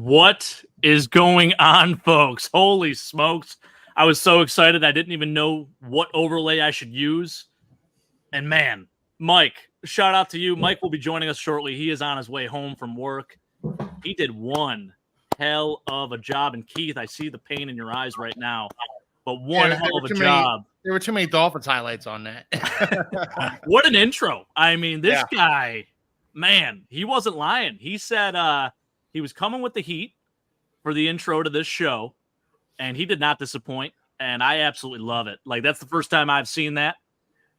What is going on, folks? Holy smokes. I was so excited. I didn't even know what overlay I should use. And man, Mike, shout out to you. Mike will be joining us shortly. He is on his way home from work. He did one hell of a job. And Keith, I see the pain in your eyes right now. But one hell of a job. There were too many Dolphins highlights on that. What an intro. I mean, this guy, man, he wasn't lying. He said he was coming with the heat for the intro to this show, and he did not disappoint, and I absolutely love it. Like, that's the first time I've seen that,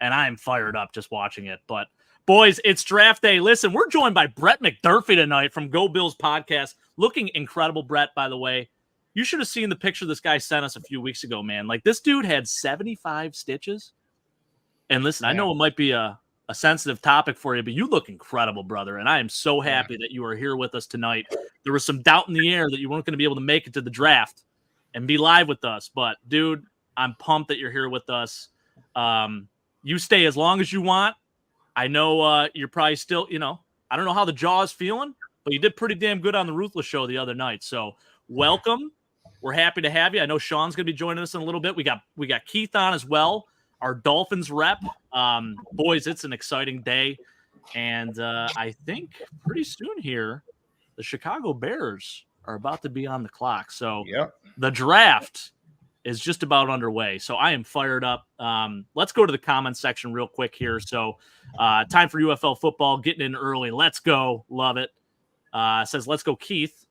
and I am fired up just watching it. But, boys, it's draft day. Listen, we're joined by Brett McDurphy tonight from Go Bills Podcast. Looking incredible, Brett, by the way. You should have seen the picture this guy sent us a few weeks ago, man. Like, this dude had 75 stitches. And listen, I know it might be a sensitive topic for you, but you look incredible, brother. And I am so happy that you are here with us tonight. There was some doubt in the air that you weren't going to be able to make it to the draft and be live with us. But, dude, I'm pumped that you're here with us. You stay as long as you want. I know you're probably still, I don't know how the jaw is feeling, but you did pretty damn good on the Ruthless show the other night. So welcome. We're happy to have you. I know Sean's going to be joining us in a little bit. We got Keith on as well, our Dolphins rep. Boys, it's an exciting day. And I think pretty soon here, the Chicago Bears are about to be on the clock. So the draft is just about underway. So I am fired up. Let's go to the comments section real quick here. So time for UFL football, getting in early. Let's go. Love it. Says, let's go, Keith.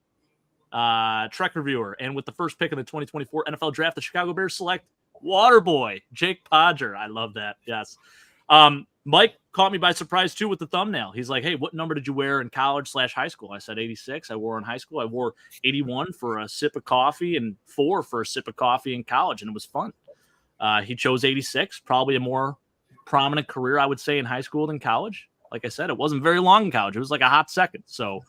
Trek reviewer, and with the first pick in the 2024 NFL draft, the Chicago Bears select Waterboy Jake Podger. I love that. Yes. Mike caught me by surprise too with the thumbnail. He's like, "Hey, what number did you wear in college/high school?" I said 86. I wore in high school. I wore 81 for a sip of coffee and 4 for a sip of coffee in college, and it was fun. He chose 86, probably a more prominent career, I would say, in high school than college. Like I said, it wasn't very long in college. It was like a hot second. So,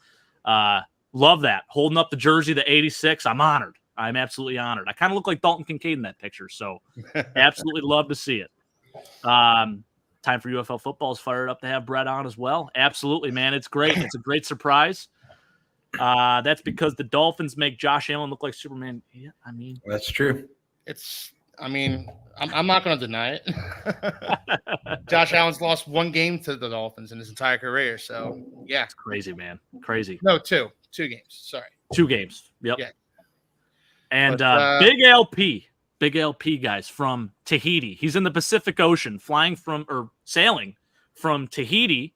love that. Holding up the jersey, the 86. I'm honored. I'm absolutely honored. I kind of look like Dalton Kincaid in that picture, so absolutely love to see it. Time for UFL football is fired up to have Brett on as well. Absolutely, man. It's great. It's a great surprise. That's because the Dolphins make Josh Allen look like Superman. Yeah, I mean. That's true. I'm not going to deny it. Josh Allen's lost one game to the Dolphins in his entire career, so, yeah. It's crazy, man. Crazy. No, two games. Sorry. 2 games. Yep. Yeah. And Big LP, guys, from Tahiti. He's in the Pacific Ocean, sailing from Tahiti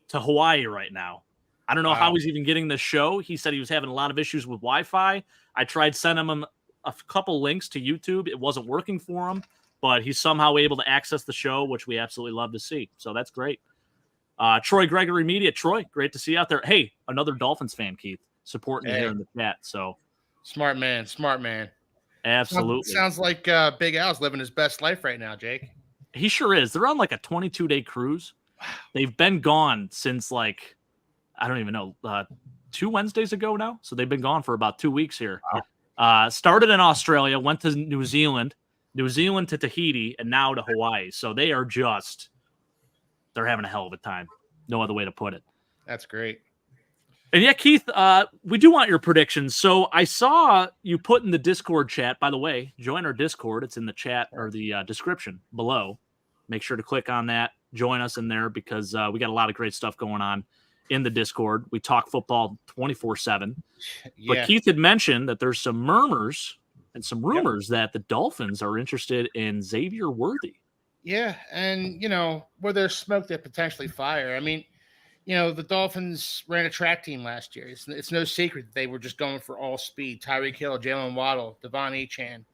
to Hawaii right now. I don't know how he's even getting this show. He said he was having a lot of issues with Wi-Fi. I tried sending him a couple links to YouTube. It wasn't working for him, but he's somehow able to access the show, which we absolutely love to see. So that's great. Troy Gregory Media. Troy, great to see you out there. Hey, another Dolphins fan, Keith, supporting you here in the chat. So smart man. Absolutely. Sounds like Big Al's living his best life right now, Jake. He sure is. They're on like a 22-day cruise. Wow. They've been gone since I don't even know, 2 Wednesdays ago now. So they've been gone for about 2 weeks here. Wow. Started in Australia, went to New Zealand to Tahiti, and now to Hawaii. So they are they're having a hell of a time. No other way to put it. That's great. And yeah, Keith, we do want your predictions. So I saw you put in the Discord chat. By the way, join our Discord. It's in the chat or the description below. Make sure to click on that. Join us in there because we got a lot of great stuff going on in the Discord. We talk football 24/7. Yeah. But Keith had mentioned that there's some murmurs and some rumors that the Dolphins are interested in Xavier Worthy. Yeah, and, where there's smoke, there's potentially fire. I mean, the Dolphins ran a track team last year. It's no secret that they were just going for all speed. Tyreek Hill, Jalen Waddle, Devon Achane,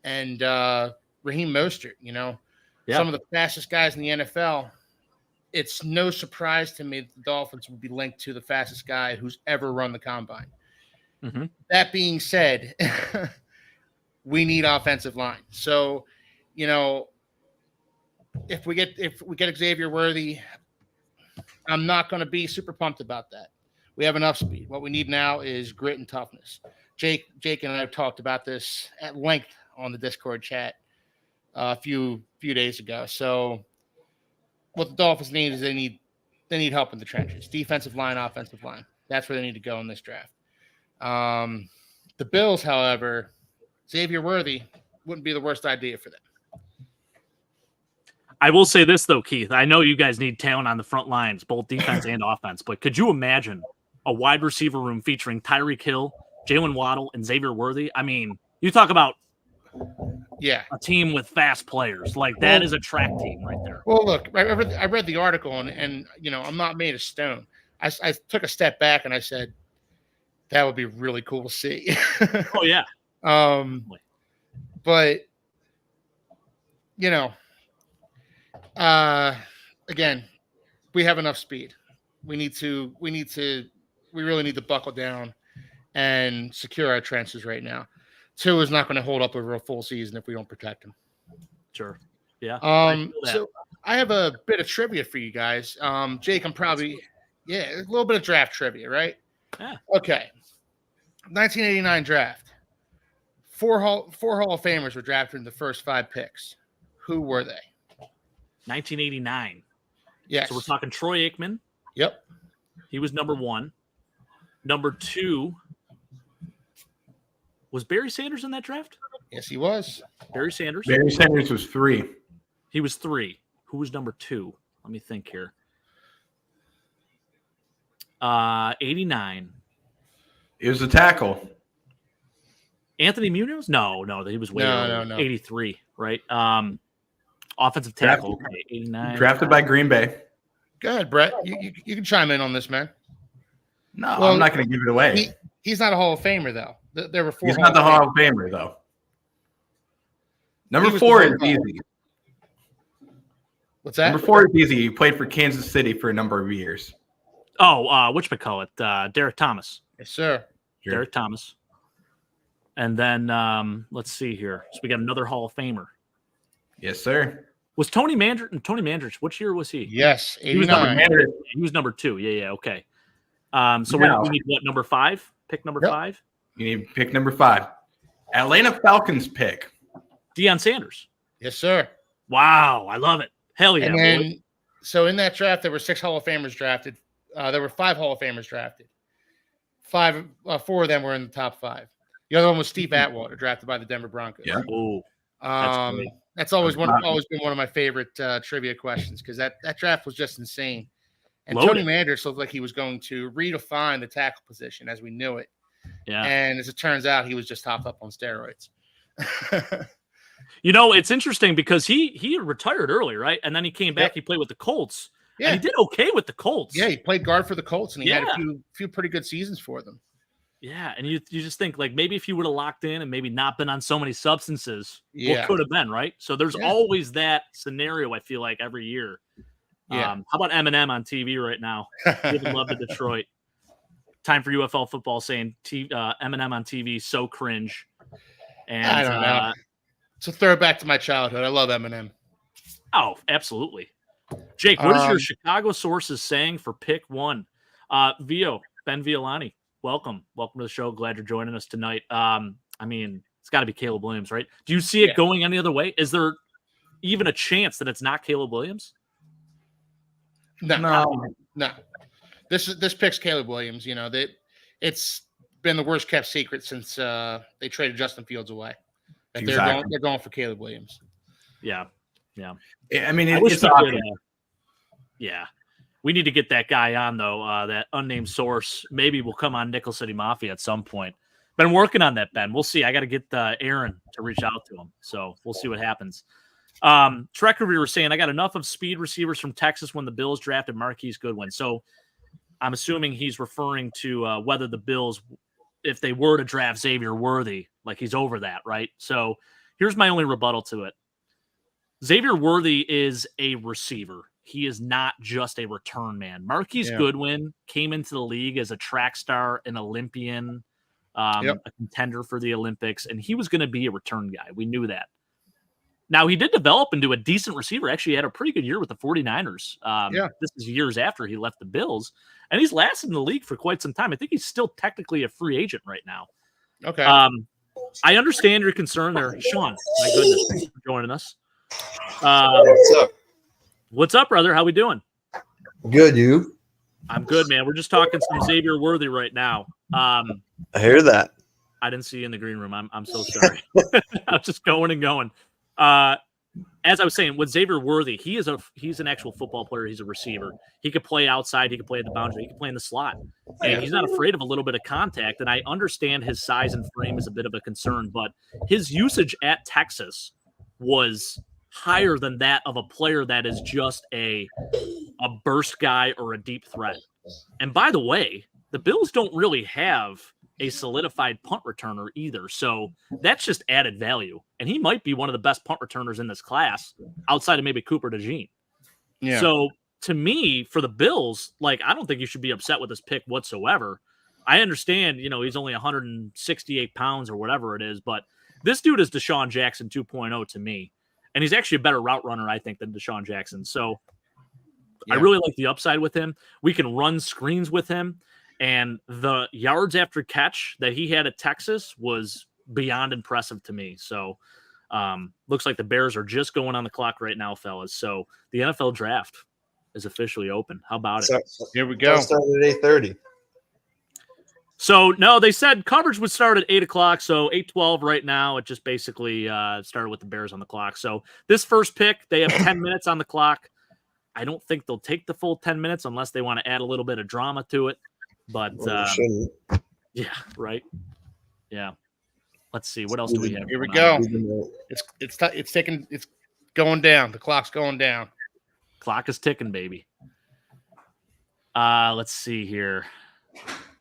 and Raheem Mostert, some of the fastest guys in the NFL. It's no surprise to me that the Dolphins would be linked to the fastest guy who's ever run the combine. Mm-hmm. That being said, we need offensive line. So, if we get Xavier Worthy, I'm not going to be super pumped about that. We have enough speed. What we need now is grit and toughness. Jake and I have talked about this at length on the Discord chat a few days ago. So what the Dolphins need is they need help in the trenches. Defensive line, offensive line. That's where they need to go in this draft. The Bills, however, Xavier Worthy wouldn't be the worst idea for them. I will say this, though, Keith. I know you guys need talent on the front lines, both defense and offense, but could you imagine a wide receiver room featuring Tyreek Hill, Jalen Waddle, and Xavier Worthy? I mean, you talk about a team with fast players. Like, that is a track team right there. Well, look, I read the article, and I'm not made of stone. I took a step back, and I said, that would be really cool to see. Oh, yeah. But, again, we have enough speed. We really need to buckle down and secure our trenches right now. Tua is not going to hold up over a full season if we don't protect him. Sure. Yeah. So I have a bit of trivia for you guys. Jake, I'm probably a little bit of draft trivia, right? Yeah. Okay. 1989 draft. Four Hall of Famers were drafted in the first 5 picks. Who were they? 1989. Yes. So we're talking Troy Aikman. Yep. He was number 1. Number 2. Was Barry Sanders in that draft? Yes, he was. Barry Sanders. Barry Sanders was 3. He was 3. Who was number 2? Let me think here. 89. It was a tackle. Anthony Munoz? No, he was way early. No. 83, right? Offensive tackle. 89. Drafted by Green Bay. Go ahead, Brett. You can chime in on this, man. No, I'm not going to give it away. He's not a Hall of Famer, though. There were 4. He's not the Hall of Famer, though. Number 4 is easy. What's that? Number 4 is easy. He played for Kansas City for a number of years. Oh, whatchamacallit? Derek Thomas. Yes, sir. Sure. Derek Thomas. And then let's see here. So we got another Hall of Famer. Yes, sir. Was Tony Mandrich? Which year was he? Yes, 89. He was number 2. Yeah, okay. So we need what, number 5? Pick number 5? You need to pick number 5. Atlanta Falcons pick. Deion Sanders. Yes, sir. Wow, I love it. Hell yeah. And then, so in that draft, there were 6 Hall of Famers drafted. There were 5 Hall of Famers drafted. 4 of them were in the top 5. The other one was Steve Atwater, drafted by the Denver Broncos. Yeah. Oh, that's always been one of my favorite trivia questions, because that draft was just insane. And Loaded. Tony Mandrich looked like he was going to redefine the tackle position as we knew it. Yeah. And as it turns out, he was just hopped up on steroids. It's interesting because he retired early, right? And then he came back. He played with the Colts. Yeah. And he did okay with the Colts. Yeah, he played guard for the Colts, and he had a few pretty good seasons for them. Yeah, and you just think, like, maybe if you would have locked in and maybe not been on so many substances, what could have been, right? So there's always that scenario, I feel like, every year. Yeah. How about Eminem on TV right now? Giving love to Detroit. Time for UFL football saying Eminem on TV, so cringe. And I don't know. It's a throwback to my childhood. I love Eminem. Oh, absolutely. Jake, what is your Chicago sources saying for pick 1? Ben Violani, welcome to the show. Glad you're joining us tonight. It's got to be Caleb Williams, right? Do you see it going any other way? Is there even a chance that it's not Caleb Williams? No. This pick's Caleb Williams. It's been the worst kept secret since they traded Justin Fields away. They're going for Caleb Williams. Yeah. I mean, it's obvious. We need to get that guy on, though. That unnamed source maybe will come on Nickel City Mafia at some point. Been working on that, Ben. We'll see. I got to get Aaron to reach out to him, so we'll see what happens. Trekker, we were saying I got enough of speed receivers from Texas when the Bills drafted Marquise Goodwin. So I'm assuming he's referring to whether the Bills, if they were to draft Xavier Worthy, like he's over that, right? So here's my only rebuttal to it. Xavier Worthy is a receiver. He is not just a return man. Marquise Goodwin came into the league as a track star, an Olympian, a contender for the Olympics, and he was going to be a return guy. We knew that. Now, he did develop into a decent receiver. Actually, he had a pretty good year with the 49ers. This is years after he left the Bills, and he's lasted in the league for quite some time. I think he's still technically a free agent right now. Okay. I understand your concern there, Sean. My goodness, thanks for joining us. What's up? What's up, brother? How we doing? Good, you? I'm good, man. We're just talking some Xavier Worthy right now. I hear that. I didn't see you in the green room. I'm so sorry. I'm just going and going. As I was saying, with Xavier Worthy, he's an actual football player. He's a receiver. He could play outside. He could play at the boundary. He could play in the slot. And he's not afraid of a little bit of contact. And I understand his size and frame is a bit of a concern, but his usage at Texas was higher than that of a player that is just a burst guy or a deep threat. And by the way, the Bills don't really have a solidified punt returner either. So that's just added value. And he might be one of the best punt returners in this class outside of maybe Cooper DeJean. Yeah. So to me, for the Bills, like, I don't think you should be upset with this pick whatsoever. I understand, he's only 168 pounds or whatever it is, but this dude is Deshaun Jackson 2.0 to me. And he's actually a better route runner, I think, than Deshaun Jackson. So I really like the upside with him. We can run screens with him. And the yards after catch that he had at Texas was beyond impressive to me. So looks like the Bears are just going on the clock right now, fellas. So the NFL draft is officially open. How about it? Here we go. Started at 8:30. So, no, they said coverage would start at 8 o'clock. So 8:12 right now. It just basically started with the Bears on the clock. So this first pick, they have 10 minutes on the clock. I don't think they'll take the full 10 minutes unless they want to add a little bit of drama to it. But yeah, right. Yeah. Let's see. What else do we have? Here we go. It's going down. The clock's going down. Clock is ticking, baby. Let's see here.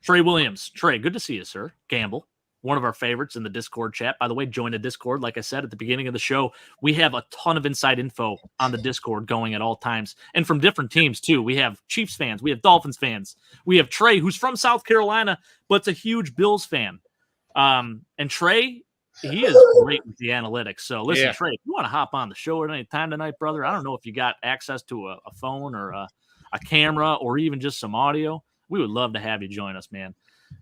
Trey Williams. Trey, good to see you, sir. Gamble, one of our favorites in the Discord chat. By the way, join the Discord. Like I said at the beginning of the show, we have a ton of inside info on the Discord going at all times. And from different teams, too. We have Chiefs fans. We have Dolphins fans. We have Trey, who's from South Carolina, but's a huge Bills fan. And Trey, he is great with the analytics. So listen, Trey, if you want to hop on the show at any time tonight, brother, I don't know if you got access to a phone or a camera or even just some audio. We would love to have you join us, man.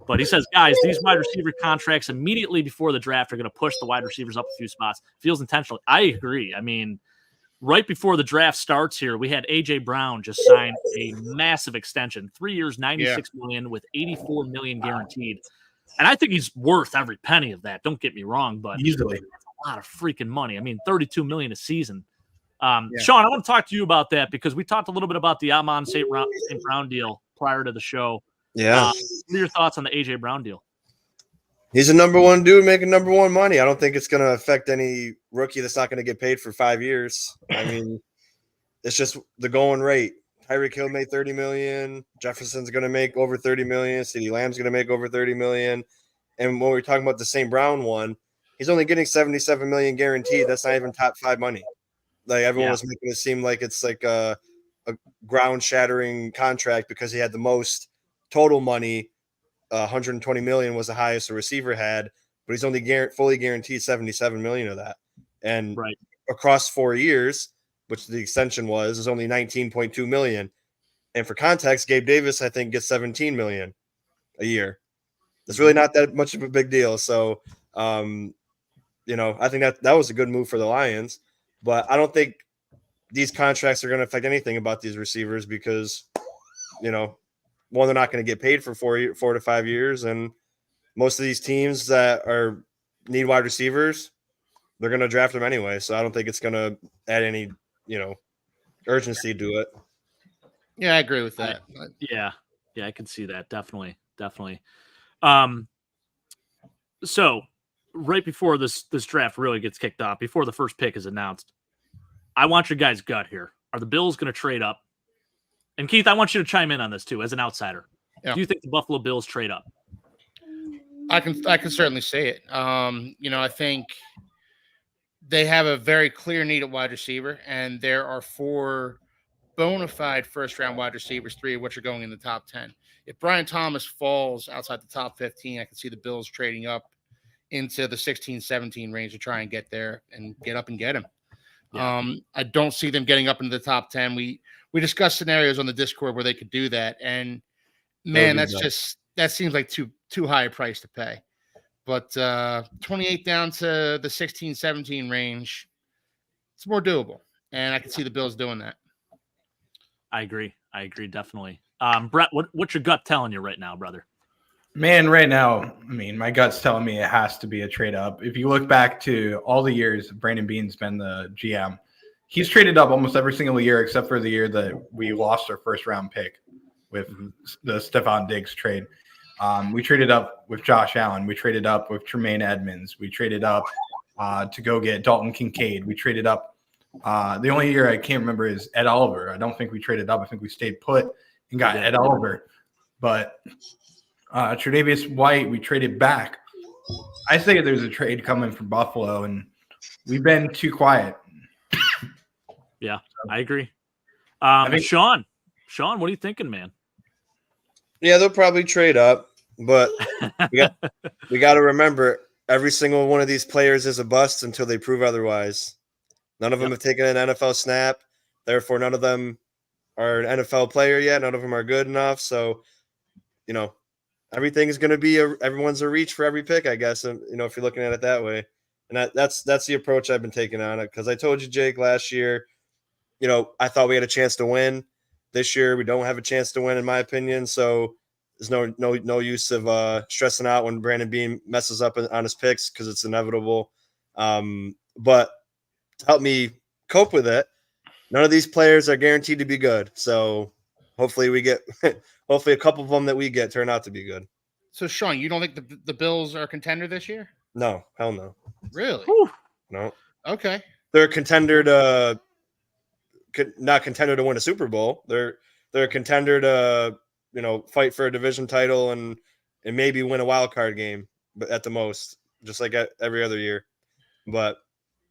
But he says, guys, these wide receiver contracts immediately before the draft are going to push the wide receivers up a few spots. Feels intentional. I agree. I mean, right before the draft starts here, we had A.J. Brown just sign a massive extension, 3 years, $96 million with $84 million guaranteed. And I think he's worth every penny of that. Don't get me wrong, but easily that's a lot of freaking money. I mean, $32 million a season. Sean, I want to talk to you about that because we talked a little bit about the Amon St. Brown deal prior to the show. Yeah. What are your thoughts on the A.J. Brown deal? He's a number one dude making number one money. I don't think it's going to affect any rookie that's not going to get paid for 5 years. I mean, it's just the going rate. Tyreek Hill made $30 million. Jefferson's going to make over $30 million. CeeDee Lamb's going to make over $30 million. And when we're talking about the St. Brown one, he's only getting $77 million guaranteed. That's not even top 5 money. Like everyone was making it seem like it's like a ground-shattering contract because he had the most total money. 120 million was the highest a receiver had, but he's only fully guaranteed 77 million of that. And across 4 years, which the extension was, is only 19.2 million. And for context, Gabe Davis, I think, gets 17 million a year. It's really not that much of a big deal. So, I think that was a good move for the Lions, but I don't think these contracts are going to affect anything about these receivers because, one, they're not going to get paid for 4 to 5 years. And most of these teams that need wide receivers, they're going to draft them anyway. So I don't think it's going to add any, urgency to it. Yeah, I agree with that. Yeah, I can see that. Definitely. So right before this draft really gets kicked off, before the first pick is announced, I want your guys' gut here. Are the Bills going to trade up? And Keith, I want you to chime in on this too, as an outsider. Yeah. Do you think the Buffalo Bills trade up? I can certainly say it. I think they have a very clear need at wide receiver, and there are 4 bona fide first-round wide receivers, 3 of which are going in the top 10. If Brian Thomas falls outside the top 15, I can see the Bills trading up into the 16-17 range to try and get there and get up and get him. Yeah. I don't see them getting up into the top 10. We discussed scenarios on the Discord where they could do that, and man, that seems like too high a price to pay. But 28 down to the 16-17 range, it's more doable, and I can see the Bills doing that. I agree definitely. Brett, what's your gut telling you right now, brother? Man, right now, I mean, my gut's telling me it has to be a trade up. If you look back to all the years Brandon Beane's been the GM, he's traded up almost every single year except for the year that we lost our first round pick with the Stephon Diggs trade. We traded up with Josh Allen. We traded up with Tremaine Edmonds. We traded up to go get Dalton Kincaid. We traded up. The only year I can't remember is Ed Oliver. I don't think we traded up. I think we stayed put and got Ed Oliver. But Tre'Davious White, we traded back. I say there's a trade coming from Buffalo, and we've been too quiet. Yeah, I agree. think- Sean, what are you thinking, man? Yeah, they'll probably trade up, but we got to remember every single one of these players is a bust until they prove otherwise. None of them have taken an NFL snap. Therefore, none of them are an NFL player yet. None of them are good enough. So, everything is going to be everyone's a reach for every pick, I guess. And, if you're looking at it that way, and that's the approach I've been taking on it. Because I told you, Jake, last year, I thought we had a chance to win. This year, we don't have a chance to win, in my opinion. So there's no use of stressing out when Brandon Beane messes up on his picks because it's inevitable. But to help me cope with it, none of these players are guaranteed to be good. So hopefully hopefully a couple of them that we get turn out to be good. So, Sean, you don't think the Bills are a contender this year? No, hell no. Really? Whew. No. Okay. They're a contender to not contender to win a Super Bowl. They're a contender to fight for a division title and maybe win a wild card game, but at the most, just like every other year. But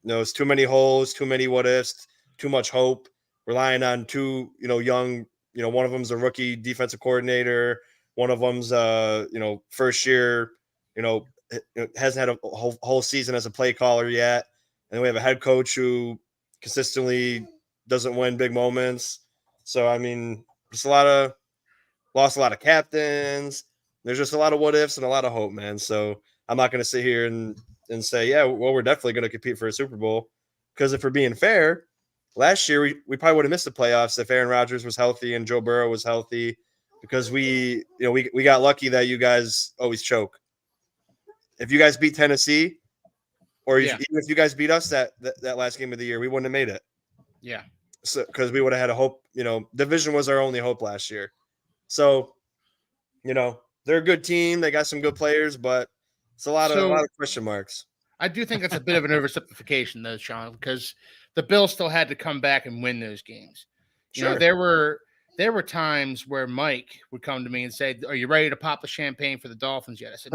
it's too many holes, too many what ifs, too much hope, relying on two young. One of them's a rookie defensive coordinator. One of them's first year. Hasn't had a whole season as a play caller yet, and then we have a head coach who consistently doesn't win big moments. So I mean, just lost a lot of captains. There's just a lot of what ifs and a lot of hope, man. So I'm not going to sit here and say, yeah, well, we're definitely going to compete for a Super Bowl, because if we're being fair, last year we probably would have missed the playoffs if Aaron Rodgers was healthy and Joe Burrow was healthy, because we got lucky that you guys always choke. If you guys beat Tennessee, or even if you guys beat us that last game of the year, we wouldn't have made it. Yeah. So because we would have had a hope. Division was our only hope last year. So, they're a good team. They got some good players, but it's a lot of question marks. I do think that's a bit of an oversimplification, though, Sean, because the Bills still had to come back and win those games. Sure. There were times where Mike would come to me and say, "Are you ready to pop the champagne for the Dolphins yet?" I said,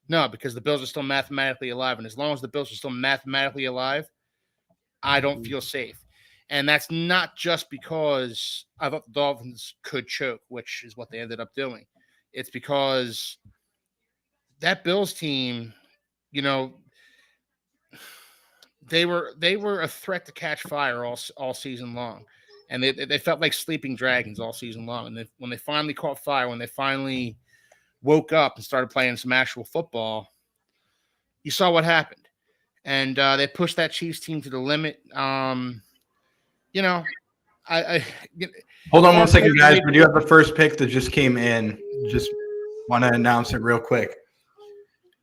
no, because the Bills are still mathematically alive, and as long as the Bills are still mathematically alive, I don't feel safe. And that's not just because I thought the Dolphins could choke, which is what they ended up doing. It's because that Bills team, they were a threat to catch fire all season long. And they felt like sleeping dragons all season long. And when they finally caught fire, when they finally woke up and started playing some actual football, you saw what happened. And they pushed that Chiefs team to the limit. Hold on one second, guys. We do have the first pick that just came in. Just want to announce it real quick.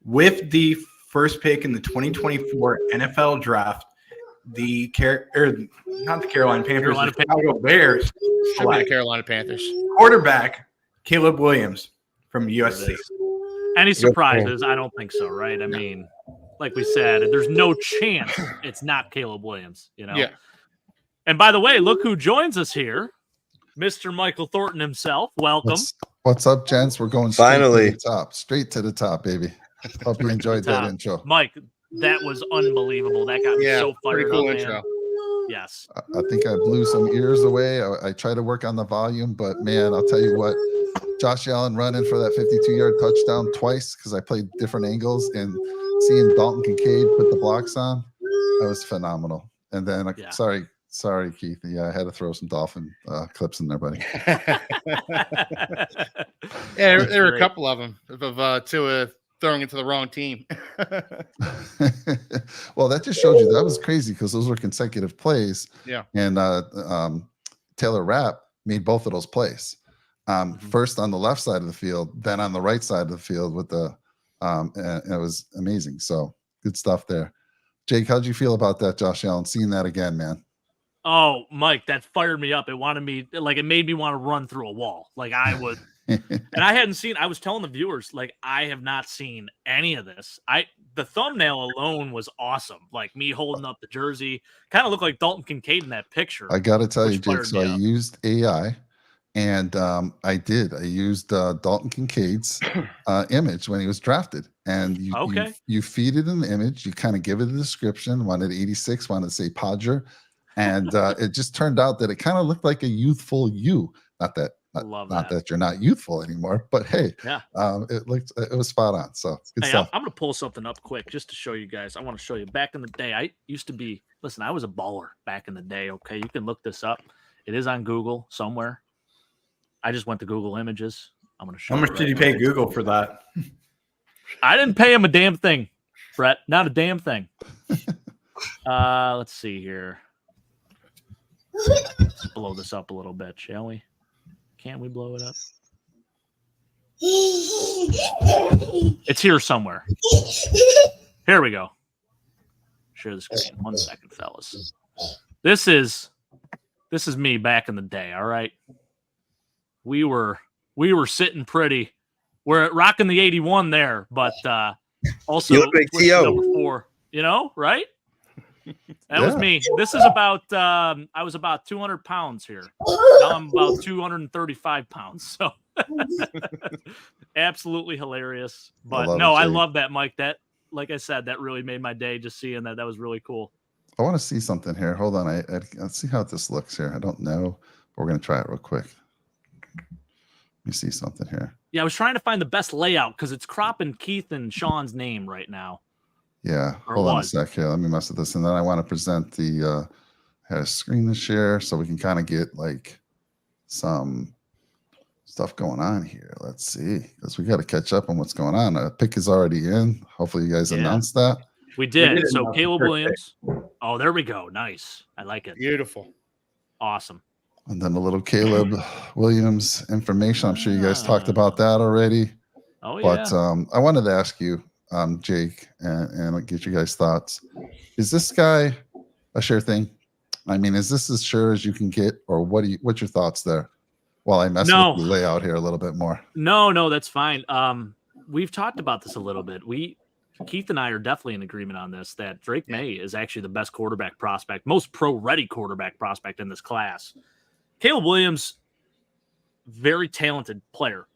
With the first pick in the 2024 NFL Draft, the not the Carolina Panthers, the Chicago Bears Should be the Carolina Panthers. Quarterback Caleb Williams from USC. Any surprises? I don't think so, right? I mean, like we said, there's no chance it's not Caleb Williams, Yeah. And by the way, look who joins us here. Mr. Michael Thornton himself. Welcome. What's up, gents? We're going straight to the top, baby. Hope you enjoyed that intro. Mike, that was unbelievable. That got me so fired cool up, intro. man. Yes. I think I blew some ears away. I try to work on the volume, but man, I'll tell you what, Josh Allen running for that 52-yard touchdown twice, because I played different angles, and seeing Dalton Kincaid put the blocks on, that was phenomenal. And then, sorry, Keith. Yeah, I had to throw some Dolphin clips in there, buddy. There were a couple of them of Tua throwing it to the wrong team. Well, that just showed you that was crazy, because those were consecutive plays. Yeah. And Taylor Rapp made both of those plays. first on the left side of the field, then on the right side of the field with the and it was amazing. So good stuff there. Jake, how'd you feel about that, Josh Allen? Seeing that again, man. Oh, Mike, that fired me up. It made me want to run through a wall. Like I would, and I was telling the viewers, like, I have not seen any of this. The thumbnail alone was awesome. Like me holding up the jersey, kind of looked like Dalton Kincaid in that picture. I got to tell you, Jake, so I used AI. And I used Dalton Kincaid's image when he was drafted. And you feed it an image, you kind of give it a description, wanted 86, wanted to say Podger. And it just turned out that it kind of looked like a youthful you. Not that you're not youthful anymore, but hey, it was spot on. So good stuff. I'm going to pull something up quick just to show you guys. I want to show you back in the day. I was a baller back in the day. Okay. You can look this up. It is on Google somewhere. I just went to Google Images. I'm going to show you. How much did you pay Google for that? I didn't pay him a damn thing, Brett. Not a damn thing. Let's see here. Let's blow this up a little bit, shall we? Can't we blow it up? It's here somewhere. Here we go. Share the screen. 1 second, fellas. This is me back in the day, all right? We were sitting pretty. We're rocking the 81 there, but also you look like number 4, right? That was me. This is about I was about 200 pounds here. Now I'm about 235 pounds. So absolutely hilarious. But I love that, Mike. That, like I said, that really made my day just seeing that. That was really cool. I want to see something here. Hold on. Let's see how this looks here. I don't know. We're going to try it real quick. Let me see something here. Yeah, I was trying to find the best layout because it's cropping Keith and Sean's name right now. Yeah, hold on a sec here. Let me mess with this. And then I want to present had a screen to share so we can kind of get like some stuff going on here. Let's see, because we got to catch up on what's going on. A pick is already in. Hopefully you guys announced that. We did. So Caleb Williams. Oh, there we go. Nice. I like it. Beautiful. Awesome. And then a little Caleb Williams information. I'm sure you guys talked about that already. Oh, yeah. But I wanted to ask you, Jake, and get you guys' thoughts. Is this guy a sure thing? I mean, is this as sure as you can get, or what's your thoughts there? While I mess with the layout here a little bit more. No, that's fine. We've talked about this a little bit. Keith and I are definitely in agreement on this, that Drake May is actually the best quarterback prospect, most pro-ready quarterback prospect in this class. Caleb Williams, very talented player.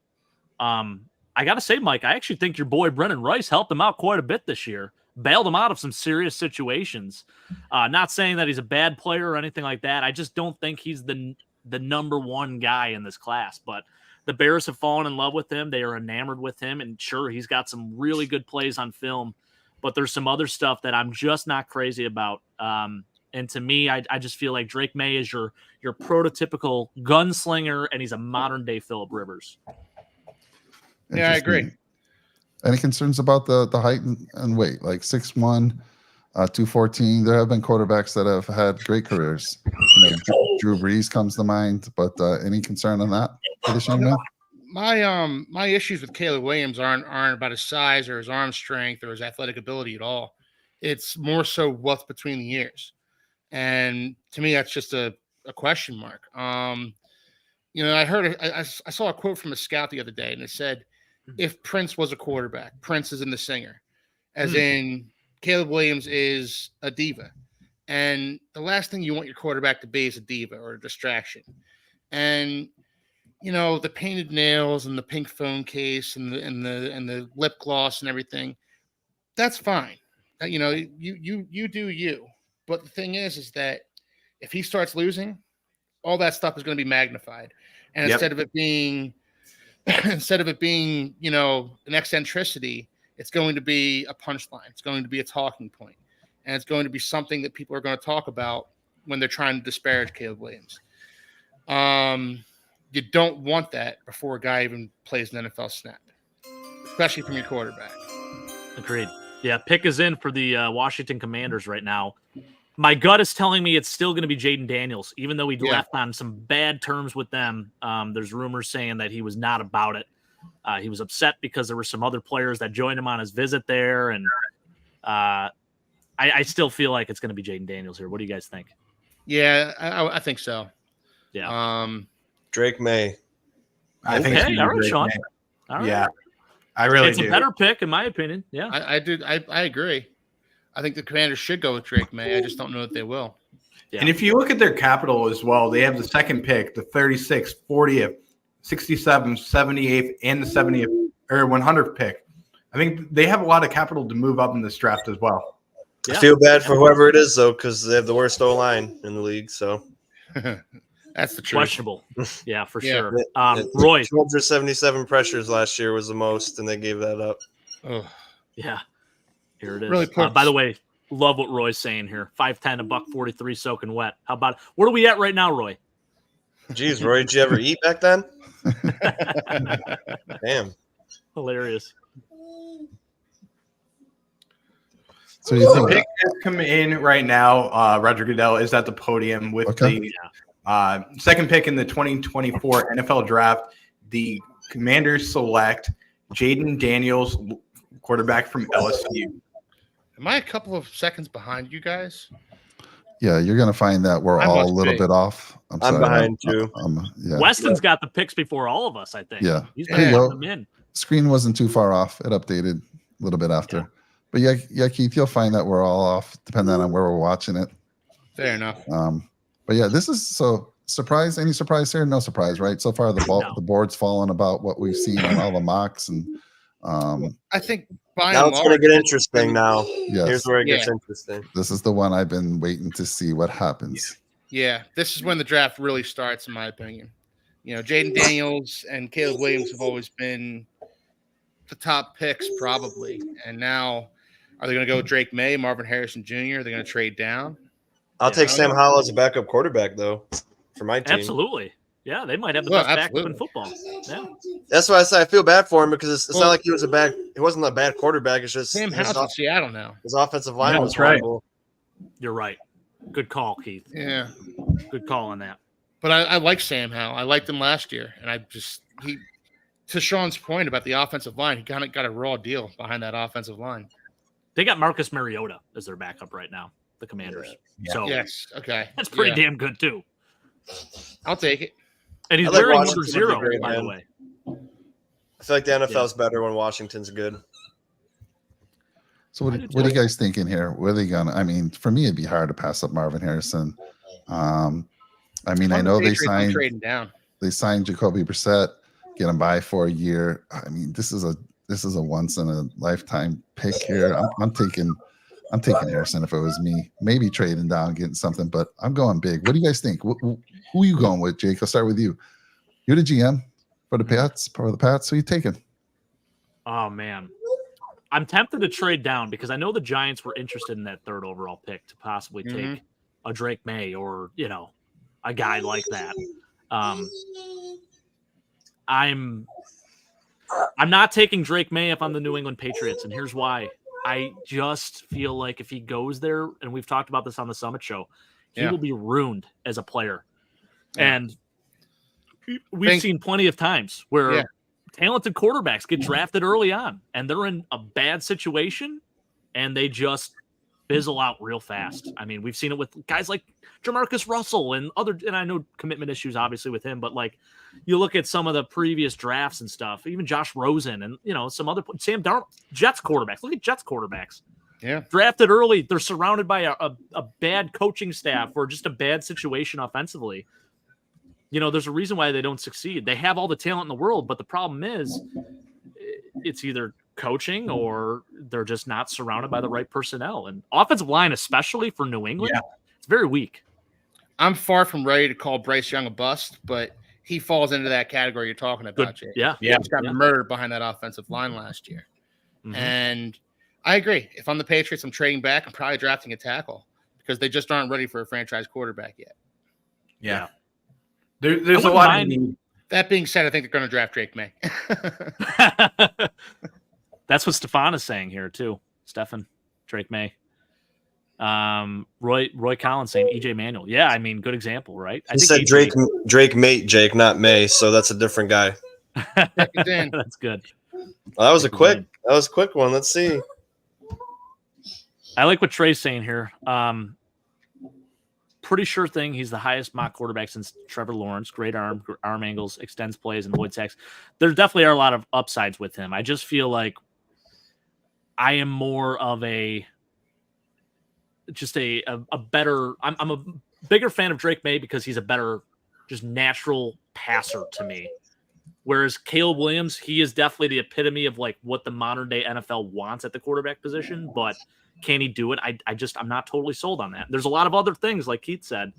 I got to say, Mike, I actually think your boy Brennan Rice helped him out quite a bit this year, bailed him out of some serious situations. Not saying that he's a bad player or anything like that. I just don't think he's the number one guy in this class. But the Bears have fallen in love with him. They are enamored with him. And sure, he's got some really good plays on film, but there's some other stuff that I'm just not crazy about. And to me, I just feel like Drake May is your prototypical gunslinger, and he's a modern-day Phillip Rivers. Yeah, I agree. Any concerns about the height and weight? Like 6'1", 214. There have been quarterbacks that have had great careers. Drew Brees comes to mind, but any concern on that for this young man? My issues with Caleb Williams aren't about his size or his arm strength or his athletic ability at all. It's more so what's between the ears. And to me, that's just a question mark. I saw a quote from a scout the other day, and it said, if Prince was a quarterback, Prince is in the singer, as in Caleb Williams is a diva. And the last thing you want your quarterback to be is a diva or a distraction. And, the painted nails and the pink phone case and the lip gloss and everything, that's fine. You do you. But the thing is that if he starts losing, all that stuff is going to be magnified. And instead of it being, an eccentricity, it's going to be a punchline. It's going to be a talking point. And it's going to be something that people are going to talk about when they're trying to disparage Caleb Williams. You don't want that before a guy even plays an NFL snap, especially from your quarterback. Agreed. Yeah, pick is in for the Washington Commanders right now. My gut is telling me it's still going to be Jaden Daniels, even though he left on some bad terms with them. There's rumors saying that he was not about it. He was upset because there were some other players that joined him on his visit there. And I still feel like it's going to be Jaden Daniels here. What do you guys think? Yeah, I think so. Yeah. Drake May. I think it's all right, Drake Sean. May. All right. Yeah, I really it's do. a better pick, in my opinion. Yeah. I agree. I think the Commanders should go with Drake May. I just don't know if they will. Yeah. And if you look at their capital as well, they have the second pick, the 36th, 40th, 67th, 78th, and the 70th or 100th pick. I think they have a lot of capital to move up in this draft as well. I feel bad for whoever it is, though, because they have the worst O-line in the league. So that's the truth. Questionable. Yeah, for sure. Roy. 277 pressures last year was the most, and they gave that up. Oh. Yeah. Here it is. Really by the way, love what Roy's saying here. 5'10", $143, soaking wet. How about where are we at right now, Roy? Jeez, Roy, did you ever eat back then? Damn. Hilarious. So you The think pick has come in right now. Roger Goodell is at the podium with the second pick in the 2024 NFL Draft. The Commanders select Jaden Daniels, quarterback from LSU. Am I a couple of seconds behind you guys? Yeah, you're going to find that we're all a little bit off. I'm behind too. Yeah. Weston's got the picks before all of us, I think. Yeah. He's There you been go. them in. Screen wasn't too far off. It updated a little bit after. Yeah. But yeah, Keith, you'll find that we're all off depending on where we're watching it. Fair enough. But yeah, this is so surprise. Any surprise here? No surprise, right? So far, the board's fallen about what we've seen in all the mocks, and I think now it's going to get interesting. Now, yes. Here's where it gets interesting. This is the one I've been waiting to see what happens. Yeah, this is when the draft really starts, in my opinion. You know, Jaden Daniels and Caleb Williams have always been the top picks, probably, and now are they going to go with Drake May, Marvin Harrison Jr.? Are they going to trade down? I'll take Sam Howell as a backup quarterback, though, for my team. Absolutely. Yeah, they might have the best backup in football. Yeah. That's why I say I feel bad for him because it's not like he wasn't a bad quarterback. It's just Sam Howell's in Seattle now. His offensive line was right. horrible. You're right. Good call, Keith. Yeah. Good call on that. But I like Sam Howell. I liked him last year, and to Sean's point about the offensive line, he kind of got a raw deal behind that offensive line. They got Marcus Mariota as their backup right now, the Commanders. Yeah. So yes, okay. That's pretty damn good, too. I'll take it. And he's I like wearing Washington number 0, would be great, by the man. way. I feel like the NFL's better when Washington's good. So what are you guys thinking here? What are they gonna? I mean, for me, it'd be hard to pass up Marvin Harrison. I mean, I know they signed Jacoby Brissett, get him by for a year. I mean, this is a once in a lifetime pick here. I'm taking Harrison if it was me. Maybe trading down, getting something, but I'm going big. What do you guys think? Who are you going with, Jake? I'll start with you. You're the GM for the Pats. Who are you taking? Oh man, I'm tempted to trade down because I know the Giants were interested in that 3rd overall pick to possibly take a Drake May or a guy like that. I'm not taking Drake May if I'm the New England Patriots, and here's why. I just feel like if he goes there, and we've talked about this on the Summit Show, he will be ruined as a player. Yeah. And we've seen plenty of times where talented quarterbacks get drafted early on, and they're in a bad situation, and they just fizzle out real fast. I mean, we've seen it with guys like Jamarcus Russell and I know commitment issues obviously with him, but like you look at some of the previous drafts and stuff, even Josh Rosen and some other Sam Darnold, Jets quarterbacks. Look at Jets quarterbacks. Yeah. Drafted early, they're surrounded by a bad coaching staff or just a bad situation offensively. There's a reason why they don't succeed. They have all the talent in the world, but the problem is it's either coaching or they're just not surrounded by the right personnel. And offensive line, especially for New England, it's very weak. I'm far from ready to call Bryce Young a bust, but he falls into that category you're talking about, Jay. Yeah. He got murdered behind that offensive line last year. Mm-hmm. And I agree. If I'm the Patriots, I'm trading back. I'm probably drafting a tackle because they just aren't ready for a franchise quarterback yet. Yeah. There's a lot of need. That being said, I think they're going to draft Drake May. That's what Stefan is saying here, too. Drake May. Roy Collins saying EJ Manuel. Yeah, I mean, good example, right? He said Drake mate Jake, not May, so that's a different guy. That's good. Well, that was a quick one. Let's see. I like what Trey's saying here. Pretty sure thing. He's the highest mock quarterback since Trevor Lawrence. Great arm angles, extends plays, and avoids sacks. There definitely are a lot of upsides with him. I just feel like I am more of a better. I'm a bigger fan of Drake May because he's a better, just natural passer to me. Whereas Caleb Williams, he is definitely the epitome of like what the modern day NFL wants at the quarterback position, but can he do it? I'm not totally sold on that. There's a lot of other things, like Keith said,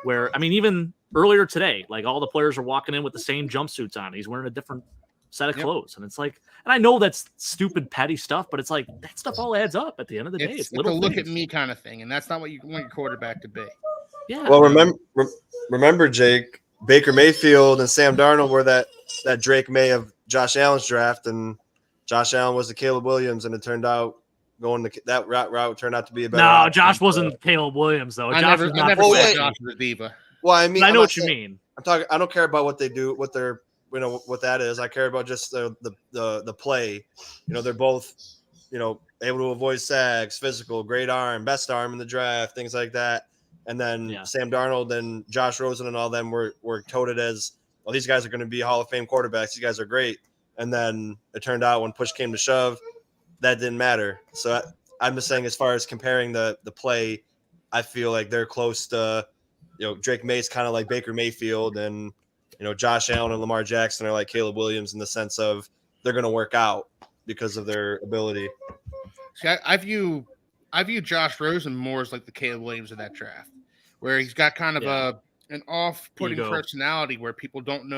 where, I mean, even earlier today, like all the players are walking in with the same jumpsuits on. He's wearing a different set of clothes. And it's like, and I know that's stupid, petty stuff, but it's like that stuff all adds up at the end of the day. It's little look at me kind of thing. And that's not what you want your quarterback to be. Yeah. Well, remember, Jake, Baker Mayfield and Sam Darnold were that Drake May of Josh Allen's draft, and Josh Allen was the Caleb Williams, and it turned out going that route turned out to be a better. No, Josh wasn't Caleb Williams though. I Josh never was not. Josh was a diva. Well, I mean, I know what you mean. I'm talking. I don't care about what they do, what they're, what that is. I care about just the play. They're both, able to avoid sacks, physical, great arm, best arm in the draft, things like that. And then Sam Darnold and Josh Rosen and all them were touted as, well, these guys are going to be Hall of Fame quarterbacks. These guys are great. And then it turned out when push came to shove, that didn't matter. So I'm just saying, as far as comparing the play, I feel like they're close to, Drake May's kind of like Baker Mayfield, and, Josh Allen and Lamar Jackson are like Caleb Williams in the sense of they're going to work out because of their ability. See, I view Josh Rosen more as like the Caleb Williams of that draft, where he's got kind of an off-putting personality where people don't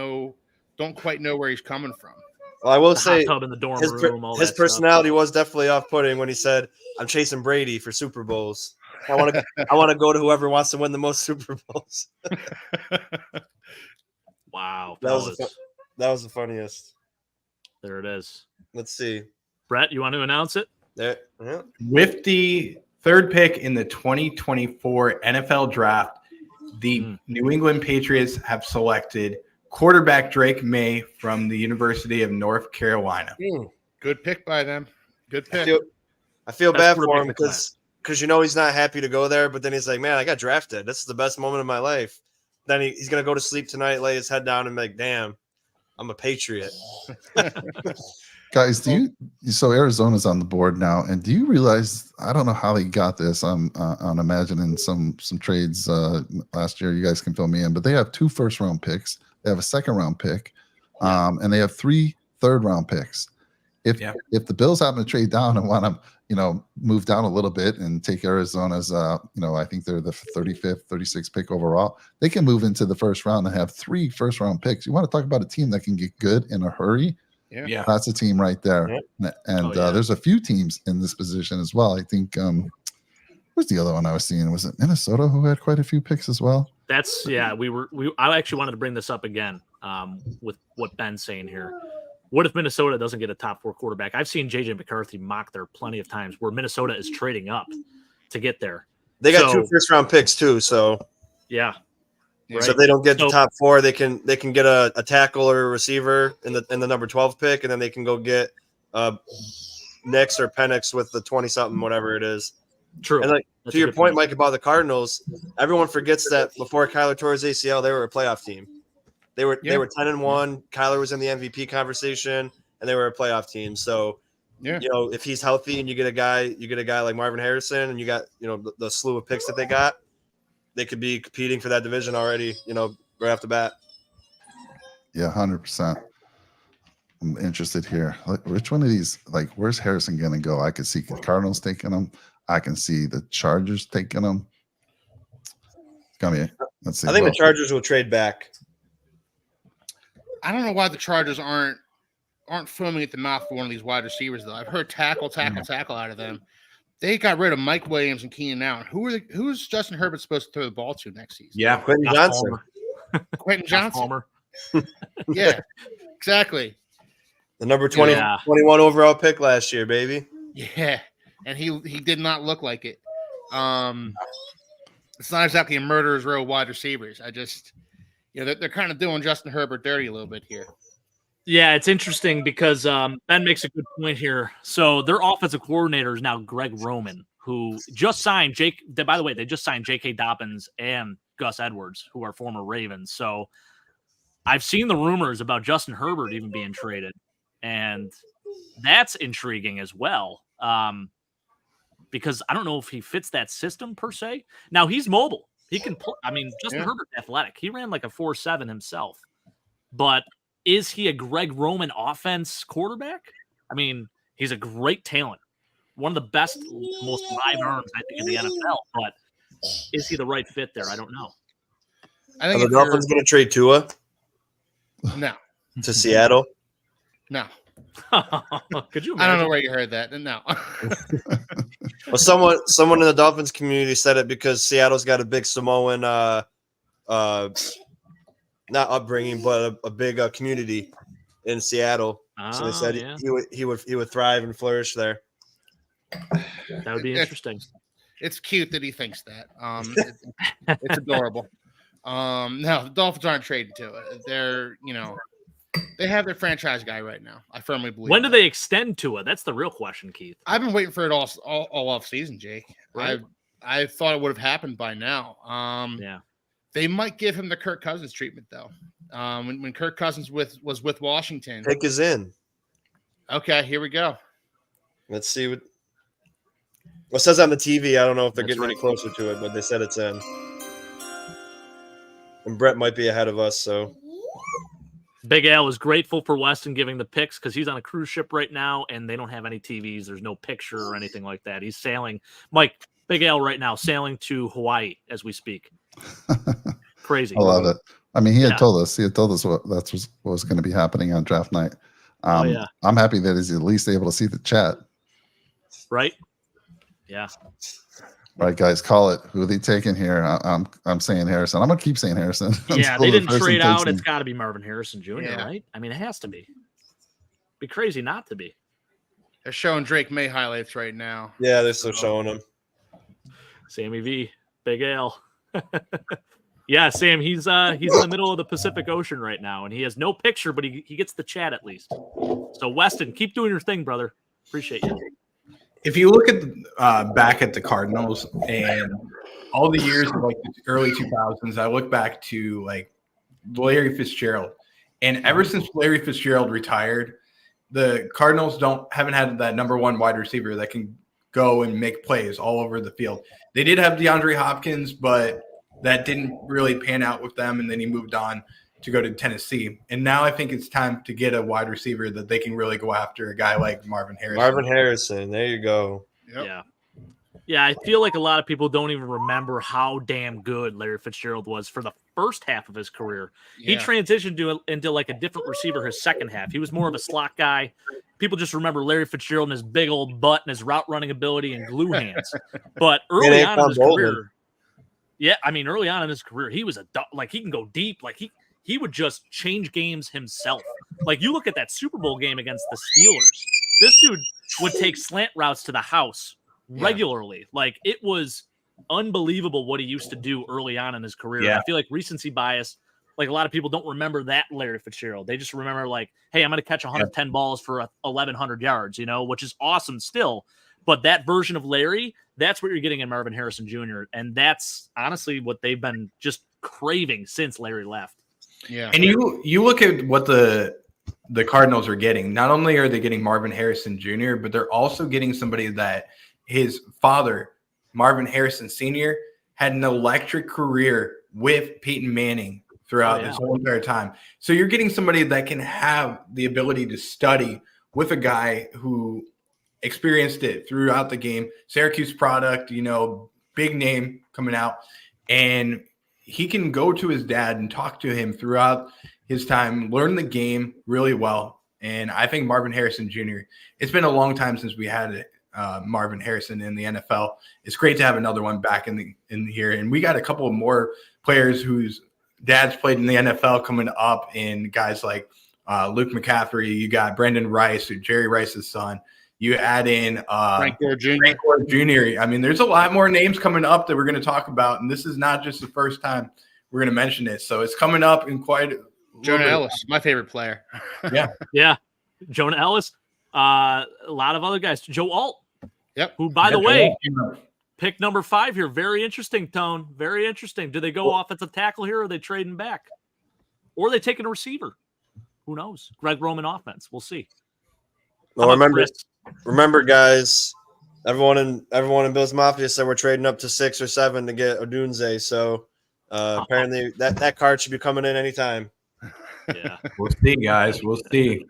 quite know where he's coming from. Well, I will say in the dorm room, his personality was definitely off-putting when he said, "I'm chasing Brady for Super Bowls. I want to go to whoever wants to win the most Super Bowls." Wow, that was the funniest. There it is. Let's see, Brett, you want to announce it? There, yeah. With the third pick in the 2024 NFL Draft, the New England Patriots have selected quarterback Drake May from the University of North Carolina. Good pick by them. Good pick. I feel bad for him because he's not happy to go there, but then he's like, man, I got drafted. This is the best moment of my life. Then he's going to go to sleep tonight, lay his head down, and be like, damn, I'm a Patriot. Guys, so Arizona's on the board now, and do you realize, I don't know how they got this. I'm imagining some trades last year. You guys can fill me in, but they have 2 first-round picks. They have a second-round pick, and they have 3 third-round picks. If the Bills happen to trade down and want to, move down a little bit and take Arizona's, I think they're the 35th, 36th pick overall, they can move into the first round and have 3 first-round picks. You want to talk about a team that can get good in a hurry? Yeah, that's a team right there. Yep. And there's a few teams in this position as well. I think what's the other one I was seeing? Was it Minnesota who had quite a few picks as well? That's I actually wanted to bring this up again with what Ben's saying here. What if Minnesota doesn't get a top 4 quarterback? I've seen JJ McCarthy mock there plenty of times where Minnesota is trading up to get there. They got 2 first-round picks too, so yeah. Right. So if they don't get the top 4, they can get a tackle or a receiver in the number 12 pick, and then they can go get Nix or Penix with the 20-something, whatever it is. True. And to your point, Mike, about the Cardinals, everyone forgets that before Kyler tore his ACL, they were a playoff team. They were 10-1. Kyler was in the MVP conversation, and they were a playoff team. So, if he's healthy and you get a guy like Marvin Harrison, and you got the slew of picks that they got, they could be competing for that division already, right off the bat. Yeah, 100%. I'm interested here. Which one of these, where's Harrison going to go? I could see the Cardinals taking him. I can see the Chargers taking him. Let's see. I think the Chargers will trade back. I don't know why the Chargers aren't foaming at the mouth for one of these wide receivers, though. I've heard tackle out of them. They got rid of Mike Williams and Keenan Allen. Who's Justin Herbert supposed to throw the ball to next season? Yeah, Quentin Johnson. Quentin Johnson. Yeah, exactly. The number 21 overall pick last year, baby. Yeah, and he did not look like it. It's not exactly a murderer's row wide receivers. They're kind of doing Justin Herbert dirty a little bit here. Yeah, it's interesting because Ben makes a good point here. So their offensive coordinator is now Greg Roman, who just signed by the way, they just signed J.K. Dobbins and Gus Edwards, who are former Ravens. So I've seen the rumors about Justin Herbert even being traded, and that's intriguing as well. Because I don't know if he fits that system per se. Now he's mobile. He can play. I mean, Justin Herbert's athletic. He ran like a 4.7 himself. But is he a Greg Roman offense quarterback? I mean, he's a great talent. One of the best, most live arms, I think, in the NFL. But is he the right fit there? I don't know. I think Are the Dolphins going to trade Tua? No. To Seattle? No. Could you imagine? I don't know where you heard that. No. Well, someone in the Dolphins community said it because Seattle's got a big Samoan, not upbringing, but a big community in Seattle. So they said he would thrive and flourish there. That would be interesting. It's cute that he thinks that. It's adorable. No, the Dolphins aren't trading to it. They're, they have their franchise guy right now. I firmly believe. When do they extend to it? That's the real question, Keith. I've been waiting for it all off season, Jake. Right. I thought it would have happened by now. Yeah. They might give him the Kirk Cousins treatment though. When Kirk Cousins was with Washington. Pick is in. Okay, here we go. Let's see what it says on the TV. I don't know if they're getting any closer to it, but they said it's in. And Brett might be ahead of us, so. Big Al is grateful for Weston giving the picks because he's on a cruise ship right now and they don't have any TVs. There's no picture or anything like that. He's sailing. Mike, Big Al right now sailing to Hawaii as we speak. Crazy. I love it. I mean, he had told us what was going to be happening on draft night. I'm happy that he's at least able to see the chat. Right? Yeah. All right, guys, call it. Who are they taking here? I'm saying Harrison. I'm gonna keep saying Harrison. Yeah, they didn't trade out. It's got to be Marvin Harrison Jr. Right? I mean, it has to be. Be crazy not to be. They're showing Drake May highlights right now. Yeah, they're still showing him. Sammy V, Big Al. Yeah, Sam. He's in the middle of the Pacific Ocean right now, and he has no picture, but he gets the chat at least. So Weston, keep doing your thing, brother. Appreciate you. If you look at back at the Cardinals and all the years of like the early 2000s, I look back to like Larry Fitzgerald, and ever since Larry Fitzgerald retired, the Cardinals haven't had that number one wide receiver that can go and make plays all over the field. They did have DeAndre Hopkins, but that didn't really pan out with them, and then he moved on to go to Tennessee. And now I think it's time to get a wide receiver that they can really go after, a guy like Marvin Harrison. Marvin Harrison, there you go. Yep. Yeah. Yeah, I feel like a lot of people don't even remember how damn good Larry Fitzgerald was for the first half of his career. He transitioned into like a different receiver his second half. He was more of a slot guy. People just remember Larry Fitzgerald and his big old butt and his route running ability and glue hands. But early on in his career, early on in his career, he was he can go deep. Like he would just change games himself. Like you look at that Super Bowl game against the Steelers, this dude would take slant routes to the house regularly. Like it was unbelievable what he used to do early on in his career. I feel like recency bias, like a lot of people don't remember that Larry Fitzgerald. They just remember like, hey, I'm going to catch 110 balls for 1,100 yards, which is awesome still. But that version of Larry, that's what you're getting in Marvin Harrison Jr. And that's honestly what they've been just craving since Larry left. Yeah. And you look at what the Cardinals are getting. Not only are they getting Marvin Harrison Jr., but they're also getting somebody that his father, Marvin Harrison Sr., had an electric career with Peyton Manning throughout his whole entire time. So you're getting somebody that can have the ability to study with a guy who experienced it throughout the game. Syracuse product, big name coming out. And he can go to his dad and talk to him throughout his time, learn the game really well. And I think Marvin Harrison Jr., it's been a long time since we had Marvin Harrison in the NFL. It's great to have another one back in here. And we got a couple of more players whose dads played in the NFL coming up, in guys like Luke McCaffrey. You got Brendan Rice, Jerry Rice's son. You add in Frank Gore Jr. Frank Gore Jr. I mean, there's a lot more names coming up that we're going to talk about, and this is not just the first time we're going to mention it. So it's coming up in quite a Jonah Ellis, my favorite player. Yeah. Jonah Ellis. A lot of other guys. Joe Alt. Yep. Who, by the way, pick number 5 here. Very interesting, Tone. Very interesting. Do they go offensive tackle here, or are they trading back? Or are they taking a receiver? Who knows? Greg Roman offense. We'll see. Well, remember, guys, everyone in Bills Mafia said we're trading up to 6 or 7 to get Odunze. So apparently that card should be coming in anytime. Yeah. We'll see, guys. We'll see.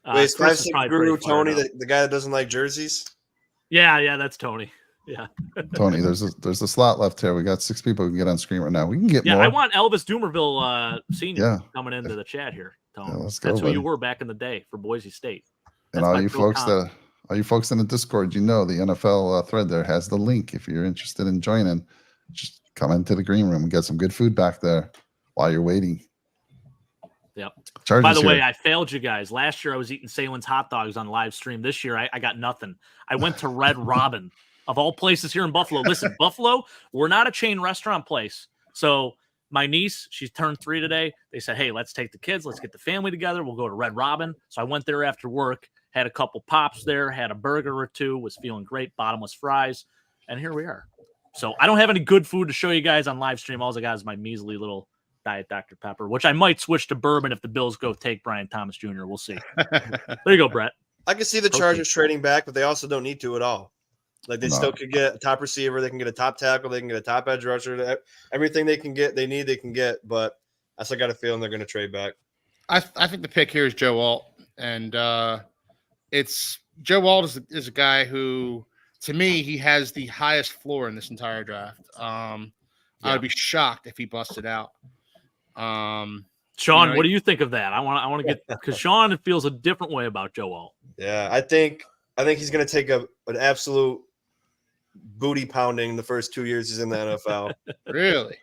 Wait, is 5'6" Guru Tony the guy that doesn't like jerseys? Yeah, that's Tony. Yeah. Tony, there's a slot left here. We got 6 people who can get on screen right now. We can get more. I want Elvis Doomerville Sr. coming into the chat here. Tony. Let's go, that's who buddy. you were back in the day for Boise State. And all you folks in the Discord, the NFL thread there has the link. If you're interested in joining, just come into the green room and get some good food back there while you're waiting. Yep. Chargers By the way, here. I failed you guys. Last year I was eating Salen's hot dogs on live stream. This year I got nothing. I went to Red Robin of all places here in Buffalo. Listen, Buffalo, we're not a chain restaurant place. So my niece, she turned 3 today. They said, hey, let's take the kids. Let's get the family together. We'll go to Red Robin. So I went there after work, had a couple pops there, had a burger or 2, was feeling great, bottomless fries. And here we are. So I don't have any good food to show you guys on live stream. All I got is my measly little Diet Dr. Pepper, which I might switch to bourbon if the Bills go take Brian Thomas Jr. We'll see. There you go, Brett. I can see the Chargers trading back, but they also don't need to at all. Like they still could get a top receiver, they can get a top tackle, they can get a top edge rusher. Everything they can get, they can get. But I still got a feeling they're going to trade back. I think the pick here is Joe Alt, and it's Joe Alt is a guy who, to me, he has the highest floor in this entire draft. I would be shocked if he busted out. Sean, what do you think of that? I want to get, because Sean feels a different way about Joe Alt. Yeah, I think he's going to take an absolute booty pounding the first 2 years he's in the NFL. Really?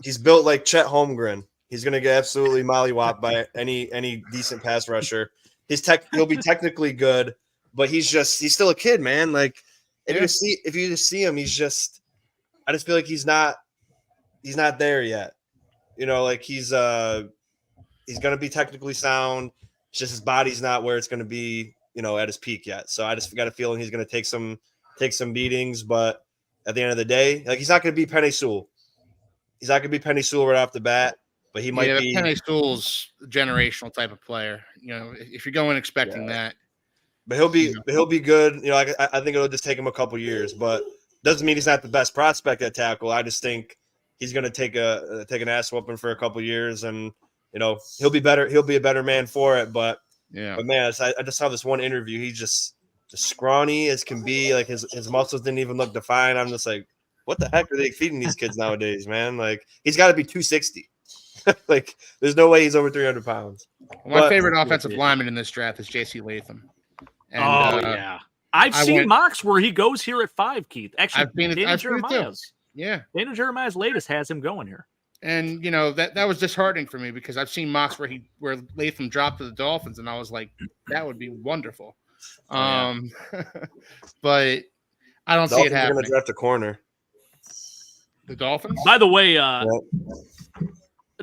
He's built like Chet Holmgren. He's going to get absolutely mollywopped by any decent pass rusher. He'll be technically good, but he's still a kid, man. Like if you just see him, I just feel like he's not there yet. Like he's going to be technically sound. It's just his body's not where it's going to be, at his peak yet. So I just got a feeling he's going to take some beatings, but at the end of the day, like he's not going to be Penei Sewell. He's not going to be Penei Sewell right off the bat, but he might be. Penei Sewell's a generational type of player. If you're going expecting that, but he'll be good. I think it'll just take him a couple years, but doesn't mean he's not the best prospect at tackle. I just think he's going to take an ass whooping for a couple years, and he'll be better. He'll be a better man for it. But man, I just saw this one interview. He's just scrawny as can be. Like his muscles didn't even look defined. I'm just like, what the heck are they feeding these kids nowadays, man? Like he's got to be 260. Like there's no way he's over 300 pounds. My favorite offensive lineman in this draft is J.C. Latham. And, I've seen mocks where he goes here at 5, Keith. Actually, Dana Jeremiah's. Yeah. Dana Jeremiah's latest has him going here. And that was disheartening for me because I've seen mocks where Latham dropped to the Dolphins, and I was like, that would be wonderful. But I don't see it happening. Going to draft a corner. The Dolphins? By the way,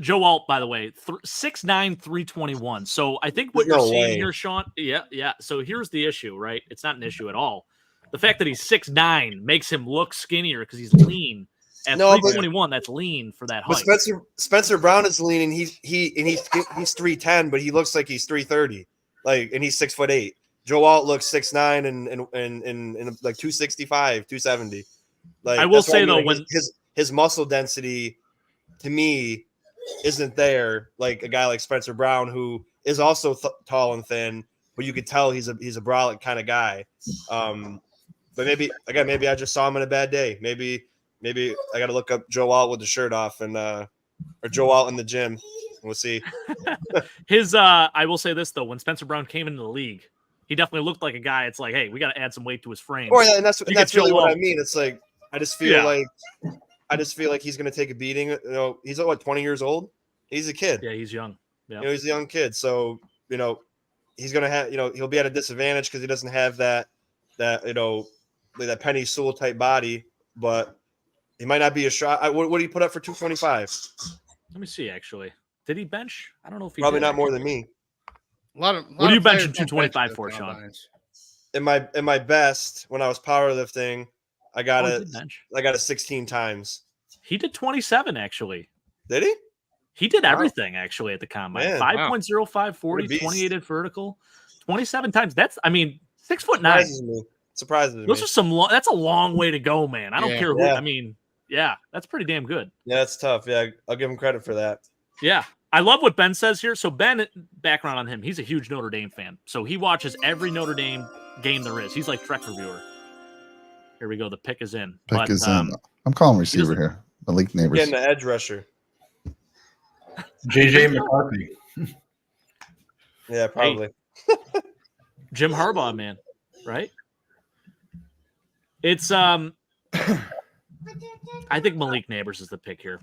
Joe Alt, by the way, 6'9", 321. So I think what you're seeing here, Sean, yeah. So here's the issue, right? It's not an issue at all. The fact that he's 6'9" makes him look skinnier because he's lean. At 321, that's lean for that height. But Spencer Brown is lean, and he's 310, but he looks like he's 330, and he's 6'8". Joe Alt looks 6'9" and like 265, 270. Like I will say though, when his muscle density, to me, isn't there like a guy like Spencer Brown, who is also tall and thin, but you could tell he's a brolic kind of guy. But maybe I just saw him on a bad day. Maybe I got to look up Joe Alt with the shirt off and or Joe Alt in the gym. We'll see. I will say this though, when Spencer Brown came into the league, he definitely looked like a guy. It's like, hey, we got to add some weight to his frame. Oh yeah, and that's really what I mean. It's like I just feel like he's going to take a beating. He's 20 years old. He's a kid. Yeah, he's young. Yeah, he's a young kid. So he's going to have, he'll be at a disadvantage because he doesn't have that Penny Sewell type body, but he might not be a shot. What do you put up for 225? Let me see, actually. Did he bench? I don't know if he Probably did. not more than me. What do you bench in 225 for, Sean? In my best, when I was powerlifting, I got it 16 times. He did 27, actually. Did he? He did everything, actually, at the combine. 5.05, 40, 28 at vertical, 27 times. That's, 6'9". Surprises me. Those are that's a long way to go, man. I don't care who. That's pretty damn good. Yeah, that's tough. Yeah, I'll give him credit for that. Yeah. I love what Ben says here. So Ben, background on him, he's a huge Notre Dame fan. So he watches every Notre Dame game there is. He's like Trek reviewer. Here we go. The pick is in. Pick is in. I'm calling receiver here. Malik Neighbors. Getting the edge rusher. JJ McCarthy. Yeah, probably. Hey, Jim Harbaugh, man. Right? It's I think Malik Neighbors is the pick here.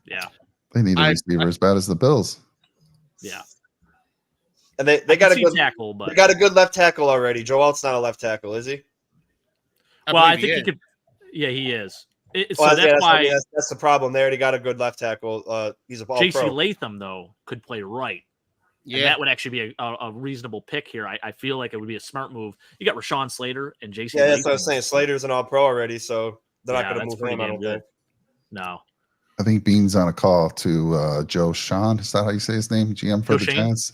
Yeah. They need a receiver as bad as the Bills. Yeah. And they got a good tackle, but they got a good left tackle already. Joe Alt's not a left tackle, is he? I think he could. Yeah, he is. That's why that's the problem. They already got a good left tackle. He's a J.C. pro. Latham though could play right. Yeah, and that would actually be a reasonable pick here. I feel like it would be a smart move. You got Rashawn Slater and J.C. Yeah, that's what I was saying. Slater's an all-pro already, so they're not going to move him. I don't think. No. I think Bean's on a call to Joe Shane. Is that how you say his name? GM for the Giants?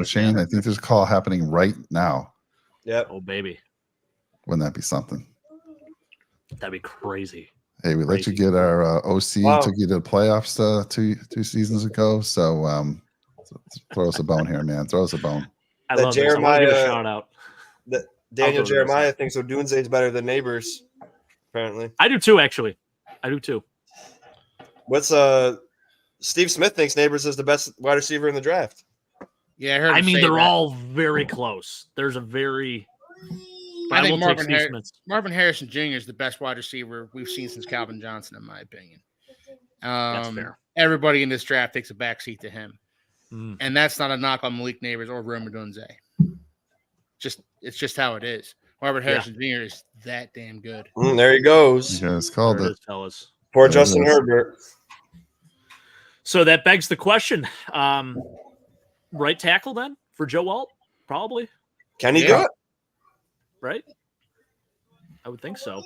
Shane. I think there's a call happening right now. Yep. Oh, baby. Wouldn't that be something? That'd be crazy. Hey, we let you get our OC, took you to the playoffs two seasons ago. So throw us a bone here, man. Throw us a bone. I love Jeremiah. This. I want to give a shout out. Daniel Jeremiah thinks Odunze is better than Neighbors, apparently. I do too, actually. I do too. What's Steve Smith thinks Neighbors is the best wide receiver in the draft. Yeah, I heard. They're all very close. There's a very. I think Marvin Harrison Jr. is the best wide receiver we've seen since Calvin Johnson, in my opinion. That's fair. Everybody in this draft takes a backseat to him, and that's not a knock on Malik Neighbors or Rome Odunze. It's just how it is. Marvin Harrison Jr. is that damn good. There he goes. Yeah, it's called it, fellas. Poor Justin Herbert. So that begs the question: right tackle then for Joe Alt, probably. Can he do it? Right? I would think so.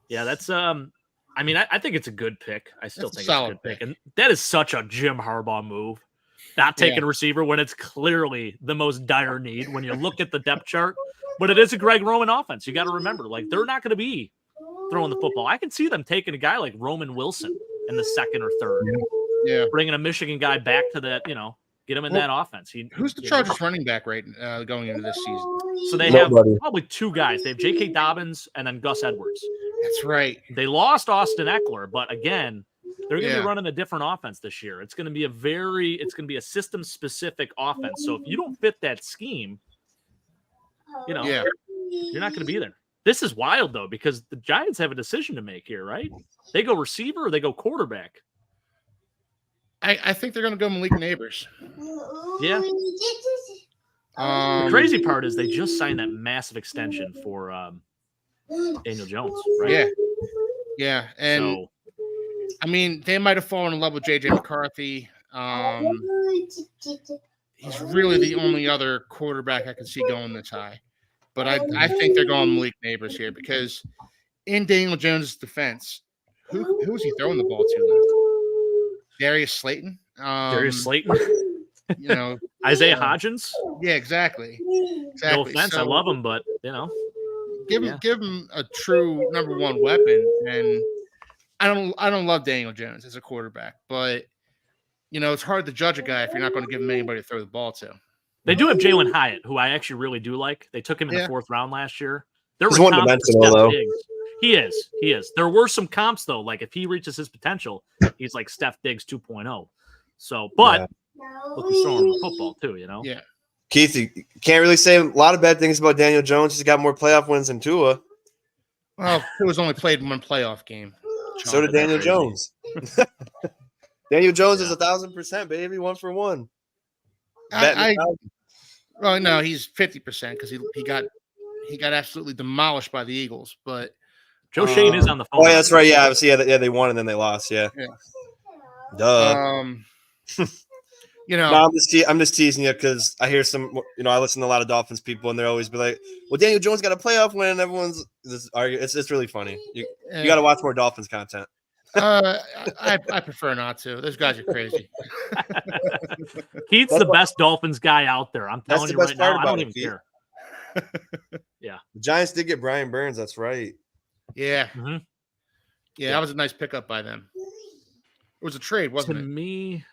Yeah, that's I think it's a good pick. I still think it's a good pick. And that is such a Jim Harbaugh move. Not taking a receiver when it's clearly the most dire need when you look at the depth chart. But it is a Greg Roman offense. You got to remember, they're not going to be throwing the football. I can see them taking a guy like Roman Wilson in the second or third. Yeah. Bringing a Michigan guy back to that, get him in that offense. Who's the Chargers running back going into this season? So they have probably two guys. They have J.K. Dobbins and then Gus Edwards. That's right. They lost Austin Eckler, but again, they're going to be running a different offense this year. It's going to be a system-specific offense. So if you don't fit that scheme, you're not going to be there. This is wild, though, because the Giants have a decision to make here, right? They go receiver or they go quarterback. I think they're going to go Malik Neighbors. Yeah. The crazy part is they just signed that massive extension for Daniel Jones, right? Yeah. Yeah. And they might have fallen in love with JJ McCarthy. He's really the only other quarterback I can see going this high. But I think they're going Malik Neighbors here because in Daniel Jones' defense, who is he throwing the ball to? Darius Slayton. Isaiah Hodgins. Yeah, exactly. No offense, I love him, but give him a true number one weapon. And I don't love Daniel Jones as a quarterback, but it's hard to judge a guy if you're not going to give him anybody to throw the ball to. They do have Jalen Hyatt, who I actually really do like. They took him in the fourth round last year. He's one-dimensional, though. He is. There were some comps, though. Like, if he reaches his potential, he's like Steph Diggs 2.0. So, but look who's throwing the football, too, Yeah. Keith, you can't really say a lot of bad things about Daniel Jones. He's got more playoff wins than Tua. Well, it was only played one playoff game. So did Daniel Jones. Daniel Jones is 1,000%, baby. 1 for 1. Well, no, he's 50% because he got absolutely demolished by the Eagles. But Joe Shane is on the phone. Oh, yeah, that's right. Yeah, they won and then they lost. Yeah. Duh. No, I'm just teasing you because I hear some. I listen to a lot of Dolphins people, and they're always be like, "Well, Daniel Jones got a playoff win." And everyone's this arguing. It's really funny. You got to watch more Dolphins content. I prefer not to. Those guys are crazy. Keith's the best Dolphins guy out there. I'm telling you right now. I don't even care. Yeah. The Giants did get Brian Burns. That's right. Yeah. Mm-hmm. Yeah, that was a nice pickup by them. It was a trade, wasn't it? To me,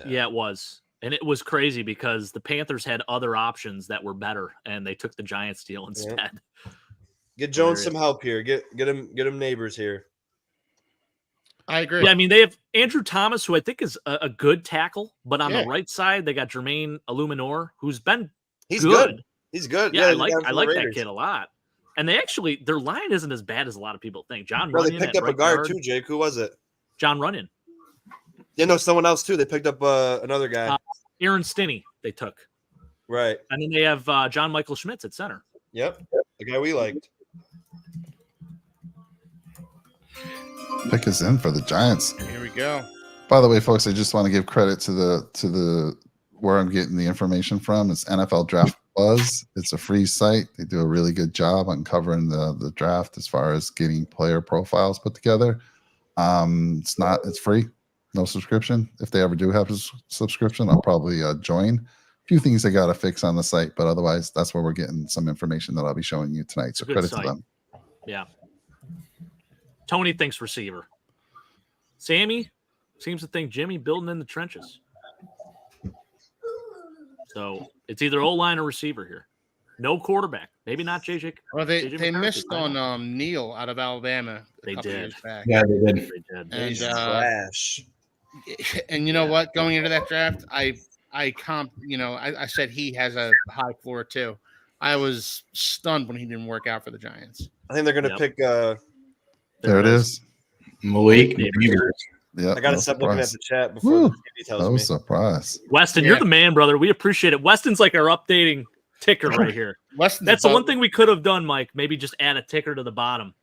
yeah, it was. And it was crazy because the Panthers had other options that were better, and they took the Giants deal instead. Yeah. Get Jones some help here. Get him neighbors here. I agree. Yeah, I mean, they have Andrew Thomas, who I think is a good tackle, but on the right side, they got Jermaine Illuminor, who's been good. He's good. Yeah, I like that kid a lot. And their line isn't as bad as a lot of people think. John Runyon. They picked up a guard too, Jake. Who was it? John Runyon. Yeah, no, someone else too. They picked up another guy. Aaron Stinney, they took. Right. And then they have John Michael Schmitz at center. Yep. The guy we liked. Pick us in for the Giants. Here we go. By the way, folks, I just want to give credit to the where I'm getting the information from. It's NFL Draft Buzz. It's a free site. They do a really good job on covering the draft as far as getting player profiles put together. It's free, no subscription. If they ever do have a subscription, I'll probably join. A few things they got to fix on the site, but otherwise, that's where we're getting some information that I'll be showing you tonight. So credit to them. Yeah. Tony thinks receiver. Sammy seems to think Jimmy building in the trenches. So it's either O-line or receiver here. No quarterback. Maybe not JJ. Well, they missed on Neal out of Alabama. They did. Yeah, they did. And trash. And you know what? Going into that draft, I said he has a high floor too. I was stunned when he didn't work out for the Giants. I think they're going to pick. There it is. Malik Neighbors. Yeah, I got to stop looking at the chat before he tells me. Surprise. Weston, you're the man, brother. We appreciate it. Weston's like our updating ticker right here. That's the one thing we could have done, Mike. Maybe just add a ticker to the bottom.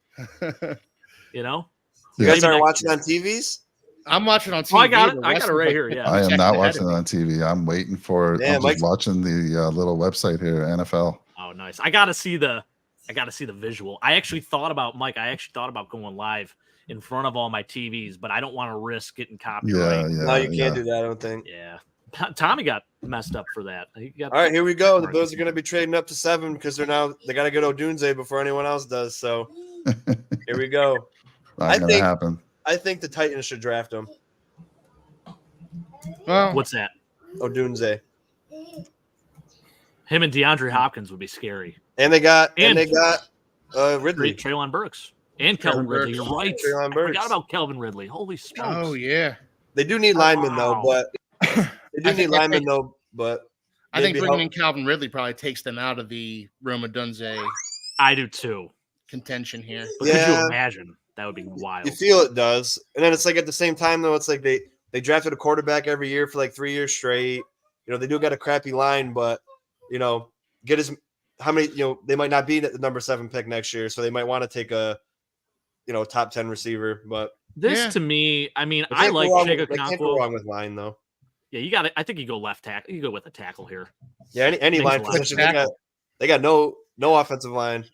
You guys aren't watching on TVs? I'm watching on TV. Oh, I got it. I got it right here. Yeah. I am not watching it on TV. I'm waiting for I'm just watching the little website here, NFL. Oh, nice. I gotta see the visual. I actually thought about going live in front of all my TVs, but I don't want to risk getting copyright. Yeah. No, you can't do that, I don't think. Yeah. Tommy got messed up for that. All right, here we go. The Bills are going to be trading up to 7 because they got to get Odunze before anyone else does. So here we go. Not going to happen. I think the Titans should draft him. Well, what's that? Odunze. Him and DeAndre Hopkins would be scary. And they got Ridley, Treylon Burks, and Kelvin Ridley. You're right. I forgot about Kelvin Ridley. Holy smokes! Oh yeah. They do need linemen though, but I think bringing in Calvin Ridley probably takes them out of the Rome Odunze. I do too. Contention here. But could you imagine? That would be wild. You feel it does, and then it's like at the same time though, it's like they drafted a quarterback every year for like 3 years straight. They do got a crappy line, but they might not be at the number 7 pick next year, so they might want to take a top 10 receiver. But to me, I mean, I like Chiga Conquo. Can't go wrong with line though. Yeah, I think you go left tackle. You go with a tackle here. Yeah, any line position. They got no offensive line.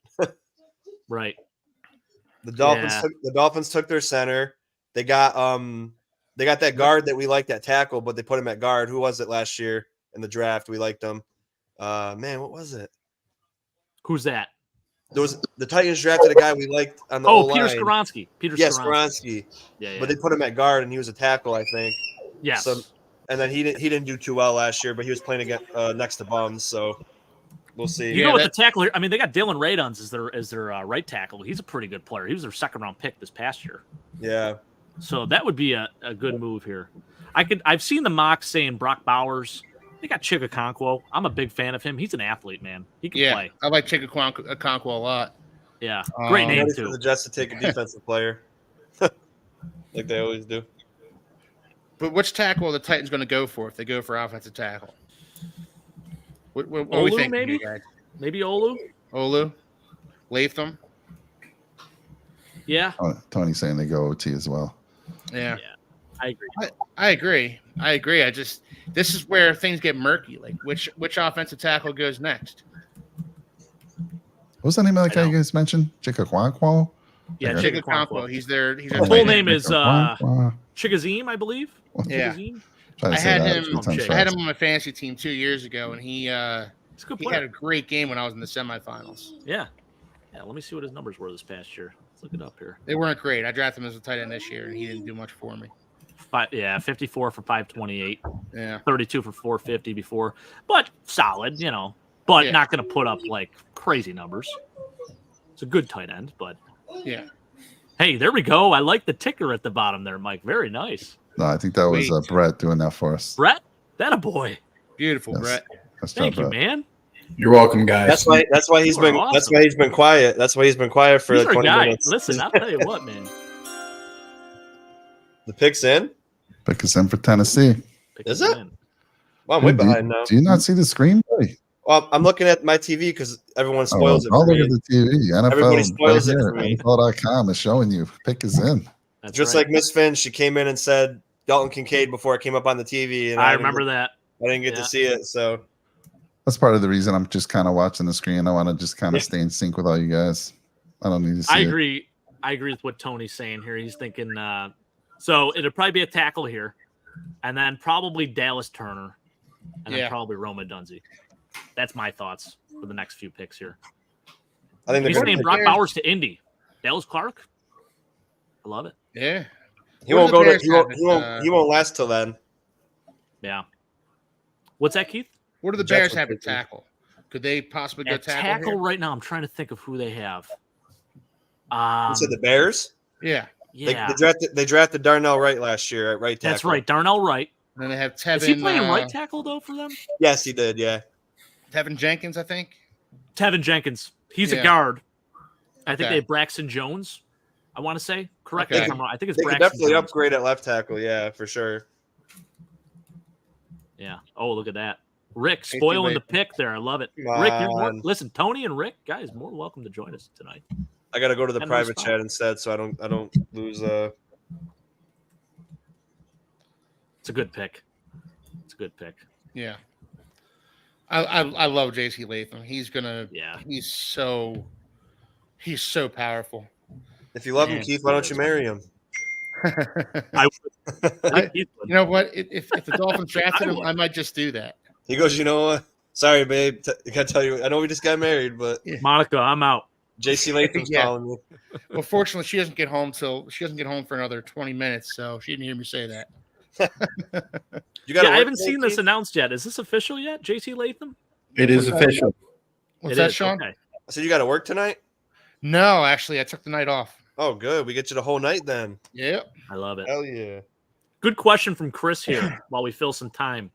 Right. The Dolphins took their center. They got that guard that we liked at tackle, but they put him at guard. Who was it last year in the draft? We liked him. Man, what was it? Who's that? The Titans drafted a guy we liked on the O-line. Peter Skoronski. Skoronski. Yeah. But they put him at guard, and he was a tackle, I think. Yes. So, and then he didn't do too well last year, but he was playing against next to Bums, so we'll see. You go with the tackle here. I mean, they got Dylan Raduns as their right tackle. He's a pretty good player. He was their second-round pick this past year. Yeah. So that would be a good move here. I've seen the mocks saying Brock Bowers. They got Chiga Conquo. I'm a big fan of him. He's an athlete, man. He can play. I like Chiga Conquo a lot. Yeah, great name too. For the Jets to take a defensive player, like they always do. But which tackle are the Titans going to go for if they go for offensive tackle? What are we Olu, thinking maybe? here, guys? Maybe Olu? Olu? Latham? Yeah. Oh, Tony's saying they go OT as well. Yeah. I agree. I agree. This is where things get murky. Like which offensive tackle goes next? What's the name of that guy you guys mentioned? Chikaquanquo? Yeah, Chikaquanquo. He's their His full name is Chikaquanquo. Chigazim, I believe. Yeah. Chigazim. Trying to I say had that him. a few times I had fast. him on my fantasy team 2 years ago, and he He's a good he player. had a great game when I was in the semifinals. Yeah. Yeah, let me see what his numbers were this past year. Let's look it up here. They weren't great. I drafted him as a tight end this year, and he didn't do much for me. 54 for 528, Yeah. 32 for 450 before, but solid, but Yeah. not going to put up like crazy numbers. It's a good tight end, but Yeah. hey, there we go. I like the ticker at the bottom there, Mike. Very nice. No, I think that was Sweet. Brett doing that for us. Brett, that a boy. Beautiful, Yes. Brett. That's Thank you, Brett. man. You're welcome, guys. That's why he's You are been awesome. that's why he's been quiet. That's why he's been quiet for He's like our 20 guy. minutes. Listen, I'll tell you what, man. The pick's in. Pick us in for Tennessee. Pick Is him it? in. Well, I'm way Dude, behind now. Do you not see the screen, buddy? Well, I'm looking at my TV because everyone spoils it I'll for look me. at the TV. NFL Everybody spoils right it here. for me. NFL.com is showing you. Pick is in. That's Just right. like Miss Finn, she came in and said Dalton Kincaid before it came up on the TV, and I remember that. I didn't get Yeah. to see it. So That's part of the reason I'm just kind of watching the screen. I want to just kind of stay in sync with all you guys. I don't need to see I it. agree. I agree with what Tony's saying here. He's thinking so it'll probably be a tackle here, and then probably Dallas Turner, and then probably Roma Dunze. That's my thoughts for the next few picks here. I think they're He's going named to. Brock Bowers to Indy. Dallas Clark. I love it. Yeah. He What won't do the go to. Bears He won't. have He won't. He won't last till then. Yeah. What's that, Keith? What do the Jets Bears will have at pick him. tackle? Could they possibly go At tackle? tackle here? right now, I'm trying to think of who they have. You said the Bears. Yeah. Yeah, They drafted Darnell Wright last year at right tackle. that's right. Darnell Wright. And then they have Tevin. Is he playing right tackle though for them? Yes, he did. Yeah. Tevin Jenkins, I think. Tevin Jenkins. He's Yeah. a guard. I think Okay. they have Braxton Jones. I want to say. Correct me Okay. if I'm wrong. I think it's They could Braxton definitely Jones. upgrade at left tackle. Yeah, for sure. Yeah. Oh, look at that. Rick Casey spoiling the Layton. pick there. I love it. Come Rick, you're more, on. listen, Tony and Rick, guys, more welcome to join us tonight. I got to go to the And private no chat instead, so I don't lose. It's a good pick. It's a good pick. Yeah. I love JC Latham. He's so powerful. If you love Man, him, Keith, why don't you marry him? I You know what? If the Dolphins drafted him, I might just do that. He goes, you know what? Sorry, babe. I gotta tell you, I know we just got married, but Monica, I'm out. JC Latham's Yeah. calling me. Well, fortunately, she doesn't get home for another 20 minutes, so she didn't hear me say that. You got. Yeah, I haven't seen this announced yet. Is this official yet, JC Latham? It is official. What's It that, is, Sean? okay. I said you got to work tonight. No, actually, I took the night off. Oh, good. We get you the whole night then. Yep. I love it. Hell yeah. Good question from Chris here while we fill some time.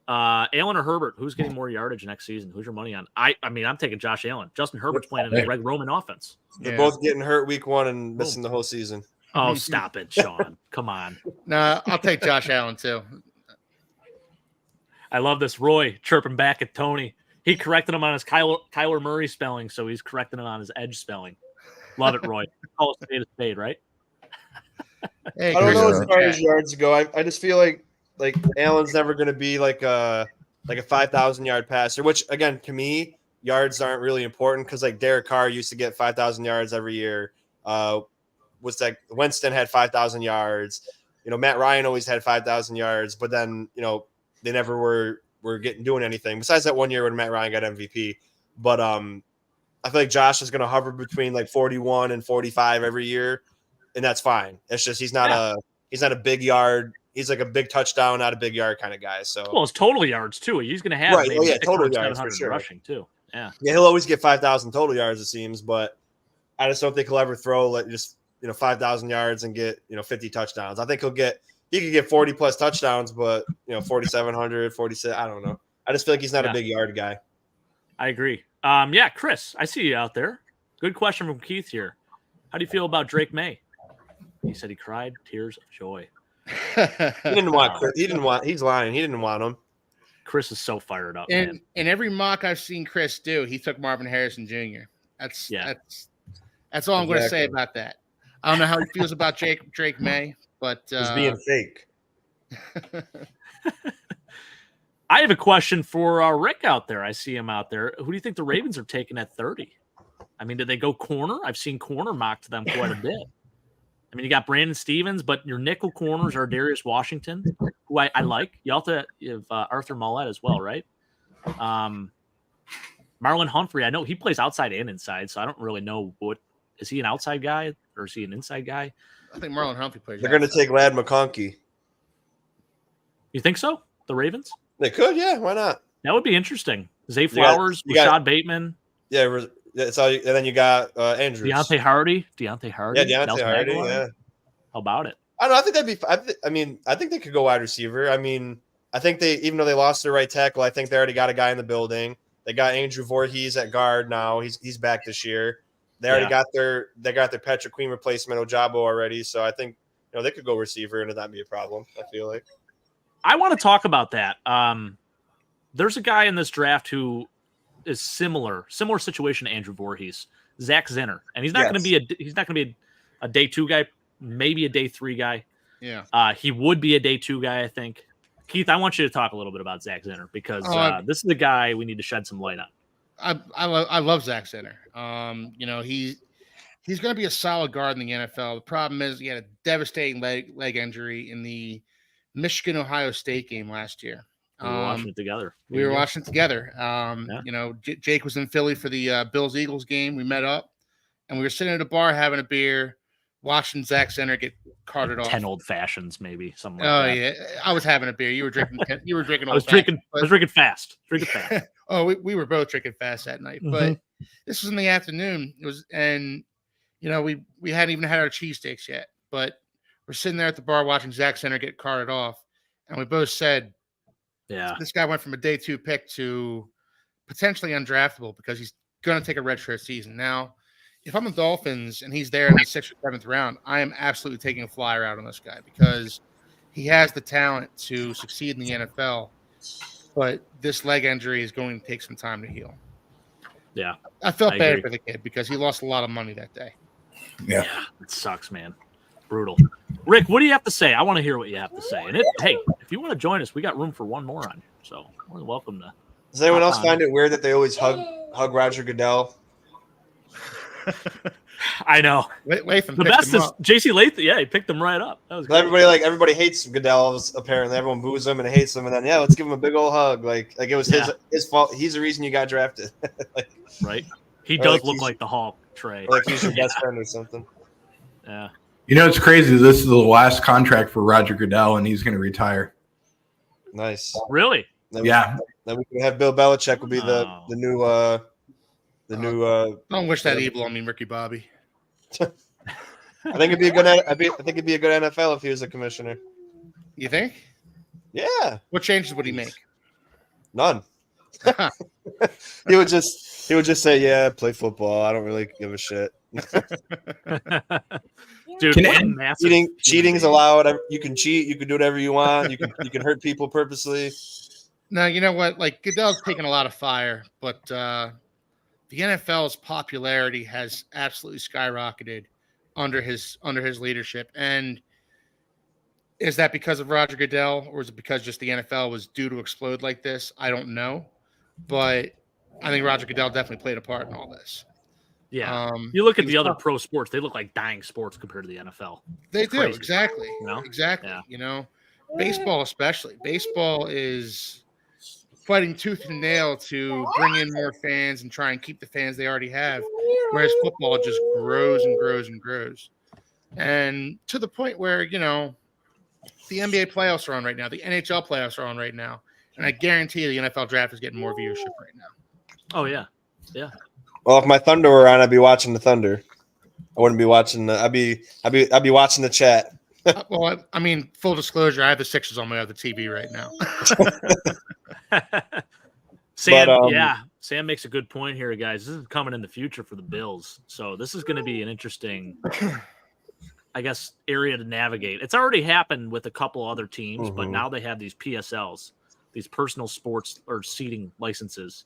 Allen or Herbert, who's getting more yardage next season? Who's your money on? I mean, I'm taking Josh Allen. Justin Herbert's playing in a Greg Roman offense. They're Yeah. both getting hurt week 1 and missing the whole season. Oh, stop it, Sean. Come on. No, I'll take Josh Allen too. I love this. Roy chirping back at Tony. He corrected him on his Kyler Murray spelling, so he's correcting him on his edge spelling. Love it, Roy. Call a spade, right? Hey, I don't know Chris, as far as yards go. I just feel like Allen's never going to be like a 5,000 yard passer. Which again, to me, yards aren't really important because like Derek Carr used to get 5,000 yards every year. Winston had 5,000 yards. Matt Ryan always had 5,000 yards, but then they never were doing anything besides that 1 year when Matt Ryan got MVP. But I feel like Josh is going to hover between like 41 and 45 every year, and that's fine. It's just he's not a big yard. He's like a big touchdown, not a big yard kind of guy. So Well, it's total yards too. He's going to have Right. maybe Oh, yeah, 600, total yards for 700 sure. rushing too. Yeah. yeah, he'll always get 5,000 total yards it seems, but I just don't think he'll ever throw like just 5,000 yards and get 50 touchdowns. I think he could get 40 plus touchdowns, but 4,700, 46. I don't know. I just feel like he's not a big yard guy. I agree. Yeah, Chris, I see you out there. Good question from Keith here. How do you feel about Drake May? He said he cried tears of joy. He didn't want. He's lying. He didn't want him. Chris is so fired up, And man. in every mock I've seen Chris do, he took Marvin Harrison Jr. That's all I'm going to say about that. I don't know how he feels about Drake May, but he's being fake. I have a question for Rick out there. I see him out there. Who do you think the Ravens are taking at 30? I mean, did they go corner? I've seen corner mocked to them quite a bit. I mean, you got Brandon Stevens, but your nickel corners are Darius Washington, who I like. You also have Arthur Mollett as well, right? Marlon Humphrey, I know he plays outside and inside, so I don't really know is he an outside guy or is he an inside guy? I think Marlon Humphrey plays. They're going to take Lad McConkey. You think so? The Ravens? They could, yeah. Why not? That would be interesting. Zay Flowers, Rashad Bateman. Yeah, that's all. And then you got Andrews, Deontay Hardy. Yeah, Deontay Hardy. Yeah. How about it? I don't know. I think that'd be. I mean, I think they could go wide receiver. I mean, I think even though they lost their right tackle, I think they already got a guy in the building. They got Andrew Voorhees at guard now. He's back this year. They already got their Patrick Queen replacement Ojabo already. So I think they could go receiver and it'd not be a problem. I feel like. I want to talk about that. There's a guy in this draft who is similar situation to Andrew Voorhees, Zach Zinner, and he's not going to be a day 2 guy, maybe a day 3 guy. Yeah. He would be a day 2 guy, I think. Keith, I want you to talk a little bit about Zach Zinner because this is the guy we need to shed some light on. I love Zach Zinner. He's going to be a solid guard in the NFL. The problem is he had a devastating leg injury in the Michigan-Ohio State game last year. We were watching it together. Jake was in Philly for the Bills-Eagles game. We met up, and we were sitting at a bar having a beer, watching Zach Zenner get carted off. 10 old fashions, maybe something like that. Oh yeah, I was having a beer. You were drinking. You were drinking. I was drinking fast. Oh, we were both drinking fast that night. Mm-hmm. But this was in the afternoon. It was, and we hadn't even had our cheesesteaks yet. But we're sitting there at the bar watching Zach Zenner get carted off, and we both said, "Yeah, this guy went from a day 2 pick to potentially undraftable because he's going to take a redshirt season." Now, if I'm the Dolphins and he's there in the 6th or 7th round, I am absolutely taking a flyer out on this guy because he has the talent to succeed in the NFL, but this leg injury is going to take some time to heal. Yeah. I felt bad for the kid because he lost a lot of money that day. Yeah, it sucks, man. Brutal. Rick, what do you have to say? I want to hear what you have to say. And hey, if you want to join us, we got room for one more on here. So more than welcome to. Does anyone else find it weird that they always hug Roger Goodell? I know. Latham the best is JC Latham. Yeah, he picked him right up. That was great. Everybody hates Goodell. Apparently, everyone boos him and hates him. And then let's give him a big old hug. Like it was his fault. He's the reason you got drafted. Right. He does look like the Hulk, Trey. Like he's your best friend or something. Yeah. It's crazy. This is the last contract for Roger Goodell, and he's going to retire. Nice. Really? Then we can have Bill Belichick will be the new. Don't wish that evil on me, Ricky Bobby. I think it'd be a good. I think it'd be a good NFL if he was a commissioner. You think? Yeah. What changes would he make? None. He would just say, "Yeah, play football. I don't really give a shit." Dude, cheating is allowed. You can cheat. You can do whatever you want. You can hurt people purposely. No, you know what? Like Goodell's taken a lot of fire, but the NFL's popularity has absolutely skyrocketed under his leadership. And is that because of Roger Goodell, or is it because just the NFL was due to explode like this? I don't know, but I think Roger Goodell definitely played a part in all this. Yeah, you look at the other pro sports; they look like dying sports compared to the NFL. They do, exactly. Exactly. Yeah. Baseball especially. Baseball is fighting tooth and nail to bring in more fans and try and keep the fans they already have, whereas football just grows and grows and grows, and to the point where the NBA playoffs are on right now, the NHL playoffs are on right now, and I guarantee the NFL draft is getting more viewership right now. Oh yeah, yeah. Well, if my Thunder were on, I'd be watching the Thunder. I wouldn't be watching I'd be watching the chat. Well, I mean, full disclosure, I have the Sixers on my other TV right now. Sam, Sam makes a good point here, guys. This is coming in the future for the Bills, so this is going to be an interesting, I guess, area to navigate. It's already happened with a couple other teams, but now they have these PSLs. these personal sports or seating licenses.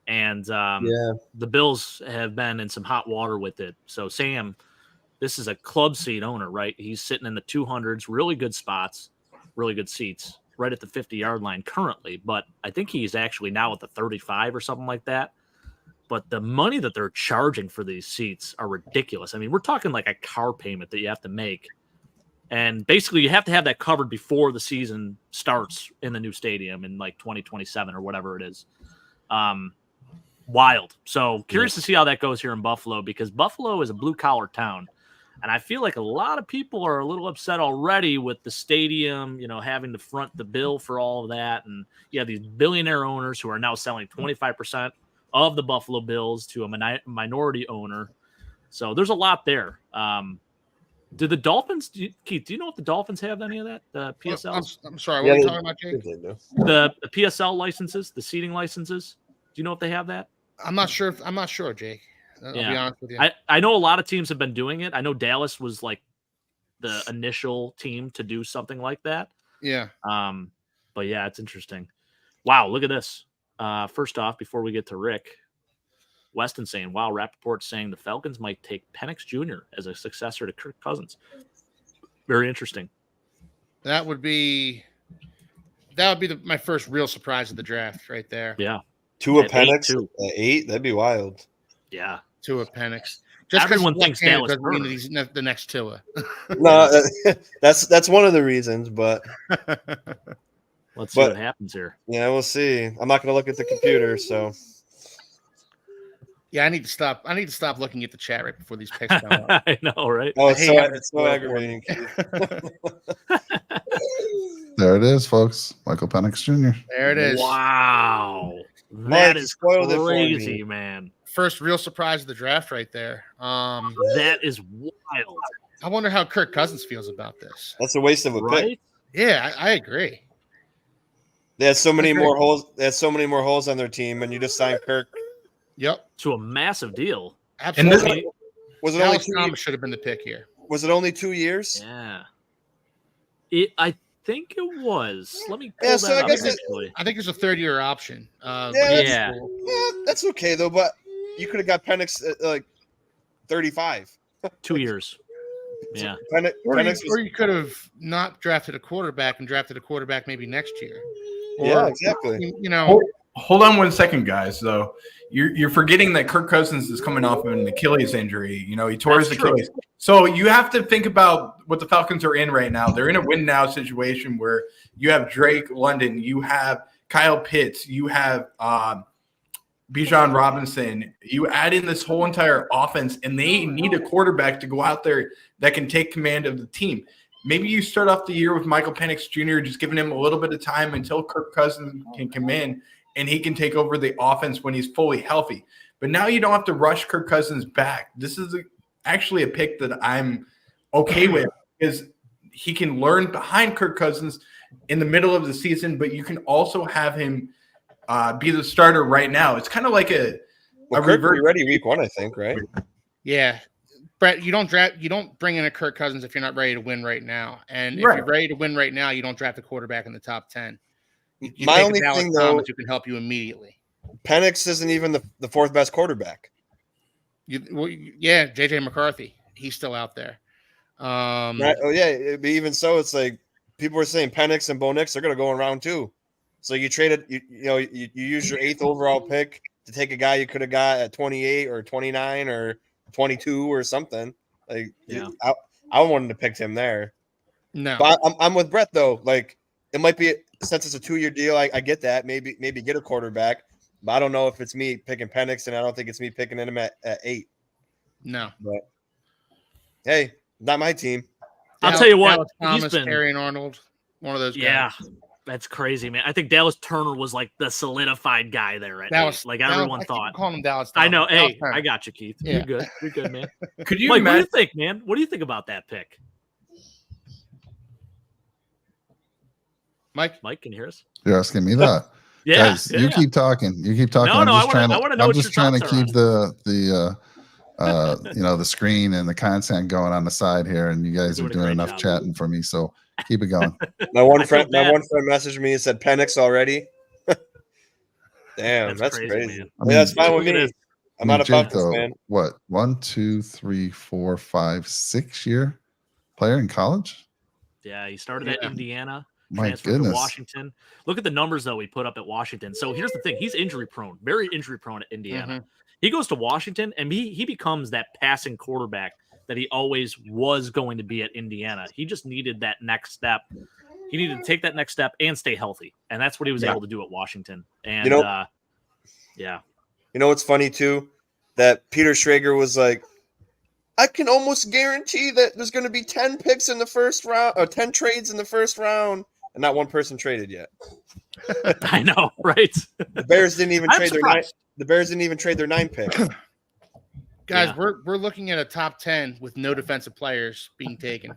And the Bills have been in some hot water with it. So Sam, this is a club seat owner, right? He's sitting in the 200s, really good spots, really good seats, right at the 50-yard line currently. But I think he's actually now at the 35 or something like that. But the money that they're charging for these seats are ridiculous. I mean, we're talking like a car payment that you have to make. And basically, you have to have that covered before the season starts in the new stadium in like 2027 or whatever it is. Wild. So curious to see how that goes here in Buffalo, because Buffalo is a blue-collar town. And I feel like a lot of people are a little upset already with the stadium, having to front the bill for all of that. And you have these billionaire owners who are now selling 25% of the Buffalo Bills to a minority owner. So there's a lot there. Do the Dolphins, Keith, do you know if the Dolphins have any of that? The PSLs? I'm sorry, what are you talking about, Jake? The PSL licenses, the seating licenses. Do you know if they have that? I'm not sure, Jake. I'll be honest with you. I know a lot of teams have been doing it. I know Dallas was like the initial team to do something like that. Yeah. But yeah, it's interesting. Wow, look at this. First off, before we get to Rick, Weston saying, wow, Rappaport's saying the Falcons might take Penix Jr. as a successor to Kirk Cousins. Very interesting. That would be my first real surprise of the draft right there. Yeah. Tua Penix at 8? That'd be wild. Yeah. Tua Penix. Just everyone thinks Dallas doesn't mean that he's the next Tua. No, that's one of the reasons, but let's see what happens here. Yeah, we'll see. I'm not going to look at the computer, so. Yeah, I need to stop looking at the chat right before these picks come up. I know, right? Oh, it's so aggravating. There it is, folks. Michael Penix Jr. There it is. Wow. That is crazy, man. First real surprise of the draft right there. That is wild. I wonder how Kirk Cousins feels about this. That's a waste of a pick. Yeah, I agree. They had so many more holes. They had so many more holes on their team, and you just signed Kirk. Yep. To a massive deal. Absolutely. Was it Dallas only 2 years? Should have been the pick here. Was it only 2 years? Yeah. I think it was. Let me pull that up actually. I think there's a 3rd-year option. Yeah. That's okay though. But you could have got Penix at like 35. 2 years. Yeah. Or you could have not drafted a quarterback and drafted a quarterback maybe next year. Yeah, exactly. Hold on 1 second, guys. Though you're forgetting that Kirk Cousins is coming off of an Achilles injury. He tore his Achilles. So you have to think about what the Falcons are in right now. They're in a win now situation where you have Drake London, you have Kyle Pitts, you have Bijan Robinson. You add in this whole entire offense, and they need a quarterback to go out there that can take command of the team. Maybe you start off the year with Michael Penix Jr., just giving him a little bit of time until Kirk Cousins can come in and he can take over the offense when he's fully healthy. But now you don't have to rush Kirk Cousins back. This is actually a pick that I'm okay with because he can learn behind Kirk Cousins in the middle of the season, but you can also have him be the starter right now. It's kind of like a Kirk will be ready week 1, I think, right? Yeah. Brett, you don't bring in a Kirk Cousins if you're not ready to win right now. And if you're ready to win right now, you don't draft a quarterback in the top 10. You My only thing, though, who can help you immediately. Penix isn't even the 4th best quarterback. JJ McCarthy. He's still out there. Even so, it's like people were saying Penix and Bo Nix are going to go in round 2. So you traded, you use your 8th overall pick to take a guy you could have got at 28 or 29 or 22 or something. Like, I wanted to pick him there. No, but I'm with Brett though. Like, it might be, since it's a 2-year deal, I get that. Maybe get a quarterback, but I don't know if it's me picking Penix, and I don't think it's me picking him at 8. No, but hey, not my team. I'll tell you what, Dallas Thomas, Perry and Arnold, one of those guys. Yeah, that's crazy, man. I think Dallas Turner was like the solidified guy there at Dallas, like everyone thought. Calling him Dallas Thomas. I know. Dallas Hey, Turner. I got you, Keith. Yeah. You're good, man. Could you Mike, imagine? what do you think, man? What do you think about that pick? Mike, can you hear us? You're asking me that. Yeah, guys, you keep talking. You keep talking. No, I'm I want to know. I'm just trying to keep the the screen and the content going on the side here, and you guys are doing enough chatting for me. So Keep it going. My one friend messaged me and said Penix already. Damn, that's crazy. man. I mean, that's fine with me. I'm not a Falcons fan. What? 1, 2, 3, 4, 5, 6 year player in college? Yeah, he started at Indiana, My transferred goodness. to Washington. Look at the numbers, though, he put up at Washington. So here's the thing. He's injury prone, very injury prone at Indiana. Mm-hmm. He goes to Washington, and he becomes that passing quarterback that he always was going to be at Indiana. He just needed that next step. He needed to take that next step and stay healthy, and that's what he was able to do at Washington. And, yeah. You know what's funny, too? That Peter Schrager was like, I can almost guarantee that there's going to be 10 picks in the first round, or 10 trades in the first round, and not one person traded yet. I know, right? The Bears didn't even trade surprised. the Bears didn't even trade their 9 pick. Guys, we're looking at a top 10 with no defensive players being taken.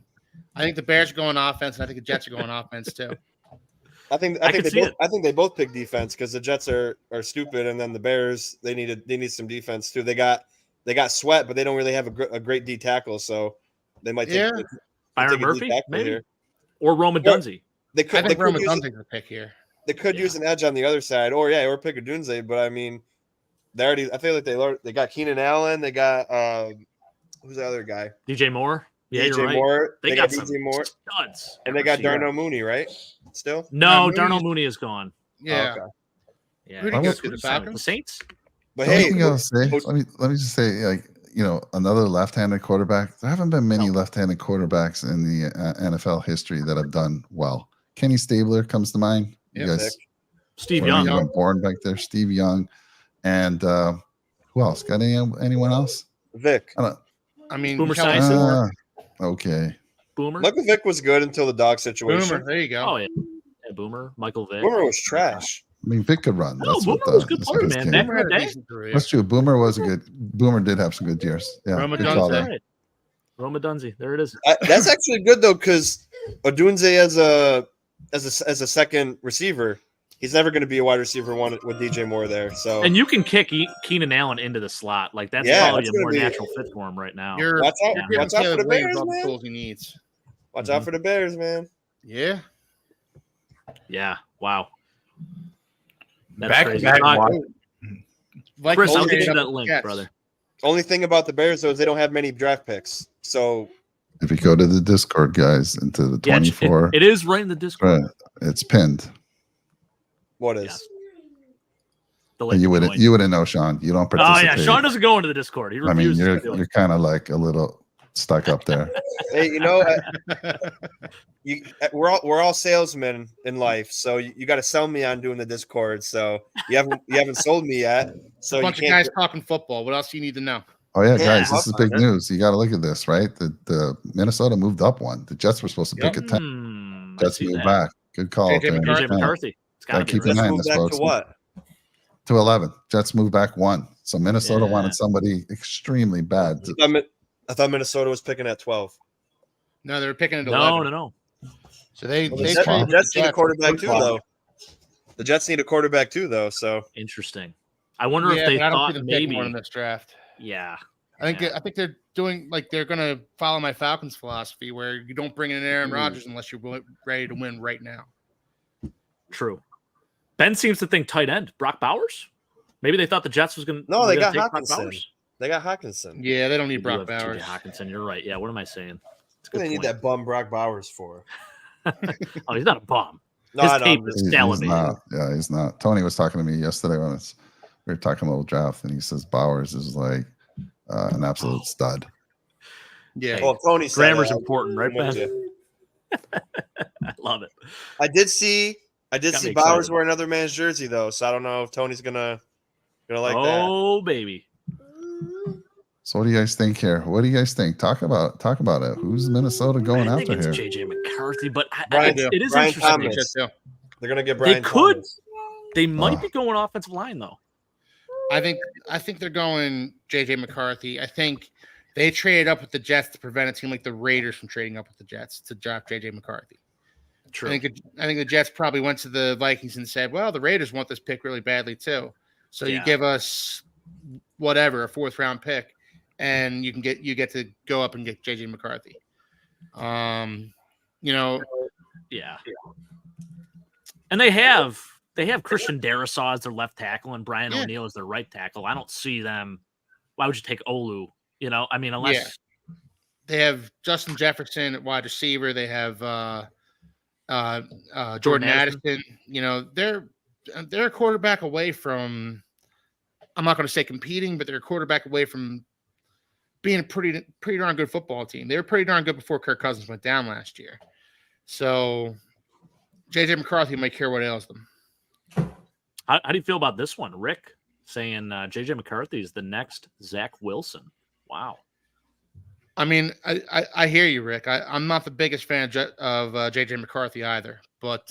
I think the Bears are going offense, and I think the Jets are going offense too. I think they both pick defense because the Jets are stupid, and then the Bears they need some defense too. They got Sweat, but they don't really have a great D tackle, so they might take Byron Murphy maybe here. Or Roma Dunze. I think Roma Dunze's a pick here. They could use an edge on the other side, or pick a Dunze, but I mean, I feel like they got Keenan Allen, they got who's the other guy? DJ Moore. Yeah, DJ you're right. Moore. They got DJ Moore studs, and they got Darnell Mooney, right? Still? No, Darnell Mooney is gone. Yeah. Oh, okay. Yeah. Who did he go to, the Falcons? The Saints. But Let me just say, like, another left-handed quarterback. There haven't been many left-handed quarterbacks in the NFL history that have done well. Kenny Stabler comes to mind. You guys, Steve Young. You were born back there. Steve Young, and who else? Got anyone else? Vic. I mean, Boomer Science. Okay. Boomer. Michael Vick was good until the dog situation. Boomer, there you go. Oh yeah, Boomer. Michael Vick. Boomer was trash. I mean, Vic could run. That's Boomer was a good player, man. Back in the day. That's true. Boomer did have some good years. Yeah. Roma Dunze. Right. Roma Dunze. There it is. That's actually good though, because Odunze as a second receiver, he's never going to be a wide receiver one with DJ Moore there. So and you can kick Keenan Allen into the slot. Like that's probably a more natural fit for him right now. Watch out for the Bears, man. Tools he needs. Watch out for the Bears, man. Yeah. Yeah. Wow. That's back. Chris, I'll get you that link, brother. Only thing about the Bears though is they don't have many draft picks. So if you go to the Discord, guys, into the 24, it is right in the Discord. Right, it's pinned. What is? Yeah. You wouldn't know, Sean. You don't participate. Oh yeah, Sean doesn't go into the Discord. He refuses. I mean, you're kind of like a little stuck up there. Hey, we're all salesmen in life, so you got to sell me on doing the Discord. So you haven't sold me yet. So a bunch of guys talking football. What else do you need to know? Oh yeah, guys, this is big news. You got to look at this, right? The Minnesota moved up one. The Jets were supposed to pick a 10. Jets moved back. Good call. JJ McCarthy. Keep an eye on this, folks. To what? To 11. Jets moved back 1. So Minnesota wanted somebody extremely bad. I thought Minnesota was picking at 12. No, they were picking at 11. No. So the Jets need a quarterback too, though. The Jets need a quarterback too, though. So interesting. I wonder if they thought maybe one in this draft. Yeah. I think they're doing they're going to follow my Falcons philosophy where you don't bring in Aaron Rodgers unless you're ready to win right now. True. Ben seems to think tight end Brock Bowers. Maybe they thought the Jets was going to. No, they got Hawkinson. They got Hawkinson. Yeah, they don't need Brock Bowers. Hawkinson, you're right. Yeah, what am I saying? What do they need that bum Brock Bowers for? Oh, he's not a bum. No, his tape is salivating. Yeah, he's not. Tony was talking to me yesterday when we were talking a little draft, and he says Bowers is like an absolute stud. Yeah. Well, Tony said grammar's important, right, Ben? I love it. I did see Bowers wear another man's jersey though, so I don't know if Tony's gonna like that. Oh baby. So what do you guys think here? What do you guys think? Talk about it. Who's Minnesota going after here? JJ McCarthy, but it is Brian interesting. Thomas. They're gonna get Brian. They might be going offensive line though. I think they're going JJ McCarthy. I think they traded up with the Jets to prevent a team like the Raiders from trading up with the Jets to draft JJ McCarthy. True. I think the Jets probably went to the Vikings and said, "Well, the Raiders want this pick really badly too, so you give us whatever a 4th round pick, and you get to go up and get JJ McCarthy." Yeah. And they have Christian Darrisaw as their left tackle and Brian O'Neill as their right tackle. I don't see them. Why would you take Olu? I mean, unless they have Justin Jefferson at wide receiver. They have Jordan Addison. They're a quarterback away from. I'm not going to say competing, but they're a quarterback away from being a pretty darn good football team. They were pretty darn good before Kirk Cousins went down last year. So JJ McCarthy might care what ails them. How do you feel about this one? Rick saying JJ McCarthy is the next Zach Wilson. Wow. I mean, I hear you, Rick. I'm not the biggest fan of JJ McCarthy either. But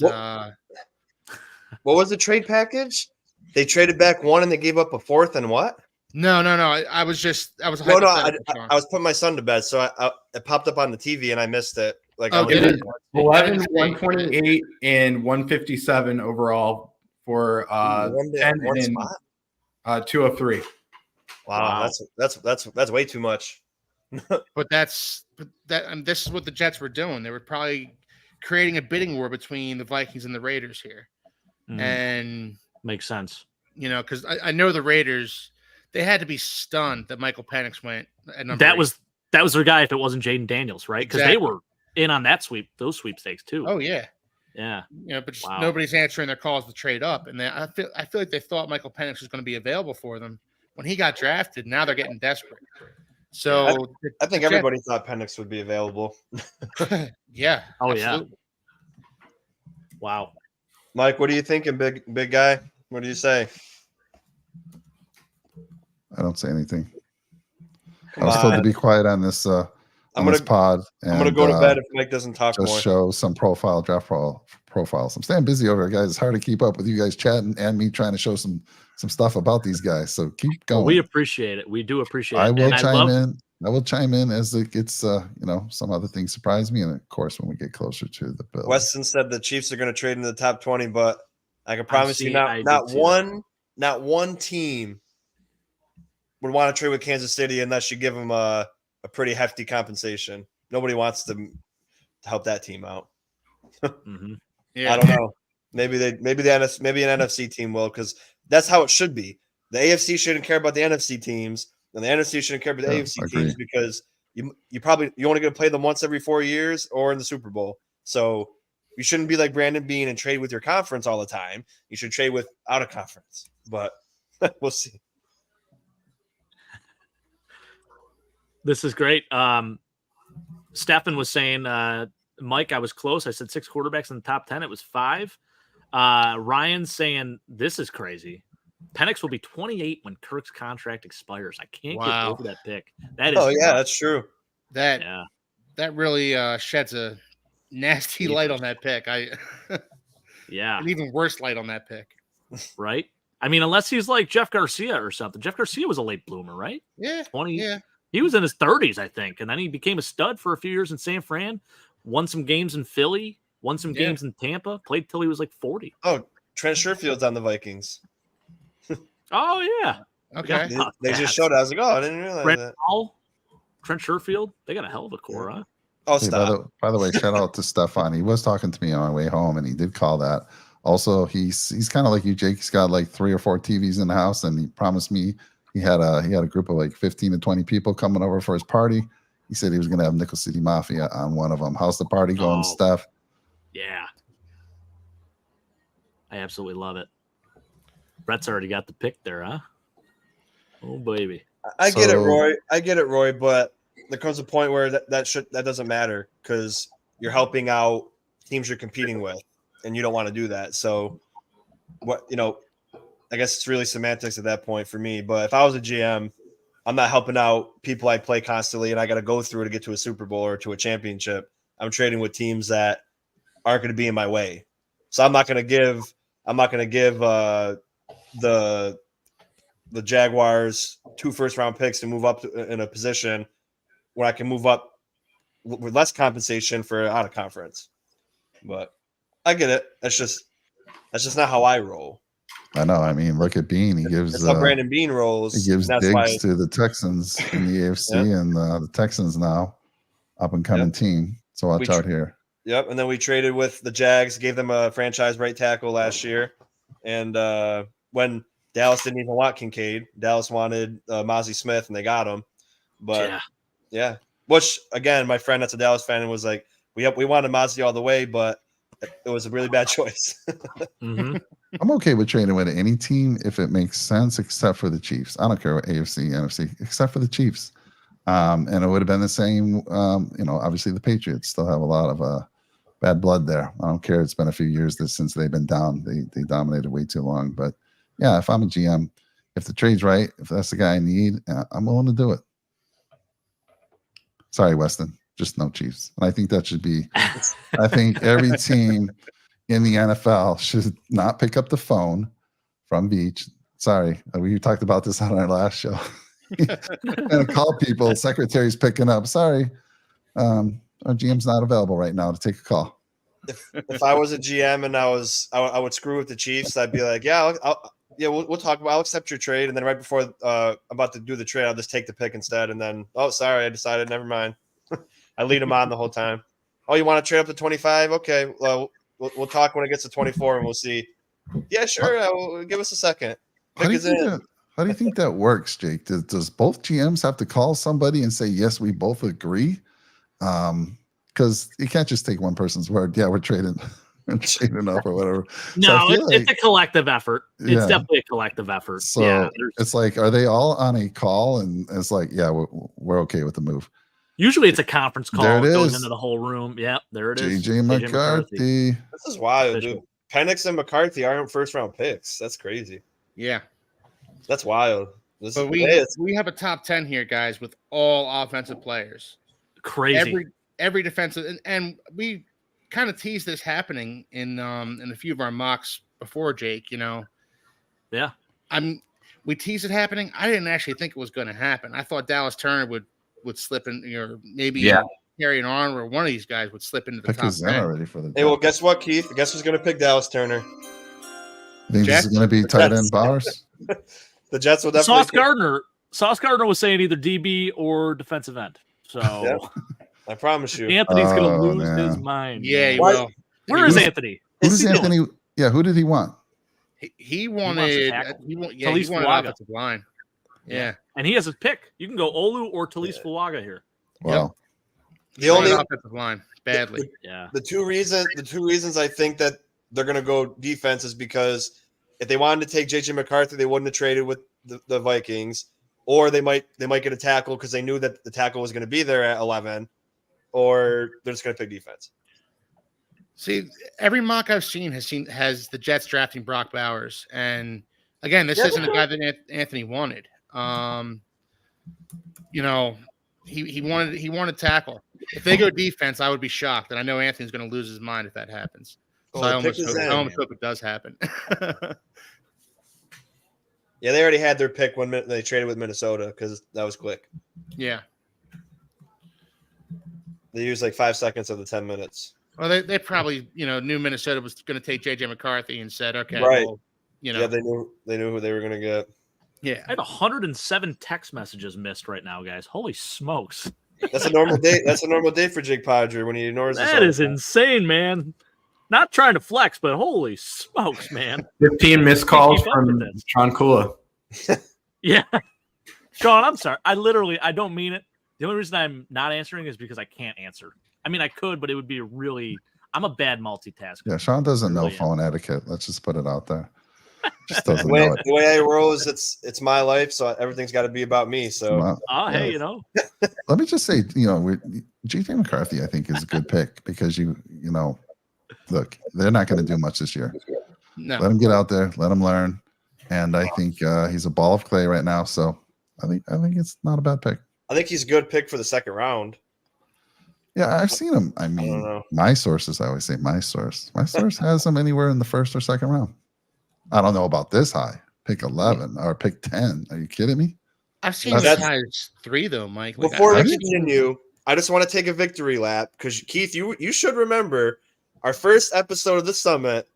what was the trade package? They traded back one and they gave up a fourth and what? No. I was putting my son to bed, so it popped up on the TV and I missed it. Like 11, 128, and 157 overall for 10 and 203. Wow, that's way too much. But this is what the Jets were doing. They were probably creating a bidding war between the Vikings and the Raiders here, and makes sense. Because I know the Raiders, they had to be stunned that Michael Penix went at number 8. That was their guy if it wasn't Jaden Daniels, right? Because they were in on those sweepstakes too. Oh yeah. But nobody's answering their calls to trade up, and I feel like they thought Michael Penix was going to be available for them when he got drafted. Now they're getting desperate. So I think everybody thought Penix would be available. Yeah. Oh absolutely. yeah. Wow. Mike, what are you thinking, big guy? What do you say? I don't say anything. I was told to be quiet on this pod. I'm gonna go to bed if Mike doesn't talk more. Just show some draft profiles. I'm staying busy over here, guys. It's hard to keep up with you guys chatting and me trying to show some stuff about these guys. So keep going. Well, we appreciate it. We do appreciate it. I will chime in as it gets. Some other things surprise me, and of course, when we get closer to the Bills. Weston said the Chiefs are going to trade in the top 20, but I can promise you, not one team would want to trade with Kansas City unless you give them a pretty hefty compensation. Nobody wants to help that team out. Yeah. I don't know. Maybe an NFC team will, because that's how it should be. The AFC shouldn't care about the NFC teams, and the NFC shouldn't care about the AFC teams, because you only going to play them once every 4 years or in the Super Bowl. So you shouldn't be like Brandon Beane and trade with your conference all the time. You should trade with out of conference, but we'll see. This is great. Stefan was saying, Mike, I was close. I said 6 quarterbacks in the top 10. It was 5. Ryan's saying this is crazy. Penix will be 28 when Kirk's contract expires. I can't get over that pick. That is. Oh yeah, that's true. That really sheds a nasty light on that pick. An even worse light on that pick. Right. I mean, unless he's like Jeff Garcia or something. Jeff Garcia was a late bloomer, right? Yeah. 20. Yeah. He was in his 30s, I think, and then he became a stud for a few years in San Fran. Won some games in Philly. Won some games in Tampa. Played till he was like 40. Oh, Trent Sherfield's on the Vikings. Oh yeah. Okay. They just showed. I was like, I didn't realize that. Trent Sherfield. They got a hell of a core, huh? Oh, hey, stop. By the way, shout out to Stefan. He was talking to me on my way home, and he did call that. Also, he's kind of like you, Jake. He's got like 3 or 4 TVs in the house, and he promised me he had a group of like 15 to 20 people coming over for his party. He said he was going to have Nickel City Mafia on one of them. How's the party going, Steph? Yeah. I absolutely love it. Brett's already got the pick there, huh? Oh, baby. I get it, Roy, but there comes a point where that doesn't matter, because you're helping out teams you're competing with, and you don't want to do that. So, I guess it's really semantics at that point for me. But if I was a GM, I'm not helping out people I play constantly and I got to go through to get to a Super Bowl or to a championship. I'm trading with teams that aren't going to be in my way. So I'm not going to give the Jaguars 2 first-round picks to move up in a position where I can move up with less compensation for out of conference. But I get it. That's just not how I roll. I know. I mean, look at Bean. He gives that's how Brandon Bean rolls. He gives digs to the Texans in the AFC, and the Texans now up and coming team. So watch out here. Yep. And then we traded with the Jags, gave them a franchise right tackle last year. And when Dallas didn't even want Kincaid, Dallas wanted Mozzie Smith, and they got him. But yeah. Which, again, my friend that's a Dallas fan was like, we wanted Mozzie all the way, but it was a really bad choice. Mm-hmm. I'm okay with trading with any team if it makes sense, except for the Chiefs. I don't care what AFC, NFC, except for the Chiefs. And it would have been the same. Obviously the Patriots still have a lot of bad blood there. I don't care. It's been a few years since they've been down. They dominated way too long. But yeah, if I'm a GM, if the trade's right, if that's the guy I need, I'm willing to do it. Sorry, Weston, just no Chiefs. And I think that should be. I think every team in the NFL should not pick up the phone from Beach. Sorry, we talked about this on our last show. And call people. Secretary's picking up. Sorry, our GM's not available right now to take a call. If I was a GM and I would screw with the Chiefs, I'd be like, yeah, we'll talk about. I'll accept your trade, and then right before I'm about to do the trade, I'll just take the pick instead. And then, oh, sorry, I decided. Never mind. I lead them on the whole time. Oh, you want to trade up to 25? Okay, well, we'll talk when it gets to 24, and we'll see. Yeah, sure. Give us a second. How do you think that works, Jake? Does both GMs have to call somebody and say, yes, we both agree? Because you can't just take one person's word. Yeah, we're trading up or whatever. No, it's a collective effort. It's definitely a collective effort. So it's like, are they all on a call? And it's like, yeah, we're okay with the move. Usually it's a conference call. There it goes is. Into the whole room. Yeah, there it is. JJ McCarthy. This is wild, dude. Penix and McCarthy aren't first-round picks. That's crazy. Yeah. That's wild. But we have a top 10 here, guys, with all offensive players. Crazy. Every defensive, and we kind of teased this happening in a few of our mocks before, Jake. Yeah. We teased it happening. I didn't actually think it was going to happen. I thought Dallas Turner would slip in, or maybe Harry and Arnold or one of these guys would slip into the top 10 already for the. Hey, well, guess what, Keith? Guess who's going to pick Dallas Turner? You think this is going to be tight end Bowers? The Jets will definitely. Sauce Gardner was saying either DB or defensive end. So I promise you, Anthony's going to lose his mind. Yeah, he will. Where is Anthony? Who does Anthony? Yeah, who did he want? He wanted. He wanted offensive line. Yeah, and he has a pick. You can go Olu or Talise Fuaga here. Wow. The only offensive line badly. The two reasons I think that they're going to go defense is because if they wanted to take JJ McCarthy, they wouldn't have traded with the Vikings, or they might get a tackle because they knew that the tackle was going to be there at 11, or they're just going to pick defense. See, every mock I've seen has the Jets drafting Brock Bowers, and again, this isn't a guy that Anthony wanted. He wanted tackle. If they go defense, I would be shocked, and I know Anthony's going to lose his mind if that happens. So I almost hope it does happen. Yeah, they already had their pick when they traded with Minnesota because that was quick. Yeah. They used like 5 seconds of the 10 minutes. Well, they probably, knew Minnesota was going to take JJ McCarthy and said, okay, right. Well, Yeah, they knew who they were going to get. Yeah. I had 107 text messages missed right now, guys. Holy smokes. That's a normal day. That's a normal day for Jake Podger when he ignores us. That is insane, man. Not trying to flex, but holy smokes, man. 15 missed calls from Sean Kula. Yeah. Sean, I'm sorry. I don't mean it. The only reason I'm not answering is because I can't answer. I mean, I could, but it would be I'm a bad multitasker. Yeah, Sean doesn't know phone etiquette. Let's just put it out there. Just doesn't know it. The way I roll is it's my life, so everything's got to be about me. So, hey, let me just say, JJ McCarthy, I think, is a good pick because look, they're not going to do much this year. No. Let him get out there, let him learn, and I think he's a ball of clay right now. So, I think it's not a bad pick. I think he's a good pick for the second round. Yeah, I've seen him. I mean, my sources, I always say my source has him anywhere in the first or second round. I don't know about this high. Pick 11 or pick 10. Are you kidding me? I've seen as high as 3 though, Mike. Before we continue, I just want to take a victory lap because Keith, you should remember our first episode of the summit.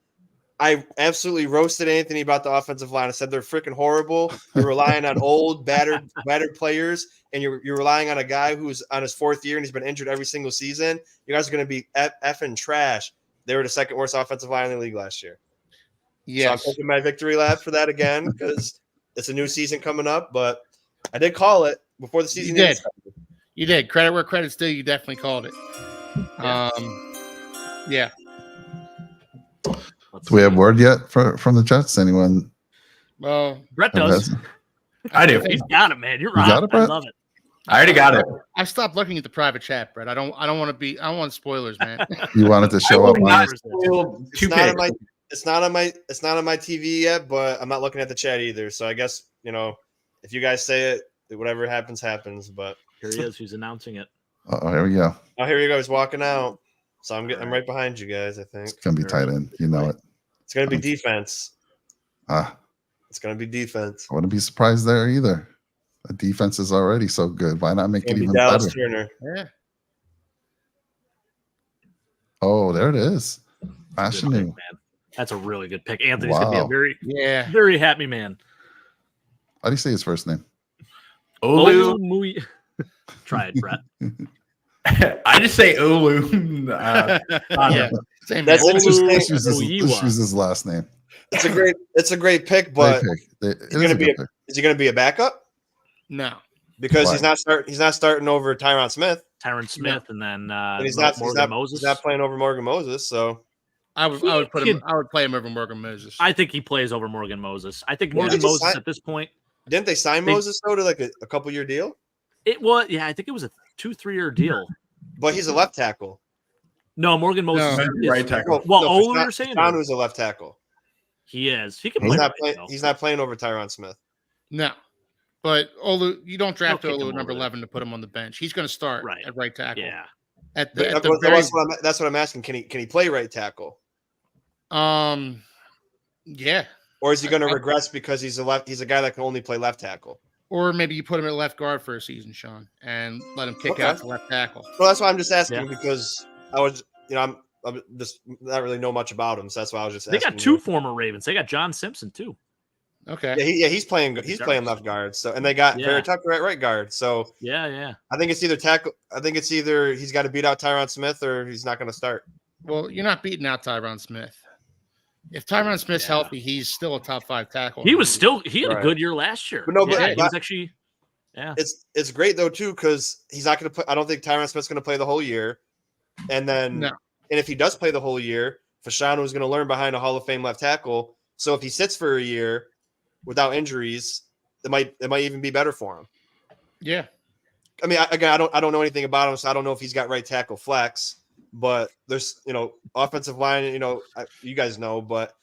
I absolutely roasted Anthony about the offensive line. I said they're freaking horrible. You're relying on old, battered players, and you're relying on a guy who's on his 4th year and he's been injured every single season. You guys are going to be effing trash. They were the 2nd worst offensive line in the league last year. Yes. So I'm taking my victory lap for that again because it's a new season coming up. But I did call it before the season. You did. Credit where credit's due. You definitely called it. Yeah. Do we have word yet from the Jets? Anyone? Well, Brett does. I do. He's got it, man. You're right. got it, Brett? I love it. I already got it. I stopped looking at the private chat, Brett. I don't want spoilers, man. You wanted to show up on not this? It's not on my TV yet, but I'm not looking at the chat either. So I guess, if you guys say it, whatever happens, happens. But here he is. He's announcing it. Oh, here we go. Oh, here you go. He's walking out. So I'm right behind you guys, I think. It's gonna be tight end. You know it. It's gonna be defense. It's gonna be defense. I wouldn't be surprised there either. The defense is already so good. Why not make it even Dallas better? Turner. Yeah. Oh, there it is. Fashion new. That's a really good pick. Anthony's gonna be a very, very happy man. How do you say his first name? Olu. Try it, Brett. I just say Olu. Yeah. That's Let's interesting. use his last name. It's a great pick, but is he gonna be a backup? No. Because he's not starting over Tyron Smith. And then He's Morgan Moses. He's not playing over Morgan Moses, so I would play him over Morgan Moses. I think he plays over Morgan Moses. I think Morgan Moses at this point. Didn't they sign Moses though to like a couple year deal? It was, I think it was a 2-3 year deal. But he's a left tackle. No, Morgan Moses is right tackle. Well, you're saying Fashanu's a left tackle. He is. He can play. He's not playing over Tyron Smith. No. But Olu, you don't draft Olu at number 11 to put him on the bench. He's going to start at right tackle. Yeah. That's what I'm asking. Can he play right tackle? Yeah. Or is he going to regress because he's a guy that can only play left tackle? Or maybe you put him at left guard for a season, Sean, and let him kick out to left tackle. Well, that's why I'm just asking because I was, I'm just not really know much about him, so that's why I was just asking. They got two former Ravens. They got John Simpson too. Okay. Yeah, he's playing left guard. So and they got Barry Tucker at right guard. So yeah. I think it's either tackle. I think it's either he's got to beat out Tyron Smith or he's not going to start. Well, you're not beating out Tyron Smith. If Tyron Smith's healthy, he's still a top 5 tackle. He had a good year last year. But no, he was actually. Yeah, it's great though too because he's not going to play. I don't think Tyron Smith's going to play the whole year, and then and if he does play the whole year, Fashanu is going to learn behind a Hall of Fame left tackle. So if he sits for a year without injuries, it might even be better for him. Yeah, I mean, I don't know anything about him, so I don't know if he's got right tackle flex. But there's offensive line, you guys know, but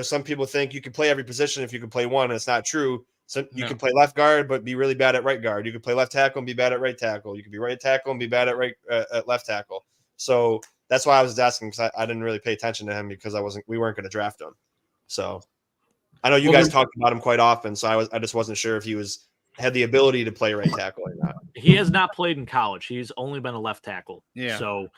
some people think you can play every position if you can play one, and it's not true. So you can play left guard, but be really bad at right guard. You can play left tackle and be bad at right tackle. You can be right tackle and be bad at left tackle. So that's why I was asking because I didn't really pay attention to him because we weren't going to draft him. So I know you guys talked about him quite often, so I just wasn't sure if he had the ability to play right tackle or not. He has not played in college. He's only been a left tackle. Yeah. So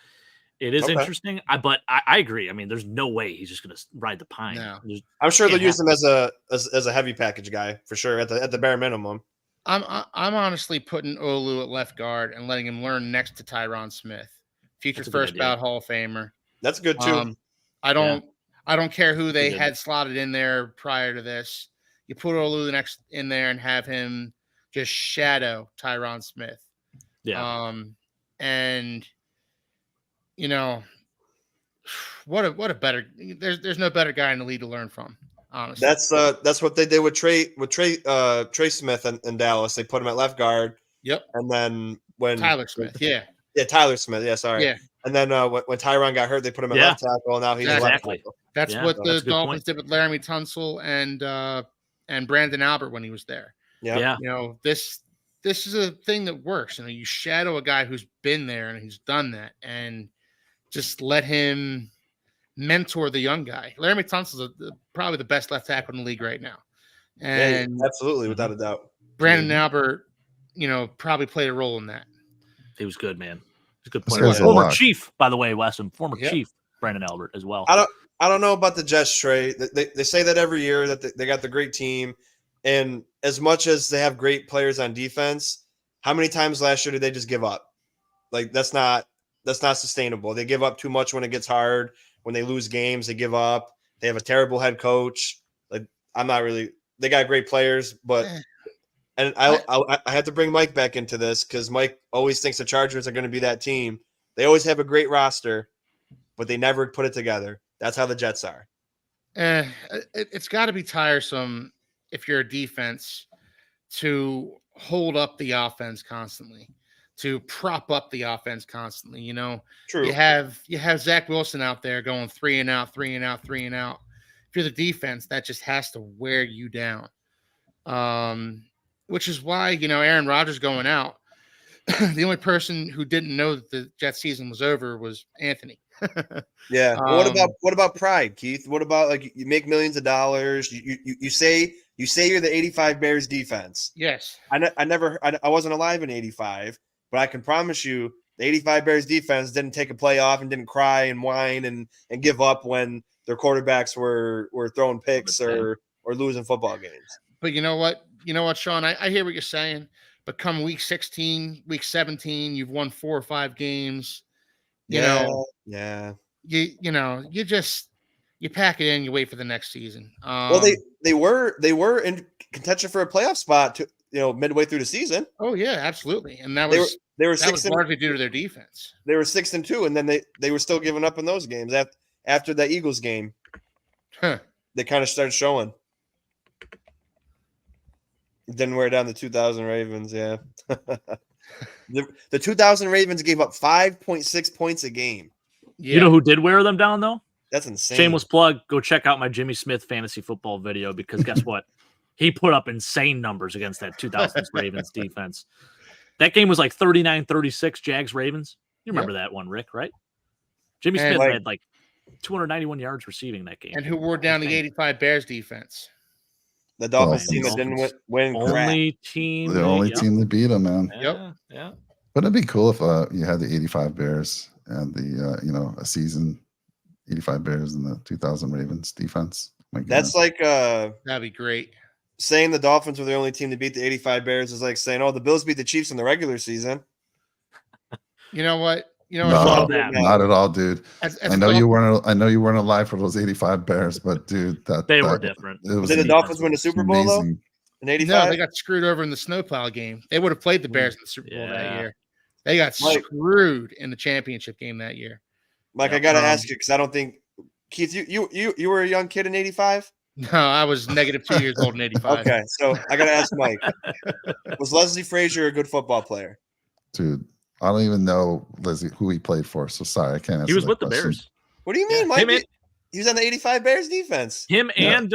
it is interesting. But I agree. I mean, there's no way he's just going to ride the pine. No. I'm sure they'll use him as a heavy package guy for sure at the bare minimum. I'm honestly putting Olu at left guard and letting him learn next to Tyron Smith, future first ballot Hall of Famer. That's good too. I don't care who they had slotted in there prior to this. You put Olu in there and have him just shadow Tyron Smith. Yeah. And what a better. There's no better guy in the league to learn from. Honestly, that's what they did with Trey Smith in Dallas. They put him at left guard. Yep. And then when Tyler Smith, Tyler Smith, sorry. Yeah. And then when Tyron got hurt, they put him at left tackle. And now he's left tackle. That's what the Dolphins did with Laramie Tunsil and Brandon Albert when he was there. Yeah. This is a thing that works. You shadow a guy who's been there and he's done that, and just let him mentor the young guy. Laramie Tunsil is probably the best left tackle in the league right now. And absolutely, without a doubt. Brandon Albert, probably played a role in that. He was good, man. He's a good player. Former Chief, by the way, Weston. Former Chief Brandon Albert as well. I I don't know about the Jets trade. They say that every year that they got the great team, and as much as they have great players on defense, how many times last year did they just give up? Like that's not sustainable. They give up too much when it gets hard. When they lose games, they give up. They have a terrible head coach. Like I'm not really. They got great players, but and I had to bring Mike back into this because Mike always thinks the Chargers are going to be that team. They always have a great roster, but they never put it together. That's how the Jets are. It's got to be tiresome if you're a defense to hold up the offense constantly, to prop up the offense constantly. You know, True. you have Zach Wilson out there going 3 and out, 3 and out, 3 and out. If you're the defense, that just has to wear you down. Which is why, you know, Aaron Rodgers going out. The only person who didn't know that the Jets season was over was Anthony. Yeah. Well, what about pride, Keith? What about like you make millions of dollars? You say you're the 85 Bears defense. Yes. I wasn't alive in 85, but I can promise you the 85 Bears defense didn't take a play off and didn't cry and whine and give up when their quarterbacks were throwing picks or losing football games. But you know what, Sean, I hear what you're saying, but come week 16, week 17, you've won 4 or 5 games. You know, you pack it in, you wait for the next season. Well, they were in contention for a playoff spot midway through the season. Oh yeah, absolutely. And that was largely due to their defense. They were 6-2, and then they were still giving up in those games. After that Eagles game, they kind of started showing. Didn't wear down the 2000 Ravens, yeah. The 2000 Ravens gave up 5.6 points a game. Yeah. You know who did wear them down, though? That's insane. Shameless plug. Go check out my Jimmy Smith fantasy football video because guess what? He put up insane numbers against that 2000s Ravens defense. That game was like 39-36 Jags-Ravens. You remember that one, Rick, right? Jimmy Smith had like 291 yards receiving that game. And who wore down the 85 Bears defense? The Dolphins team that didn't win. The only team to beat them, man. Yeah. Wouldn't it be cool if you had the 85 Bears and the a season 85 Bears and the 2000 Ravens defense? That's like that'd be great. Saying the Dolphins were the only team to beat the 85 Bears is like saying, "Oh, the Bills beat the Chiefs in the regular season." You know what? No, not at all, dude. I know you weren't alive for those 85 Bears, but dude, they were different. Did the Dolphins win the Super Bowl though? In 85? No, they got screwed over in the snowplow game. They would have played the Bears in the Super Bowl that year. They got screwed in the championship game that year. Mike, I got to ask you because I don't think Keith, you were a young kid in 85. No, I was negative 2 years old in 85. Okay, so I got to ask Mike: was Leslie Frazier a good football player? Dude, I don't even know who he played for. So sorry, I can't answer. He was with question. the Bears. What do you mean, Mike? He was on the 85 Bears defense. Him and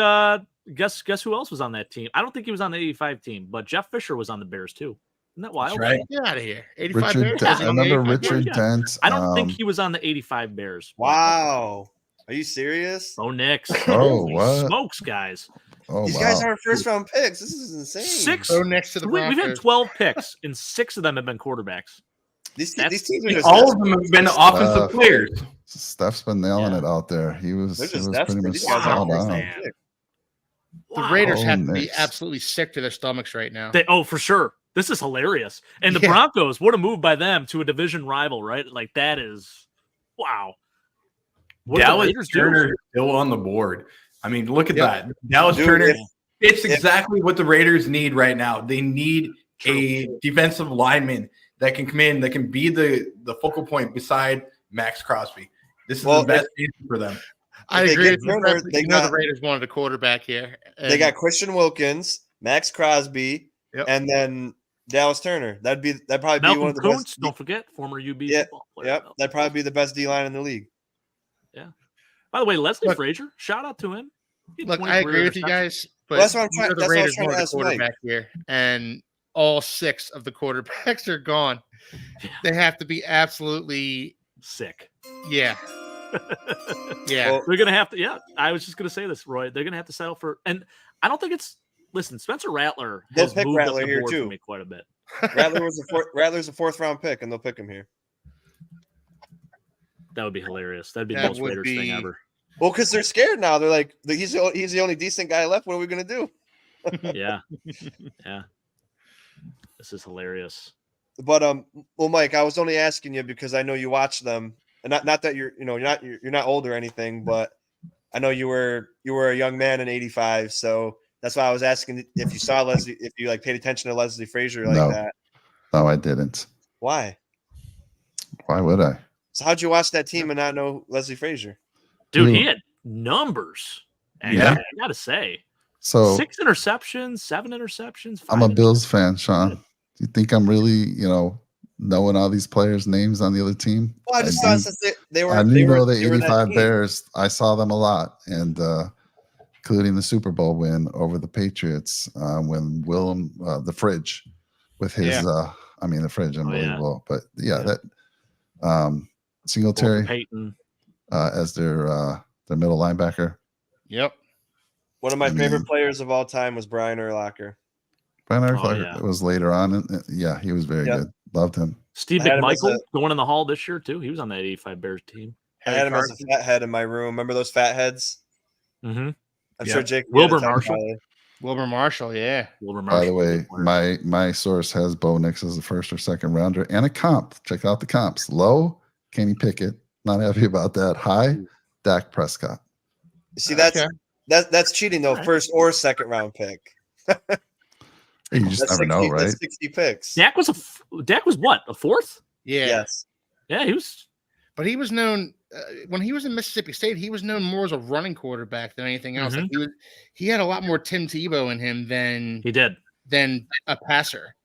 guess who else was on that team? I don't think he was on the 85 team, but Jeff Fisher was on the Bears too. Isn't that wild? That's right. Get out of here. 85 Bears. I remember Richard Dent. I don't think he was on the 85 Bears. Wow. Are you serious? Oh, Knicks. Oh, what? Smokes, guys. Oh, These guys aren't first-round picks. This is insane. 6. Oh, next to the Broncos. We've had 12 picks, and 6 of them have been quarterbacks. These teams are just all of them have been offensive players. Steph's been nailing it out there. He was pretty much wow. The Raiders have to be absolutely sick to their stomachs right now. For sure. This is hilarious. And the Broncos, what a move by them to a division rival, right? Like that is wow. What Dallas Turner still on the board. I mean, look at that. Dallas Turner. It's exactly what the Raiders need right now. They need a defensive lineman that can come in, that can be the focal point beside Max Crosby. This is the best piece for them. I agree. The Raiders wanted a quarterback here. They got Christian Wilkins, Max Crosby, and then Dallas Turner. That'd probably Malcolm be one of the Kuntz, best. Don't forget, former UB football player. Yep, that'd probably be the best D-line in the league. Yeah. By the way, Leslie Frazier, shout out to him. Look, I agree with you guys, but that's what I'm trying. The Raiders wanted a quarterback here, and all 6 of the quarterbacks are gone. Yeah. They have to be absolutely sick. Yeah. Yeah. Well, they're going to have to. Yeah. I was just going to say this, Roy. They're going to have to settle for, and I don't think it's, listen, Spencer Rattler has moved up the board for me quite a bit. Rattler's a 4th round pick, and they'll pick him here. That would be hilarious. That'd be the most Raiders thing ever. Well, because they're scared now. They're like, he's the only decent guy left. What are we gonna do? Yeah. This is hilarious. But well, Mike, I was only asking you because I know you watch them, and not that you're not old or anything, but I know you were a young man in '85, so that's why I was asking if you saw Leslie, if you like paid attention to Leslie Frazier like that. No, I didn't. Why? Why would I? So how'd you watch that team and not know Leslie Frazier? Dude, he had numbers. And I gotta say, so 6 interceptions, 7 interceptions. I'm a Bills fan, Sean. Do you think I'm really, knowing all these players' names on the other team? Well, I just thought since they were. I they were the they were that 85 team. Bears. I saw them a lot, and including the Super Bowl win over the Patriots when Willem the Fridge with his the Fridge, unbelievable. But that Singletary Peyton as their middle linebacker. Yep. One of my favorite players of all time was Brian Urlacher. Brian Urlacher was later on, and he was very good. Loved him. Steve McMichael going in the Hall this year too. He was on that 85 Bears team. I had him as a fat head in my room. Remember those fat heads? Mm-hmm. I'm sure Jake. Wilbur Marshall. Wilbur Marshall, yeah. Wilbur Marshall. By the way, my source has Bo Nix as the first or second rounder and a comp. Check out the comps. Low, Kenny Pickett. Not happy about that. High, Dak Prescott. You see, that's cheating though. First or second round pick. You just never know, right? 60 picks. Dak was what? A fourth? Yeah. Yes. Yeah, he was. But he was known when he was in Mississippi State. He was known more as a running quarterback than anything else. Mm-hmm. Like he had a lot more Tim Tebow in him than a passer.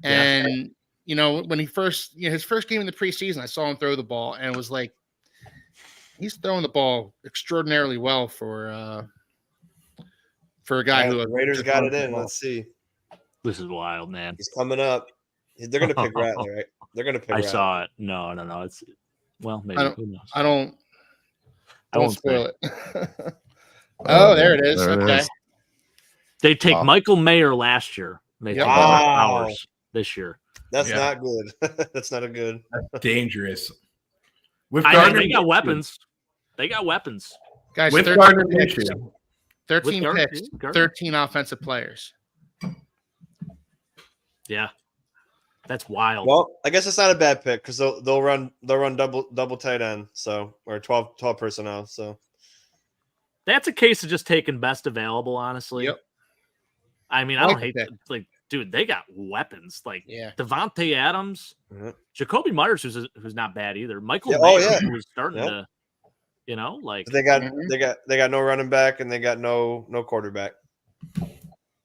And when he first, his first game in the preseason, I saw him throw the ball, and it was like he's throwing the ball extraordinarily well for a guy who the Raiders got it in. Let's see. This is wild, man. He's coming up. They're gonna pick Rattler, right? They're gonna pick. I saw it. No. It's maybe. Who knows? I won't spoil it. There it is. Okay. They take Michael Mayer last year. They take Powers this year. That's not good. That's not a good. Dangerous. They got weapons. They got weapons. Guys, with 13 picks. 13 picks. 13 offensive players. Yeah, that's wild. Well, I guess it's not a bad pick because they'll run double tight end, so or 12 personnel. So that's a case of just taking best available, honestly. Yep. I mean, I don't hate that. Like, dude, they got weapons. Like Devontae Adams, Jacoby Myers, who's not bad either. Michael Mayer, who's starting to, like they got no running back and they got no quarterback.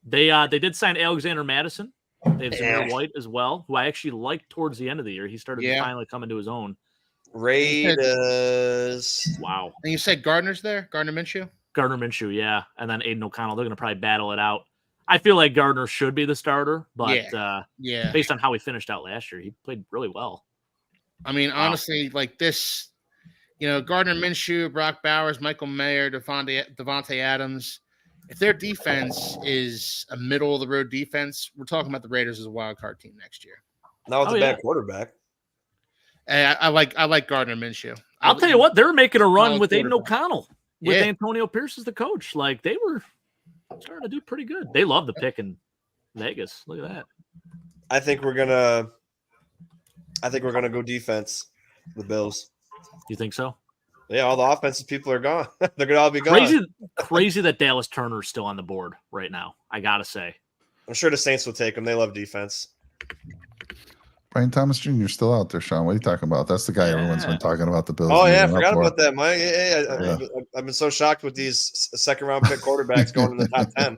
They did sign Alexander Madison. They have Zamir White as well, who I actually liked towards the end of the year. He started to finally come into his own. Raiders. Wow. And you said Gardner's there? Gardner Minshew? Gardner Minshew, yeah. And then Aiden O'Connell. They're going to probably battle it out. I feel like Gardner should be the starter, but based on how he finished out last year, he played really well. I mean, honestly, like this, Gardner Minshew, Brock Bowers, Michael Mayer, Devontae Adams. If their defense is a middle-of-the-road defense, we're talking about the Raiders as a wild card team next year. Not with a bad quarterback. And I like Gardner Minshew. I'll tell you what, they're making a run with Aiden O'Connell with Antonio Pierce as the coach. Like they were starting to do pretty good. They love the pick in Vegas. Look at that. I think we're gonna go defense. The Bills. You think so? Yeah, all the offensive people are gone. They're gonna all be gone. Crazy that Dallas Turner's still on the board right now. I gotta say. I'm sure the Saints will take him. They love defense. Brian Thomas Jr. still out there, Sean. What are you talking about? That's the guy everyone's been talking about the Bills. Oh yeah, I forgot about that, Mike. I've been so shocked with these second round pick quarterbacks going in the top 10.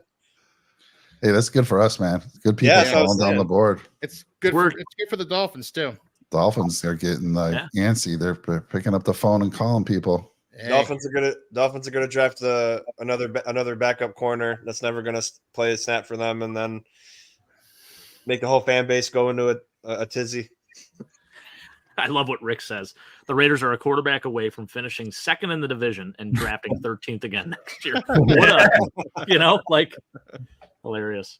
Hey, that's good for us, man. Good people falling down the board. It's good. It's good for the Dolphins too. Dolphins are getting antsy. They're picking up the phone and calling people. Hey. Dolphins are gonna draft another backup corner that's never gonna play a snap for them, and then make the whole fan base go into a tizzy. I love what Rick says. The Raiders are a quarterback away from finishing second in the division and drafting 13th again next year. What hilarious.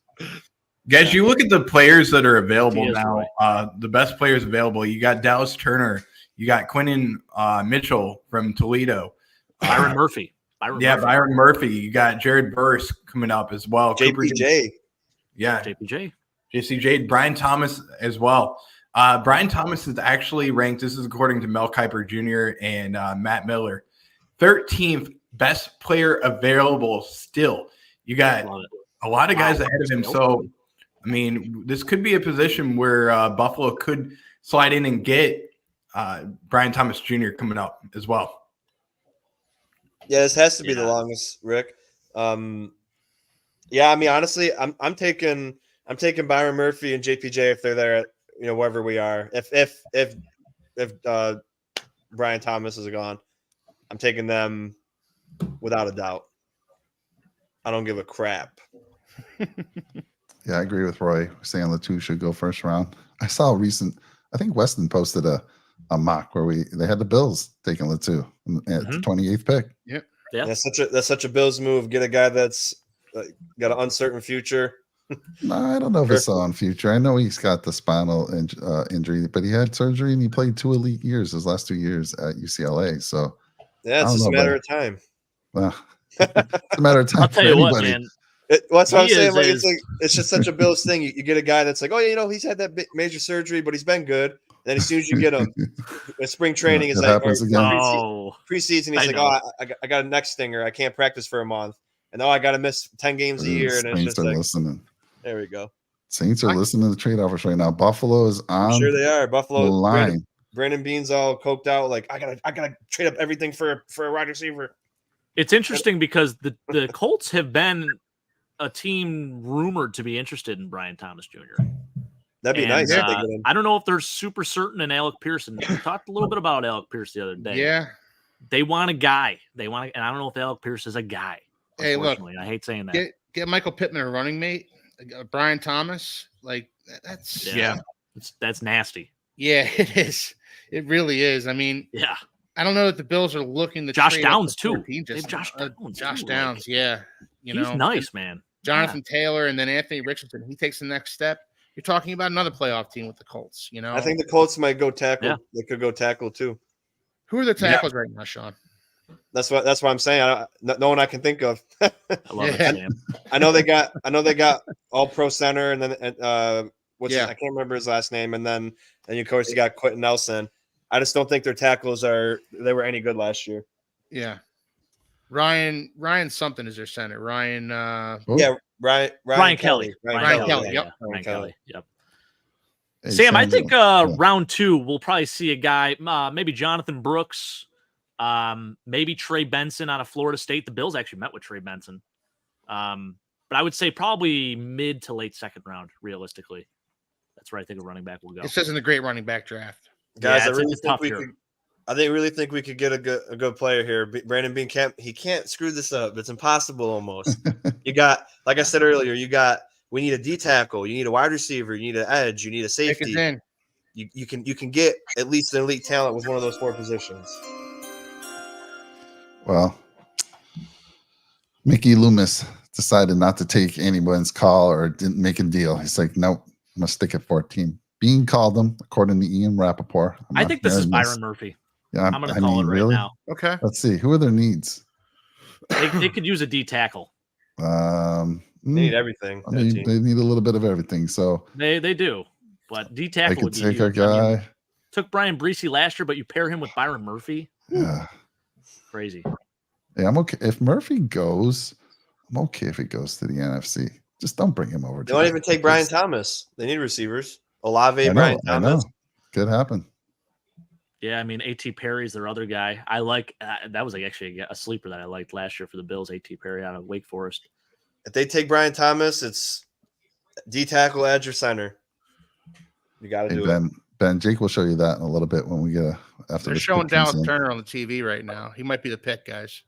Guys, you look at the players that are available now. Right. The best players available. You got Dallas Turner. You got Quinnen Mitchell from Toledo. Byron Murphy. Byron Murphy. You got Jared Burris coming up as well. JPJ. JPJ. JCJ. Brian Thomas as well. Brian Thomas is actually ranked, this is according to Mel Kiper Jr. and Matt Miller, 13th best player available still. You got a lot of guys ahead of him. So, I mean, this could be a position where Buffalo could slide in and get Brian Thomas Jr. coming up as well. Yeah, this has to be the longest, Rick. I mean, honestly, I'm taking Byron Murphy and JPJ if they're there at, wherever we are. If Brian Thomas is gone, I'm taking them without a doubt. I don't give a crap. Yeah, I agree with Roy saying the two should go first round. I saw I think Weston posted a mock where they had the Bills taking the two at the 28th pick. Yep. Yeah. That's such a Bills move. Get a guy that's got an uncertain future. No, I don't know if it's on future. I know he's got the spinal injury, but he had surgery and he played 2 elite years, his last 2 years at UCLA. So yeah, it's just a matter of time. Well, it's a matter of time. I'll tell you what, man. That's what I'm saying. Like, it's just such a Bills thing. You get a guy that's like, oh yeah, he's had that major surgery, but he's been good. And then as soon as you get him, in spring training is like preseason. He's like, I got a neck stinger. I can't practice for a month, and I got to miss 10 games a year. And it's just like, listening. There we go. Saints are listening to the trade offers right now. Buffalo is on. I'm sure they are. Buffalo the line. Brandon Bean's all coked out. Like I gotta trade up everything for a wide receiver. It's interesting because the Colts have been a team rumored to be interested in Brian Thomas Jr. That'd be nice. I don't know if they're super certain in Alec Pearson. We talked a little bit about Alec Pierce the other day. Yeah. They want a guy. And I don't know if Alec Pierce is a guy. Hey, look. I hate saying that. Get Michael Pittman a running mate. Brian Thomas. Like, that's that's nasty. Yeah, it is. It really is. I mean, yeah. I don't know if the Bills are looking to Josh Downs too. Josh Downs, yeah. He's nice, man. Jonathan Taylor and then Anthony Richardson. He takes the next step. You're talking about another playoff team with the Colts. I think the Colts might go tackle. Yeah. They could go tackle too. Who are the tackles right now, Sean? That's what I'm saying. No one I can think of. I love it, Sam. I know they got all pro center and then I can't remember his last name, and then of course you got Quentin Nelson. I just don't think their tackles they were any good last year. Yeah. Ryan something is their center. Ryan Kelly. Ryan Kelly. Yep. Ryan Kelly. Yep. Hey, Sam, I think round 2 we'll probably see a guy, maybe Jonathan Brooks, maybe Trey Benson out of Florida State. The Bills actually met with Trey Benson. But I would say probably mid to late second round, realistically. That's where I think a running back will go. It says in the great running back draft. Guys, I really think we could get a good player here. Brandon Bean can't screw this up. It's impossible almost. You got, like I said earlier, we need a D tackle, you need a wide receiver, you need an edge, you need a safety. You can get at least an elite talent with one of those 4 positions. Well, Mickey Loomis decided not to take anyone's call or didn't make a deal. He's like, nope, I'm gonna stick at 14. Bean called them, according to Ian Rappaport. I think this is Byron Murphy. Yeah, I'm going to call it right now. Okay. Let's see. Who are their needs? They could use a D tackle. They need everything. They need a little bit of everything. So they do. But D tackle would be take a guy. Took Brian Breesy last year, but you pair him with Byron Murphy. Yeah. Crazy. Yeah, I'm okay. If Murphy goes, I'm okay if he goes to the NFC. Just don't bring him over. They won't even take Brian Thomas. They need receivers. Olave, Brian Thomas. Could happen. Yeah, I mean, A.T. Perry's their other guy. I like that was actually a sleeper that I liked last year for the Bills. A.T. Perry out of Wake Forest. If they take Brian Thomas, it's D tackle, edge, or center. You got to do it. Ben, Jake will show you that in a little bit when we get after. They're showing Dallas Turner on the TV right now. He might be the pick, guys.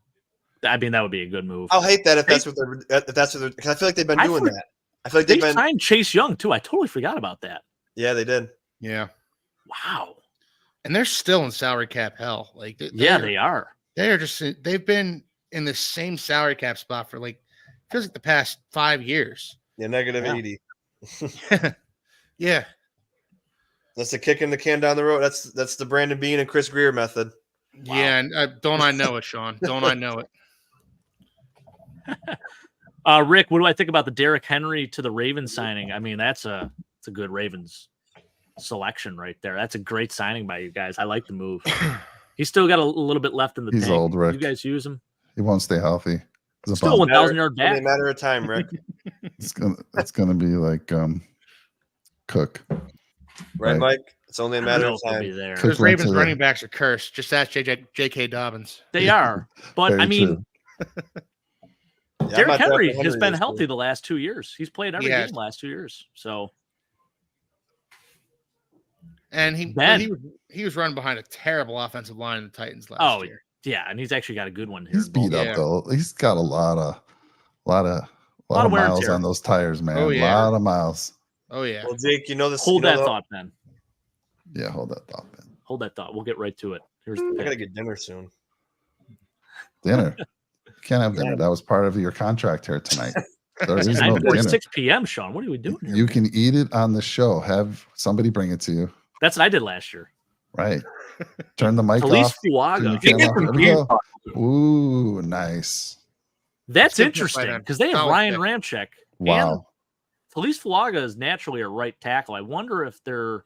I mean, that would be a good move. I'll hate that if that's what they're because I feel like they've been doing that. I feel like they signed Chase Young too. I totally forgot about that. Yeah, they did. Yeah. Wow. And they're still in salary cap hell. Like, they are. They are just. They've been in the same salary cap spot for feels like the past 5 years. Yeah, -80. Yeah. That's a kick in the can down the road. That's the Brandon Bean and Chris Greer method. Wow. Yeah, and don't I know it, Sean? Don't I know it? Rick, what do I think about the Derrick Henry to the Ravens signing? I mean, it's a good Ravens selection right there. That's a great signing by you guys. I like the move. He's still got a little bit left in the tank. He's old, Rick. You guys use him. He won't stay healthy. Still 1,000-yard back. Only a matter of time, Rick. It's gonna be like Cook. Right, Mike? It's only a matter of time. Those Ravens running backs are cursed. Just ask J.K. Dobbins. They are. But, Very I mean, Yeah, Derrick Henry has been healthy the last 2 years. He's played every game the last 2 years. So, and he was running behind a terrible offensive line in the Titans last year. Yeah, and he's actually got a good one here. He's beat up though. He's got a lot of miles on those tires, man. Oh, yeah. A lot of miles. Oh yeah. Well, Jake, you know this. Hold that thought, Ben. Yeah, hold that thought, Ben. Hold that thought. We'll get right to it. Here's I gotta get dinner soon. Dinner. You can't have dinner. That was part of your contract here tonight. There is no dinner. 6 p.m., Sean. What are we doing here? You can eat it on the show. Have somebody bring it to you. That's what I did last year. Right. Turn the mic Felice off. Fuaga. Ooh, nice. That's interesting because they have Ryan Ramczyk. Wow. And Felice Fuaga is naturally a right tackle. I wonder if they're,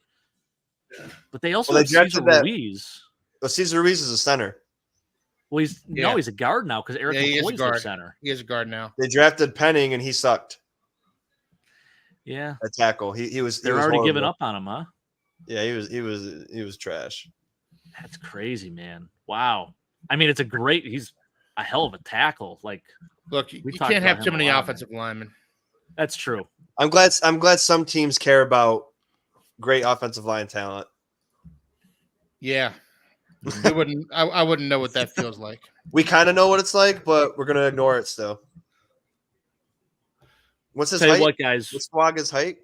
but they also have Cesar Ruiz. Well, Cesar Ruiz is a center. Well, he's a guard now because Eric McCoy's their center. He is a guard now. They drafted Penning and he sucked. Yeah, a tackle. He was. They're already giving up on him, huh? Yeah, he was trash. That's crazy, man. Wow. I mean, he's a hell of a tackle. Like, look, you can't have too many offensive linemen. That's true. I'm glad some teams care about great offensive line talent. Yeah. I wouldn't know what that feels like. We kind of know what it's like, but we're gonna ignore it still. What's his height? What, guys? What's Swaga's height?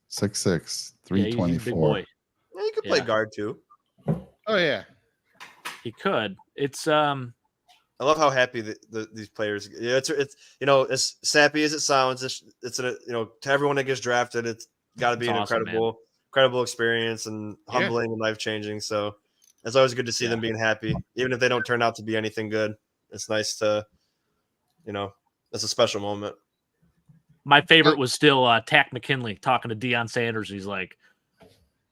6'6", 324. Yeah, he could play guard too. Oh yeah, he could. It's I love how happy these players. Yeah, it's as sappy as it sounds. It's to everyone that gets drafted, it's got to be an incredible experience and humbling and life changing. So it's always good to see them being happy, even if they don't turn out to be anything good. It's nice to, it's a special moment. My favorite was still Tack McKinley talking to Deion Sanders. He's like,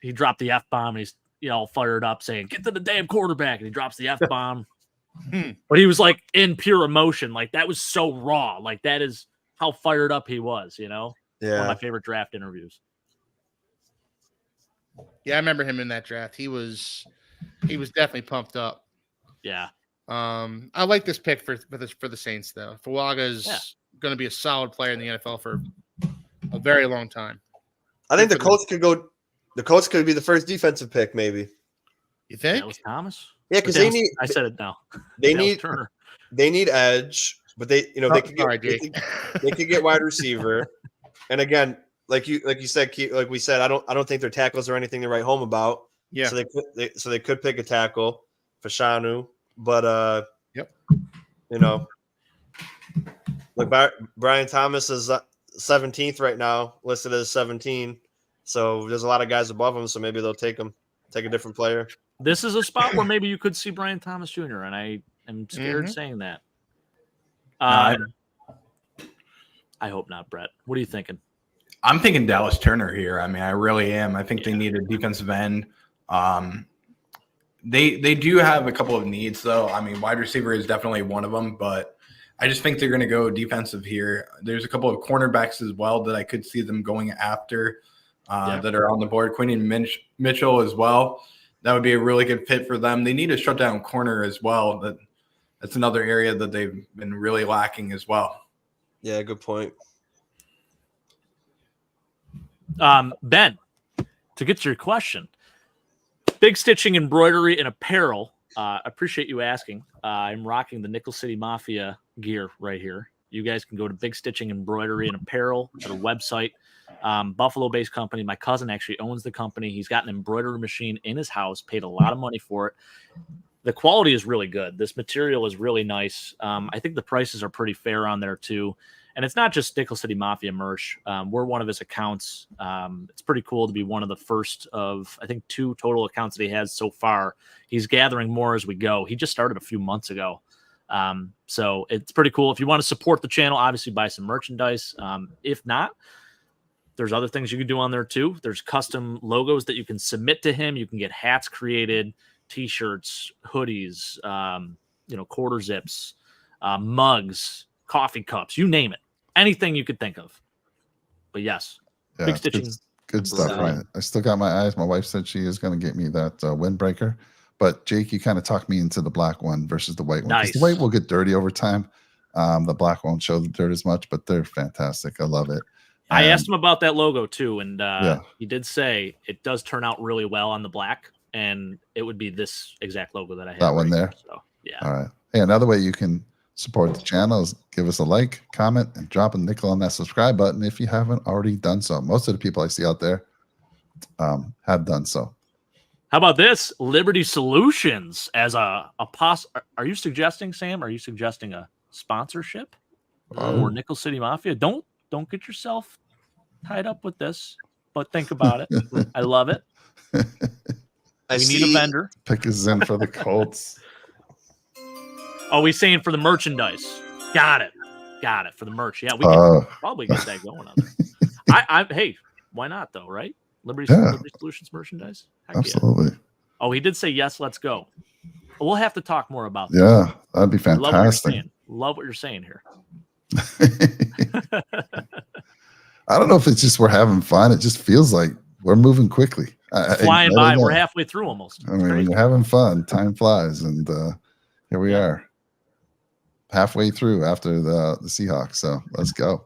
he dropped the F-bomb. And he's all fired up saying, "Get to the damn quarterback," and he drops the F-bomb. But he was like in pure emotion. Like that was so raw. Like that is how fired up he was, Yeah. One of my favorite draft interviews. Yeah, I remember him in that draft. He was definitely pumped up. Yeah. I like this pick for the Saints though. Fuaga's going to be a solid player in the NFL for a very long time. I think the Colts could go. The Colts could be the first defensive pick, maybe. You think? That was Thomas. Yeah, because they need. I said it now. They need Turner. They need edge, but they could get wide receiver. And again, like you said, like we said, I don't think their tackles are anything to write home about. Yeah. So they could pick a tackle for Shanu, but like Brian Thomas is 17th right now, listed as 17. So there's a lot of guys above him. So maybe they'll take a different player. This is a spot where maybe you could see Brian Thomas Jr. And I am scared saying that. I hope not, Brett. What are you thinking? I'm thinking Dallas Turner here. I mean, I really am. I think they need a defensive end. They do have a couple of needs, though. I mean, wide receiver is definitely one of them, but I just think they're going to go defensive here. There's a couple of cornerbacks as well that I could see them going after that are on the board. Quinn Mitchell as well. That would be a really good fit for them. They need a shutdown corner as well. That's another area that they've been really lacking as well. Yeah, good point. Ben, to get to your question, Big Stitching Embroidery and Apparel. Appreciate you asking. I'm rocking the Nickel City Mafia gear right here. You guys can go to Big Stitching Embroidery and Apparel, their website. Buffalo-based company. My cousin actually owns the company. He's got an embroidery machine in his house, paid a lot of money for it. The quality is really good. This material is really nice. I think the prices are pretty fair on there too. And it's not just Nickel City Mafia merch. We're one of his accounts. It's pretty cool to be one of the first of, I think, 2 total accounts that he has so far. He's gathering more as we go. He just started a few months ago. So it's pretty cool. If you want to support the channel, obviously buy some merchandise. If not, there's other things you can do on there too. There's custom logos that you can submit to him. You can get hats created, t-shirts, hoodies, quarter zips, mugs, coffee cups, you name it. Anything you could think of. But yes, big stitching. Good stuff, right? I still got my eyes. My wife said she is going to get me that windbreaker. But Jake, you kind of talked me into the black one versus the white one. Nice. The white will get dirty over time. The black won't show the dirt as much, but they're fantastic. I love it. I asked him about that logo too, and he did say it does turn out really well on the black, and it would be this exact logo that I have. That one there. So yeah. All right. Hey, another way you can support the channel is give us a like, comment, and drop a nickel on that subscribe button if you haven't already done so. Most of the people I see out there have done so. How about this? Liberty Solutions as a are you suggesting, Sam? Are you suggesting a sponsorship or Nickel City Mafia? Don't get yourself tied up with this, but think about it. I love it. We need a vendor. Pick us in for the Colts. Oh, he's saying for the merchandise. Got it. For the merch. Yeah, we can probably get that going on there. Hey, why not though, right? Liberty Solutions merchandise. Heck absolutely. Yeah. Oh, he did say yes. Let's go. We'll have to talk more about this. Yeah, that'd be fantastic. Love what you're saying here. I don't know if it's just we're having fun. It just feels like we're moving quickly. Flying by. We're halfway through almost. I mean, when you're having fun, time flies, and here we are, halfway through after the Seahawks. So let's go.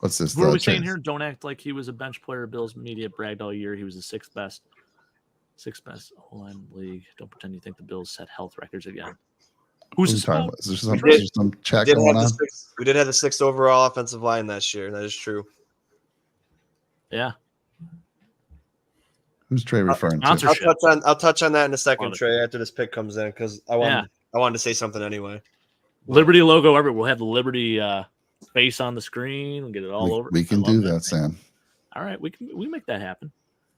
What's this? What are we saying here? Don't act like he was a bench player. Bills media bragged all year he was the sixth best O-line league. Don't pretend you think the Bills set health records again. Who's this about? Is there some chat going on? We did have the 6th overall offensive line last year. That is true. Yeah. Who's Trey referring to? I'll touch on that in a second, Trey, after this pick comes in, because I wanted to say something anyway. Liberty logo everywhere. We'll have the Liberty face on the screen. We'll get it all over. We can do that, Sam. All right, we make that happen.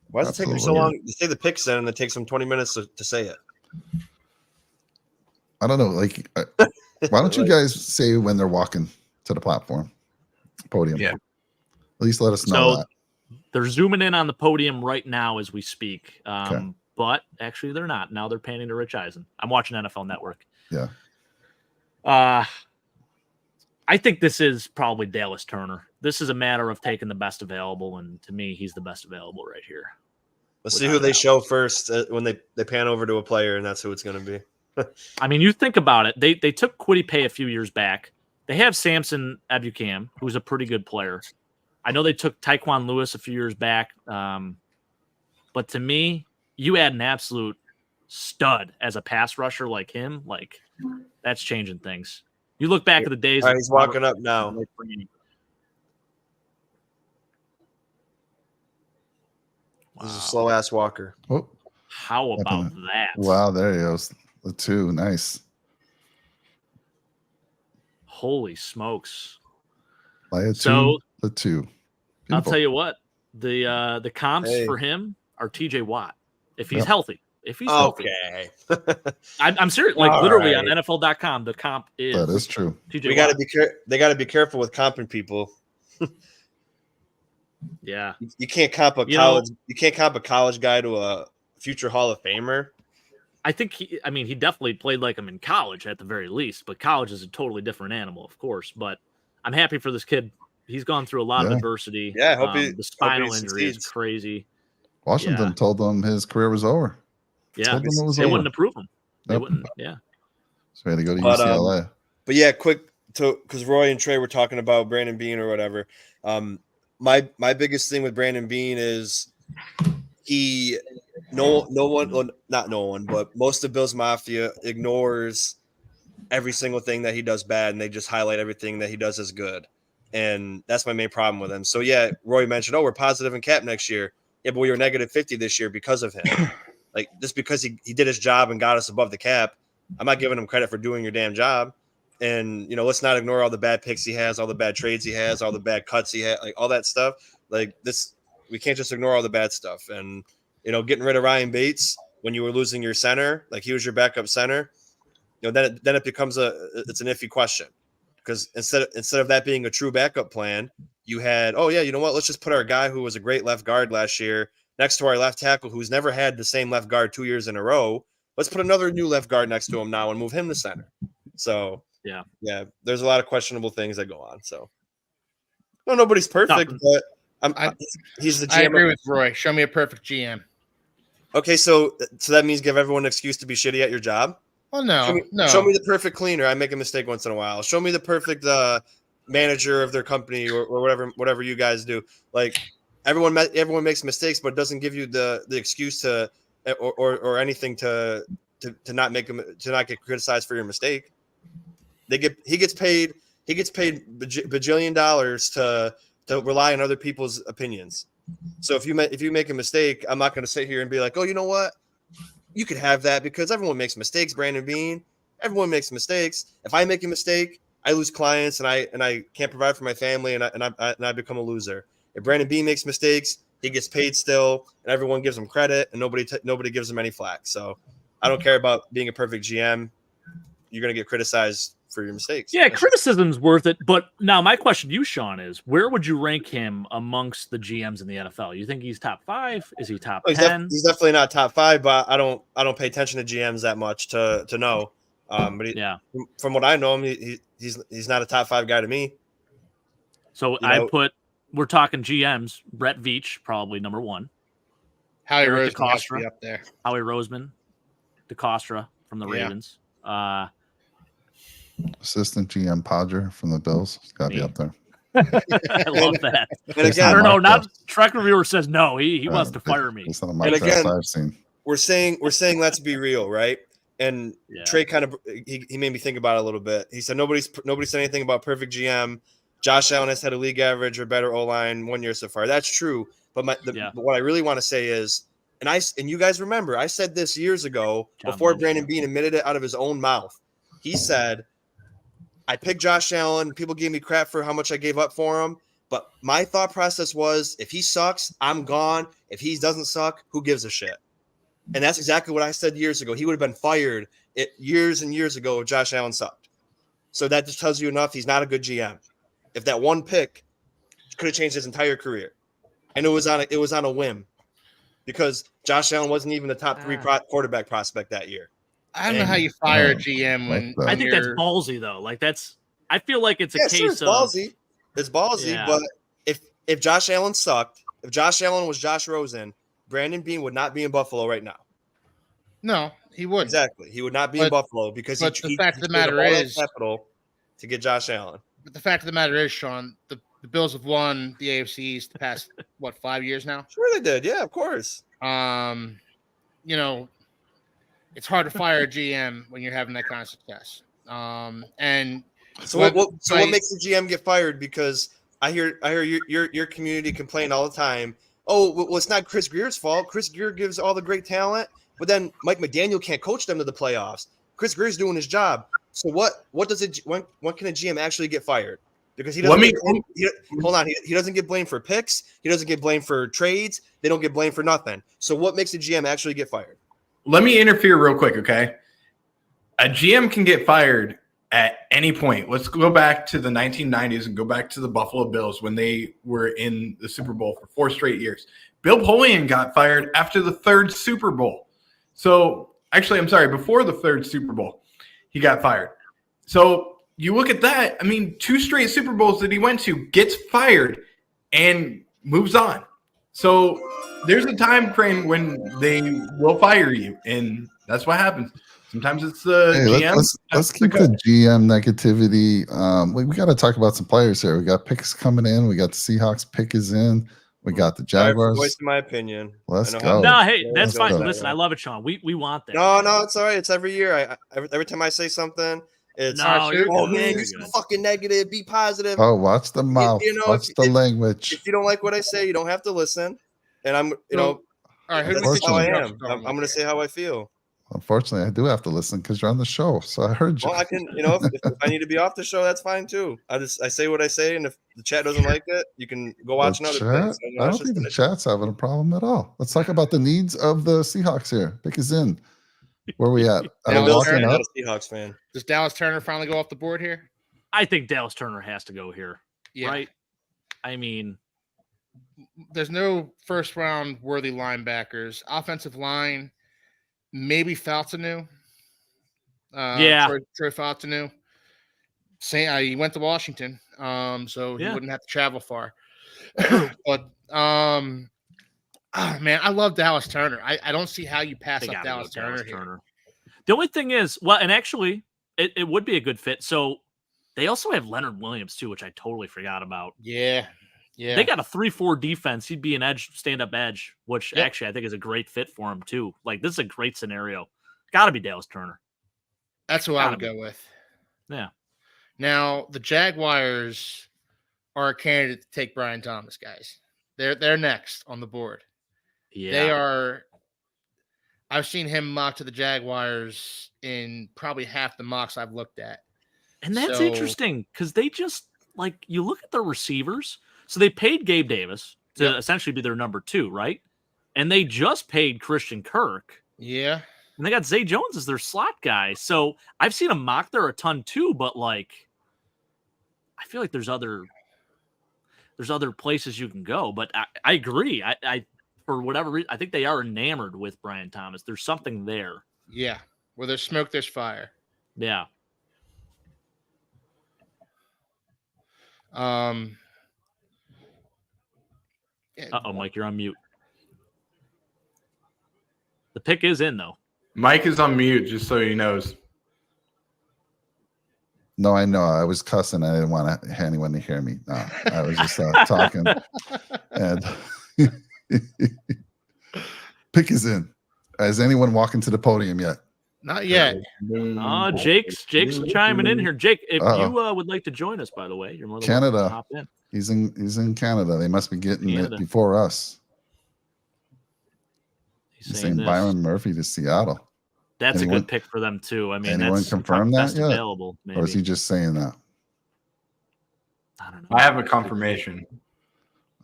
Why does it take them so long to say the picks in, and it takes them 20 minutes to say it? I don't know. Like, why don't you guys say when they're walking to the podium? Yeah. At least let us know that. They're zooming in on the podium right now as we speak. But actually, they're not. Now they're panning to Rich Eisen. I'm watching NFL Network. Yeah. I think this is probably Dallas Turner. This is a matter of taking the best available, and to me, he's the best available right here. Let's see who they show first when they pan over to a player, and that's who it's going to be. I mean, you think about it. They took Kwity Paye a few years back. They have Samson Ebukam, who's a pretty good player. I know they took Tyquan Lewis a few years back. But to me, you add an absolute stud as a pass rusher like him, like that's changing things. You look back at the days. He's walking up now. Wow. This is a slow-ass walker. Oh, how about that? Wow, there he goes. The 2, nice. Holy smokes! The 2. Beautiful. I'll tell you what, the comps for him are TJ Watt if he's healthy. If he's healthy, I'm serious. Like literally on NFL.com, the comp is that is true. TJ we got to be they got to be careful with comping people. Yeah, you can't comp a college. You can't comp a college guy to a future Hall of Famer. I think he definitely played like him in college at the very least, but college is a totally different animal, of course. But I'm happy for this kid. He's gone through a lot of adversity. Yeah, I hope the spinal injury is crazy. Washington told them his career was over. Yeah, they wouldn't approve him. They wouldn't. Yeah. So he had to go to UCLA. But yeah, because Roy and Trey were talking about Brandon Beane or whatever. My biggest thing with Brandon Beane is not no one, but most of Bills Mafia ignores every single thing that he does bad, and they just highlight everything that he does as good. And that's my main problem with him. So yeah, Roy mentioned, we're positive in cap next year. Yeah, but we were negative 50 this year because of him. Like, just because he did his job and got us above the cap, I'm not giving him credit for doing your damn job. And, let's not ignore all the bad picks he has, all the bad trades he has, all the bad cuts he had, like all that stuff. Like this, we can't just ignore all the bad stuff. And, getting rid of Ryan Bates when you were losing your center, like he was your backup center, then it becomes it's an iffy question, because instead of that being a true backup plan, you had, oh yeah, you know what? Let's just put our guy who was a great left guard last year next to our left tackle who's never had the same left guard 2 years in a row. Let's put another new left guard next to him now and move him to center. So yeah, there's a lot of questionable things that go on. So no, nobody's perfect, but he's the GM. I agree with Roy. Show me a perfect GM. Okay, so that means give everyone an excuse to be shitty at your job? Well, no. Show me the perfect cleaner. I make a mistake once in a while. Show me the perfect manager of their company or whatever you guys do. Like everyone makes mistakes, but it doesn't give you the excuse to or anything to not get criticized for your mistake. He gets paid bajillion dollars to rely on other people's opinions. So if you make a mistake, I'm not going to sit here and be like, oh, you know what? You could have that because everyone makes mistakes, Brandon Bean. Everyone makes mistakes. If I make a mistake, I lose clients and I can't provide for my family and I become a loser. If Brandon Bean makes mistakes, he gets paid still, and everyone gives him credit, and nobody gives him any flack. So I don't care about being a perfect GM. You're going to get criticized for your mistakes. Yeah, criticism's worth it. But now my question to you, Sean, is where would you rank him amongst the GMs in the NFL? You think he's top 5? Is he top 10? He's definitely not top 5, but I don't pay attention to GMs that much to know. But from what I know him, he's not a top 5 guy to me. So we're talking GMs. Brett Veach, probably number 1. Howie Roseman has to be up there. Howie Roseman, DeCostra from the Ravens. Assistant GM Podger from the Bills. Got to be up there. I love that. And again, I don't know. Not Trek Reviewer says no. He wants to fire me. It's not my draft I've seen. We're saying let's be real, right? And Trey kind of he made me think about it a little bit. He said nobody said anything about perfect GM. Josh Allen has had a league average or better O-line 1 year so far. That's true. But what I really want to say is, and you guys remember, I said this years ago before Brandon Bean admitted it out of his own mouth. He said, I picked Josh Allen. People gave me crap for how much I gave up for him. But my thought process was, if he sucks, I'm gone. If he doesn't suck, who gives a shit? And that's exactly what I said years ago. He would have been fired years and years ago if Josh Allen sucked. So that just tells you enough. He's not a good GM. If that one pick could have changed his entire career, and it was on a whim, because Josh Allen wasn't even the top 3 quarterback prospect that year. I don't know how you fire a GM when I think that's ballsy though. Like I feel like it's a case it's ballsy. It's ballsy, but if Josh Allen sucked, if Josh Allen was Josh Rosen, Brandon Bean would not be in Buffalo right now. No, he wouldn't. Exactly. He would not be in Buffalo because the fact of the matter is capital to get Josh Allen. But the fact of the matter is, Sean, the Bills have won the AFC East the past 5 years now? Sure they did. Yeah, of course. It's hard to fire a GM when you're having that kind of success. And so what makes the GM get fired? Because I hear your community complain all the time. Oh, well, it's not Chris Greer's fault. Chris Greer gives all the great talent, but then Mike McDaniel can't coach them to the playoffs. Chris Greer's doing his job. So when can a GM actually get fired? Because he doesn't he doesn't get blamed for picks. He doesn't get blamed for trades. They don't get blamed for nothing. So what makes a GM actually get fired? Let me interfere real quick, okay? A GM can get fired at any point. Let's go back to the 1990s and go back to the Buffalo Bills when they were in the Super Bowl for 4 straight years. Bill Polian got fired after the 3rd Super Bowl. So, actually, I'm sorry, before the 3rd Super Bowl, he got fired. So, you look at that, I mean, 2 straight Super Bowls that he went to, gets fired and moves on. So, there's a time frame when they will fire you, and that's what happens. Sometimes it's the GM. Let's keep the GM negativity. We got to talk about some players here. We got picks coming in. We got the Seahawks pick is in. We got the Jaguars. Voice my opinion. Let's go. No, hey, that's fine. Listen, I love it, Sean. We want that. No, it's all right. It's every year. Every time I say something, it's man, you're so fucking negative. Be positive. Oh, watch the mouth. Watch the language. If you don't like what I say, you don't have to listen. And I'm, all right. That's how I am. I'm going to say how I feel. Unfortunately, I do have to listen because you're on the show. So I heard you. Well, I can, if I need to be off the show, that's fine too. I say what I say, and if the chat doesn't like it, you can go watch another thing. I don't think the chat's having a problem at all. Let's talk about the needs of the Seahawks here. Pick is in. Where we at? Are Dallas we Bills walking fan, up? not a Seahawks fan. Does Dallas Turner finally go off the board here? I think Dallas Turner has to go here. Yeah. Right? I mean, There's no first round worthy linebackers. Offensive line, maybe Faltanu. Yeah. Troy Faltanu. He went to Washington, so he Yeah. wouldn't have to travel far. But man, I love Dallas Turner. I don't see how you pass they up gotta Dallas go Turner here. The only thing is, well, and actually, it would be a good fit. So they also have Leonard Williams too, which I totally forgot about. Yeah. They got a 3-4 defense. He'd be an edge, stand-up edge, which actually I think is a great fit for him too. Like, this is a great scenario. Got to be Dallas Turner. That's who I would go with. Yeah. Now the Jaguars are a candidate to take Brian Thomas, guys. They're next on the board. Yeah. They are. I've seen him mock to the Jaguars in probably half the mocks I've looked at. And that's interesting because they just, like, you look at their receivers. So they paid Gabe Davis to essentially be their number 2, right? And they just paid Christian Kirk. Yeah. And they got Zay Jones as their slot guy. So I've seen them mock there a ton too, but like, I feel like there's other places you can go. But I agree. I for whatever reason, I think they are enamored with Brian Thomas. There's something there. Yeah. Where there's smoke, there's fire. Yeah. Mike, you're on mute. The pick is in, though. Mike is on mute, just so he knows. No, I know. I was cussing. I didn't want anyone to hear me. No, I was just talking. And pick is in. Has anyone walking to the podium yet? Not yet. Jake's chiming in here. Jake, if you would like to join us, by the way, you're more than welcome to hop in. He's in Canada. They must be getting it before us. He's saying Byron Murphy to Seattle. That's a good pick for them too. I mean, anyone that's confirm that yet? Available, maybe. Or is he just saying that? I don't know. I have a confirmation.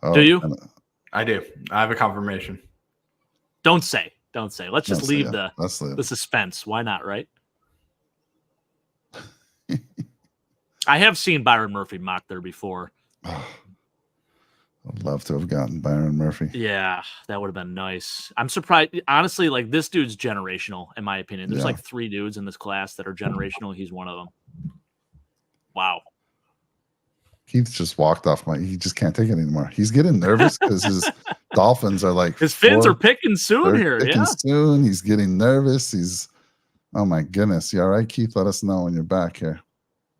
Oh, do you? I do. I have a confirmation. Don't say. Let's just leave the suspense. Why not, right? I have seen Byron Murphy mock there before. I'd love to have gotten Byron Murphy. Yeah, that would have been nice. I'm surprised. Honestly, like, this dude's generational, in my opinion. There's like 3 dudes in this class that are generational. He's one of them. Wow. Keith just walked off he just can't take it anymore. He's getting nervous because his Dolphins are like his fins are picking soon here. Picking soon. He's getting nervous. Oh my goodness. You all right, Keith? Let us know when you're back here.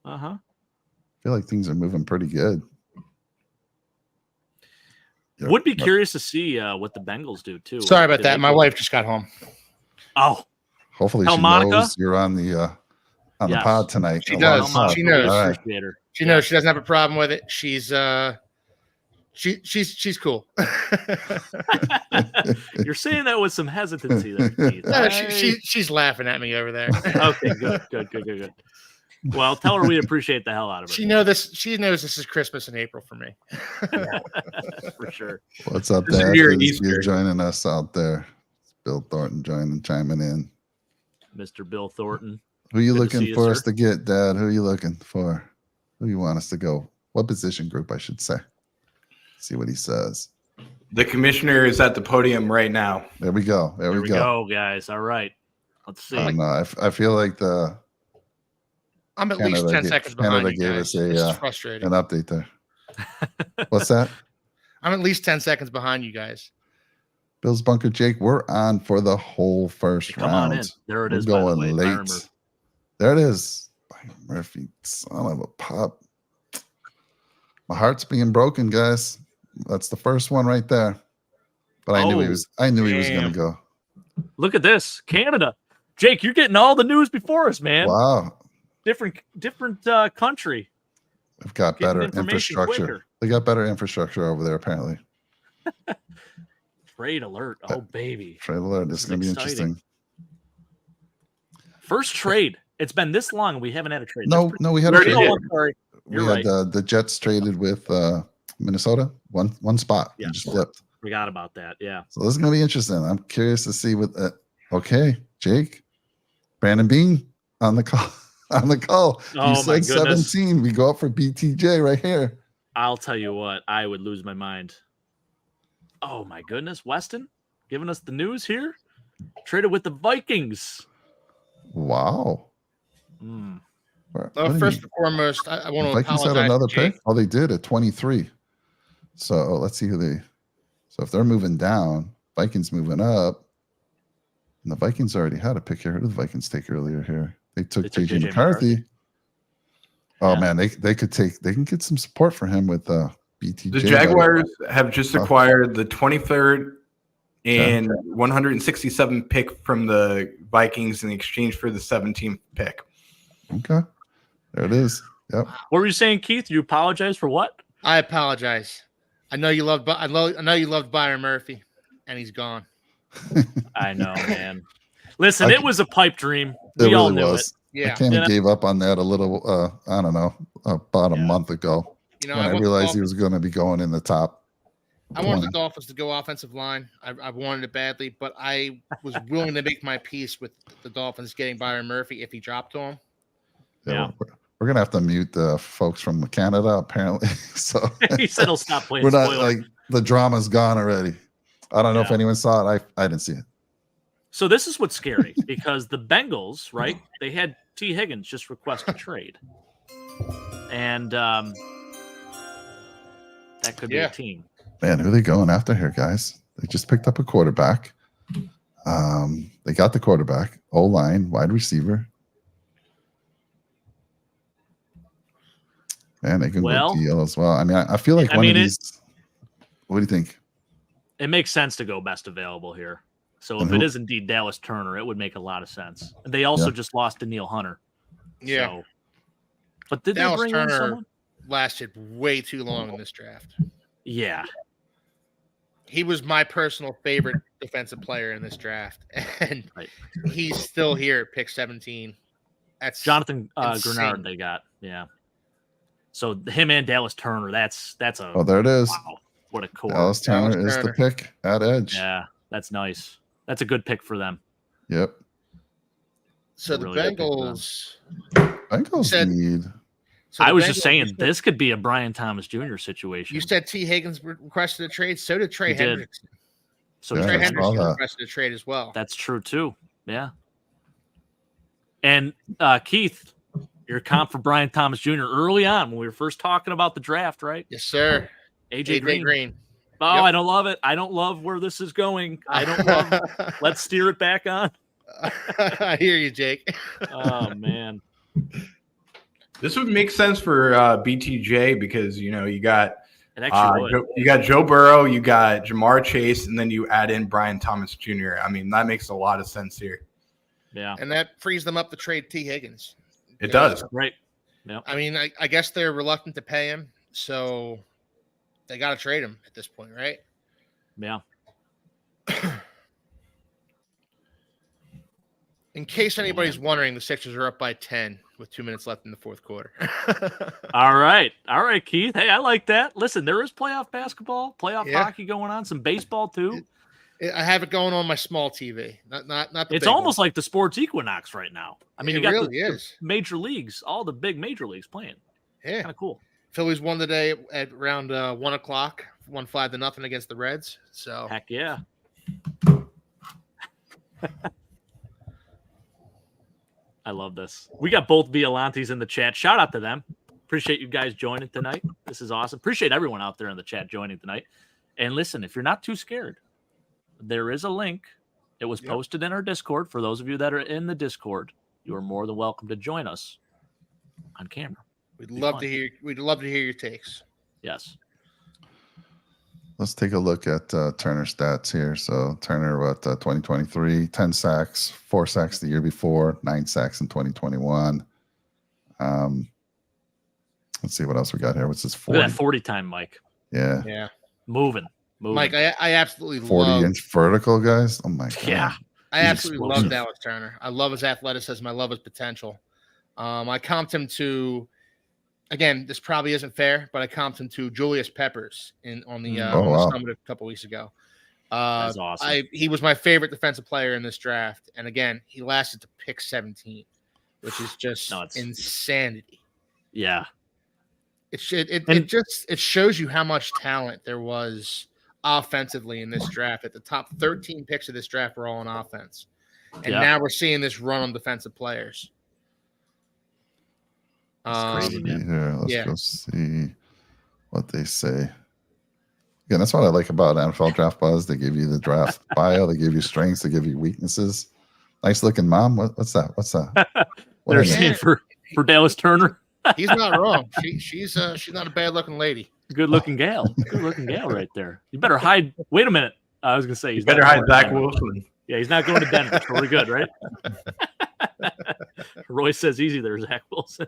I feel like things are moving pretty good. Would be curious to see what the Bengals do too. Sorry about that. My wife just got home. Oh, hopefully she knows you're on the pod tonight. She does. She knows. Right. She knows. She doesn't have a problem with it. She's cool. You're saying that with some hesitancy there, Keith. No, she's laughing at me over there. Okay, good. Well, tell her we appreciate the hell out of her. She knows this is Christmas in April for me. For sure. What's up, Dad? You're joining us out there. It's Bill Thornton chiming in. Mr. Bill Thornton. Who are you looking for us to get, Dad? Who are you looking for? Who you want us to go? What position group, I should say? See what he says. The commissioner is at the podium right now. There we go. There we go, guys. All right. Let's see. I feel like I'm at least 10 seconds behind Canada you gave guys. us frustrating. An update there. What's that? I'm at least 10 seconds behind you guys. Bill's Bunker, Jake, we're on for the whole first round. Come on in. There it is. We're going late. There it is. Byron Murphy, son of a pup. My heart's being broken, guys. That's the first one right there. But I knew he was going to go. Look at this. Canada. Jake, you're getting all the news before us, man. Wow. Different country. They've got better infrastructure. Quicker. They got better infrastructure over there, apparently. Trade alert. Oh, baby. Trade alert. This is going to be interesting. First trade. It's been this long. We haven't had a trade. No, we had a trade. Oh, I'm sorry. You're right. The Jets traded with Minnesota. One spot. Yeah. Just flipped. Forgot about that. Yeah. So this is going to be interesting. I'm curious to see what. Okay, Jake. Brandon Bean on the call. On the call. Oh, You my said goodness. 17. We go up for BTJ right here. I'll tell you what, I would lose my mind. Oh my goodness, Weston giving us the news here. Traded with the Vikings. Wow. Well, first and foremost, I want to Vikings apologize had another to Jake. pick. Oh, they did at 23. So let's see who they. So if they're moving down, Vikings moving up, and the Vikings already had a pick here. Who did the Vikings take earlier here? They took JJ McCarthy. Oh man, they can get some support for him with BTJ. The Jaguars have just acquired the 23rd and 167 pick from the Vikings in exchange for the 17th pick. Okay, there it is. Yep. What were you saying, Keith? You apologize for what? I apologize. I know you loved Byron Murphy, and he's gone. I know, man. Listen, it was a pipe dream. We all knew it. Yeah, I kind of gave up on that a little. I don't know, about a month ago. When I realized he was going to be going in the top. I wanted the Dolphins to go offensive line. I wanted it badly, but I was willing to make my peace with the Dolphins getting Byron Murphy if he dropped to him. Yeah. We're gonna have to mute the folks from Canada apparently. So he said he'll stop playing. We're not like the drama's gone already. I don't know if anyone saw it. I didn't see it. So this is what's scary because the Bengals, right? They had T. Higgins just request a trade, and that could be a team. Man, who are they going after here, guys? They just picked up a quarterback. They got the quarterback, O-line, wide receiver. Man, they can go deal as well. I mean, I feel like one of these. What do you think? It makes sense to go best available here. So if it is indeed Dallas Turner, it would make a lot of sense. And they also just lost to Neil Hunter. Yeah. So, but did Dallas they bring Turner in someone? Lasted way too long in this draft. Yeah. He was my personal favorite defensive player in this draft. And he's still here at pick 17. That's Jonathan Grenard they got. Yeah. So him and Dallas Turner, that's a there it is. Wow, what a core. Dallas Turner is the pick at edge. Yeah, that's nice. That's a good pick for them. Yep. So the really Bengals need. So I was just saying this could be a Brian Thomas Jr. situation. You said T. Higgins requested a trade. So did Trey Hendrickson. So Trey Hendrickson requested a trade as well. That's true too. Yeah. And Keith, your comp for Brian Thomas Jr. early on when we were first talking about the draft, right? Yes, sir. AJ Green. Oh, yep. I don't love it. I don't love where this is going. I don't love Let's steer it back on. I hear you, Jake. Oh, man. This would make sense for BTJ because, you got you got Joe Burrow, you got Jamar Chase, and then you add in Brian Thomas Jr. I mean, that makes a lot of sense here. Yeah. And that frees them up to trade T. Higgins. It does. Right. Yeah. I mean, I guess they're reluctant to pay him, so they got to trade him at this point, right? Yeah. In case anybody's wondering, the Sixers are up by 10 with 2 minutes left in the fourth quarter. All right, Keith. Hey, I like that. Listen, there is playoff basketball, playoff hockey going on, some baseball too. I have it going on my small TV. Not. It's almost like the sports equinox right now. I mean, you got the major leagues, all the big major leagues playing. Yeah, kind of cool. Phillies won today at around 1 o'clock, won 5-0 against the Reds. So heck yeah. I love this. We got both Violantes in the chat. Shout out to them. Appreciate you guys joining tonight. This is awesome. Appreciate everyone out there in the chat joining tonight. And listen, if you're not too scared, there is a link. It was posted in our Discord. For those of you that are in the Discord, you are more than welcome to join us on camera. We'd love to hear your takes. Yes. Let's take a look at Turner stats here. So Turner, 2023, 10 sacks, 4 sacks the year before, 9 sacks in 2021. Let's see what else we got here. What's this 40? Look at that 40 time, Mike. Yeah. Yeah. Moving. Mike, I absolutely 40-inch vertical, guys. Oh my god. Yeah. I absolutely love Dallas Turner. I love his athleticism. I love his potential. I comped him to. Again, this probably isn't fair, but I comped him to Julius Peppers on the Summit a couple weeks ago. That's awesome. He was my favorite defensive player in this draft, and again, he lasted to pick 17, which is just insanity. Yeah, it shows you how much talent there was offensively in this draft. At the top 13 picks of this draft were all on offense, and now we're seeing this run on defensive players. Crazy, man. Let's go see what they say. Again, that's what I like about NFL Draft Buzz. They give you the draft bio, they give you strengths, they give you weaknesses. Nice looking mom. What's that? What's that? They're saying for Dallas Turner. He's not wrong. She's not a bad looking lady. Good looking gal. Good looking gal right there. You better hide. Wait a minute. I was gonna say you better hide Zach Wilson. Yeah, he's not going to Denver. So we're good, right? Roy says easy there, Zach Wilson.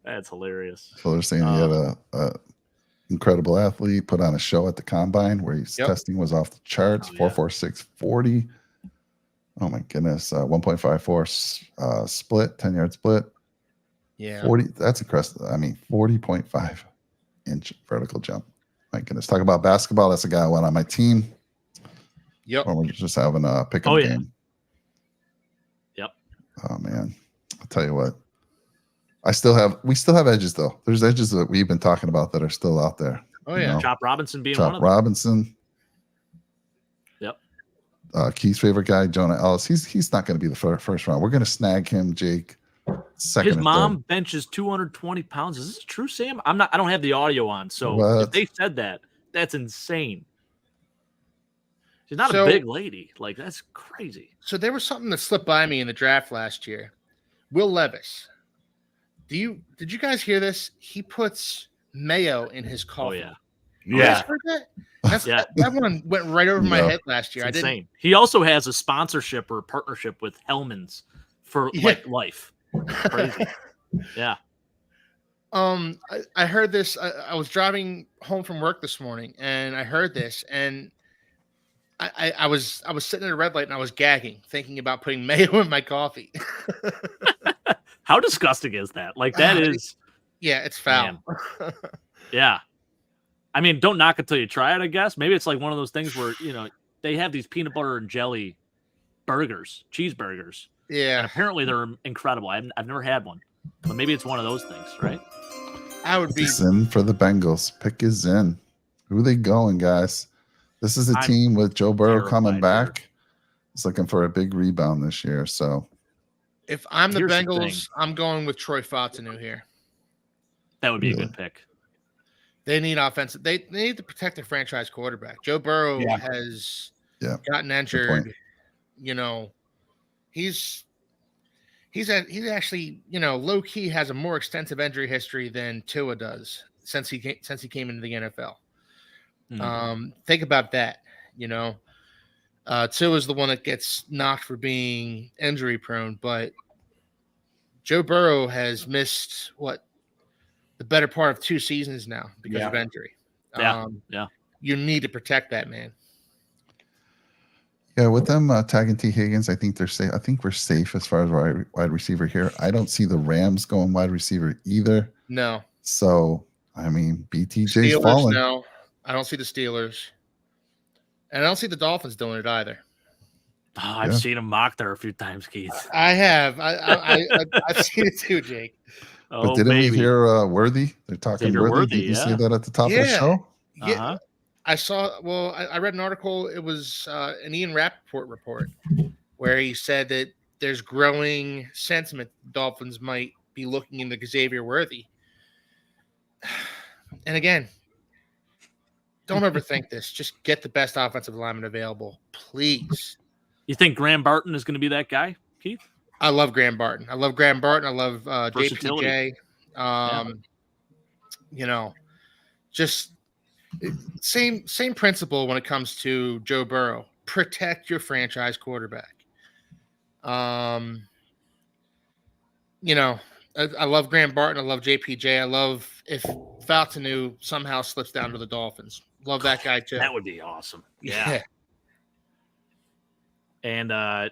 That's hilarious. So they're saying he had a incredible athlete, put on a show at the combine where his testing was off the charts. 4.46 40. Oh my goodness. 1.54 split, 10-yard split. Yeah. 40. That's impressive. I mean, 40.5 inch vertical jump. My goodness. Talk about basketball. That's a guy I went on my team. Yep. Or we're just having a pick-up game. Yep. Oh man. I'll tell you what. We still have edges though. There's edges that we've been talking about that are still out there. Oh yeah. Chop Robinson being one of them. Robinson. Yep. Keith's favorite guy, Jonah Ellis. He's not going to be the first round. We're going to snag him, Jake. Second. His mom benches 220 pounds. Is this true, Sam? I don't have the audio on, so if they said that, that's insane. She's not a big lady. Like, that's crazy. So there was something that slipped by me in the draft last year. Will Levis. Did you guys hear this? He puts mayo in his coffee. Oh yeah. Heard that? That one went right over my head last year. It's insane. He also has a sponsorship or partnership with Hellman's for like life. Crazy. Yeah. I heard this. I was driving home from work this morning, and I heard this, and I was sitting at a red light, and I was gagging, thinking about putting mayo in my coffee. How disgusting is that? Like, that is... Yeah, it's foul. Yeah. I mean, don't knock it till you try it, I guess. Maybe it's like one of those things where, they have these peanut butter and jelly cheeseburgers. Yeah. And apparently they're incredible. I've never had one. But maybe it's one of those things, right? I would be... in for the Bengals. Pick is in. Who are they going, guys? This is a team with Joe Burrow coming back. He's looking for a big rebound this year, so... If I'm the Bengals, I'm going with Troy Fautanu here. That would be a good pick. They need offensive. They need to protect their franchise quarterback. Joe Burrow has gotten injured. He's actually, low key has a more extensive injury history than Tua does since he came into the NFL. Think about that. Tua is the one that gets knocked for being injury prone, but Joe Burrow has missed the better part of 2 seasons now because of injury. You need to protect that man. Yeah, with them tagging T. Higgins, I think they're safe. I think we're safe as far as wide receiver here. I don't see the Rams going wide receiver either. No. So, I mean, BTJ's falling. No, I don't see the Steelers. And I don't see the Dolphins doing it either. Oh, I've seen him mock there a few times, Keith. I have. I've seen it too, Jake. But didn't we hear Worthy? They're talking Worthy. Did you see that at the top of the show? Yeah. I saw. Well, I read an article. It was an Ian Rappaport report where he said that there's growing sentiment the Dolphins might be looking into Xavier Worthy. And again, don't overthink this. Just get the best offensive lineman available, please. You think Graham Barton is going to be that guy, Keith? I love Graham Barton. I love JPJ. Just same principle when it comes to Joe Burrow. Protect your franchise quarterback. I love Graham Barton. I love JPJ. I love if Fautanu somehow slips down to the Dolphins. Love that guy too. That would be awesome. Yeah. And I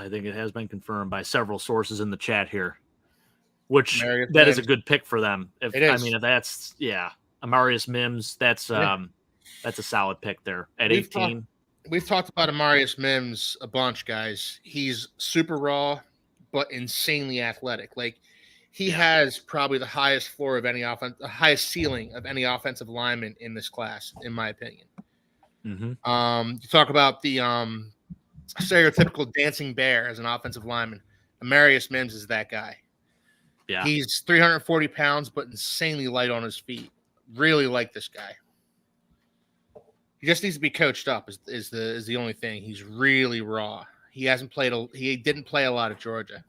think it has been confirmed by several sources in the chat here, which that is a good pick for them. If that's Amarius Mims, that's That's a solid pick there at We've 18. We've talked about Amarius Mims a bunch, guys. He's super raw, but insanely athletic. Like he has probably the highest floor of any the highest ceiling of any offensive lineman in this class, in my opinion. Mm-hmm. You talk about the stereotypical dancing bear as an offensive lineman. Amarius Mims is that guy. Yeah. He's 340 pounds, but insanely light on his feet. Really like this guy. He just needs to be coached up. Is the only thing. He's really raw. He didn't play a lot at Georgia.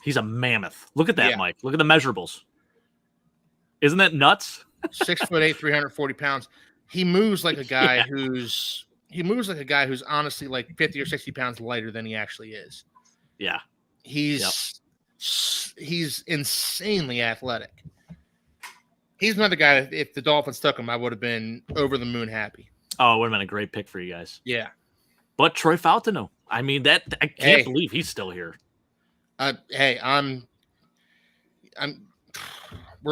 He's a mammoth. Look at that, Mike. Look at the measurables. Isn't that nuts? 6'8", 340 pounds. He moves like a guy who's honestly like 50 or 60 pounds lighter than he actually is. Yeah. He's insanely athletic. He's another guy. If the Dolphins took him, I would have been over the moon happy. Oh, it would have been a great pick for you guys. Yeah. But Troy Fautino, I mean, I can't believe he's still here. We're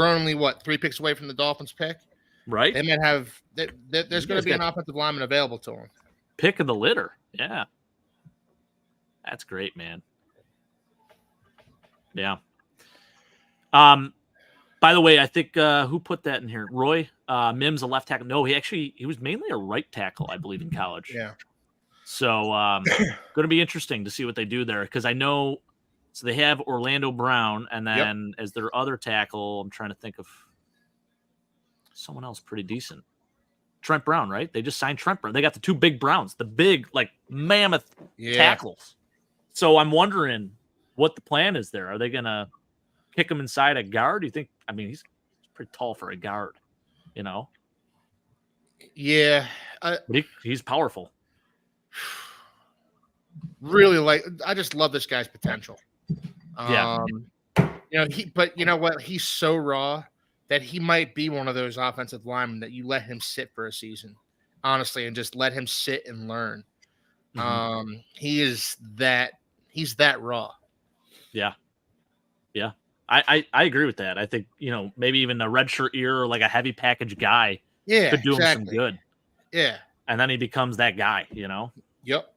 only 3 picks away from the Dolphins pick, right? They might have. There's going to be an offensive lineman available to him. Pick of the litter, yeah. That's great, man. Yeah. By the way, I think who put that in here? Roy Mims, a left tackle. No, he was mainly a right tackle, I believe, in college. Yeah. So going to be interesting to see what they do there, because I know. So they have Orlando Brown, and then as their other tackle, I'm trying to think of someone else pretty decent. Trent Brown, right? They just signed Trent Brown. They got the two big Browns, the big like mammoth tackles. So I'm wondering what the plan is there. Are they going to kick him inside a guard? Do you think? I mean, he's pretty tall for a guard, you know? Yeah. But he's powerful. Really I just love this guy's potential. But you know what? He's so raw that he might be one of those offensive linemen that you let him sit for a season, honestly, and just let him sit and learn. Mm-hmm. He's that raw. Yeah. Yeah. I agree with that. I think, maybe even a redshirt year or like a heavy package guy could do him some good. Yeah. And then he becomes that guy, Yep.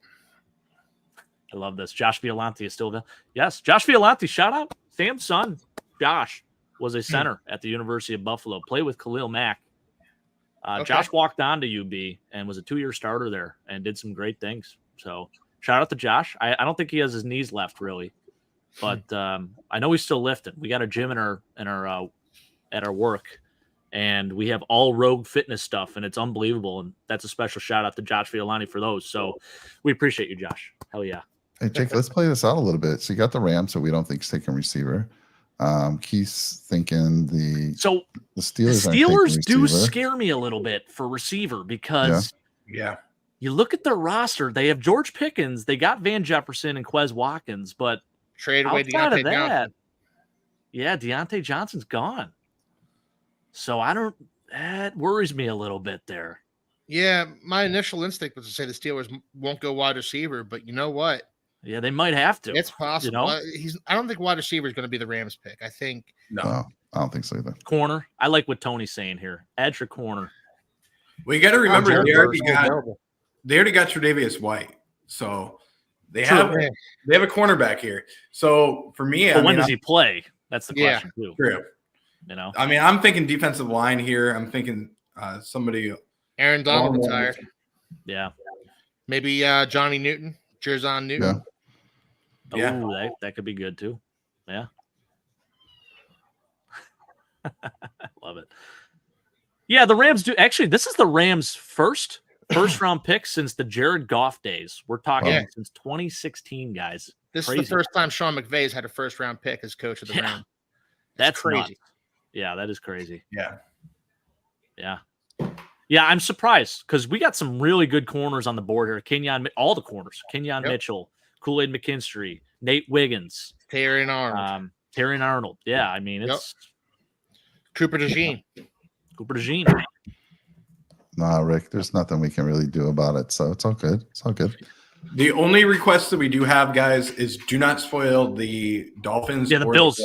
I love this. Josh Violante is still there. Yes, Josh Violante, shout out. Sam's son, Josh, was a center at the University of Buffalo. Played with Khalil Mack. Josh walked on to UB and was a 2-year starter there and did some great things. So shout out to Josh. I don't think he has his knees left really, but I know he's still lifting. We got a gym at our work, and we have all Rogue fitness stuff, and it's unbelievable. And that's a special shout out to Josh Violante for those. So we appreciate you, Josh. Hell yeah. Hey, Jake, let's play this out a little bit. So you got the Rams, so we don't think he's taking receiver. Keith's thinking the Steelers. The Steelers do scare me a little bit for receiver because you look at their roster. They have George Pickens, they got Van Jefferson and Quez Watkins, but trade away outside Deontay of that, Johnson. Yeah, Deontay Johnson's gone. So that worries me a little bit there. Yeah, my initial instinct was to say the Steelers won't go wide receiver, but you know what? Yeah, they might have to. It's possible. I don't think wide receiver is going to be the Rams pick. I think no, I don't think so either. Corner. I like what Tony's saying here. Edge or corner. Well, you got to remember they already got Tre'Davious White, so they have a cornerback here. So for me, when does he play? That's the question too. True. I mean, I'm thinking defensive line here. I'm thinking somebody. Aaron Donald retired. Yeah. Maybe Johnny Newton, Jerzon Newton. Yeah. Oh, that could be good too. Yeah. Love it. Yeah, the Rams do. Actually, this is the Rams' first round pick since the Jared Goff days. We're talking since 2016, guys. This is the first time Sean McVay's had a first round pick as coach of the Rams. That's crazy. Nuts. Yeah, that is crazy. Yeah. Yeah, I'm surprised because we got some really good corners on the board here. All the corners. Kenyon Mitchell, Kool-Aid McKinstry, Nate Wiggins. Terry Arnold. Yeah, I mean, it's Cooper DeJean. Nah, Rick, there's nothing we can really do about it, so it's all good. The only request that we do have, guys, is do not spoil the Dolphins. Yeah, the Bills.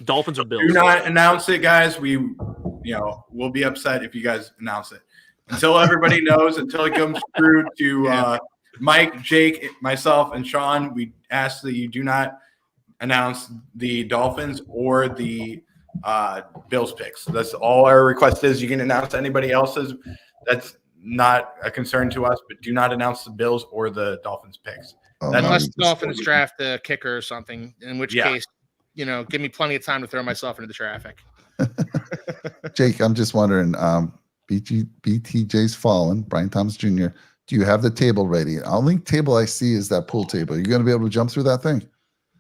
Dolphins or Bills. Do not announce it, guys. We'll be upset if you guys announce it. until everybody knows, until it comes through to Mike, Jake, myself, and Sean, we ask that you do not announce the Dolphins or the Bills picks. That's all our request is. You can announce anybody else's. That's not a concern to us, but do not announce the Bills or the Dolphins picks. Unless the Dolphins draft a kicker or something, in which case, give me plenty of time to throw myself into the traffic. Jake, I'm just wondering, BTJ's fallen, Brian Thomas Jr. Do you have the table ready? The only table I see is that pool table. You're going to be able to jump through that thing?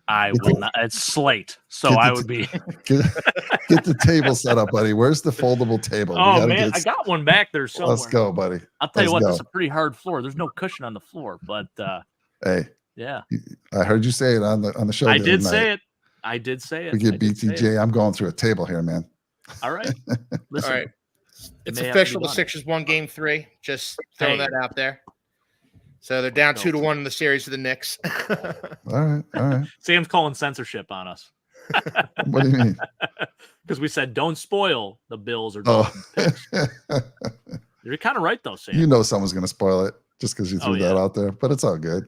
I will not. It's slate, so I would be. Get the table set up, buddy. Where's the foldable table? Oh man, I got one back there somewhere. Let's go, buddy. I'll tell you what, it's a pretty hard floor. There's no cushion on the floor, but hey, yeah, I heard you say it on the show. I did say it. I did say it. We get BTJ. I'm going through a table here, man. All right, listen. All right, it's official. The Sixers won Game 3. Just throwing that out there. So they're down 2-1 in the series to the Knicks. All right. Sam's calling censorship on us. What do you mean? Because we said don't spoil the Bills or Dolphins picks. You're kind of right though, Sam. You know someone's going to spoil it just because you threw that out there, but it's all good.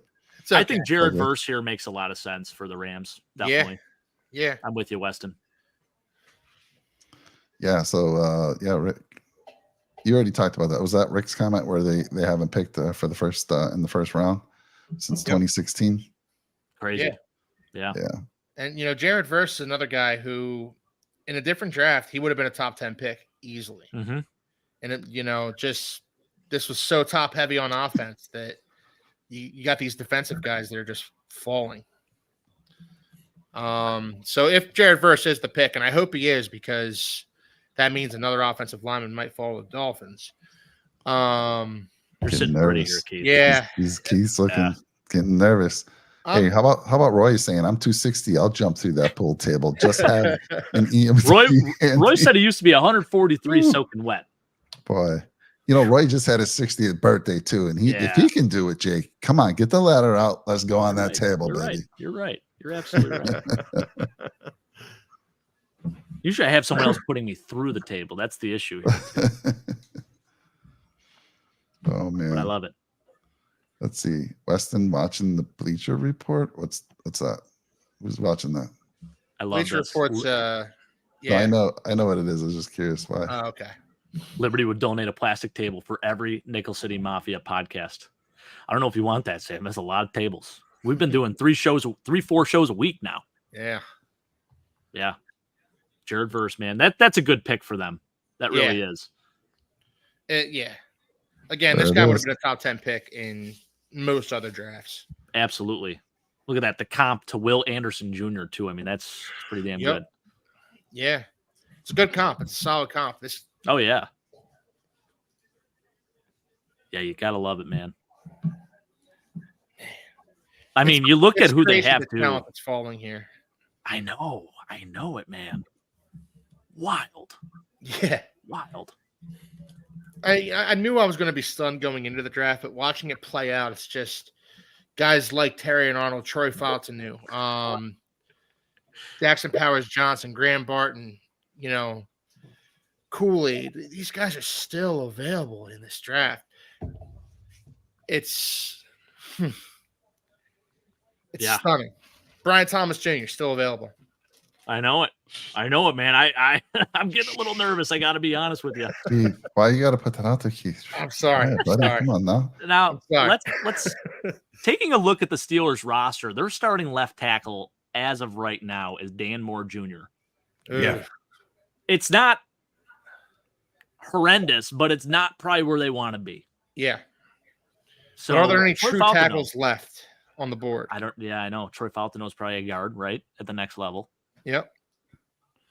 Okay. I think Jared Verse here makes a lot of sense for the Rams. Definitely. Yeah. I'm with you, Weston. Yeah. So Rick, you already talked about that. Was that Rick's comment where they haven't picked for the first in the first round since 2016? Crazy. Yeah. And Jared Verse is another guy who, in a different draft, he would have been a top 10 pick easily. Mm-hmm. And just this was so top heavy on offense that you got these defensive guys that are just falling. So if Jared Verse is the pick, and I hope he is, because that means another offensive lineman might follow the Dolphins. You're sitting pretty here, Keith. Yeah. He's looking getting nervous. Hey, how about Roy saying I'm 260? I'll jump through that pool table. Just have an EMT. Roy said he used to be 143 soaking wet. Boy, Roy just had his 60th birthday too, and if he can do it, Jake, come on, get the ladder out. Let's go on that table, baby. You're right. You're absolutely right. Usually, I have someone else putting me through the table. That's the issue here. Oh man, but I love it. Let's see. Weston watching the Bleacher Report. What's that? Who's watching that? I love Bleacher Report's. No, I know what it is. I was just curious why. Oh, okay. Liberty would donate a plastic table for every Nickel City Mafia podcast. I don't know if you want that, Sam. That's a lot of tables. We've been doing 4 shows a week now. Yeah. Jared Verse, man, that's a good pick for them. That really is. Again, this guy would have been a top 10 pick in most other drafts. Absolutely. Look at that. The comp to Will Anderson Jr. too. I mean, that's pretty damn good. Yeah. It's a good comp. It's a solid comp. Oh yeah. Yeah, you gotta love it, man. I mean, you look at who they have to. Talent that's falling here. I know it, man. Wild. Yeah. Wild. I knew I was going to be stunned going into the draft, but watching it play out, it's just guys like Terry and Arnold, Troy Fontenot, Jackson Powers Johnson, Graham Barton, Kool-Aid. These guys are still available in this draft. It's stunning. Brian Thomas Jr. still available. I know it, man. I'm getting a little nervous. I got to be honest with you. Dude, why you got to put that out there, Keith? I'm sorry. Yeah, buddy, come on now. Now let's taking a look at the Steelers roster. Their starting left tackle as of right now is Dan Moore Jr. Yeah, it's not horrendous, but it's not probably where they want to be. Yeah. So are there any true tackles left on the board? I know. Troy Fontenot is probably a guard, right? At the next level. Yep.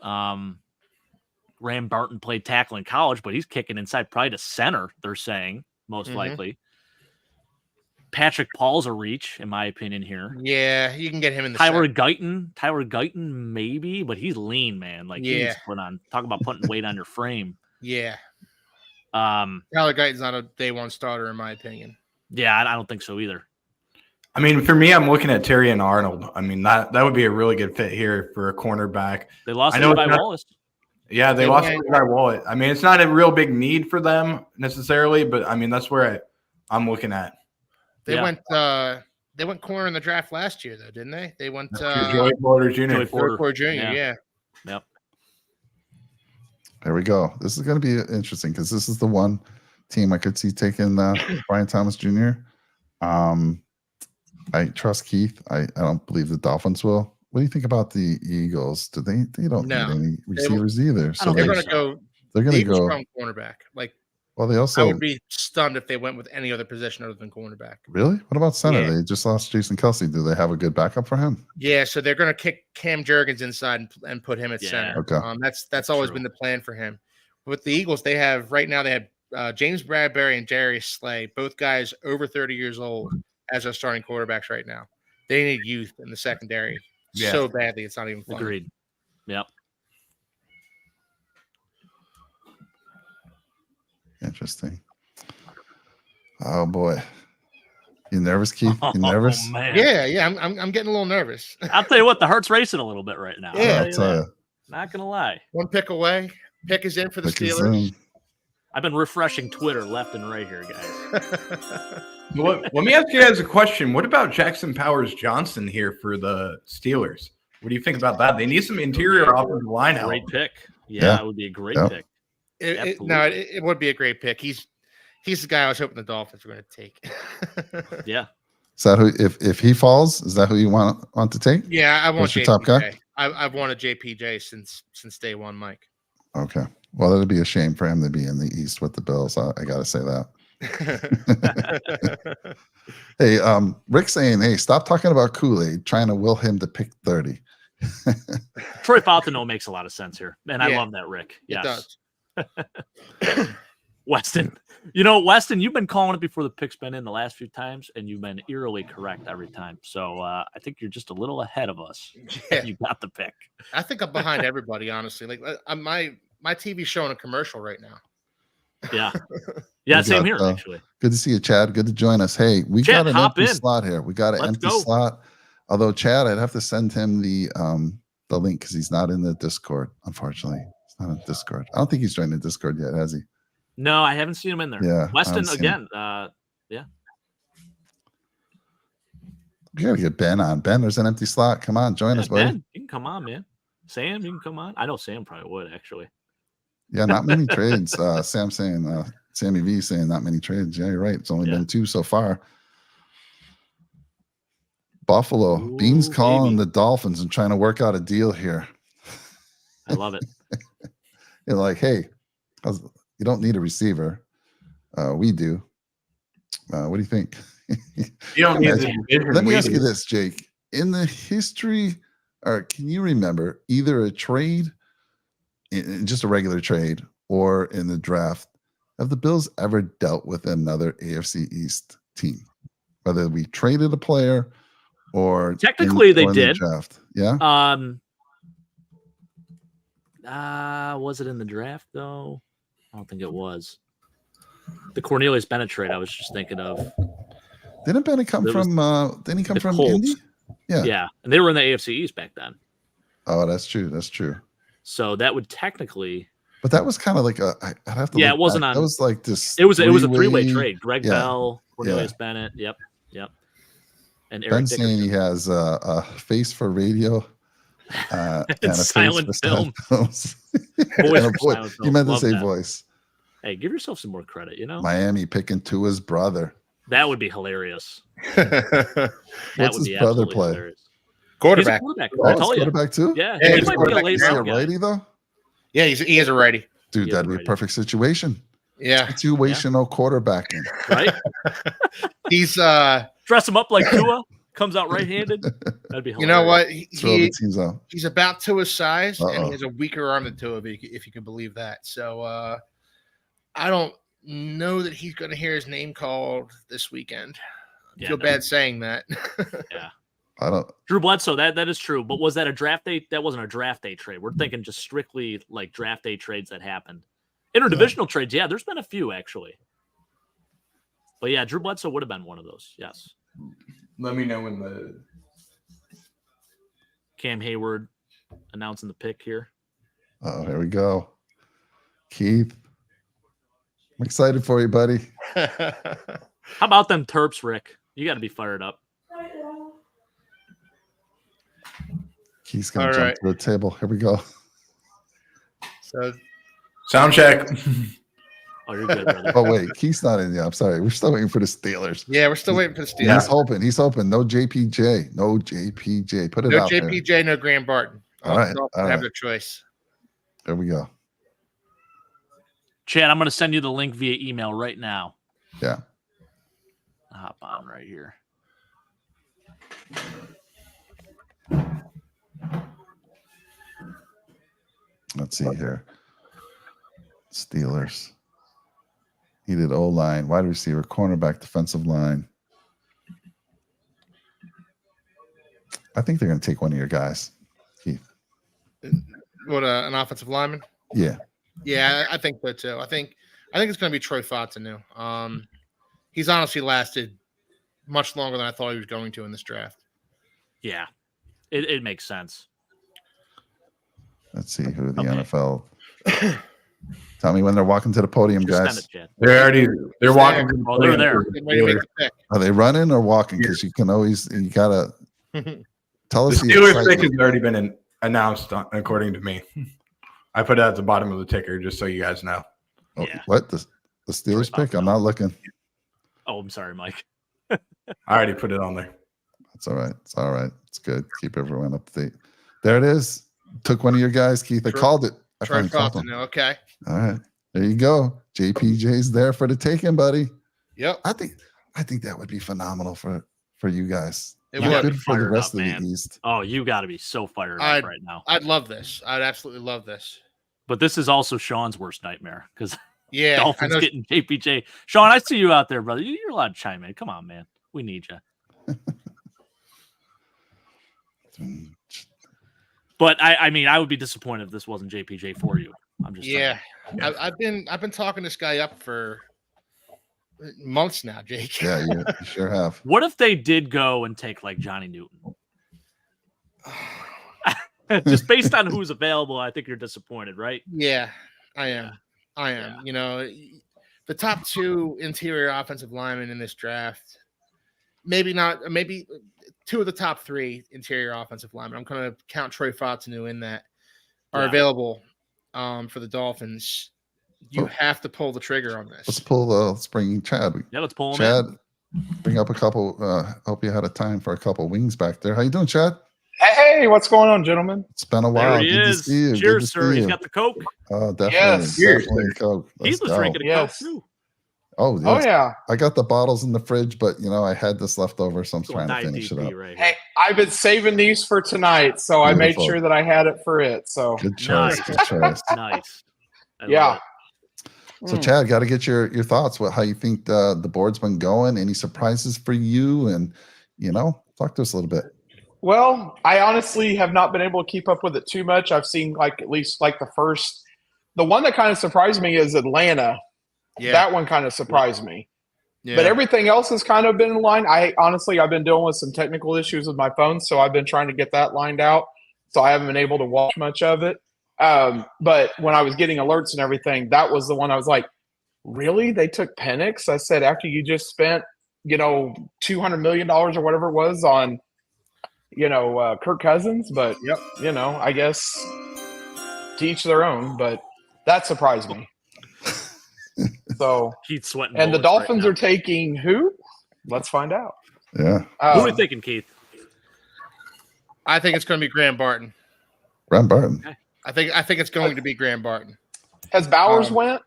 Graham Barton played tackle in college, but he's kicking inside probably to center, they're saying, most likely. Patrick Paul's a reach, in my opinion, here. Yeah, you can get him in the Tyler Guyton, maybe, but he's lean, man. Like he's talk about putting weight on your frame. Yeah. Tyler Guyton's not a day one starter, in my opinion. Yeah, I don't think so either. I mean, for me, I'm looking at Terry and Arnold. I mean, that would be a really good fit here for a cornerback. They lost Levi Wallace. Yeah, they lost their guy Wallet. I mean, it's not a real big need for them necessarily, but I mean that's where I'm looking at. They went corner in the draft last year, though, didn't they? They went Joey Porter Jr. Joey Porter Jr. Yeah. Yep. There we go. This is going to be interesting because this is the one team I could see taking Brian Thomas Jr. I trust Keith. I don't believe the Dolphins will. What do you think about the Eagles? Do they don't need any receivers either. So they're going to go. They're going to go strong cornerback. Like, well, they also. I would be stunned if they went with any other position other than cornerback. Really? What about center? Yeah. They just lost Jason Kelsey. Do they have a good backup for him? Yeah, so they're going to kick Cam Jurgens inside and put him at center. Okay. That's always been the plan for him. With the Eagles, they have James Bradbury and Darius Slay, both guys over 30 years old as our starting quarterbacks right now. They need youth in the secondary so badly. It's not even funny. Agreed. Yep. Interesting. Oh boy. You nervous, Keith? You nervous? Oh, man. Yeah. I'm getting a little nervous. I'll tell you what, the heart's racing a little bit right now. Yeah, I'll tell you. Not gonna lie. One pick away. Pick is in for the Steelers. I've been refreshing Twitter left and right here, guys. Let me ask you guys a question. What about Jackson Powers Johnson here for the Steelers? What do you think about that? They need some interior offensive line help. Great pick. Yeah, it would be a great pick. It would be a great pick. He's the guy I was hoping the Dolphins were going to take. Yeah. Is that who? If he falls, is that who you want to take? Yeah, I want your top guy. I've wanted JPJ since day one, Mike. Okay. Well, it'd be a shame for him to be in the East with the Bills. I got to say that. Hey, Rick's saying, hey, stop talking about Kool-Aid, trying to will him to pick 30. Troy Falconeau makes a lot of sense here. And I love that, Rick. Yes. It does. Weston. You know, Weston, you've been calling it before the pick's been in the last few times, and you've been eerily correct every time. So I think you're just a little ahead of us. Yeah. You got the pick. I think I'm behind everybody, honestly. Like my TV's showing a commercial right now. Yeah. Yeah, same here, actually. Good to see you, Chad. Good to join us. Hey, we Chad, got an empty slot here. We got an empty slot. Although, Chad, I'd have to send him the link because he's not in the Discord, unfortunately. He's not in Discord. I don't think he's joined the Discord yet, has he? No, I haven't seen him in there. Yeah. Weston, again. Yeah. We got to get Ben on. Ben, there's an empty slot. Come on, join us, buddy. Ben, you can come on, man. Sam, you can come on. I know Sam probably would, actually. Yeah, not many trades. Sam saying, Sammy V saying not many trades. Yeah, you're right. It's only been 2 so far. Buffalo. Ooh, Beans calling the Dolphins and trying to work out a deal here. I love it. You're like, hey, you don't need a receiver. We do. What do you think? You don't need Let me ask you this, Jake. In the history, or can you remember either a trade, just a regular trade, or in the draft, have the Bills ever dealt with another AFC East team? Whether we traded a player or technically they did. The draft. Yeah. Was it in the draft though? I don't think it was. The Cornelius Bennett trade I was just thinking of. Didn't Bennett come from didn't he come from Colts. Indy? Yeah. Yeah. And they were in the AFC East back then. Oh, that's true. That's true. So that would technically, but that was kind of like I'd have to. Yeah, it wasn't back. on. That was like this. It was a 3-way trade. Greg Bell, Cornelius Yeah. Bennett. Yep. And Eric Ben's saying he has a face for radio and a silent face film. for Voice for silent You meant to Love say that. voice. Hey, give yourself some more credit. You know, Miami picking Tua's brother. that would be hilarious. That What's would his be brother absolutely play? hilarious. Quarterback. He's a quarterback. Oh, I it's told you. quarterback too. Yeah, Yeah, he he's might be a late Is he a round guy. righty though? Yeah, he is a righty. Dude, He is that'd a be a righty. perfect situation. Yeah. Situational quarterbacking. Right? He's Dress him up like Tua. Comes out right-handed. That'd be hilarious. you know what? Throw the teams out. He's about Tua's size and Uh-oh. he has a weaker arm than Tua, if you can believe that. So I don't know that he's going to hear his name called this weekend. I feel bad saying that. Yeah. I don't. Drew Bledsoe, that is true. But was that a draft day? That wasn't a draft day trade. We're thinking just strictly like draft day trades that happened. Interdivisional trades, yeah, there's been a few actually. But yeah, Drew Bledsoe would have been one of those. Yes. Let me know when the Cam Hayward announcing the pick here. Oh, here we go. Keith, I'm excited for you, buddy. How about them Terps, Rick? You got to be fired up. Keith's going to jump to the table. Here we go. So, sound check. Oh, you're good, brother. Oh, wait. Keith's not in yet. I'm sorry. We're still waiting for the Steelers. Yeah, we're still waiting for the Steelers. He's hoping. No JPJ. No JPJ. Put it out there. No JPJ, no Graham Barton. All right. Have their choice. There we go. Chad, I'm going to send you the link via email right now. Yeah. Hop on right here. Let's see here. Steelers. Needed O-line, wide receiver, cornerback, defensive line. I think they're going to take one of your guys, Keith. What, an offensive lineman? Yeah. Yeah, I think so too. I think it's going to be Troy Fautanu. He's honestly lasted much longer than I thought he was going to in this draft. Yeah, it makes sense. Let's see who the NFL. Tell me when they're walking to the podium, guys. They're walking. Oh, they're there. Are they running or walking? Because you gotta tell us. The Steelers pick has already been announced, according to me. I put it at the bottom of the ticker just so you guys know. Oh, yeah. What the Steelers pick? I'm not looking. Oh, I'm sorry, Mike. I already put it on there. That's all right. It's all right. It's good. Keep everyone up to date. There it is. Took one of your guys, Keith. I called it. Troy Fautanu. Okay. All right. There you go. JPJ's there for the taking, buddy. Yep. I think that would be phenomenal for you guys. It would good for the rest of the East. Oh, you got to be so fired up right now. I'd love this. I'd absolutely love this. But this is also Sean's worst nightmare because Dolphins getting JPJ. Sean, I see you out there, brother. You're allowed to chime in. Come on, man. We need you. But I mean, I would be disappointed if this wasn't JPJ for you. I'm just I've been talking this guy up for months now, Jake. Yeah, you sure have. What if they did go and take like Johnny Newton? Just based on who's available, I think you're disappointed, right? Yeah, I am. Yeah. You know, the top two interior offensive linemen in this draft, maybe two of the top three interior offensive linemen. I'm going to count Troy Fautanu in that are available for the Dolphins. You have to pull the trigger on this. Let's bring Chad. Yeah, let's pull him Chad, in. Bring up a couple. Hope you had a time for a couple wings back there. How you doing, Chad? Hey, what's going on, gentlemen? It's been a while. There he Good is. to see you. Cheers, sir. He's got the Coke. Oh, definitely. Yes. Definitely Coke. He was drinking a Coke too. Oh, yes. Oh, yeah. I got the bottles in the fridge, but I had this left over, so I'm trying to finish it up. Right hey, I've been saving these for tonight, so I made sure that I had it for it. So good choice. Good choice. Nice. Yeah. So, Chad, got to get your thoughts. How you think the board's been going? Any surprises for you? And talk to us a little bit. Well, I honestly have not been able to keep up with it too much. I've seen at least the one that kind of surprised me is Atlanta. Yeah. That one kind of surprised me. Yeah. But everything else has kind of been in line. I've been dealing with some technical issues with my phone, so I've been trying to get that lined out. So I haven't been able to watch much of it. But when I was getting alerts and everything, that was the one I was like, really? They took Penix? I said, after you just spent, $200 million or whatever it was on, Kirk Cousins. But, I guess to each their own. But that surprised me. So, Keith's sweating. And the Dolphins are taking who? Let's find out. Yeah. Who are you thinking, Keith? I think it's going to be Graham Barton. Graham Barton. Okay. I think it's going to be Graham Barton. Has Bowers went?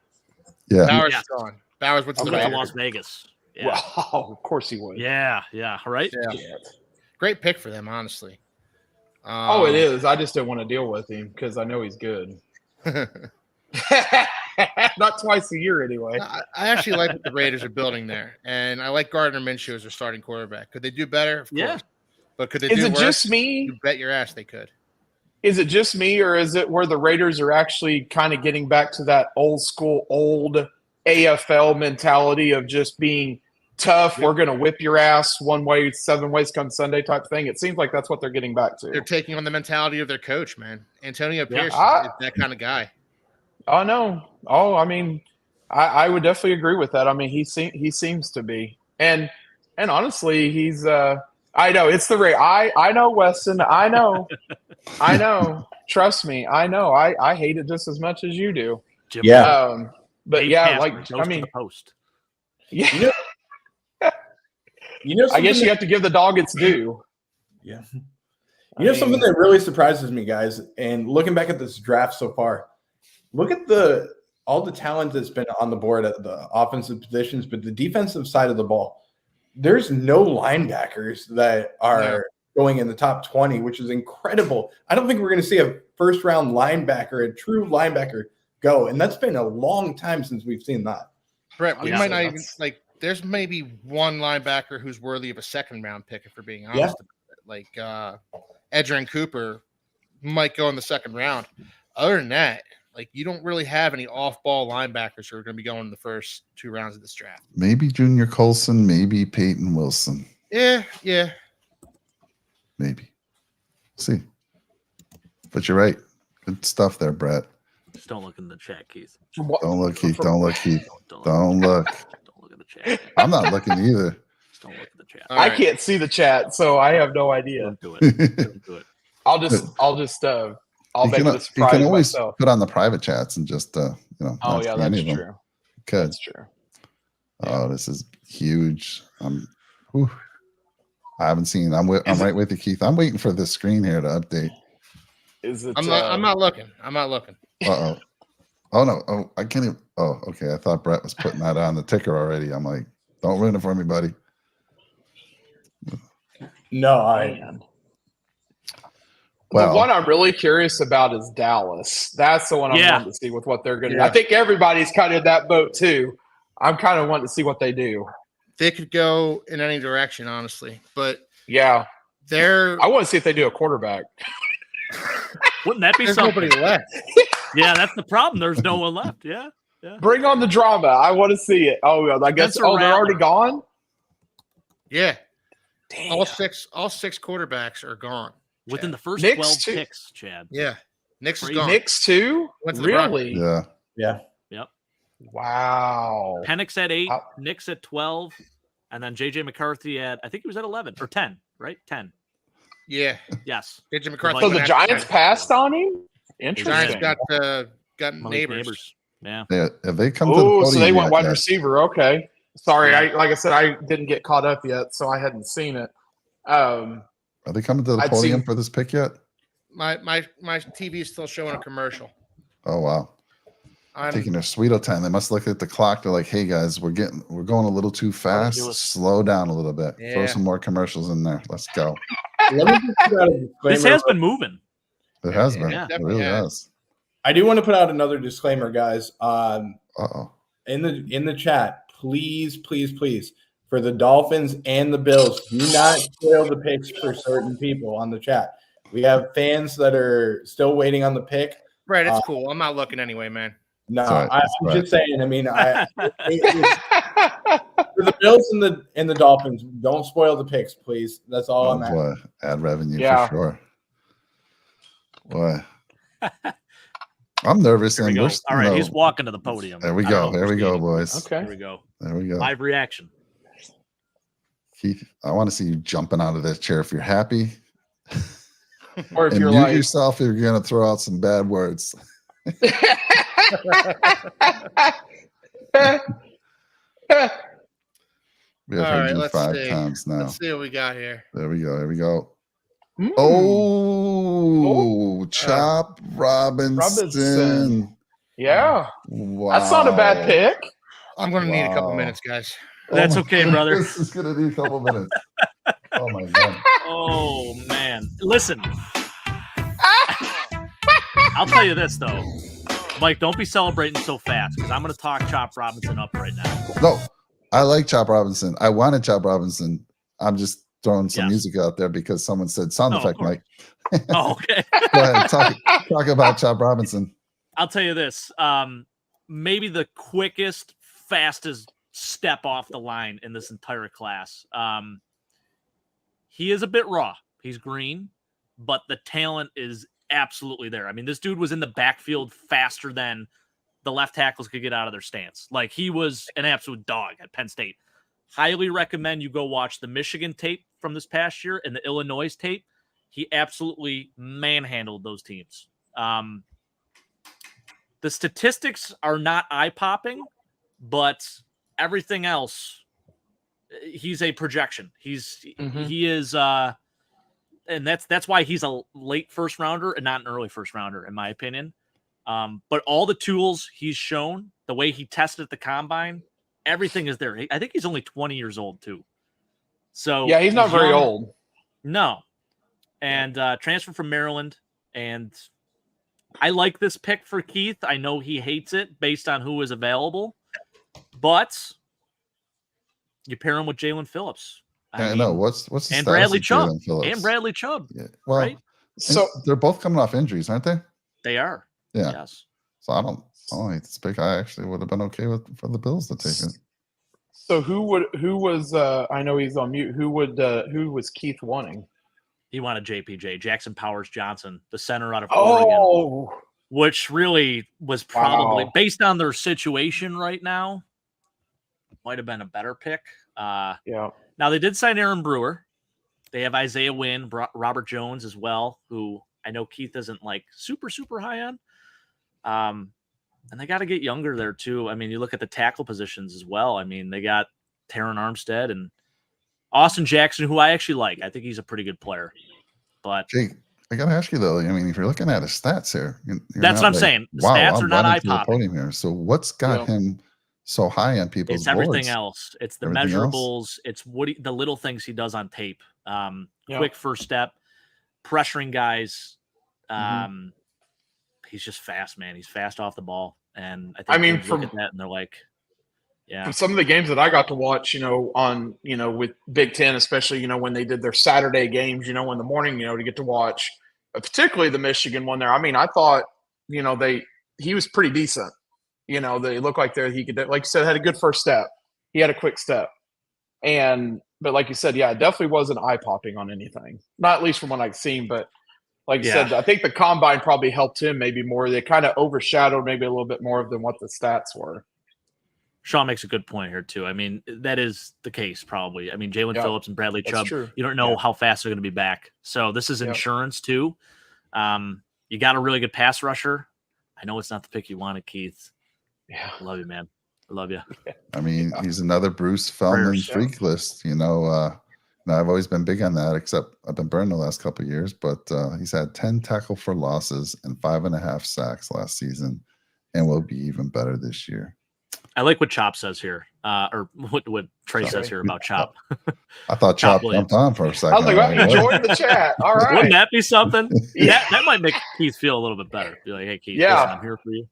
Yeah. Bowers is gone. Bowers went to Las Vegas. Yeah. Well, of course he would. Yeah. Right? Yeah. Great pick for them, honestly. It is. I just didn't want to deal with him because I know he's good. Not twice a year, anyway. I actually like what the Raiders are building there, and I like Gardner Minshew as their starting quarterback. Could they do better? Of course. But could they do worse? Is it just me? You bet your ass they could. Is it just me, or is it where the Raiders are actually kind of getting back to that old school, old AFL mentality of just being tough, we're going to whip your ass one way, 7 ways come Sunday type thing. It seems like that's what they're getting back to. They're taking on the mentality of their coach, man. Antonio Pierce is that kind of guy. Oh, no. Oh, I mean, I would definitely agree with that. I mean, he seems to be. And honestly, he's I know it's the rate. I know, Weston. I know. Trust me. I know. I hate it just as much as you do. Yeah. But yeah, like I mean, post. Yeah. I guess you have to give the dog its due. Yeah. Something that really surprises me, guys, and looking back at this draft so far, look at all the talent that's been on the board at the offensive positions, but the defensive side of the ball, there's no linebackers that are going in the top 20, which is incredible. I don't think we're going to see a first-round linebacker, a true linebacker, go, and that's been a long time since we've seen that. Brett, we might not even like. There's maybe one linebacker who's worthy of a second-round pick, if we're being honest. Like Edgerrin Cooper might go in the second round. Other than that, like you don't really have any off-ball linebackers who are going to be going in the first 2 rounds of this draft. Maybe Junior Colson, maybe Peyton Wilson. Yeah. Maybe. See. But you're right. Good stuff there, Brett. Just don't look in the chat, Keith. Don't look, Keith. Don't look, Keith. Don't look. Don't look at the chat. I'm not looking either. Just don't look at the chat. I can't see the chat, so I have no idea. Don't do it. Don't do it. I'll make it a surprise you can always myself. put on the private chats and just Oh yeah, that's true. Good. That's true. Oh, this is huge. I haven't seen. I'm right with you, Keith. I'm waiting for the screen here to update. Is it? I'm not looking. Uh-oh. Oh no. Oh, I can't even. Oh, okay. I thought Brett was putting that on the ticker already. I'm like, don't ruin it for me, buddy. No, the one I'm really curious about is Dallas. That's the one I'm wanting to see with what they're going to do. I think everybody's kind of in that boat too. I'm kind of wanting to see what they do. They could go in any direction, honestly. But yeah, I want to see if they do a quarterback. Wouldn't that be There's something? nobody left. Yeah, that's the problem. There's no one left. Yeah. Bring on the drama. I want to see it. Oh, I guess. They're already gone. Yeah. Damn. All six quarterbacks are gone. Within the first Knicks 12 picks, Chad. Yeah. Knicks is gone. Knicks too? Really? Yeah. Yep. Wow. Penix at 8, Knicks at 12, and then JJ McCarthy at, I think he was at 11 or 10, right? 10. Yeah. Yes. JJ McCarthy. So the Giants passed on him? Interesting. Giants got neighbors. Yeah. Have they come to the podium so they went yet, wide guys? receiver. Okay. Sorry, like I said, I didn't get caught up yet, so I hadn't seen it. Are they coming to the podium for this pick yet? My TV is still showing a commercial. Oh wow. I'm taking their sweet time. They must look at the clock. They're like, "Hey guys, we're going a little too fast. Slow down a little bit. Yeah. Throw some more commercials in there. Let's go." This has been moving. It has been. Yeah. It really has. I do want to put out another disclaimer, guys. Uh-oh. In the chat, please, for the Dolphins and the Bills, do not spoil the picks for certain people on the chat. We have fans that are still waiting on the pick. Brett, it's cool. I'm not looking anyway, man. No, I'm just saying. I mean, for the Bills and the Dolphins, don't spoil the picks, please. That's all I'm asking. Add revenue for sure. Boy, I'm nervous. Here we go. All right, he's walking to the podium. There we go. There we go, boys. Okay. Here we go. There we go. Live reaction. Keith, I want to see you jumping out of that chair if you're happy. Or if and you're mute like yourself if you're going to throw out some bad words. We have heard you 5 times now. Let's see what we got here. There we go. Here we go. Oh, Chop Robinson. Yeah. Wow. That's not a bad pick. I'm going to need a couple minutes, guys. That's okay, brother. This is going to need a couple minutes. Oh, my God. Oh, man. Listen. I'll tell you this, though. Mike, don't be celebrating so fast because I'm going to talk Chop Robinson up right now. No, I like Chop Robinson. I wanted Chop Robinson. I'm just throwing some music out there because someone said sound effect, Mike. Oh, okay. Go ahead. Talk about Chop Robinson. I'll tell you this. Maybe the quickest, fastest step off the line in this entire class. He is a bit raw. He's green, but the talent is absolutely there. I mean, this dude was in the backfield faster than the left tackles could get out of their stance. Like, he was an absolute dog at Penn State. Highly recommend you go watch the Michigan tape from this past year and the Illinois tape. He absolutely manhandled those teams. The statistics are not eye-popping, but everything else, he's a projection. He is, and that's why he's a late first rounder and not an early first rounder, in my opinion. But all the tools he's shown, the way he tested at the combine, everything is there. I think he's only 20 years old too. So yeah, he's not very old. No. And transferred from Maryland. And I like this pick for Keith. I know he hates it based on who is available, but you pair him with Jalen Phillips. I know what's the and Bradley Chubb and Bradley Chubb. Yeah. Well, right? So they're both coming off injuries, aren't they? They are. Yeah. Yes. So I don't hate this pick. I actually would have been okay for the Bills to take it. So who was I know he's on mute. Who was Keith wanting? He wanted JPJ, Jackson Powers Johnson, the center out of Oregon, which really was probably based on their situation right now, might have been a better pick. Yeah. Now they did sign Aaron Brewer. They have Isaiah Wynn, Robert Jones as well, who I know Keith isn't like super, super high on. And they got to get younger there too. I mean, you look at the tackle positions as well. I mean, they got Taron Armstead and Austin Jackson, who I actually like. I think he's a pretty good player. But Jake, I got to ask you though. I mean, if you're looking at his stats here, that's what I'm saying. The stats are not eye-popping here. So what's got him so high on people's It's everything boards? else. It's the Everything measurables. else? It's the little things he does on tape. Quick first step, pressuring guys. He's just fast, man. He's fast off the ball. And I think look at that and they're like, yeah. From some of the games that I got to watch, with Big Ten, especially, when they did their Saturday games, in the morning, to get to watch, particularly the Michigan one there. I mean, I thought, he was pretty decent. They looked like he could, like you said, had a good first step. He had a quick step. But like you said, yeah, it definitely wasn't eye-popping on anything. Not at least from what I've seen, but like you said, I think the combine probably helped him maybe more. They kind of overshadowed maybe a little bit more than what the stats were. Sean makes a good point here too. I mean, that is the case probably. I mean, Jalen Phillips and Bradley Chubb, you don't know how fast they're going to be back. So this is insurance too. You got a really good pass rusher. I know it's not the pick you wanted, Keith. Yeah. I love you, man. I love you. I mean, he's another Bruce Feldman freak list, Now, I've always been big on that, except I've been burned the last couple of years. But he's had 10 tackle for losses and 5.5 sacks last season, and will be even better this year. I like what Chop says here, or what Trey says here about Chop. I thought Chop jumped on for a second. I was like, well, enjoyed the chat. All right. Wouldn't that be something? That might make Keith feel a little bit better. Be like, hey, Keith, listen, I'm here for you.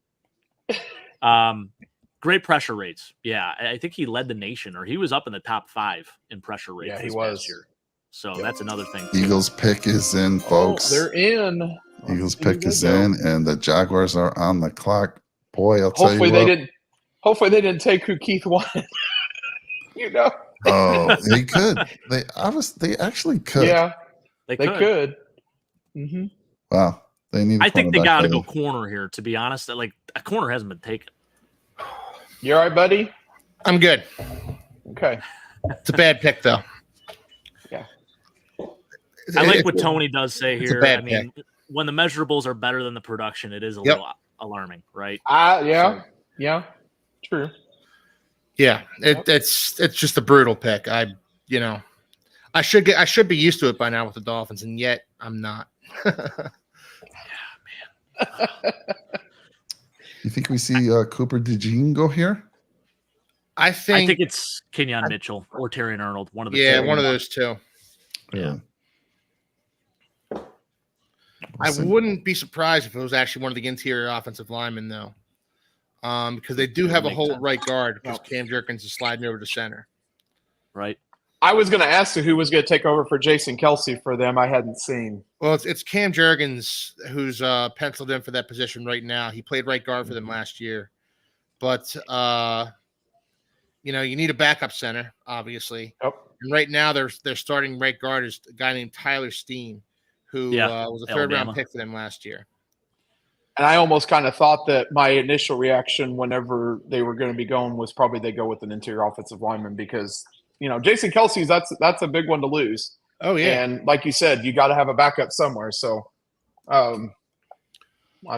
Great pressure rates. Yeah, I think he led the nation, or he was up in the top 5 in pressure rates this past year. So that's another thing. Eagles pick is in, folks. They're in. Eagles pick is in, and the Jaguars are on the clock. Boy, I'll tell you what. Hopefully they didn't take who Keith wanted. Oh, they could. They actually could. Yeah, they could. Mm-hmm. Wow, they need. I think they got to go corner here. To be honest, like a corner hasn't been taken. You all right, buddy? I'm good. Okay. It's a bad pick, though. Yeah. I like what Tony does say here. I mean, when the measurables are better than the production, it is a little alarming, right? Yeah. True. Yeah, it's just a brutal pick. I should be used to it by now with the Dolphins, and yet I'm not. Man. You think we see Cooper DeJean go here? I think it's Kenyon Mitchell or Terrion Arnold. One of the two. One of those two. Yeah. I wouldn't be surprised if it was actually one of the interior offensive linemen, though, because they do have a hole at right guard because Cam Jerkins is sliding over to center. Right. I was going to ask who was going to take over for Jason Kelsey for them. I hadn't seen. Well, it's Cam Jerkins who's penciled in for that position right now. He played right guard for them last year, but you know, you need a backup center, obviously. Yep. And right now, their starting right guard is a guy named Tyler Steen, who was a third-round pick for them last year. And I almost kind of thought that my initial reaction whenever they were going to be going was probably they go with an interior offensive lineman because, you know, Jason Kelsey's that's a big one to lose. Oh, yeah. And like you said, you got to have a backup somewhere. So I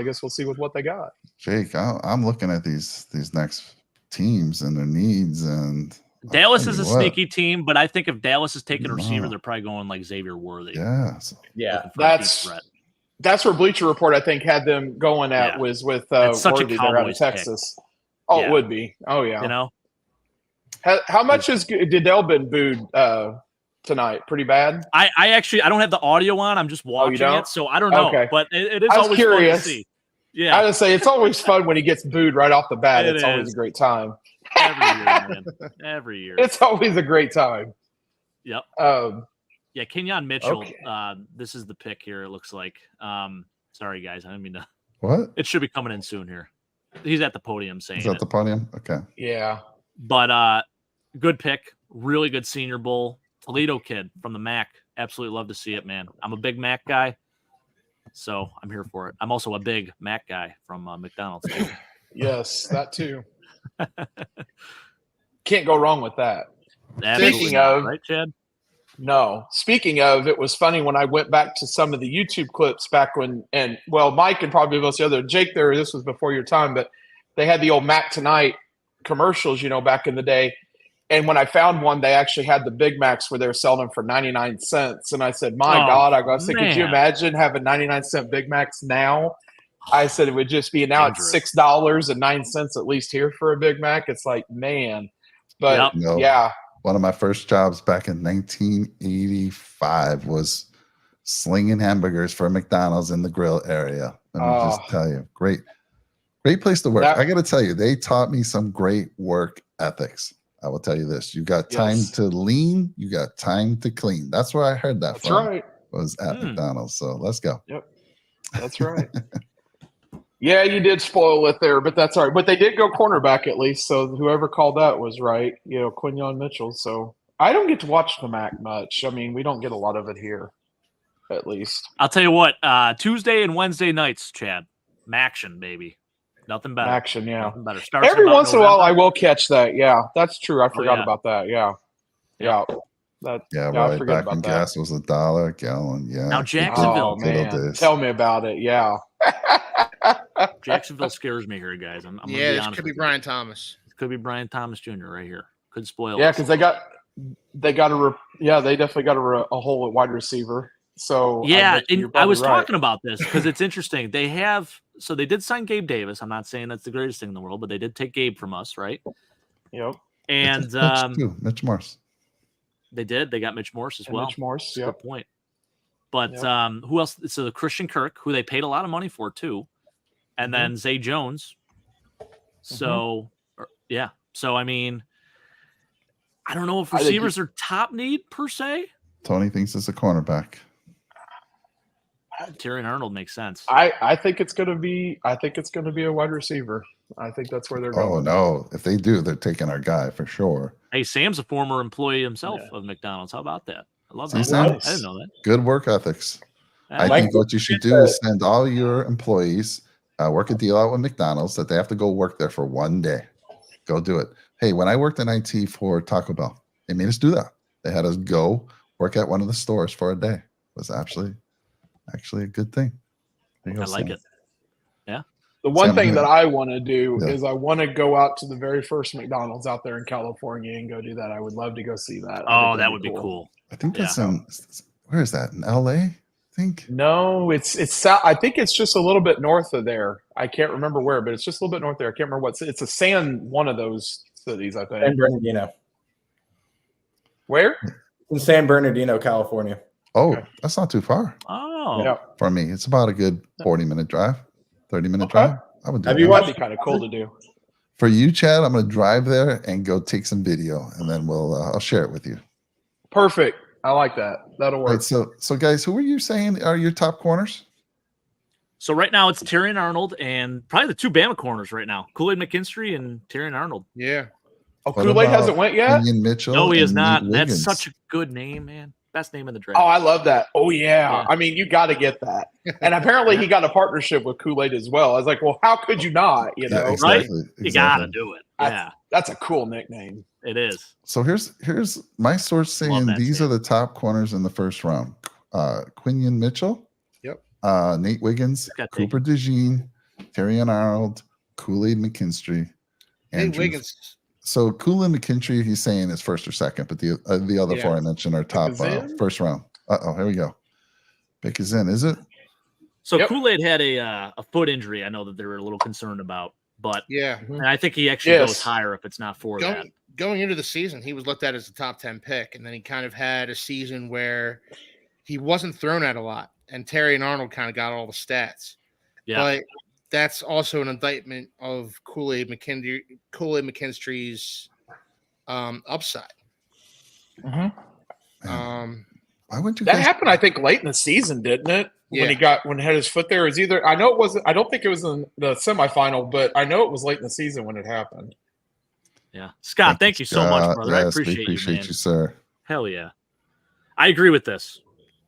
guess we'll see with what they got. Jake, I'm looking at these next teams and their needs, and Dallas is a sneaky team, but I think if Dallas is taking a receiver, they're probably going like Xavier Worthy. Yeah. That's where Bleacher Report, I think, had them going at was with Worthy there out of Texas. Pick. Oh, it would be. Oh, yeah. You know? How much has Goodell been booed tonight? Pretty bad? I don't have the audio on. I'm just watching it, so I don't know. Okay. But it is always curious. Fun to see. Yeah. I would say it's always fun when he gets booed right off the bat. It's always a great time. Every year, man. Every year. It's always a great time. Yep. Yeah, Kenyon Mitchell. Okay. This is the pick here, it looks like. Sorry, guys. I didn't mean to. What? It should be coming in soon here. He's at the podium saying He's at the podium? Okay. Yeah. But good pick. Really good Senior Bowl. Toledo kid from the MAC. Absolutely love to see it, man. I'm a big MAC guy, so I'm here for it. I'm also a big MAC guy from McDonald's. Yes, that too. Can't go wrong with that. Speaking of, right, Chad? No. Speaking of, it was funny when I went back to some of the YouTube clips back when, Mike and probably most of the other, Jake there, this was before your time, but they had the old Mac Tonight commercials, you know, back in the day. And when I found one, they actually had the Big Macs where they were selling them for 99 cents. And I said, my God, I said, could you imagine having 99-cent Big Macs now? I said it would just be now it's $6.09 at least here for a Big Mac. It's like, man. But yeah. One of my first jobs back in 1985 was slinging hamburgers for McDonald's in the grill area. Let me just tell you, great place to work. I got to tell you, they taught me some great work ethics. I will tell you this: you got time to lean, you got time to clean. That's where I heard that from. Right. Was at McDonald's. So let's go. Yep, that's right. Yeah, you did spoil it there, but that's all right. But they did go cornerback at least, so whoever called that was right. You know, Quinyon Mitchell. So I don't get to watch the MAC much. I mean, we don't get a lot of it here, at least. I'll tell you what. Tuesday and Wednesday nights, Chad, Maction, baby. Nothing better. Action, yeah. Nothing better. Every once in a while, I will catch that. Yeah, that's true. I forgot about that. Yeah. Right. Back when gas was $1 a gallon. Yeah. Now Jacksonville, man. Tell me about it. Yeah. Jacksonville scares me here, guys. I'm this could be Brian Thomas. It could be Brian Thomas Jr. right here. Could spoil. Yeah, because they definitely got a hole at wide receiver. So yeah, and I was talking about this because it's interesting. They did sign Gabe Davis. I'm not saying that's the greatest thing in the world, but they did take Gabe from us, right? Yep. And Mitch Morse. They did. They got Mitch Morse as well. Mitch Morse, good point. But who else? So the Christian Kirk, who they paid a lot of money for too, and then Zay Jones. So So I mean, I don't know if receivers are top need per se. Tony thinks it's a cornerback. Tyrion Arnold makes sense. I think it's going to be. I think it's going to be a wide receiver. I think that's where they're going. Oh no! If they do, they're taking our guy for sure. Hey, Sam's a former employee himself of McDonald's. How about that? I love that. I didn't know that. Good work ethics. I think what you should do is send all your employees work a deal out with McDonald's that they have to go work there for one day. Go do it. Hey, when I worked in IT for Taco Bell, they made us do that. They had us go work at one of the stores for a day. It was actually a good thing. I like it. Yeah. The one thing that I want to do is I want to go out to the very first McDonald's out there in California and go do that. I would love to go see that. Oh, that would be cool. I think that's where is that? In LA? I think. No, it's I think it's just a little bit north of there. I can't remember where, but it's just a little bit north there. I can't remember what. It's a one of those cities, I think. San Bernardino. Where? In San Bernardino, California. Oh, that's not too far. Oh. Yeah. For me, it's about a good 40-minute drive, 30-minute drive. I would do that. That'd be kind of cool to do. For you, Chad, I'm going to drive there and go take some video, and then I'll share it with you. Perfect. I like that. That'll work. Right, so guys, who were you saying are your top corners? So right now it's Tyrion Arnold and probably the two Bama corners right now, Kool-Aid McKinstry and Tyrion Arnold. Yeah. Oh, Kool-Aid hasn't went yet? Kenyon Mitchell. No, he is and not. Nate That's Wiggins. such a good name, man. Best name in the draft. Oh, I love that. Oh, yeah. Yeah. I mean, you got to get that. And apparently he got a partnership with Kool-Aid as well. I was like, well, how could you not? You know, Yeah, exactly, You got to do it. Yeah, that's a cool nickname. it is. So here's my source saying these are the top corners in the first round. Quinion Mitchell. Yep. Nate Wiggins, Cooper DeJean, Terrion Arnold, Kool-Aid McKinstry. Nate Wiggins. So Kool-Aid McKinstry, he's saying is first or second, but the other four I mentioned are top first round. Here we go. Pick is in, is it? So Kool-Aid had a foot injury. I know that they were a little concerned about, but yeah, and I think he actually goes higher if it's not for that. Going into the season, he was looked at as a top 10 pick, and then he kind of had a season where he wasn't thrown at a lot, and Terry and Arnold kind of got all the stats. Yeah, but that's also an indictment of Kool-Aid McKinstry's upside. Why would you? That happened, I think, late in the season, didn't it? When he had his foot there, it was either I know it wasn't. I don't think it was in the semifinal, but I know it was late in the season when it happened. Yeah, Scott, thank you so much, brother. Yes, I appreciate you, man. You, sir. Hell yeah, I agree with this.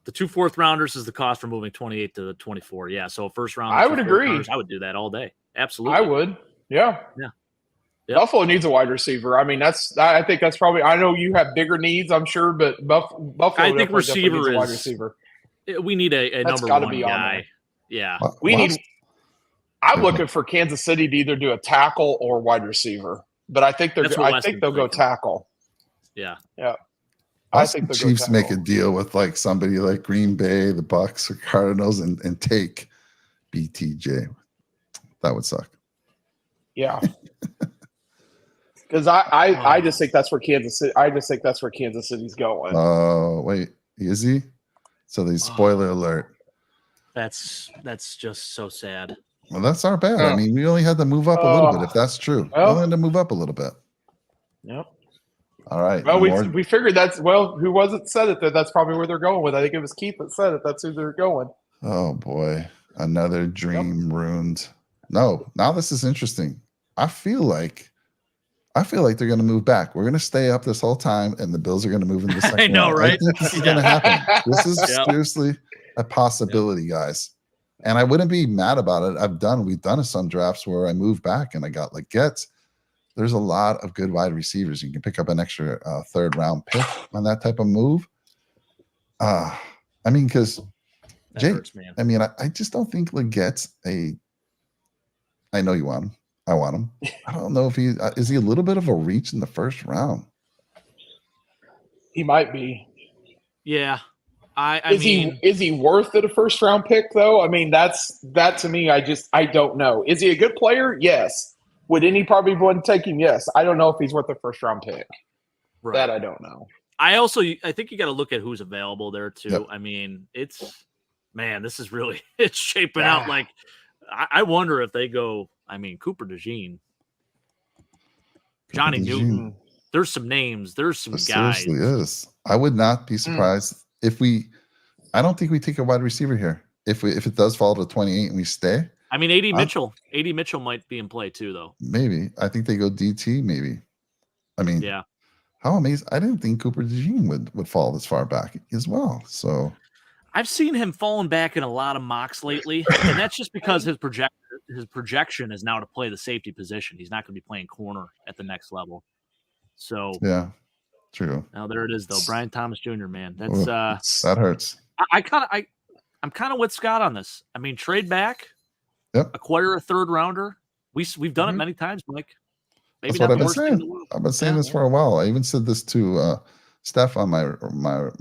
The 2 4th rounders is the cost for moving 28 to 24. Yeah, so first round. I would agree. I would do that all day. Absolutely, I would. Yeah. Buffalo needs a wide receiver. I mean, I think that's probably. I know you have bigger needs, I'm sure, but Buffalo. I think receiver needs a is wide receiver. We need a number one guy. Yeah, we need. I'm looking for Kansas City to either do a tackle or wide receiver, but I think they'll go tackle. Yeah. I think the Chiefs make a deal with like somebody like Green Bay, the Bucks, or Cardinals, and take BTJ. That would suck. Yeah. Because I just think that's where Kansas City. I just think that's where Kansas City's going. Oh wait, is he? So the spoiler alert. That's just so sad. Well, that's our bad. I mean, we only had to move up a little bit. If that's true, we only had to move up a little bit. Yep. All right. Well, we figured who was it said it? That's probably where they're going with. I think it was Keith that said it. That's who they're going. Oh boy, another dream ruined. No, now this is interesting. I feel like they're going to move back. We're going to stay up this whole time, and the Bills are going to move in the second I know, round. right? I think this is going to happen. This is seriously a possibility, guys. And I wouldn't be mad about it. We've done some drafts where I moved back and I got like Getz. There's a lot of good wide receivers. You can pick up an extra 3rd round pick on that type of move. I mean, because Jake, I mean, I just don't think Legette's I know you want him. I want him. I don't know if is he a little bit of a reach in the 1st round? He might be. Yeah. Is he worth it a 1st round pick though? I mean, that to me, I don't know. Is he a good player? Yes. Would any probably want to take him? Yes. I don't know if he's worth a 1st round pick. Right. That I don't know. I think you got to look at who's available there too. Yep. I mean, this is really it's shaping out like I wonder if they go. I mean, Cooper DeJean, Johnny Newton. There's some names. There's some guys. Seriously is. I would not be surprised if I don't think we take a wide receiver here. If it does fall to 28 and we stay. I mean, AD Mitchell might be in play too, though. Maybe. I think they go DT. Maybe. I mean, yeah. How amazing! I didn't think Cooper DeJean would fall this far back as well. So. I've seen him falling back in a lot of mocks lately, and that's just because his projection is now to play the safety position. He's not going to be playing corner at the next level. So yeah, true. Now there it is, though. Brian Thomas Jr. Man, that's that hurts. I'm kind of with Scott on this. I mean, trade back, acquire a 3rd rounder. We've done it many times, Mike. Maybe that's what I've been saying. I've been saying this for a while. I even said this to Steph on my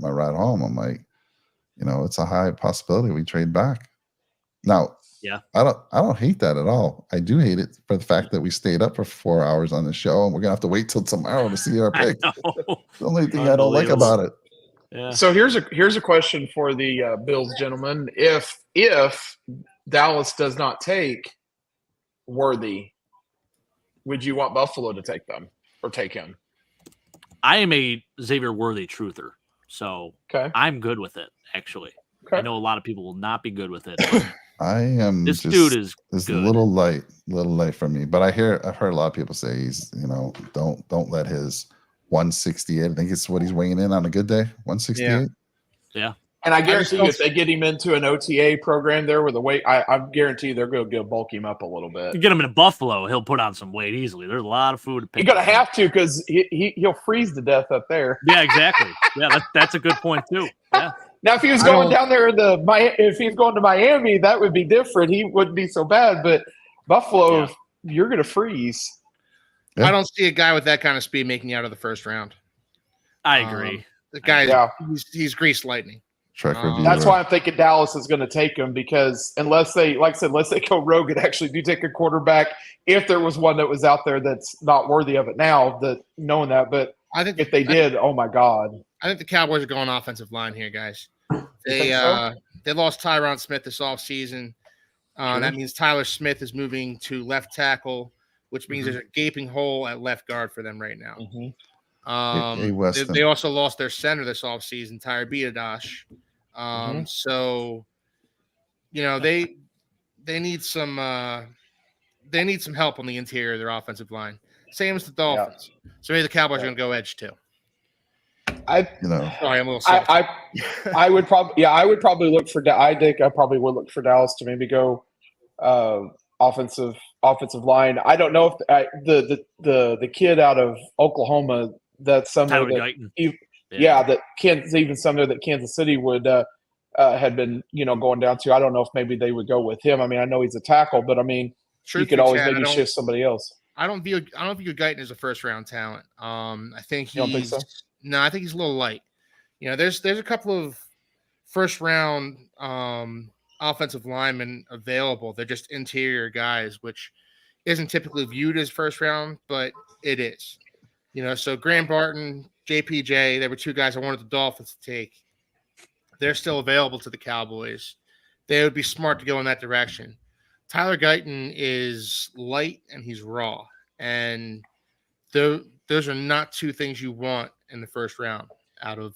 ride home. I'm like, it's a high possibility we trade back. Now, I don't hate that at all. I do hate it for the fact that we stayed up for 4 hours on the show, and we're gonna have to wait till tomorrow to see our pick. The only thing I don't like about it. Yeah. So here's a question for the Bills gentlemen. If Dallas does not take Worthy, would you want Buffalo to take them or take him? I am a Xavier Worthy truther, so I'm good with it. Actually, I know a lot of people will not be good with it. I am. This just, dude is a good. little light for me. But I've heard a lot of people say he's, don't let his 168. I think it's what he's weighing in on a good day. 168. Yeah. And I guarantee you, if they get him into an OTA program there with the weight, I guarantee they're going to bulk him up a little bit. You get him in Buffalo, he'll put on some weight easily. There's a lot of food to pick. You're going to have to, because he'll freeze to death up there. Yeah, exactly. Yeah, that's a good point too. Yeah. Now, if he was going down there if he's going to Miami, that would be different. He wouldn't be so bad. But Buffalo, you're going to freeze. Yeah. I don't see a guy with that kind of speed making you out of the first round. I agree. The guy, he's greased lightning. That's why I'm thinking Dallas is going to take him, because unless they go rogue and actually do take a quarterback, if there was one that was out there that's not worthy of it now, knowing that. But I think if they did, oh my God. I think the Cowboys are going offensive line here, guys. They lost Tyron Smith this offseason. That means Tyler Smith is moving to left tackle, which means there's a gaping hole at left guard for them right now. They also lost their center this offseason, Tyre Biadasz. So, they need some help on the interior of their offensive line. Same as the Dolphins. Yeah. So maybe the Cowboys are going to go edge too. I would probably look for. I think I probably would look for Dallas to maybe go offensive line. I don't know if the kid out of Oklahoma that's somewhere that Kansas City would had been going down to. I don't know if maybe they would go with him. I mean, I know he's a tackle, but I mean, you could always maybe shift somebody else. I don't view Guyton as a first round talent. I think you don't think so? No, I think he's a little light. There's a couple of first round offensive linemen available. They're just interior guys, which isn't typically viewed as first round, but it is. So Graham Barton, JPJ, they were two guys I wanted the Dolphins to take. They're still available to the Cowboys. They would be smart to go in that direction. Tyler Guyton is light and he's raw. And those are not two things you want in the first round out of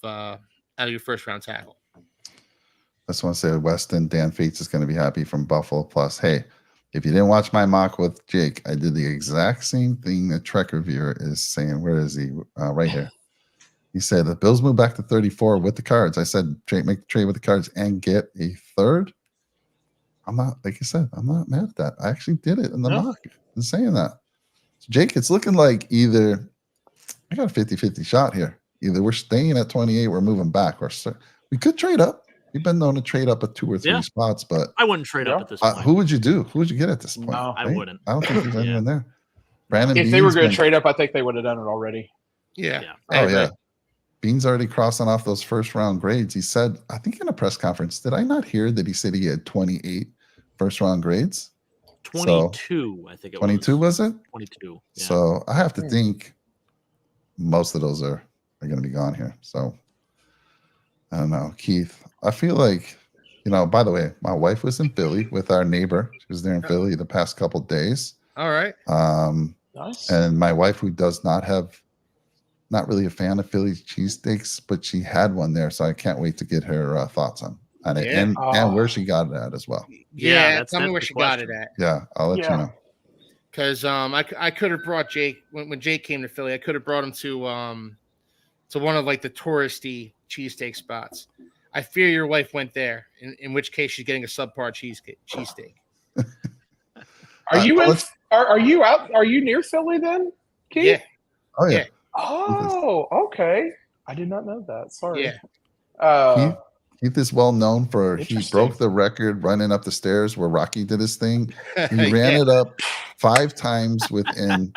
your first round tackle. I just want to say Weston, Dan Fates is going to be happy from Buffalo. Plus, hey, if you didn't watch my mock with Jake, I did the exact same thing that Trek Reviewer is saying. Where is he? Right here. He said the Bills move back to 34 with the cards. I said make the trade with the cards and get a third. I'm not, like I said, I'm not mad at that. I actually did it in the mock. I'm saying that. So Jake, it's looking like either I got a 50-50 shot here. Either we're staying at 28, we're moving back, or we could trade up. We've been known to trade up at 2 or 3 spots, but I wouldn't trade up at this point. Who would you do? Who would you get at this point? No, I wouldn't. I don't think there's anyone there. Brandon, if they were going to trade up, I think they would have done it already. Yeah. Oh yeah. Bean's already crossing off those first round grades. He said, I think in a press conference, did I not hear that he said he had 28 first round grades? 22, I think it 22 was it? 22. Yeah. So I have to think most of those are going to be gone here. So I don't know. Keith, I feel like, by the way, my wife was in Philly with our neighbor. She was there in Philly the past couple of days. All right. Nice. And my wife, who does not not really a fan of Philly cheesesteaks, but she had one there. So I can't wait to get her thoughts on it and where she got it at as well. Yeah, tell me where she got it at. Yeah, I'll let you know. Because I could have brought Jake when Jake came to Philly. I could have brought him to one of like the touristy cheesesteak spots. I fear your wife went there, in which case she's getting a subpar cheesesteak. Are you out? Are you near Philly then, Keith? Yeah. Oh yeah. Oh, okay. I did not know that. Sorry. Yeah. Keith is well known for he broke the record running up the stairs where Rocky did his thing. He ran it up 5 times within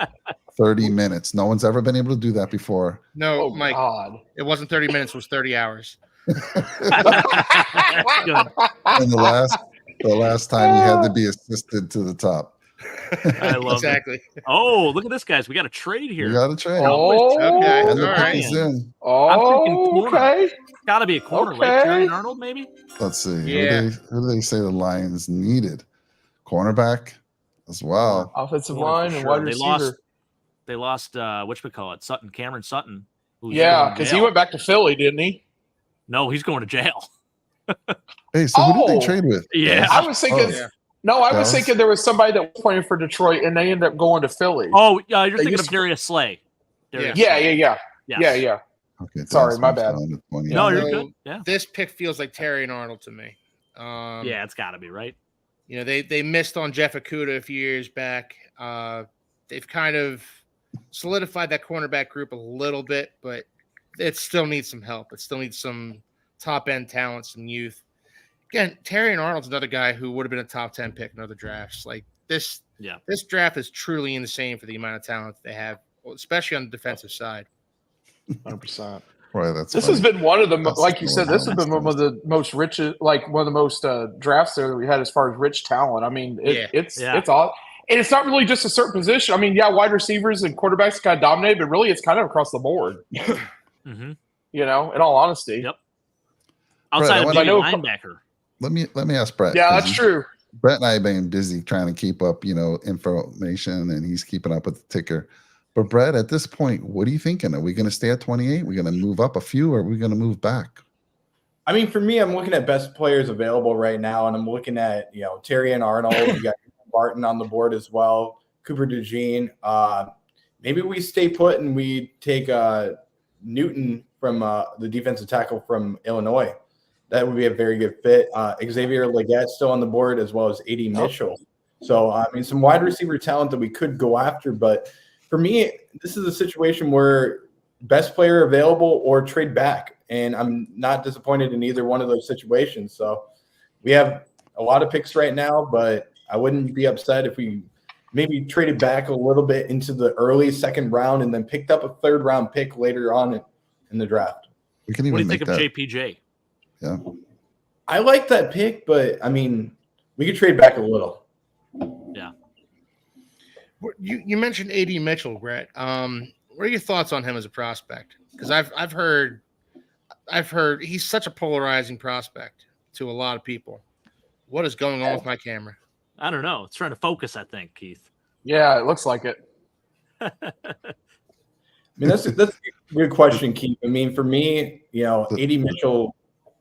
30 minutes. No one's ever been able to do that before. No, Mike. God. It wasn't 30 minutes. It was 30 hours. And the last time he had to be assisted to the top. I love exactly. It. Oh, look at this, guys. We got a trade here. We got a trade. Oh, okay. And all right. Okay. Got to be a corner, right? Terry Arnold, maybe? Let's see. Yeah. Who do they say the Lions needed? Cornerback as well. Offensive line and wide receiver. They lost whatchamacallit, Cameron Sutton. Yeah, because he went back to Philly, didn't he? No, he's going to jail. Hey, so who did they trade with? Yeah. I was thinking. yeah. No, I was Dallas? thinking there was somebody that was playing for Detroit, and they ended up going to Philly. Oh, you're thinking used of to- Darius Slay. Darius Yeah. Slay. Yeah. Yes. Okay, Sorry, Dallas my moves bad. down to 20. No, you're So, good. Yeah. This pick feels like Terry and Arnold to me. Yeah, it's got to be, right? You know, they missed on Jeff Okudah a few years back. They've kind of solidified that cornerback group a little bit, but it still needs some help. It still needs some top-end talent, some youth. Again, Terry and Arnold's another guy who would have been a top 10 pick in other drafts. Like this draft is truly insane for the amount of talent they have, especially on the defensive side. 100%. Right, that's This funny. has been one of the, That's like you said, this has that's been one of the most rich, like one of the most drafts that we had as far as rich talent. I mean, it's all, and it's not really just a certain position. I mean, wide receivers and quarterbacks kind of dominate, but really it's kind of across the board. Mm-hmm. You know, in all honesty. Yep. Outside Brett, of maybe linebacker. Let me ask Brett. Yeah, that's true. Brett and I have been busy trying to keep up, information, and he's keeping up with the ticker. But Brett, at this point, what are you thinking? Are we going to stay at 28? Are we going to move up a few, or are we going to move back? I mean, for me, I'm looking at best players available right now, and I'm looking at Terry and Arnold. You got Barton on the board as well, Cooper DeJean. Maybe we stay put and we take Newton from the defensive tackle from Illinois. That would be a very good fit. Xavier Legette still on the board, as well as A.D. Mitchell. So, I mean, some wide receiver talent that we could go after. But for me, this is a situation where best player available or trade back. And I'm not disappointed in either one of those situations. So we have a lot of picks right now, but I wouldn't be upset if we maybe traded back a little bit into the early second round and then picked up a third round pick later on in the draft. We can even What do you make think of that. JPJ? Yeah. I like that pick, but I mean, we could trade back a little. Yeah. You mentioned A.D. Mitchell, Brett. What are your thoughts on him as a prospect? Because I've heard he's such a polarizing prospect to a lot of people. What is going on with my camera? I don't know. It's trying to focus, I think, Keith. Yeah, it looks like it. I mean, that's a good question, Keith. I mean, for me, A.D. Mitchell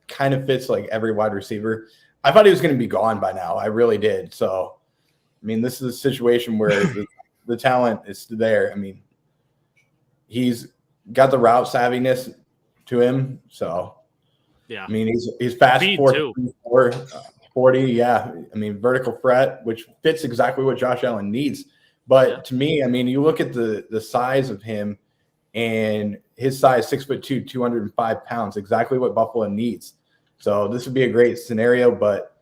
kind of fits like every wide receiver. I thought he was going to be gone by now. I really did. So, I mean, this is a situation where the talent is there. I mean, he's got the route savviness to him. So, yeah. I mean, he's fast, 40. Yeah. I mean, vertical threat, which fits exactly what Josh Allen needs. But to me, I mean, you look at the size of him and his size, 6'2", 205 pounds, exactly what Buffalo needs. So this would be a great scenario, but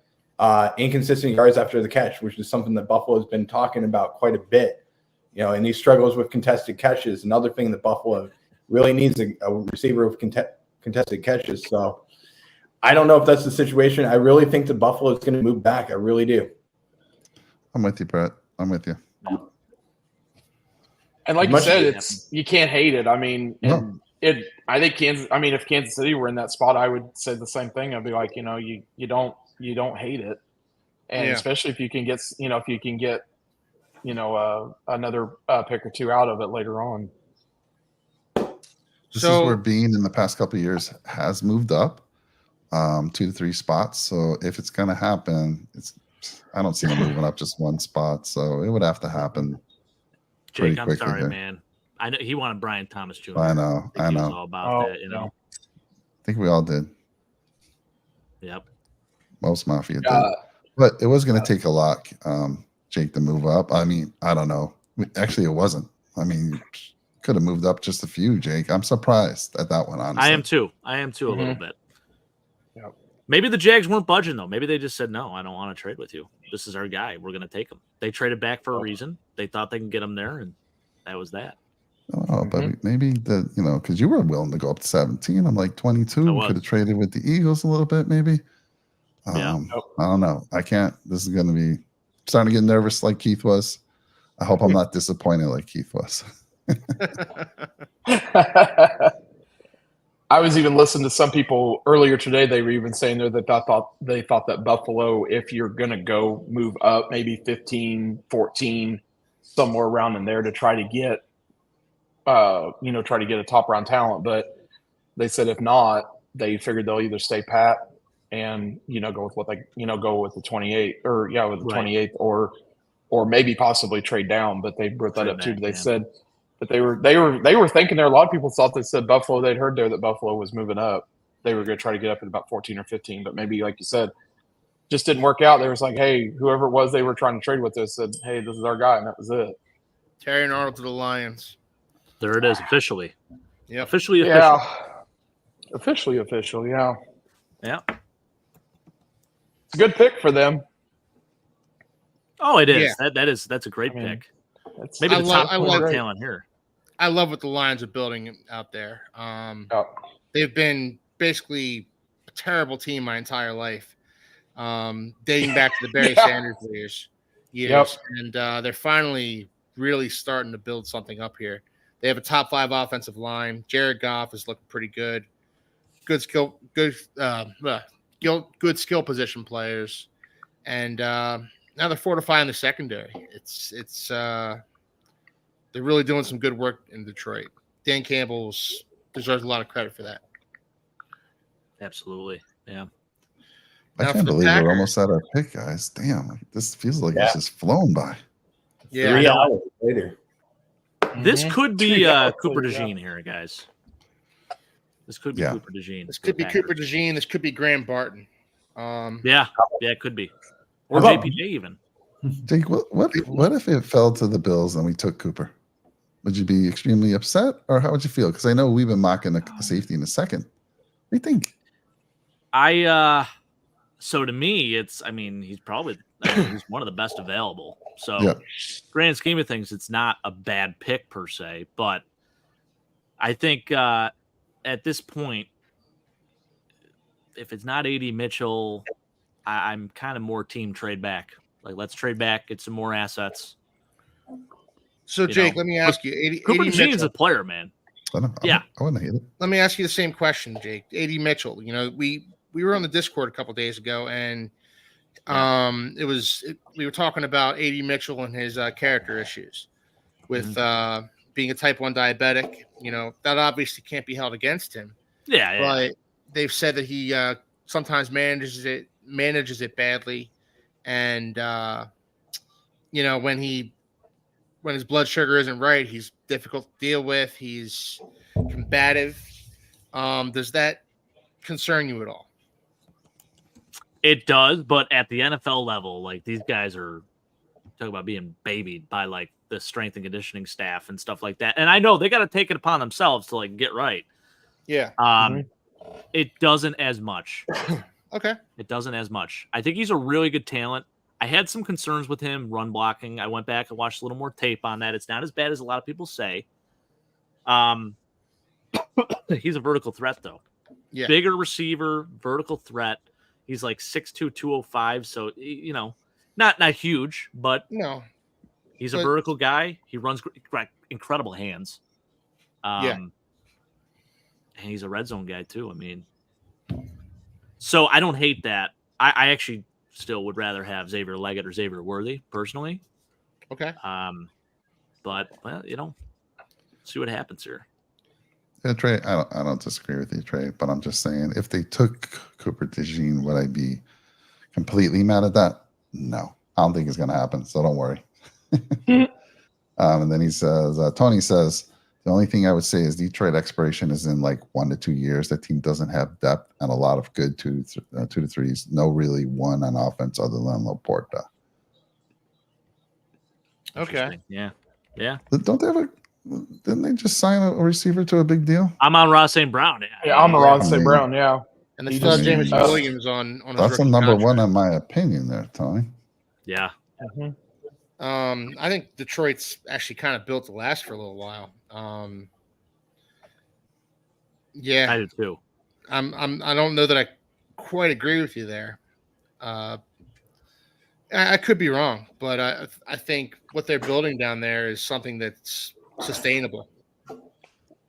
inconsistent yards after the catch, which is something that Buffalo has been talking about quite a bit, and he struggles with contested catches. Another thing that Buffalo really needs a receiver with contested catches. So I don't know if that's the situation. I really think that Buffalo is going to move back. I really do. I'm with you, Brett. I'm with you. And like you said, you can't hate it. I mean, I think Kansas. I mean, if Kansas City were in that spot, I would say the same thing. I'd be like, you don't hate it, and especially if you can get, another pick or two out of it later on. This is where Bean in the past couple of years has moved up 2 to 3 spots. So if it's going to happen, I don't see him moving up just 1 spot. So it would have to happen. Jake, I'm sorry, man. I know he wanted Brian Thomas Jr. I know. He was all about that, I think we all did. Yep. Most Mafia did. But it was going to take a lot, Jake, to move up. I mean, I don't know. Actually, it wasn't. I mean, could have moved up just a few, Jake. I'm surprised at that one, honestly. I am too a little bit. Yep. Maybe the Jags weren't budging, though. Maybe they just said, no, I don't want to trade with you. This is our guy. We're going to take him. They traded back for a reason. They thought they can get him there, and that was that. Oh, but maybe because you were willing to go up to 17. I'm like 22. We could have traded with the Eagles a little bit, maybe. I don't know. I can't. This is going to be starting to get nervous like Keith was. I hope I'm not disappointed like Keith was. I was even listening to some people earlier today. They were even saying there that they thought that Buffalo, if you're going to go move up, maybe 15, 14, somewhere around in there to try to get, a top round talent. But they said if not, they figured they'll either stay pat and go with go with the 28 or with the Right. 28th or maybe possibly trade down. But they brought that Trade up too. back, They yeah. said that they were thinking there. A lot of people thought they said Buffalo. They'd heard there that Buffalo was moving up. They were going to try to get up at about 14 or 15, but maybe like you said, just didn't work out. They was like, hey, whoever it was they were trying to trade with us said, hey, this is our guy, and that was it. Terry and Arnold to the Lions. There it is, officially. Yep. Officially. Yeah. Officially official, yeah. Yeah. It's a good pick for them. Oh, it is. Yeah. That's a great pick. Maybe Maybe the top talent here. I love what the Lions are building out there. They've been basically a terrible team my entire life, dating back to the Barry Sanders years. Yep. And they're finally really starting to build something up here. They have a top 5 offensive line. Jared Goff is looking pretty good. Good skill position players, and now they're fortifying the secondary. It's they're really doing some good work in Detroit. Dan Campbell deserves a lot of credit for that. Absolutely, yeah. I can't believe we're almost at our pick, guys. Damn, this feels like it's just flown by. Yeah, 3 hours later. This could be Cooper DeJean here, guys. This could be Cooper DeJean. This could be Cooper DeJean. This could be Graham Barton. Yeah, it could be. Or JPJ even. Jake, what if it fell to the Bills and we took Cooper? Would you be extremely upset, or how would you feel? Because I know we've been mocking the safety in a second. What do you think? So to me, he's probably he's one of the best available. So, grand scheme of things, it's not a bad pick per se, but I think at this point, if it's not AD Mitchell, I'm kind of more team trade back. Like, let's trade back, get some more assets. So, Jake, let me ask you. Cooper DeJean is a player, man. I wouldn't hate it. Let me ask you the same question, Jake. AD Mitchell. We were on the Discord a couple days ago, and we were talking about AD Mitchell and his character issues with being a type 1 diabetic. That obviously can't be held against him. Yeah. But they've said that he sometimes manages it badly, and when his blood sugar isn't right, he's difficult to deal with. He's combative. Does that concern you at all? It does, but at the NFL level, like, these guys are talking about being babied by like the strength and conditioning staff and stuff like that. And I know they got to take it upon themselves to like get right. Yeah. It doesn't as much. Okay. It doesn't as much. I think he's a really good talent. I had some concerns with him run blocking. I went back and watched a little more tape on that. It's not as bad as a lot of people say. He's a vertical threat though. Yeah. Bigger receiver, vertical threat. He's like 6'2", 205. So, not huge, but no, he's a vertical guy. He runs incredible hands. And he's a red zone guy too. So I don't hate that. I actually still would rather have Xavier Leggett or Xavier Worthy personally. Okay. But see what happens here. Yeah, Trey, I don't disagree with you, Trey, but I'm just saying, if they took Cooper DeJean, would I be completely mad at that? No, I don't think it's going to happen, so don't worry. And then he says, Tony says, the only thing I would say is Detroit expiration is in like 1 to 2 years. That team doesn't have depth and a lot of good 2 to 3s. No really one on offense other than Laporta. Okay. Yeah. Don't they have didn't they just sign a receiver to a big deal? I'm on Ross St. Brown. Yeah, I'm on Ross St. Brown. Yeah. And they still have Jameson Williams on that's a number contract. 1 in my opinion there, Tony. Yeah. I think Detroit's actually kind of built to last for a little while. Yeah, I do too. I don't know that I quite agree with you there. I could be wrong, but I think what they're building down there is something that's sustainable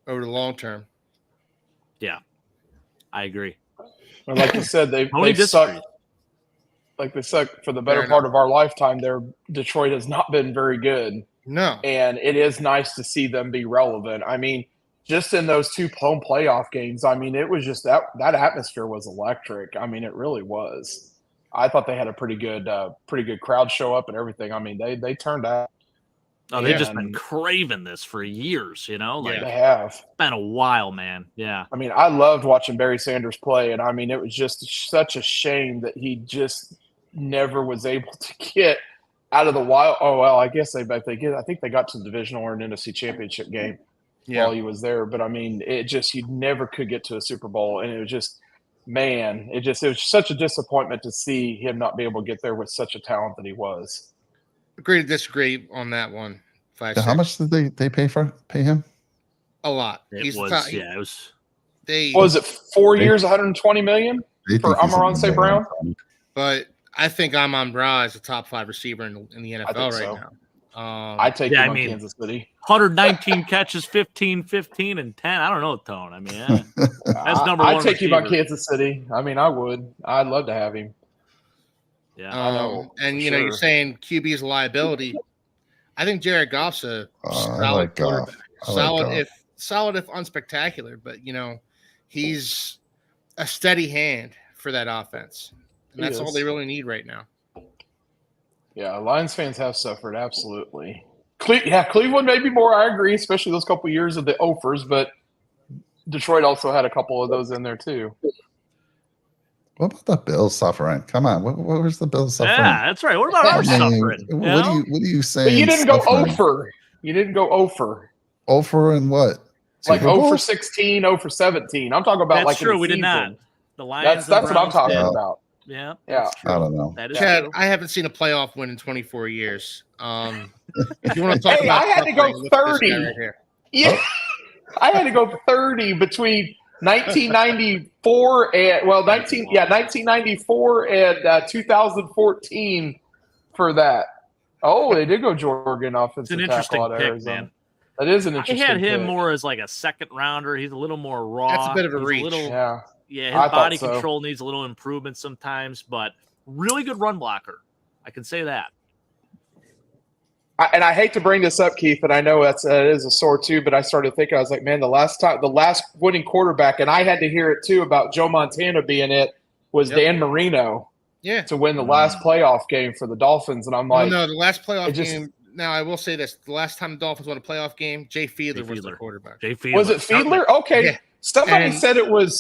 over the long term. Yeah, I agree. And like you said, they suck. Like they suck for the better part of our lifetime. Detroit has not been very good. No. And it is nice to see them be relevant. just in those 2 home playoff games, I mean, it was just that atmosphere was electric. I mean, it really was. I thought they had a pretty good crowd show up and everything. I mean, they turned out. Oh, they've just been craving this for years, you know? Like, they have. It's been a while, man. Yeah. I mean, I loved watching Barry Sanders play, and I mean, it was just such a shame that he just never was able to get out of the wild. Oh, well, I guess I think they got to the divisional or an NFC championship game while he was there. But I mean, he never could get to a Super Bowl. And it was just, man, it was such a disappointment to see him not be able to get there with such a talent that he was. Agree to disagree on that one. How much did they pay him? A lot. It was. Was it 4 years, 120 million for Amon St. Brown? But I think Amon Ra is a top 5 receiver in the NFL right now. I take him on Kansas City. 119 catches, 15, 15, and 10. I don't know, Tone. I mean, that's number one. I'd take him on Kansas City. I mean, I would. I'd love to have him. Yeah. I know. And, you know, you're saying QB is a liability. I think Jared Goff's a solid quarterback. Solid if unspectacular, but, you know, he's a steady hand for that offense. And that's all they really need right now. Yeah, Lions fans have suffered, absolutely. Cleveland maybe more, I agree, especially those couple years of the offers, but Detroit also had a couple of those in there too. What about the Bills suffering? Come on, what was the Bills suffering? Yeah, that's right. What about our suffering? What are you saying? But you didn't go over. You didn't go over. Over and what? Like 0 for 16, 0 for 17. I'm talking about that's like true. We season. did not. The Lions. That's what I'm talking about. Yeah. I don't know. That is Chad, true. I haven't seen a playoff win in 24 years. If you want to talk about, I had to go 30. Right here. Yeah, I had to go 30 between 1994 and 1994 and 2014 for that. Oh, they did go Jordan offensive tackle out of Arizona. Man. That is an interesting. I had him pick. more as like a second rounder. He's a little more raw. That's a bit of a reach. Yeah, his body control needs a little improvement sometimes, but really good run blocker. I can say that. And I hate to bring this up, Keith, and I know it is a sore too, but I started thinking, I was like, man, the last winning quarterback, and I had to hear it too about Joe Montana being it, was Dan Marino. Yeah. To win the last playoff game for the Dolphins. And I'm like, no, the last playoff game. Now, I will say this. The last time the Dolphins won a playoff game, Jay Fiedler was the quarterback. Was it Fiedler? Okay. Yeah. Somebody said it was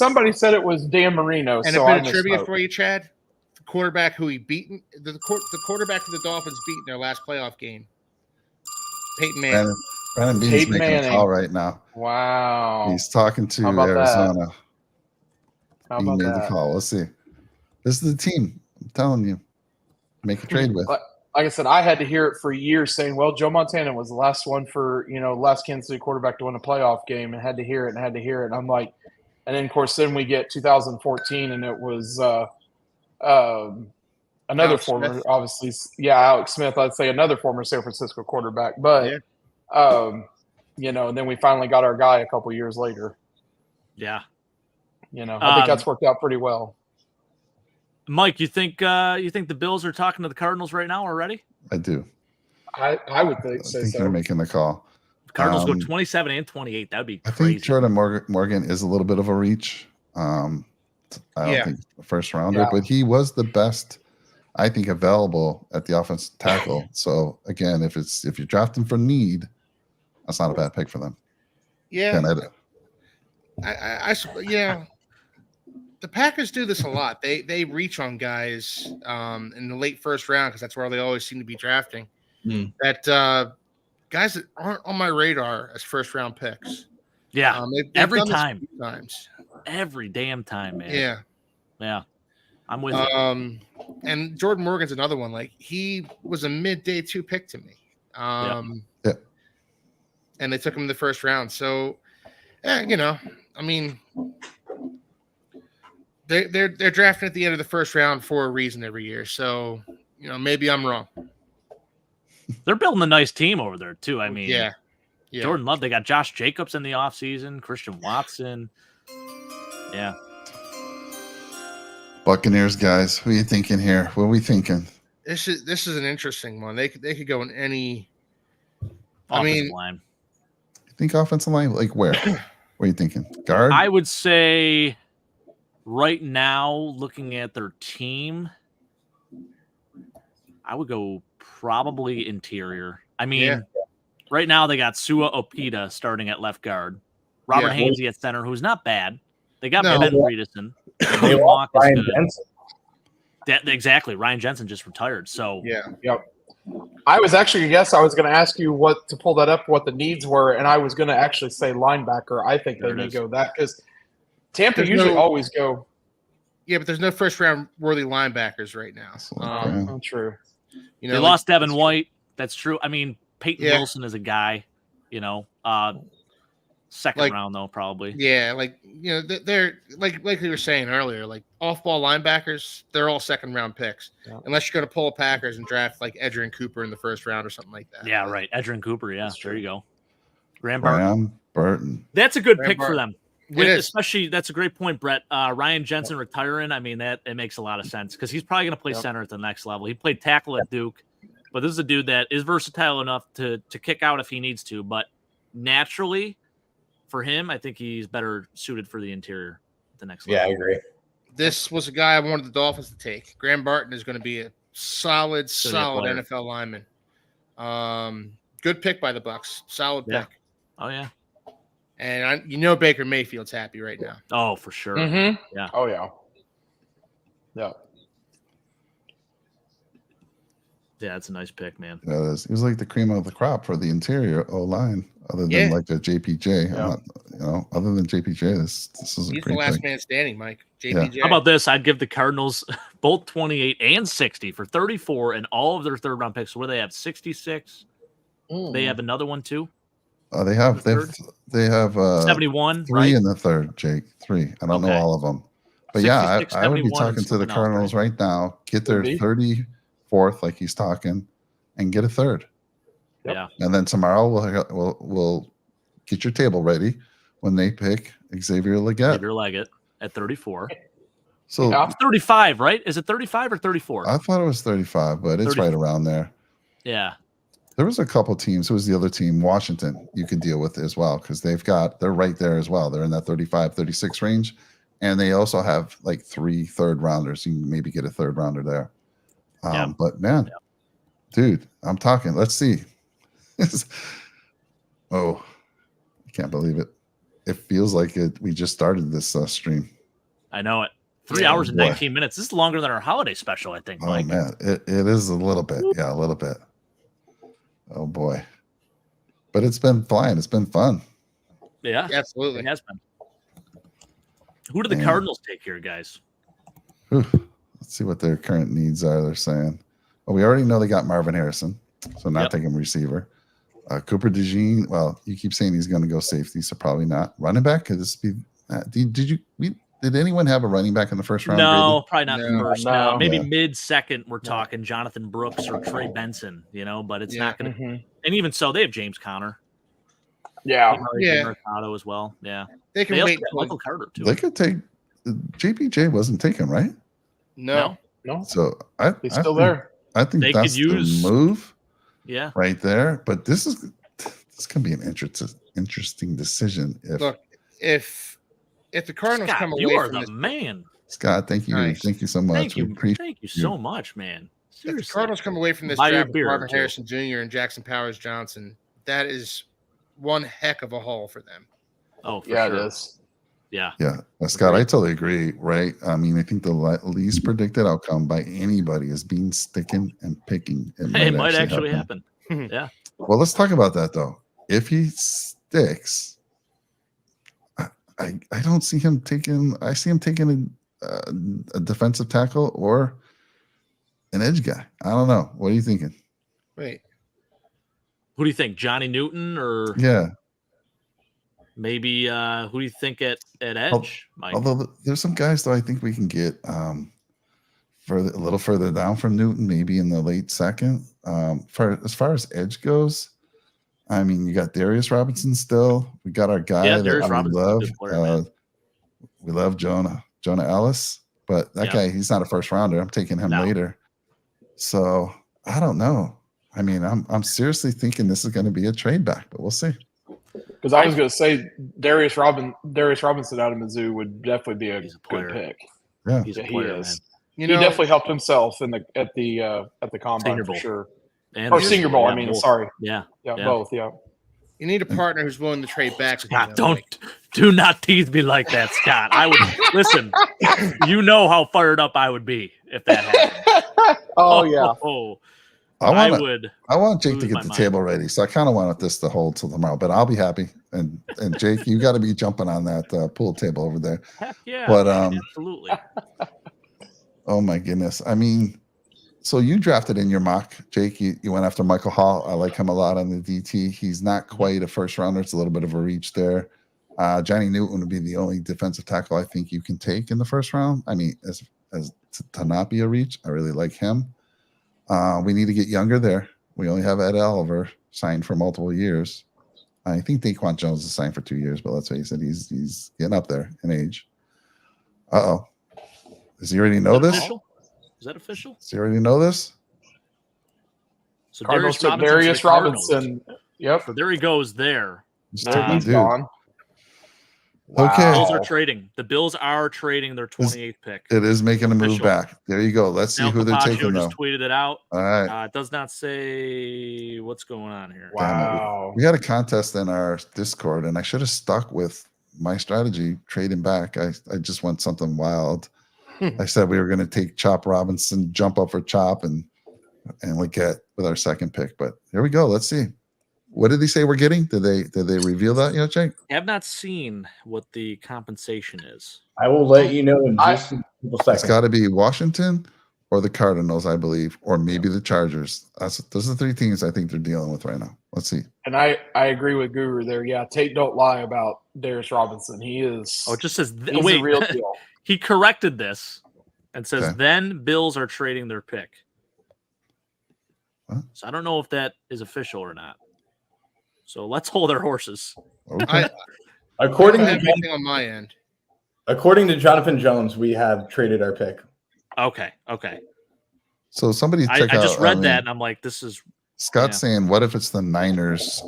Dan Marino. And so a bit of trivia for you, Chad. The quarterback who he beaten, the quarterback of the Dolphins beat in their last playoff game, Peyton Manning. Brandon Beane's making a call right now. Wow. He's talking to Arizona. He made the call. We'll see. This is the team. I'm telling you. Make a trade with. Like I said, I had to hear it for years saying, well, Joe Montana was the last one for, last Kansas City quarterback to win a playoff game, and had to hear it. And I'm like, and then, of course, then we get 2014, and it was another former, Smith. Obviously, Alex Smith, I'd say another former San Francisco quarterback. But, and then we finally got our guy a couple years later. Yeah. I think that's worked out pretty well. Mike, you think the Bills are talking to the Cardinals right now already? I do. I would think so. They're making the call. The Cardinals go 27 and 28. That'd be crazy. I think Jordan Morgan is a little bit of a reach. I don't think a first rounder, but he was the best, I think, available at the offensive tackle. So again, if you draft him for need, that's not a bad pick for them. Yeah. The Packers do this a lot. They reach on guys in the late first round because that's where they always seem to be drafting. That guys that aren't on my radar as first round picks. Yeah, every time. Every damn time, man. Yeah. I'm with you. And Jordan Morgan's another one. Like, he was a mid-day 2 pick to me. And they took him in the first round. So, I mean. They're drafting at the end of the first round for a reason every year. So, maybe I'm wrong. They're building a nice team over there, too. I mean, yeah. Jordan Love, they got Josh Jacobs in the offseason, Christian Watson. Yeah. Buccaneers, guys. What are you thinking here? What are we thinking? This is an interesting one. They could go in any. Offensive line. You think offensive line? Like where? What are you thinking? Guard? I would say right now, looking at their team, I would go probably interior. I mean, right now they got Sua Opita starting at left guard, Robert Hainsey at center, who's not bad. They got Ben Bredeson. They lost Ryan Jensen. Exactly. Ryan Jensen just retired. So I was actually, I was going to ask you what to pull that up, what the needs were, and I was going to actually say linebacker. I think they may go that because Tampa usually always go. Yeah, but there's no first round worthy linebackers right now. True. You know, they lost Devin White. That's true. I mean, Peyton Wilson is a guy, second round though, probably. Yeah, they're like we were saying earlier, like off-ball linebackers, they're all second-round picks, unless you're going to pull a Packers and draft like Edgerrin Cooper in the first round or something like that. Yeah, right. Edgerrin Cooper. Yeah, there you go. Graham Burton. That's a good pick for them. Especially, that's a great point, Brett. Ryan Jensen retiring. I mean, it makes a lot of sense because he's probably going to play center at the next level. He played tackle at Duke, but this is a dude that is versatile enough to kick out if he needs to. But naturally, for him, I think he's better suited for the interior at the next level. Yeah, I agree. This was a guy I wanted the Dolphins to take. Graham Barton is going to be a solid NFL lineman. Good pick by the Bucs. Solid pick. Oh, yeah. And Baker Mayfield's happy right now. Oh, for sure. Mm-hmm. Yeah. Oh, yeah. Yeah. Yeah, it's a nice pick, man. Yeah, it was like the cream of the crop for the interior O-line, other than like a JPJ. Other than JPJ, this is a He's great the last pick. man standing, Mike. JPJ. How about this? I'd give the Cardinals both 28 and 60 for 34 and all of their third-round picks. Where they have 66. They have another one, too. They have 71, 3 right? in the third, Jake. 3. I don't know all of them. But I would be talking to the Cardinals right now. Get their 34th, like he's talking, and get a third. Yeah. And then tomorrow we'll get your table ready when they pick Xavier Legette. Xavier Legette at 34. So it's 35, right? Is it 35 or 34? I thought it was 35, but it's 34. Right around there. Yeah. There was a couple teams. Who was the other team? Washington you could deal with as well because they're right there as well. They're in that 35, 36 range. And they also have like 3 third-rounders. You can maybe get a third-rounder there. But, man, dude, I'm talking. Let's see. I can't believe it. It feels like we just started this stream. I know it. 3 hours and 19 minutes. This is longer than our holiday special, I think, Mike. Oh, man. It is a little bit. Yeah, a little bit. Oh, boy. But it's been flying. It's been fun. Yeah, absolutely. It has been. Who do the Cardinals take here, guys? Let's see what their current needs are. They're saying. Well, we already know they got Marvin Harrison, so not taking receiver. Cooper DeJean. Well, you keep saying he's going to go safety, so probably not. Running back? Could this be? Did anyone have a running back in the first round? No, probably not the first. No. Maybe mid-second. We're talking Jonathan Brooks or Trey Benson. But it's not going to. And even so, they have James Conner. Yeah. Mercado as well. Yeah. They can wait. Michael Carter too. They could take. JPJ wasn't taken, right? No. So he's still there. I think they that's the move. Yeah. Right there. But this can be an interesting decision. If the Cardinals Scott, come away you are from the man. Scott, thank you. Nice. Thank you so much. Thank you so much, man. Seriously. If the Cardinals come away from this draft with Marvin Harrison Jr. and Jackson Powers Johnson, that is one heck of a haul for them. Oh, for sure. It is. Yeah. Scott, I totally agree. Right. I mean, I think the least predicted outcome by anybody is being sticking and picking. It might actually happen. Yeah. Well, let's talk about that though. If he sticks, I don't see him taking. I see him taking a defensive tackle or an edge guy. I don't know. What are you thinking? Wait. Who do you think? Johnny Newton or maybe who do you think at edge, Mike? Although there's some guys though I think we can get a little further down from Newton, maybe in the late second. As far as edge goes, I mean, you got Darius Robinson still. We got our guy that we love. We love Jonah Ellis, but that guy, he's not a first rounder. I'm taking him later. So I don't know. I mean, I'm seriously thinking this is going to be a trade back, but we'll see. Because I was going to say Darius Robinson out of Mizzou would definitely be a good pick. Yeah, He's a player, he is. You He know, definitely helped himself at the combine Senior for Bowl. sure. And Or Senior Bowl. I mean, both. sorry. Yeah, Both. Yeah. you need a partner who's willing to trade back. With Scott, you, Mike. do not tease me like that, Scott. I would listen. You know how fired up I would be if that happened. Oh, I want Jake lose to get my the mind. table ready, so I kind of want this to hold till tomorrow. But I'll be happy. And Jake, you got to be jumping on that pool table over there. Heck yeah, But absolutely. Oh my goodness! I mean, so you drafted in your mock, Jake. You went after Michael Hall. I like him a lot on the DT. He's not quite a first rounder. It's a little bit of a reach there. Johnny Newton would be the only defensive tackle I think you can take in the first round. I mean, as to not be a reach, I really like him. We need to get younger there. We only have Ed Oliver signed for multiple years. I think Daquan Jones is signed for 2 years, but let's face it, he's getting up there in age. Uh-oh. Does he already know this? Official? Is that official? Does he already know this? So Cardinals took Darius Robinson. Yep. So there he goes there. He's dude. gone. Okay. Bills are trading. The Bills are trading their 28th pick. It is making a move Official. back. There you go. Let's see Now who they're Capaccio taking, though. just tweeted it out. All right. It does not say what's going on here. Wow. We had a contest in our Discord, and I should have stuck with my strategy, trading back. I just went something wild. I said we were going to take Chop Robinson, jump up for Chop, and we get with our second pick. But here we go. Let's see. What did he say we're getting? Did they reveal that yet, Jake? I have not seen what the compensation is. I will let you know in just a couple It's seconds. got to be Washington or the Cardinals, I believe, or maybe the Chargers. Those are the three teams I think they're dealing with right now. Let's see. And I agree with Guru there. Yeah, Tate don't lie about Darius Robinson. He is. Oh, it just says he's wait. a real deal. He corrected this and says Okay. then Bills are trading their pick. What? So I don't know if that is official or not. So let's hold our horses. Okay. According I to have everything on my end. Jonathan Jones, we have traded our pick. Okay. So somebody I check out. just read mean, that and I'm like, this is Scott's saying, what if it's the Niners,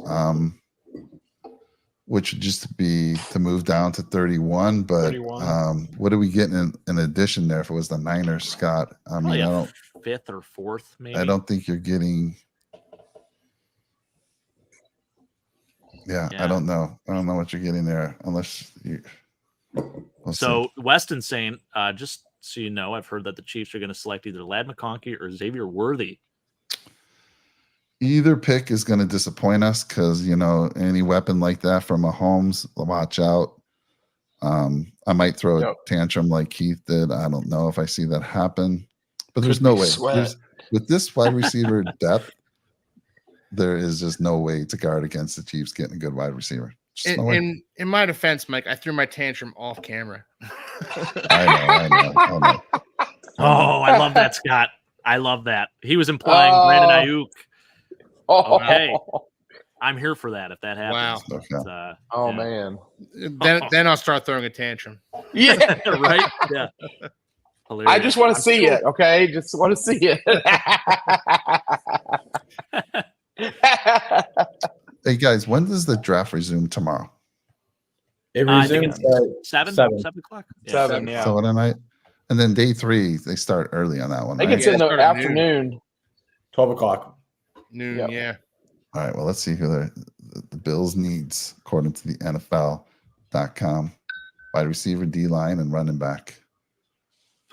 which would just be to move down to 31, but 31. What are we getting in addition there if it was the Niners, Scott? I mean, probably I a don't fifth or fourth, maybe. I don't think you're getting Yeah. I don't know. I don't know what you're getting there unless you So Weston's saying, just so you know, I've heard that the Chiefs are going to select either Lad McConkey or Xavier Worthy. either pick is going to disappoint us because any weapon like that from Mahomes, watch out. I might throw a tantrum like Keith did. I don't know if I see that happen, but there's no way. With this wide receiver depth, there is just no way to guard against the Chiefs getting a good wide receiver. In my defense, Mike, I threw my tantrum off camera. I know. Oh, I love that, Scott. I love that. He was implying Brandon Ayuk. Okay. I'm here for that if that happens. Wow. Okay. Man. Then I'll start throwing a tantrum. Yeah. Right? Yeah. Hilarious. I just want to see it, okay? Just want to see it. Hey guys, when does the draft resume tomorrow? It I think resumes it's at 7 o'clock. Yeah, 7, yeah. So night, and then day 3 they start early on that one. I think Right? it's in the Start at afternoon. 12 o'clock. Noon, Yep. yeah. All right. Well, let's see who the Bills needs according to the NFL.com. Wide receiver, D line, and running back.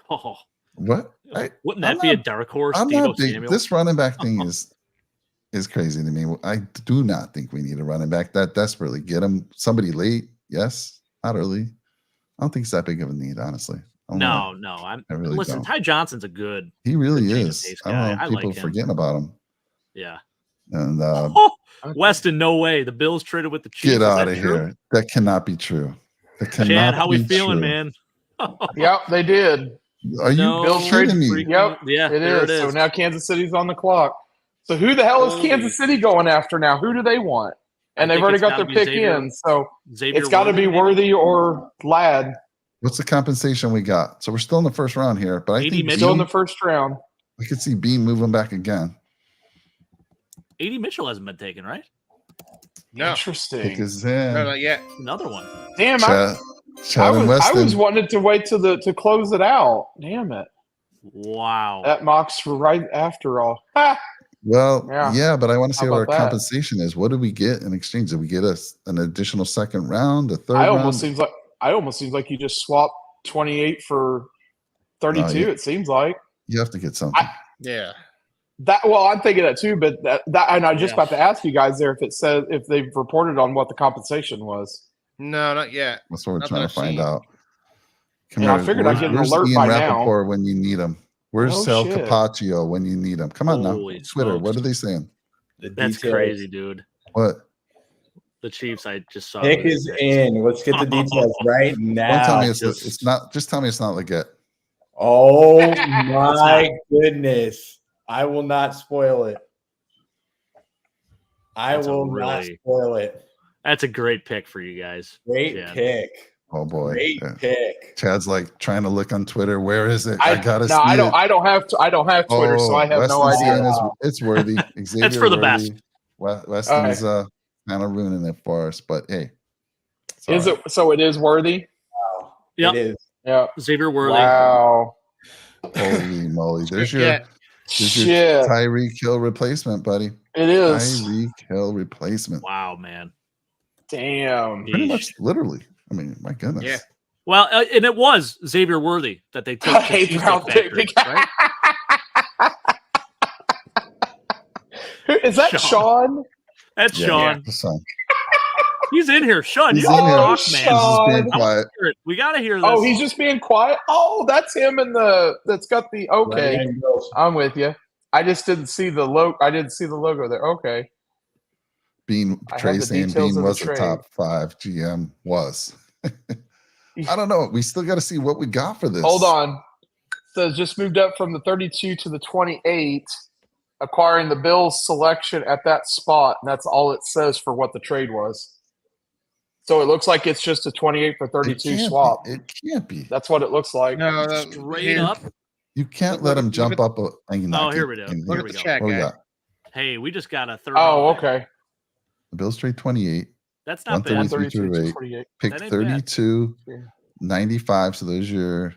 Oh, What? wouldn't that be a dark horse? I'm Deebo not big. Samuel? This running back thing is crazy to me. I do not think we need a running back that desperately. Get him somebody late, yes, not early. I don't think it's that big of a need, honestly. No. I really Listen, don't. Ty Johnson's a good. He really change of is. pace I don't know. guy. I People like him. forgetting about him. Yeah. And Weston, no way. The Bills traded with the Chiefs. get Is out that of true? here. That cannot be true. That cannot Chad, how we be feeling, true. man? Yep, they did. Are you No, Bills kidding me? freaking- Yep. Yeah, It there is. it is. So now Kansas City's on the clock. So who the hell is Kansas City going after now? Who do they want? And I they've think already it's got gotta their be pick Xavier- in. So Xavier it's got to be maybe? Worthy or Ladd. What's the compensation we got? So we're still in the first round here, but I 80 think Mitchell? Still in Bean, the first round. I could see Bean moving back again. 80 Mitchell hasn't been taken, right? No. Interesting. Pick is in. No, not yet. Another one. Damn, Chad and I Weston. was wanting to wait to close it out. Damn it. Wow. That mocks right after all. Ha! Well, Yeah. yeah, but I want to see How what our about that? compensation is. What do we get in exchange? Did we get us an additional second round, a third I round? almost seems like you just swapped 28 for 32. No, yeah. It seems like You have to get something. Yeah. that. Well, I'm thinking that too, but that and I'm just Yeah. about to ask you guys there if they've reported on what the compensation was. No, not yet. That's what we're Not trying that to find I've out. Come Yeah, I here. figured I'd get an Where's alert Ian by now. Rappaport when you need him? Where's Oh, Sal shit. Capaccio when you need him? Come on Holy now. Twitter, smokes. what are they saying? The That's details. crazy, dude. What? The Chiefs, I just saw. Pick those is picks. in. Let's get the details right Don't now. tell me it's just- not. Just tell me it's not Leggett. Oh It's my not. goodness. I will not spoil it. I That's a will not really- spoil it. That's a great pick for you guys. Great Chad. pick. Oh boy. Great Yeah. pick. Chad's like trying to look on Twitter. Where is it? I gotta see I don't. it. I don't have. I don't have Twitter, so I have no Weston's idea. saying it's worthy. Xavier for the Worthy. best. Weston's kind of ruining it for us, but hey. it's Is all right. it so? It is worthy. Wow. Yep. It is. Yeah. Xavier Worley. Wow. Holy moly. There's your Yeah. Shit. Tyreek Hill replacement, buddy. It is. Tyreek Hill replacement. Wow, man. Damn. Pretty Yeesh. much literally. I mean, my goodness. Yeah. Well, and it was Xavier Worthy that they took. to Eighth Cheesecake round pick. Factory, right? Is that Sean? That's Yeah, Sean. the son. He's in here. Sean, He's you in here. talk, He's man. Sean. just being I wanna quiet. hear it. We got to hear this. Oh, he's just being quiet. Oh, that's him in the. That's got the. Okay, Ryan Gross. I'm with you. I just didn't see the logo. I didn't see the logo there. Okay. Bean I have Trey the saying details Bean of the was a trade. top 5 GM was. I don't know. We still got to see what we got for this. Hold on. So it's just moved up from the 32 to the 28, acquiring the Bills selection at that spot. And that's all it says for what the trade was. So it looks like it's just a 28 for It 32 can't swap. be. It can't be. That's what it looks like. No, straight here. up. You can't Look let at- him look jump at- up. Look here we go. Here at we the go. chat, What we guy. got? Hey, we just got a third. Oh, round pick. okay. The Bills trade 28. That's not bad. 133 32 to rate. 48. Pick That ain't bad. 32, Yeah. 95. So those are your.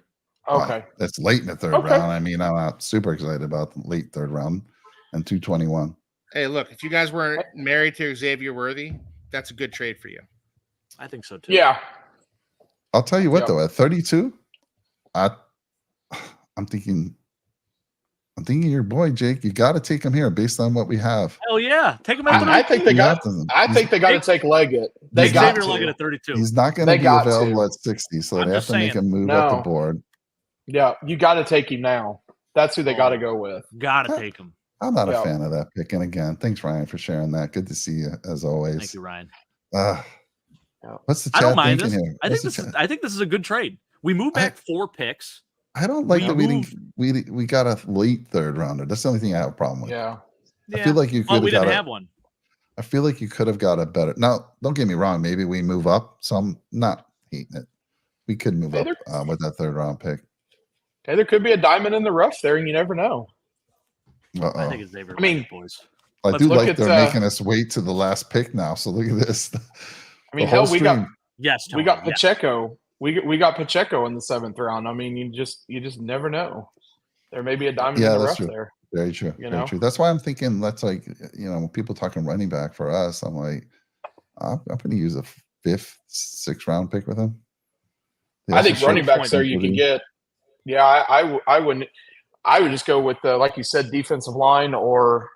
Okay. That's late in the third Okay. round. I mean, I'm not super excited about the late third round and 221. Hey, look, if you guys weren't married to Xavier Worthy, that's a good trade for you. I think so too. Yeah. I'll tell you what, Yep. though, at 32, I'm thinking your boy, Jake. You got to take him here based on what we have. Hell yeah. Take him at I think they You got. have to. I think they got to take Leggett. They Take got Xavier Leggett to. at 32. He's not going They to be got available to. at 60, so I'm they have just to make saying. him move up the No. board. Yeah, you got to take him now. That's who they got to go with. Gotta take him. I'm not Yeah. a fan of that pick. And again, thanks, Ryan, for sharing that. Good to see you, as always. Thank you, Ryan. What's the I chat don't mind thinking this. here? I think What's this the is. chat? I think this is a good trade. We moved back 4 picks. I don't like we that we didn't. moved- We got a late third rounder. That's the only thing I have a problem with. Yeah. I feel like you Well, could we have didn't got have one. I feel like you could have got a better. Now, don't get me wrong. Maybe we move up. So I'm not hating it. We could move up with that third round pick. Hey, there could be a diamond in the rough there, and you never know. I think it's Xavier. I mean, Leggett, boys. I let's do look like at, they're making us wait to the last pick now. So look at this. I mean, The whole hell, we got stream. Yes, we Tony, got yes. Pacheco. We got Pacheco in the 7th round. I mean, you just never know. There may be a diamond Yeah, in the that's rough true. there. Very true. You Very know? true. That's why I'm thinking let's when people talking running back for us, I'm like, I'm going to use a 5th, 6th round pick with him. I think running backs there point. you can get. Yeah, I wouldn't. I would just go with like you said, defensive line or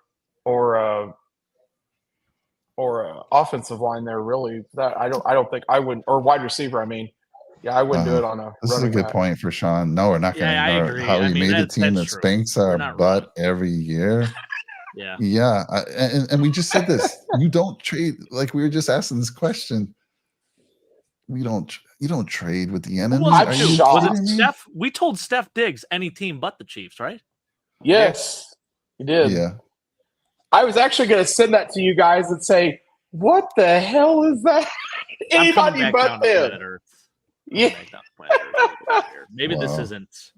offensive line there. Really, that I don't think I wouldn't, or wide receiver. I mean, yeah, I wouldn't do it on a. This is a running good back. point for Sean. No, we're not going Yeah, I to agree. how I he mean, made a that's team that true. spanks We're our not butt every year. Yeah. Yeah, and we just said this. You don't trade, like we were just asking this question. You don't trade with the enemy. Well, I'm Are you shocked. kidding me? Steph? We told Steph Diggs any team but the Chiefs, right? Yes, you did. Yeah, I was actually going to send that to you guys and say, "What the hell is that?" I'm coming Anybody back but down to planet him. Earth. Yeah. Coming back down to planet Earth a little bit here. Maybe this Wow. isn't.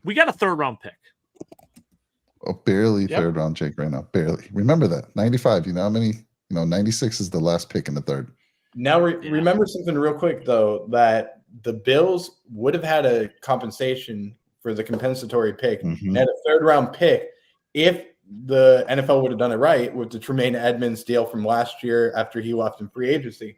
We got a 3rd round pick. barely Yep. 3rd round Jake right now. Barely. Remember that 95. You know how many 96 is the last pick in the third. Now, remember something real quick, though, that the Bills would have had a compensation for the compensatory pick and a third-round pick if the NFL would have done it right with the Tremaine Edmonds deal from last year after he left in free agency.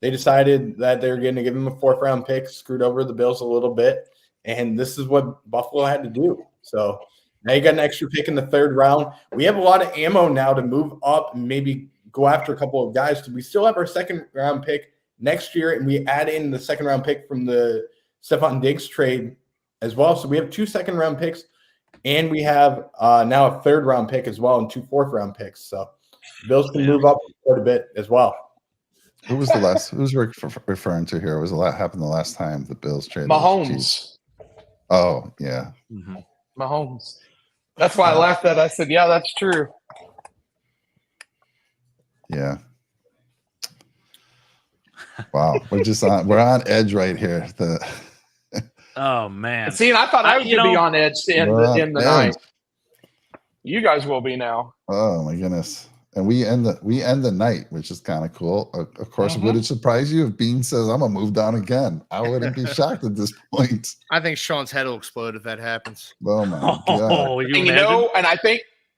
They decided that they were going to give him a fourth-round pick, screwed over the Bills a little bit, and this is what Buffalo had to do. So now you got an extra pick in the third round. We have a lot of ammo now to move up and maybe go after a couple of guys. We still have our second-round pick next year, and we add in the second-round pick from the Stephon Diggs trade as well. So we have 2 second-round picks, and we have now a third-round pick as well and 2 fourth-round picks. So the Bills can move up quite a bit as well. Who was the last? Who's referring to here? Was a lot happened the last time the Bills traded? Mahomes. Oh yeah, Mahomes. That's why I laughed at. I said, "Yeah, that's true." Yeah. Wow, we're on edge right here. Oh man. See, and I thought I was going to be on edge in the night. You guys will be now. Oh my goodness. And we end the night, which is kind of cool. Of course, would it surprise you if Bean says, I'm going to move down again? I wouldn't be shocked at this point. I think Sean's head will explode if that happens. Oh, my God.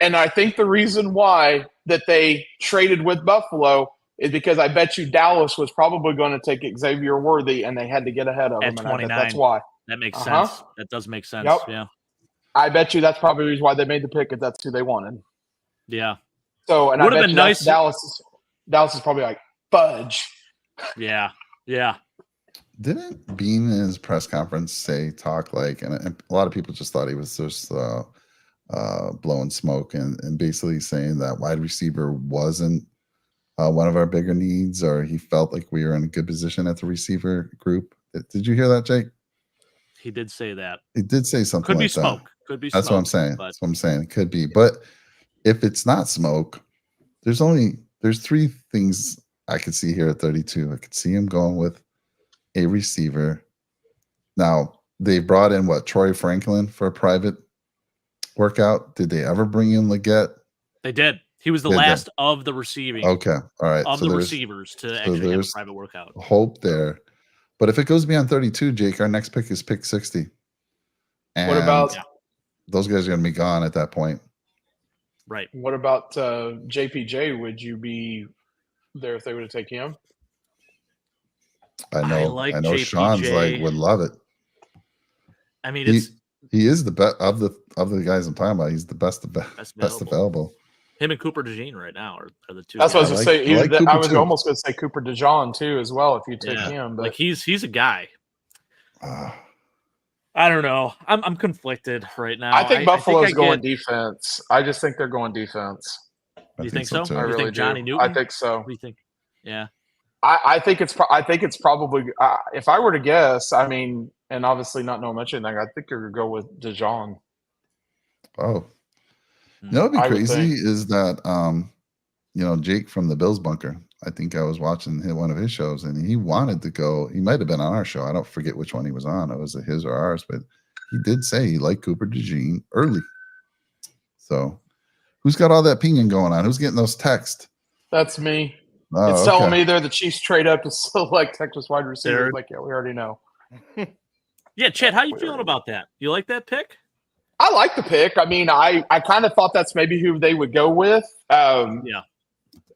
And I think the reason why that they traded with Buffalo is because I bet you Dallas was probably going to take Xavier Worthy, and they had to get ahead of him. At 29. That's why. That makes sense. That does make sense. Yep. Yeah. I bet you that's probably the reason why they made the pick, if that's who they wanted. Yeah. So, and would I have bet been you nice. Dallas is probably like, fudge. Yeah. Yeah. Didn't Bean in his press conference talk like, and a lot of people just thought he was just blowing smoke and basically saying that wide receiver wasn't one of our bigger needs, or he felt like we were in a good position at the receiver group. Did you hear that, Jake? He did say that. He did say something. Could be like smoke. That. Could be. That's smoke, what I'm saying. But... That's what I'm saying. It could be, but if it's not smoke, there's 3 things I could see here at 32. I could see him going with a receiver. Now they brought in Troy Franklin for a private workout. Did they ever bring in Leggett? They did. He was the last of the receiving. Okay, all right. Of the receivers to actually have a private workout. Hope there, but if it goes beyond 32, Jake, our next pick is pick 60. And what about those guys are going to be gone at that point? Right. What about JPJ? Would you be there if they were to take him? I know JPJ. Sean's would love it. I mean, he is the best of the guys I'm talking about. He's the best available. Him and Cooper DeJean right now are the 2. That's what I was going to say. I was too. almost going to say Cooper DeJean too, as well, if you take him. But like he's a guy. I don't know. I'm conflicted right now. I think Buffalo's going defense. I just think they're going defense. You think so? Too. I really think Johnny Newton? I think so. What do you think? Yeah. I think it's probably if I were to guess, I mean, and obviously not knowing much anything, I think you're going to go with DeJean. Oh. You know what'd be crazy is that Jake from the Bills Bunker, I think I was watching one of his shows and he wanted to go. He might have been on our show. I don't forget which one he was on. It was his or ours, but he did say he liked Cooper DeJean early. So who's got all that pinging going on? Who's getting those texts? That's me. Oh, it's telling me they're the Chiefs trade up to select Texas wide receivers. Like, yeah, we already know. Yeah, Chet, how you feeling about that? You like that pick? I like the pick. I mean, I kind of thought that's maybe who they would go with. Yeah.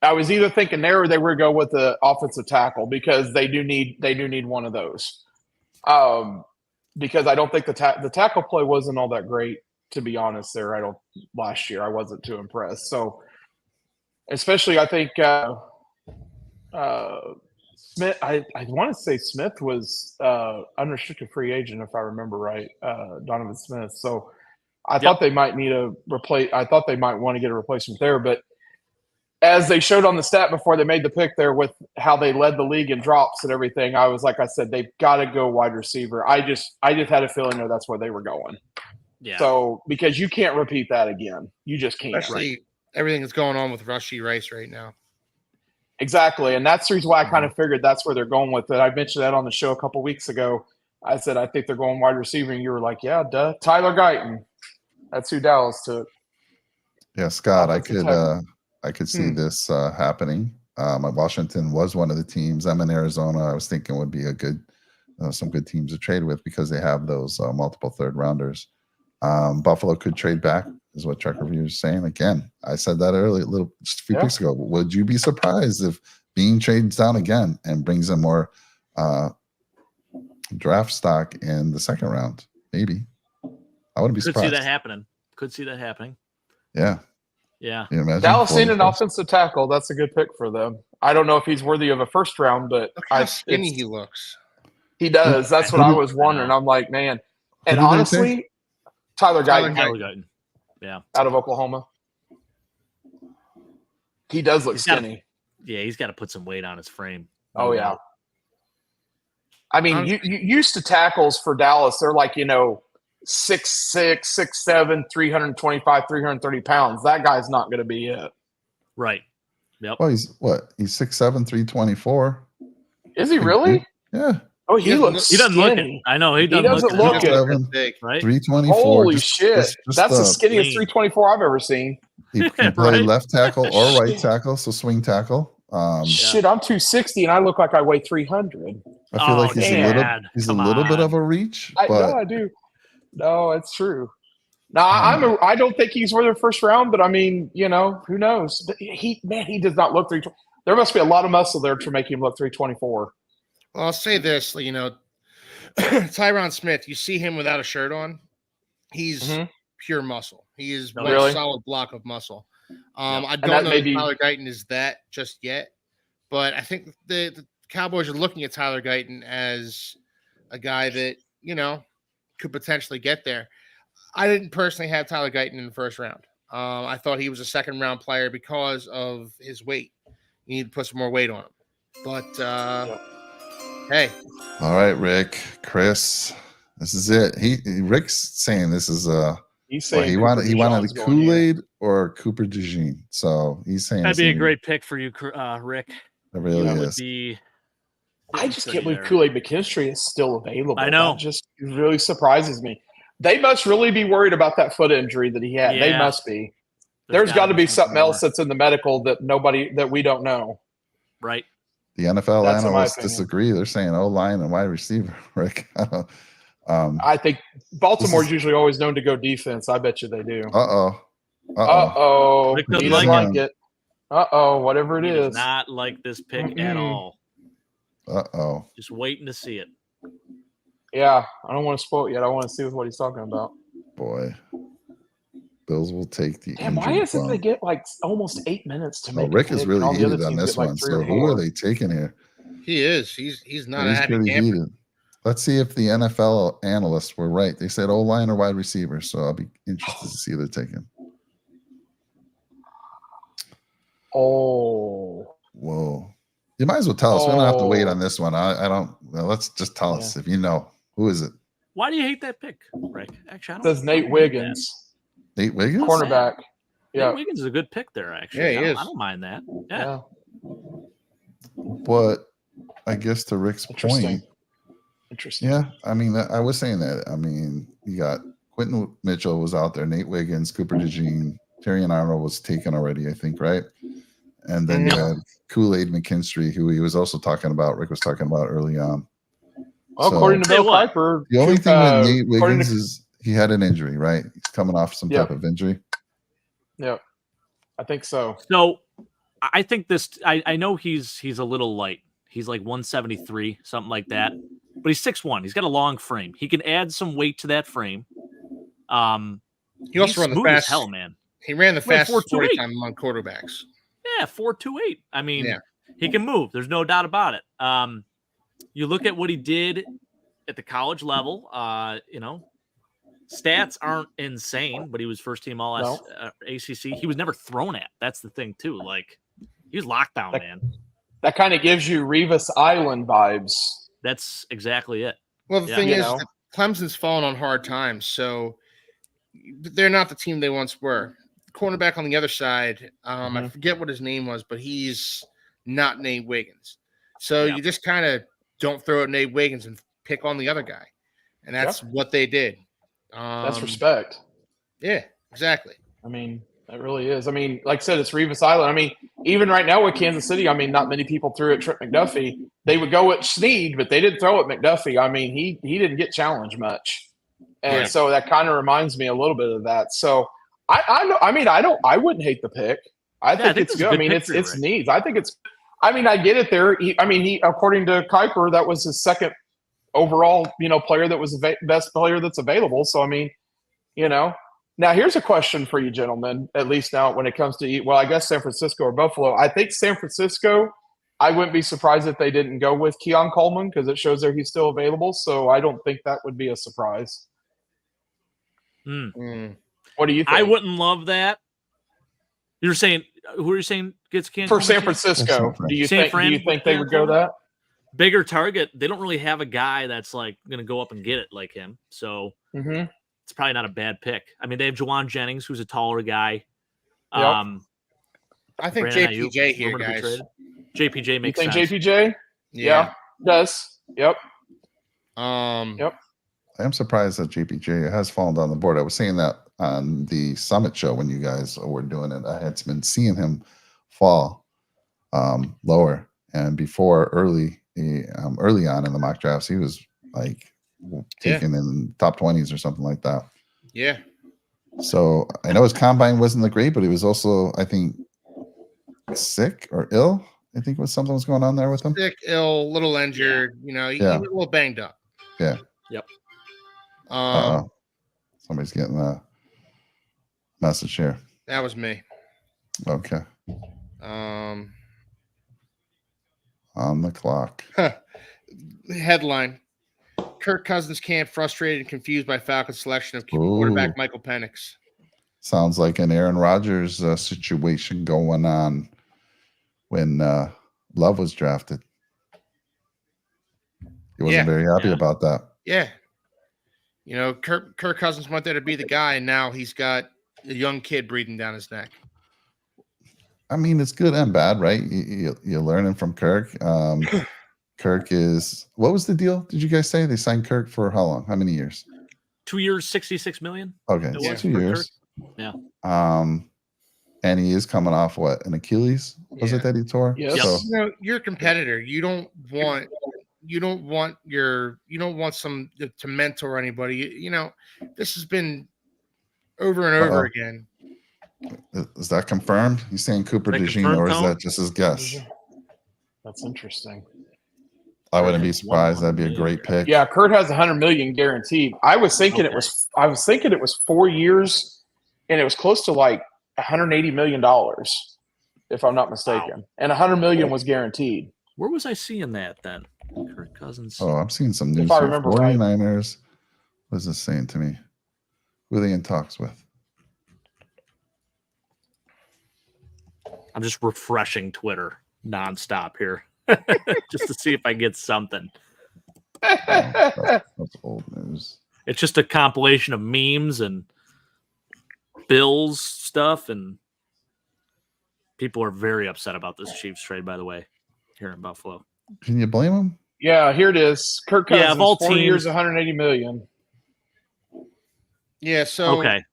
I was either thinking there or they were going to go with the offensive tackle because they do need one of those. Because I don't think the tackle play wasn't all that great, to be honest. Last year I wasn't too impressed. So, especially I think Smith. I want to say Smith was unrestricted free agent if I remember right. Donovan Smith. So I thought they might need a replace. I thought they might want to get a replacement there, but. As they showed on the stat before they made the pick there with how they led the league in drops and everything, I was like I said, they've got to go wide receiver. I just had a feeling that's where they were going. Yeah. So because you can't repeat that again. You just can't. Especially everything that's going on with Rashee Rice right now. Exactly. And that's the reason why I kind of figured that's where they're going with it. I mentioned that on the show a couple weeks ago. I said, I think they're going wide receiver. And you were like, yeah, duh. Tyler Guyton. That's who Dallas took. Yeah, Scott, I I could see this happening. Washington was one of the teams. I'm in Arizona. I was thinking would be a good, some good teams to trade with because they have those multiple third rounders. Buffalo could trade back, is what Truck Review is saying. Again, I said that earlier, just a few weeks ago. Would you be surprised if Bean trades down again and brings in more draft stock in the second round? Maybe. I wouldn't be surprised. Could see that happening. Yeah. Yeah. Dallas need an offensive tackle. That's a good pick for them. I don't know if he's worthy of a first round, but look how skinny he looks. He does. That's what I was wondering. I'm like, man. And honestly, Tyler Guyton. Yeah. Out of Oklahoma. He does look skinny. He's got to put some weight on his frame. Oh, yeah. I mean, you used to tackles for Dallas. They're like, 6'6", 6'7", 325, 330 pounds. That guy's not going to be it. Right. Yep. Well, he's 6'7", 324. Is he really? Yeah. Oh, he looks He doesn't skinny. look it. I know. He doesn't look it. Right? 324. Holy shit. That's the skinniest 324 I've ever seen. He can play left tackle or right tackle, so swing tackle. Shit, I'm 260 and I look like I weigh 300. I feel like he's a little bit of a reach. I do. No, it's true. No, I don't think he's worth the first round, but I mean, who knows? But he does not look 320. There must be a lot of muscle there to make him look 324. Well, I'll say this, Tyron Smith, you see him without a shirt on, he's pure muscle. He is one solid block of muscle. I don't know if Tyler Guyton is that just yet, but I think the Cowboys are looking at Tyler Guyton as a guy that, could potentially get there. I didn't personally have Tyler Guyton in the first round. I thought he was a second round player because of his weight. You need to put some more weight on him. But hey. All right, Rick, Chris, this is it. Rick's saying this is he wanted a Kool-Aid or Cooper DeJean. So he's saying that'd be a great pick for you, Rick. It really is. I just can't believe Kool-Aid McKinstry is still available. I know. That just really surprises me. They must really be worried about that foot injury that he had. Yeah. They must be. There's got to be something else that's in the medical that we don't know. Right. The NFL analysts disagree. They're saying O-line and wide receiver, Rick. I think Baltimore's usually always known to go defense. I bet you they do. Rick doesn't like it. Whatever it is. Does not like this pick at all. Just waiting to see it. Yeah, I don't want to spoil it yet. I want to see what he's talking about. Boy. Bills will take the why isn't they get almost 8 minutes to make Rick is really heated on this one. So who are they taking here? He is. He's not a happy camper. Let's see if the NFL analysts were right. They said O-line or wide receiver. So I'll be interested to see who they're taking. Oh. Whoa. You might as well tell us. We don't have to wait on this one. I don't. Well, let's just tell us if you know. Who is it? Why do you hate that pick, Rick? Actually, I don't. It says Nate Wiggins. Nate Wiggins? Cornerback. Yeah. Nate Wiggins is a good pick there, actually. Yeah, he is. I don't mind that. Yeah. But I guess to Rick's point. Interesting. Yeah. I mean, I was saying that. I mean, you got Quentin Mitchell was out there, Nate Wiggins, Cooper DeJean, Terrion Arnold was taken already, I think, right? And then you had Kool-Aid McKinstry, who he was also talking about, Rick was talking about early on. Well, according to Bill Piper. The only thing with Nate Wiggins is he had an injury, right? He's coming off some type of injury. Yeah, I think so. So I think I know he's a little light. He's like 173, something like that. But he's 6'1". He's got a long frame. He can add some weight to that frame. He also ran the fast. Hell, man. He ran the fastest 40 time among quarterbacks. Yeah, 4.28. I mean, he can move. There's no doubt about it. You look at what he did at the college level. Stats aren't insane, but he was first team all ACC. He was never thrown at. That's the thing too. Like he was locked down, man. That kind of gives you Revis Island vibes. That's exactly it. Well, the thing is, Clemson's fallen on hard times, so they're not the team they once were. Cornerback on the other side, I forget what his name was, but he's not Nate Wiggins. So you just kind of don't throw at Nate Wiggins and pick on the other guy. And that's what they did. That's respect. Yeah, exactly. I mean, It really is. I mean, like I said, it's Revis Island. I mean, even right now with Kansas City, I mean, not many people threw at Trent McDuffie. They would go at Snead, but they didn't throw at McDuffie. I mean, he didn't get challenged much, and so that kind of reminds me a little bit of that. So I wouldn't hate the pick. I think it's good. I mean, it's needs. I think it's. I mean, I get it there. He according to Kuiper, that was his second overall, player that was the best player that's available. So I mean, Now, here's a question for you, gentlemen, at least now when it comes to I guess San Francisco or Buffalo. I think San Francisco, I wouldn't be surprised if they didn't go with Keon Coleman because it shows there he's still available. So I don't think that would be a surprise. What do you think? I wouldn't love that. You're saying – who are you saying gets Keon For Coleman? San Francisco, do you think they would go that? Bigger target. They don't really have a guy that's like going to go up and get it like him. So it's probably not a bad pick. I mean, they have Juwan Jennings, who's a taller guy. I think Brandon JPJ Ayuk, here, guys. JPJ makes sense. You think JPJ? Yeah, does. Yep. I am surprised that JPJ has fallen down the board. I was saying that on the Summit show when you guys were doing it. I had been seeing him fall lower, and before early on in the mock drafts, he was like taken in top 20s or something like that. Yeah. So I know his combine wasn't the great, but he was also, I think, sick or ill. I think something was going on there with him. Sick, ill, little injured. He was a little banged up. Yeah. Yep. Somebody's getting a message here. That was me. Okay. On the clock. Headline: Kirk Cousins camp frustrated and confused by Falcons selection of quarterback Michael Penix. Sounds like an Aaron Rodgers situation going on when Love was drafted. He wasn't very happy about that. Yeah. Kirk Cousins went there to be the guy, and now he's got a young kid breathing down his neck. I mean, it's good and bad, right? You're learning from Kirk. Kirk is – what was the deal? Did you guys say they signed Kirk for how long? How many years? 2 years, $66 million. Okay, it's 2 years. Kirk. Yeah. And he is coming off what, an Achilles? Was it that he tore? Yes. So, You're a competitor. You don't want some to mentor anybody. This has been over and over again. Is that confirmed? He's saying Cooper DeJean, or is that just his guess? That's interesting. I wouldn't be surprised. That'd be a great pick. Yeah, Kurt has $100 million guaranteed. I was thinking it was 4 years, and it was close to like $180 million, if I'm not mistaken. Wow. And $100 million was guaranteed. Where was I seeing that then? Kirk Cousins. Oh, I'm seeing some news. If I remember 49ers. Right. What is this saying to me? Who are they in talks with? I'm just refreshing Twitter nonstop here just to see if I get something. That's old news. It's just a compilation of memes and Bills stuff, and people are very upset about this Chiefs trade, by the way, here in Buffalo. Can you blame them? Yeah, here it is. Kirk Cousins, of all 4 years, $180 million. Yeah, so okay.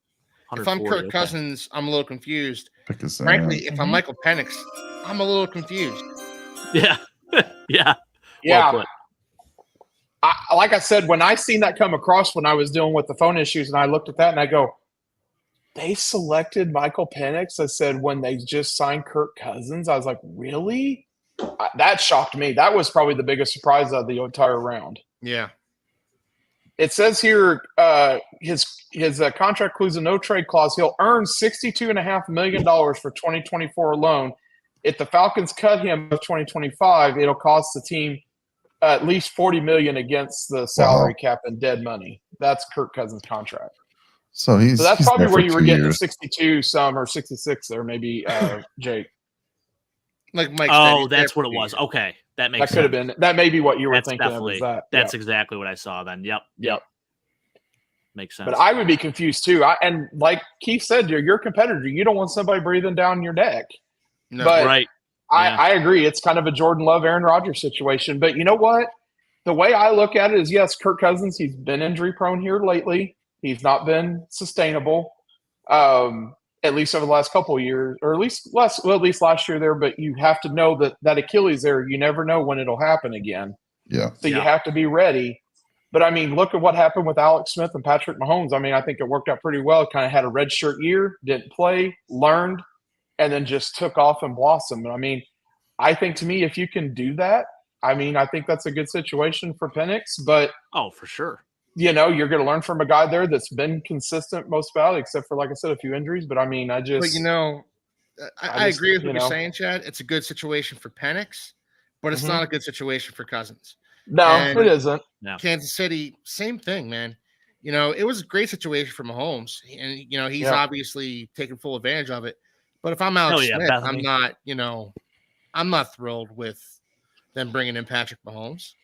If I'm Kirk Cousins, I'm a little confused. Frankly, if I'm Michael Penix, I'm a little confused. Yeah. Yeah. Well, like I said, when I seen that come across when I was dealing with the phone issues, and I looked at that and I go, they selected Michael Penix. I said, when they just signed Kirk Cousins, I was like, really? That shocked me. That was probably the biggest surprise of the entire round. Yeah. It says here his contract includes a no-trade clause. He'll earn $62.5 million for 2024 alone. If the Falcons cut him in 2025, it'll cost the team at least $40 million against the salary cap and dead money. That's Kirk Cousins' contract. So that's probably where you were getting the 62 some or 66 there, maybe, Jake. Like Mike. Oh, that's what it was. Okay. That makes sense. That could have been. That may be what you were that's thinking definitely, of. That's exactly what I saw then. Yep. Makes sense. But I would be confused too. And like Keith said, you're a competitor. You don't want somebody breathing down your neck. No. But right. I agree. It's kind of a Jordan Love, Aaron Rodgers situation. But you know what? The way I look at it is, yes, Kirk Cousins, he's been injury prone here lately. He's not been sustainable. And at least over the last couple of years, or at least last year there. But you have to know that Achilles there. You never know when it'll happen again. Yeah. So you have to be ready. But I mean, look at what happened with Alex Smith and Patrick Mahomes. I mean, I think it worked out pretty well. Kind of had a red shirt year, didn't play, learned, and then just took off and blossomed. I mean, I think to me, if you can do that, I mean, I think that's a good situation for Penix. But for sure. You're going to learn from a guy there that's been consistent most about it, except for, like I said, a few injuries. But I mean, I agree with what you're saying, Chad. It's a good situation for Penix, but it's not a good situation for Cousins. No, it isn't. No. Kansas City, same thing, man. It was a great situation for Mahomes, and he's obviously taking full advantage of it. But if I'm Alex Smith, Bethany. I'm not thrilled with them bringing in Patrick Mahomes.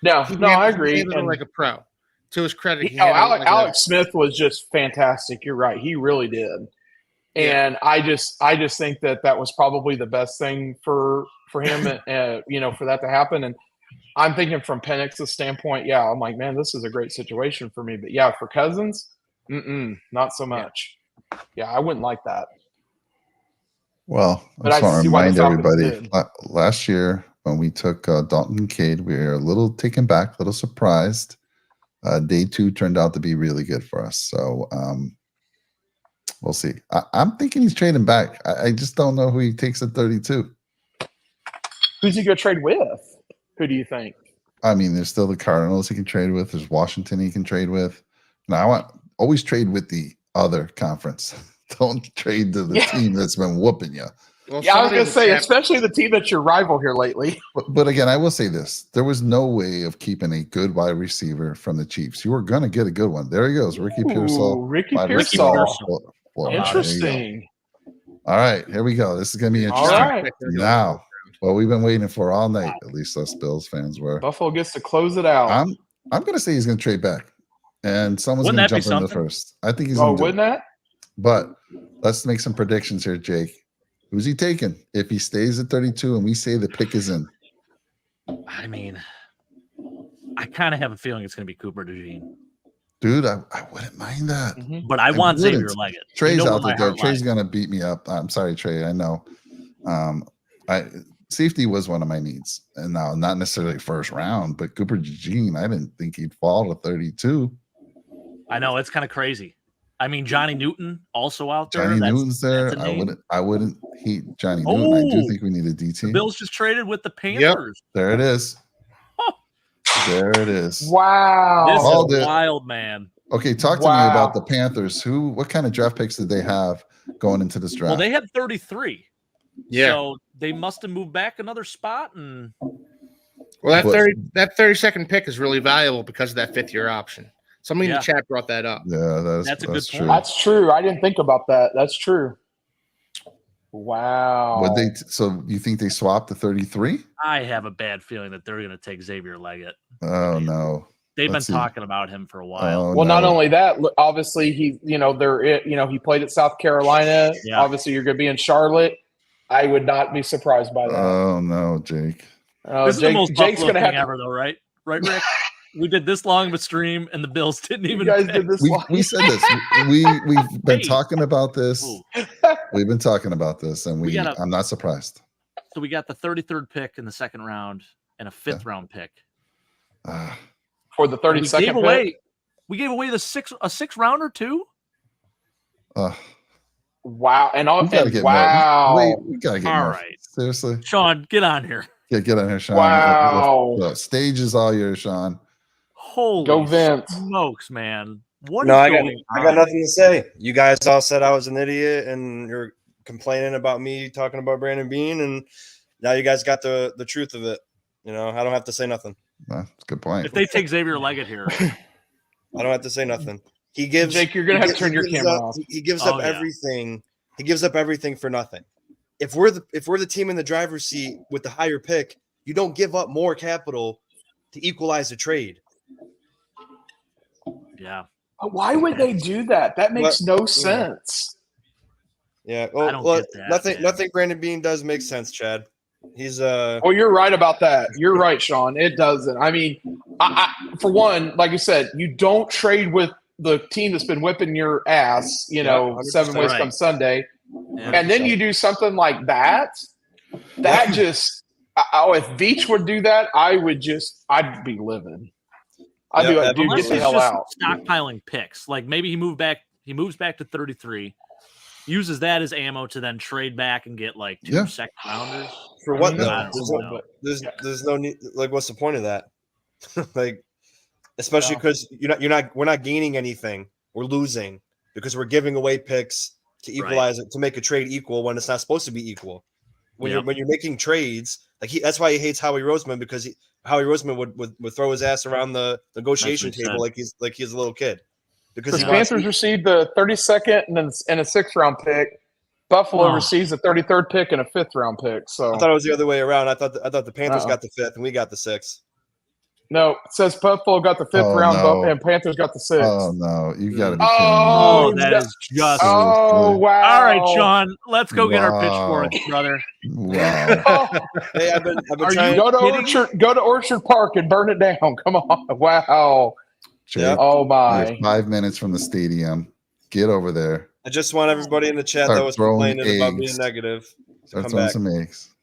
No, I agree. And like a pro. To his credit, Alex Smith was just fantastic. You're right; he really did. And I just think that was probably the best thing for him, for that to happen. And I'm thinking from Penix's standpoint, I'm like, man, this is a great situation for me. But for Cousins, not so much. Yeah, I wouldn't like that. Well, I just want to remind everybody, last year when we took Dalton Kincaid, we were a little taken back, a little surprised. Day 2 turned out to be really good for us. So we'll see. I'm thinking he's trading back. I just don't know who he takes at 32. Who's he going to trade with? Who do you think? I mean, there's still the Cardinals he can trade with. There's Washington he can trade with. Now, always trade with the other conference. Don't trade to the team that's been whooping you. Well, I was going to say, especially the team that's your rival here lately. But again, I will say this. There was no way of keeping a good wide receiver from the Chiefs. You were going to get a good one. There he goes. Ricky Pearsall. Ricky Pearsall. Interesting. All right, here we go. This is going to be interesting. All right. Now, what we've been waiting for all night, at least us Bills fans were. Buffalo gets to close it out. I'm going to say he's going to trade back. And someone's going to jump in the first. I think he's going to wouldn't that? But let's make some predictions here, Jake. Who's he taking if he stays at 32 and we say the pick is in? I mean, I kind of have a feeling it's going to be Cooper DeJean. Dude, I wouldn't mind that. Mm-hmm. But I want Xavier Leggett. Trey's out there. Trey's going to beat me up. I'm sorry, Trey. I know. Safety was one of my needs. And now, not necessarily first round, but Cooper DeJean, I didn't think he'd fall to 32. I know. It's kind of crazy. I mean, Johnny Newton also out there. Johnny Newton's there. I wouldn't heat Johnny Newton. I do think we need a DT. The Bills just traded with the Panthers. Yep. There it is. There it is. Wow. This is wild, man. Okay, talk to me about the Panthers. What kind of draft picks did they have going into this draft? Well, they had 33. Yeah. So they must have moved back another spot. And that 32nd pick is really valuable because of that 5th-year option. Somebody in the chat brought that up. Yeah, that's a good point. That's true. I didn't think about that. That's true. Wow. So you think they swapped to 33? I have a bad feeling that they're going to take Xavier Leggett. Oh no. They've been talking about him for a while. Not only that, obviously he played at South Carolina. Yeah. Obviously you're going to be in Charlotte. I would not be surprised by that. Oh no, Jake. This is the most Jake's going to have ever though, right? Right, Rick? We did this long of a stream, and the Bills didn't even. You guys did this long. We said this. We've been talking about this. We've been talking about this, and I'm not surprised. So we got the 33rd pick in the 2nd round and a 5th round pick for the 32nd pick. We gave away a 6 rounder too. Wow! And all we gotta get more. We gotta get more. Right. Seriously, Sean, get on here. Yeah, get on here, Sean. Wow! The stage is all yours, Sean. Holy smokes, man. I got nothing to say. You guys all said I was an idiot and you're complaining about me talking about Brandon Beane, and now you guys got the truth of it. I don't have to say nothing. That's a good point. If they take Xavier Leggett here, I don't have to say nothing. He gives Jake, you're gonna have to turn your camera off. He gives up everything. He gives up everything for nothing. If we're the team in the driver's seat with the higher pick, you don't give up more capital to equalize the trade. Yeah. Why would they do that? That makes no sense. Yeah. Well, nothing Brandon Beane does makes sense, Chad. He's Well, you're right about that. You're right, Sean. It doesn't. I mean, I for one, like you said, you don't trade with the team that's been whipping your ass, 7 ways come Sunday, and then you do something like that. That just if Veach would do that, I'd be living. I'd be like, dude, get the hell out. Stockpiling picks. Like maybe he moves back to 33, uses that as ammo to then trade back and get like 2 second rounders. For what though? There's no need. Like, what's the point of that? Like, especially because we're not gaining anything. We're losing because we're giving away picks to equalize it, to make a trade equal when it's not supposed to be equal. When you're making trades, like that's why he hates Howie Roseman, because Howie Roseman would throw his ass around the negotiation table like he's a little kid. Because the Panthers received the 32nd and a 6th round pick. Buffalo receives a 33rd pick and a 5th round pick. So I thought it was the other way around. I thought the Panthers got the 5th and we got the 6th. No, it says Buffalo got the 5th round, and Panthers got the 6th. Oh no, you got to be kidding me! That is just. Oh wow! All right, Sean, let's go get our pitchforks, brother. Wow. Hey, I've been trying. Go to Orchard Park and burn it down. Come on! Wow. Jake, oh my! You're 5 minutes from the stadium. Get over there. I just want everybody in the chat that was complaining about being negative to Start come throwing back. some eggs.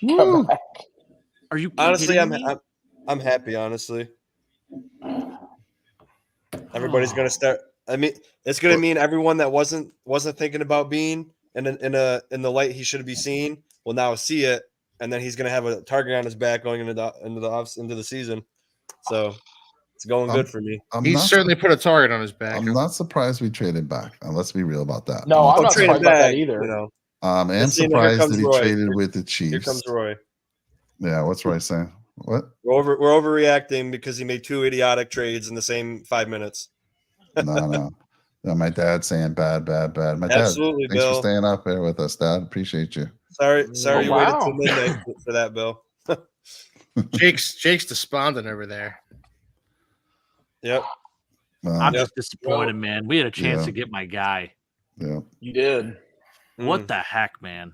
Come back. Are you honestly? I'm happy. Honestly, everybody's gonna start. I mean, it's gonna mean everyone that wasn't thinking about being in the light he should be seen will now see it, and then he's gonna have a target on his back going into the season. So it's going good for me. He's certainly put a target on his back. I'm not surprised we traded back. Let's be real about that. No, I'm not surprised about that either. I am surprised that he traded with the Chiefs. Here comes Roy. Yeah, what's Roy saying? What? We're overreacting because he made 2 idiotic trades in the same 5 minutes. No. My dad's saying bad. My Absolutely, dad, thanks Bill. for staying up there with us, Dad. Appreciate you. Sorry, you waited till midnight for that, Bill. Jake's despondent over there. Yep. I'm just disappointed, man. We had a chance to get my guy. Yeah. You did. What the heck, man?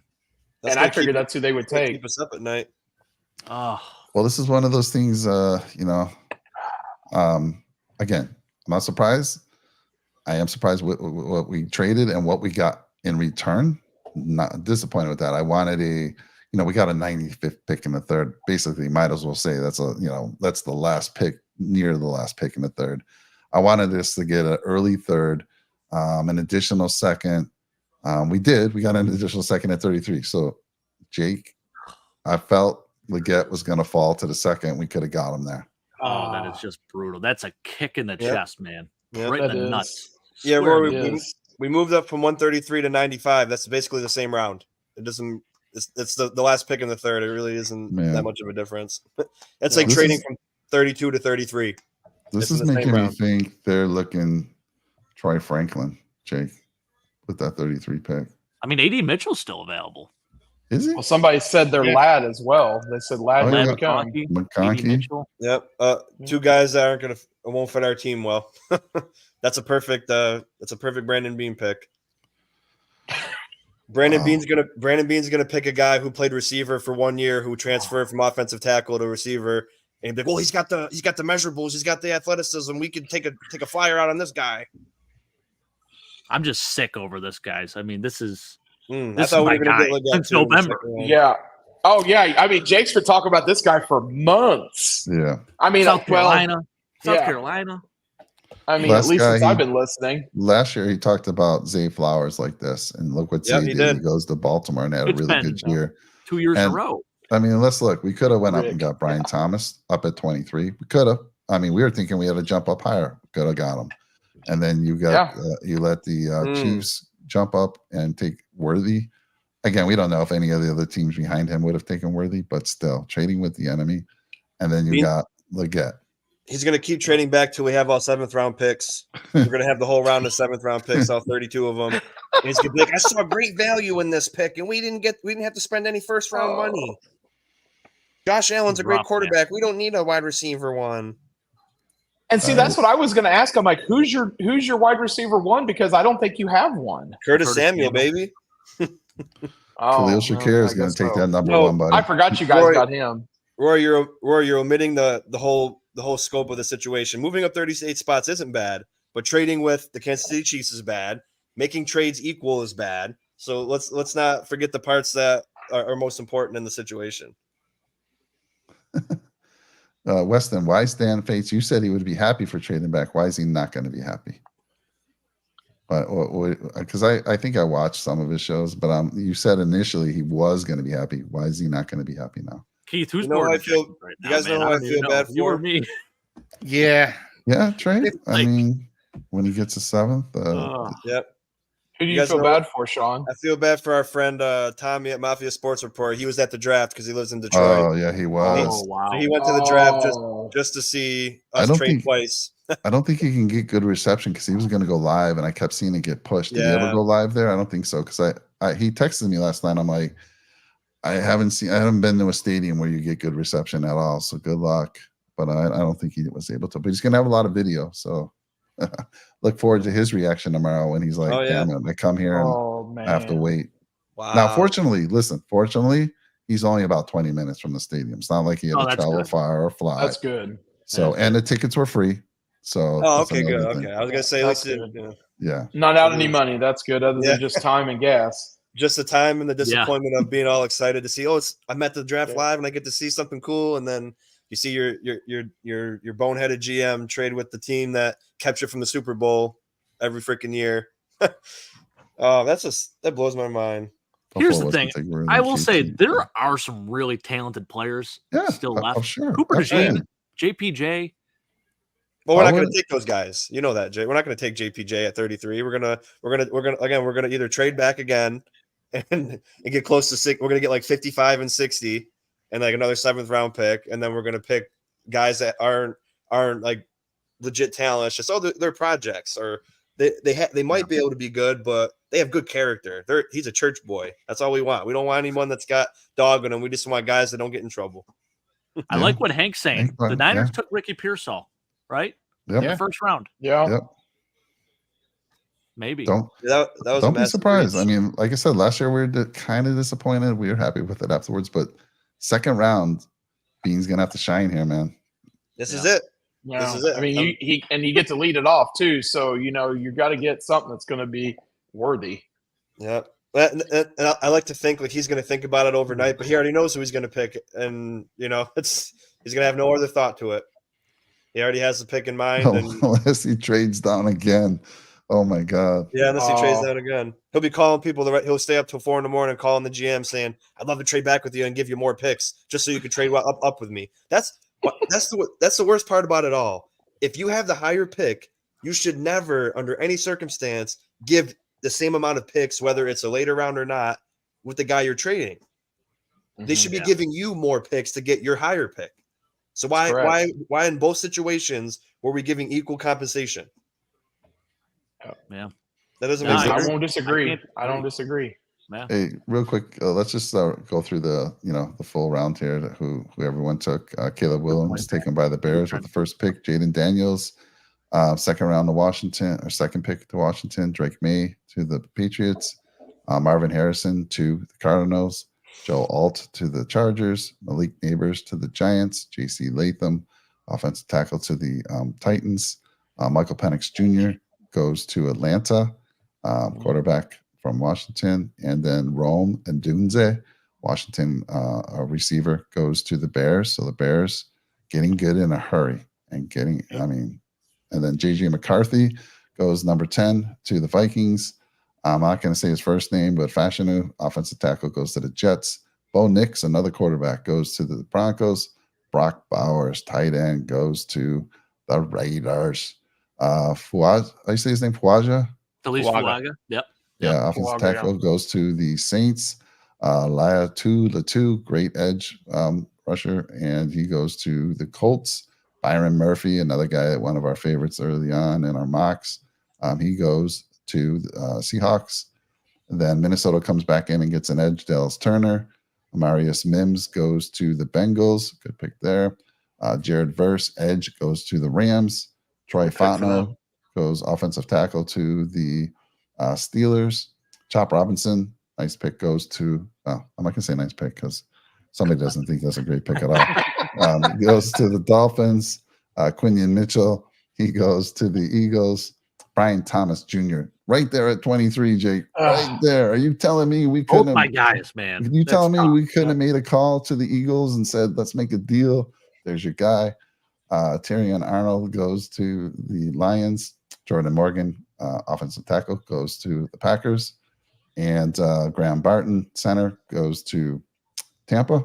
And I figured that's who they would take. Keep us up at night. Oh. Well, this is one of those things, again, I'm not surprised. I am surprised with what we traded and what we got in return. Not disappointed with that. I wanted we got a 95th pick in the 3rd. Basically, might as well say that's the last pick, near the last pick in the 3rd. I wanted us to get an early 3rd, an additional 2nd. We got an additional 2nd at 33. So, Jake, I felt Leggett was going to fall to the 2nd. We could have got him there. Oh, that is just brutal. That's a kick in the chest, man. Yep. Right in the nuts. Yeah, Rory, we moved up from 133 to 95. That's basically the same round. It doesn't. It's the last pick in the 3rd. It really isn't that much of a difference. It's like trading from 32 to 33. This is making me think they're looking Troy Franklin, Jake, with that 33 pick. I mean, AD Mitchell's still available. Is he? Well, somebody said they're Lad as well. They said Lad McConkey. Yep. 2 guys that won't fit our team well. That's a perfect Brandon Bean pick. Brandon Bean's gonna pick a guy who played receiver for 1 year, who transferred from offensive tackle to receiver, and he'd be like, well, he's got the measurables, he's got the athleticism. We could take a flyer out on this guy. I'm just sick over this, guys. I mean, this is I thought we were going to get Leggett since November. Yeah. Oh yeah. I mean, Jake's been talking about this guy for months. Yeah. I mean, South Carolina. I mean, at least since I've been listening. Last year, he talked about Zay Flowers like this, and look what Zay did. He goes to Baltimore and had a really good year. 2 years in a row. I mean, let's look. We could have went up and got Brian Thomas up at 23. We could have. I mean, we were thinking we had to jump up higher. Could have got him. And then you got you let the Chiefs jump up and take Worthy. Again, we don't know if any of the other teams behind him would have taken Worthy, but still trading with the enemy. And then you got Leggett. He's going to keep trading back till we have all 7th round picks. We're going to have the whole round of 7th round picks, all 32 of them. And he's going to be like, I saw great value in this pick, and we didn't have to spend any 1st round money. Josh Allen's a great quarterback. We don't need a wide receiver 1. And see, that's what I was going to ask. I'm like, who's your wide receiver 1? Because I don't think you have one. Curtis Samuel, baby. Khalil Shakir is going to take that number 1, buddy. I forgot you guys got him. Roy, you're omitting the whole scope of the situation. Moving up 38 spots isn't bad but trading with the Kansas City Chiefs is bad. Making trades equal is bad. So let's not forget the parts that are most important in the situation. Weston, why Stan Fates? You said he would be happy for trading back. Why is he not going to be happy? Because I think I watched some of his shows, but you said initially he was going to be happy. Why is he not going to be happy now? Keith, who's more right you guys know who I feel bad for? You or me? Yeah, Trey. I mean, when he gets a 7th, yep. Who do you feel bad for, Sean? I feel bad for our friend Tommy at Mafia Sports Report. He was at the draft because he lives in Detroit. Oh yeah, he was. Oh wow. So he went to the draft just to see us trade twice. I don't think he can get good reception because he was going to go live, and I kept seeing it get pushed. Did he ever go live there? I don't think so. Because he texted me last night. I'm like, I haven't been to a stadium where you get good reception at all. So good luck. But I don't think he was able to. But he's going to have a lot of video. So look forward to his reaction tomorrow when he's like, damn it, I come here and I have to wait. Wow. Now, fortunately, he's only about 20 minutes from the stadium. It's not like he had to travel far or fly. That's good. So, and the tickets were free. So, okay, good. Okay. I was going to say, not out any money. That's good. Other than just time and gas. Just the time and the disappointment of being all excited to see, I'm at the draft live and I get to see something cool. And then you see your boneheaded GM trade with the team that kept you from the Super Bowl every freaking year. That blows my mind. Here's the thing. I will say there are some really talented players still left. Sure. Cooper DeJean, JPJ. Well, we're not going to take those guys. You know that, Jay. We're not going to take JPJ at 33. We're gonna either trade back again and get close to 6. We're going to get like 55 and 60 and like another 7th round pick, and then we're going to pick guys that aren't like legit talent. It's just they're projects, or they might be able to be good, but they have good character. He's a church boy. That's all we want. We don't want anyone that's got dog in them. We just want guys that don't get in trouble. I like what Hank's saying. The Niners took Ricky Pearsall, right? Yep. In the first round. Yeah. Yep. Maybe. Don't be surprised. I mean, like I said, last year we were kind of disappointed. We were happy with it afterwards, but second round, Bean's gonna have to shine here, man. This is it. Yeah. This is it. I mean, you get to lead it off too, so you got to get something that's going to be worthy. Yeah. And I like to think like he's going to think about it overnight, but he already knows who he's going to pick, and he's going to have no other thought to it. He already has the pick in mind. Unless he trades down again. Oh my God. Yeah, unless he trades down again. He'll be calling people. He'll stay up till 4 a.m. calling the GM saying, "I'd love to trade back with you and give you more picks just so you can trade up with me." That's the worst part about it all. If you have the higher pick, you should never, under any circumstance, give the same amount of picks, whether it's a later round or not, with the guy you're trading. They should be giving you more picks to get your higher pick. So why in both situations were we giving equal compensation? Yeah, that doesn't make sense. I won't disagree. I don't disagree. Yeah. Hey, real quick, let's just go through the full round here. Who everyone took. Caleb Williams taken by the Bears with the first pick. Jaden Daniels, second round to Washington, or second pick to Washington. Drake May to the Patriots. Marvin Harrison to the Cardinals. Joe Alt to the Chargers. Malik Neighbors to the Giants. J.C. Latham, offensive tackle to the Titans. Michael Penix Jr. goes to Atlanta, quarterback from Washington. And then Rome and Dunze, Washington receiver, goes to the Bears. So the Bears getting good in a hurry and and then J.J. McCarthy goes number 10 to the Vikings. I'm not going to say his first name, but Fashanu, offensive tackle, goes to the Jets. Bo Nix, another quarterback, goes to the Broncos. Brock Bowers, tight end, goes to the Raiders. Fuaja, I say his name, Fuaja? Felice Fuaga. Yep. Yeah, offensive tackle goes to the Saints. Latu, great edge rusher, and he goes to the Colts. Byron Murphy, another guy, one of our favorites early on in our mocks. He goes to Seahawks. Then Minnesota comes back in and gets an edge, Dallas Turner. Marius Mims goes to the Bengals. Good pick there. Jared Verse, edge, goes to the Rams. Troy Fontenot goes offensive tackle to the Steelers. Chop Robinson, nice pick, goes to I'm not going to say nice pick because somebody doesn't think that's a great pick at all. Goes to the Dolphins. Quinion Mitchell, he goes to the Eagles. Brian Thomas Jr. right there at 23, Jake. Right there. Are you telling me we Oh couldn't my have guys, man. Are you telling me tough. we couldn't have made a call to the Eagles and said, let's make a deal? There's your guy. Tyrion Arnold goes to the Lions. Jordan Morgan, offensive tackle, goes to the Packers. And Graham Barton, center, goes to Tampa.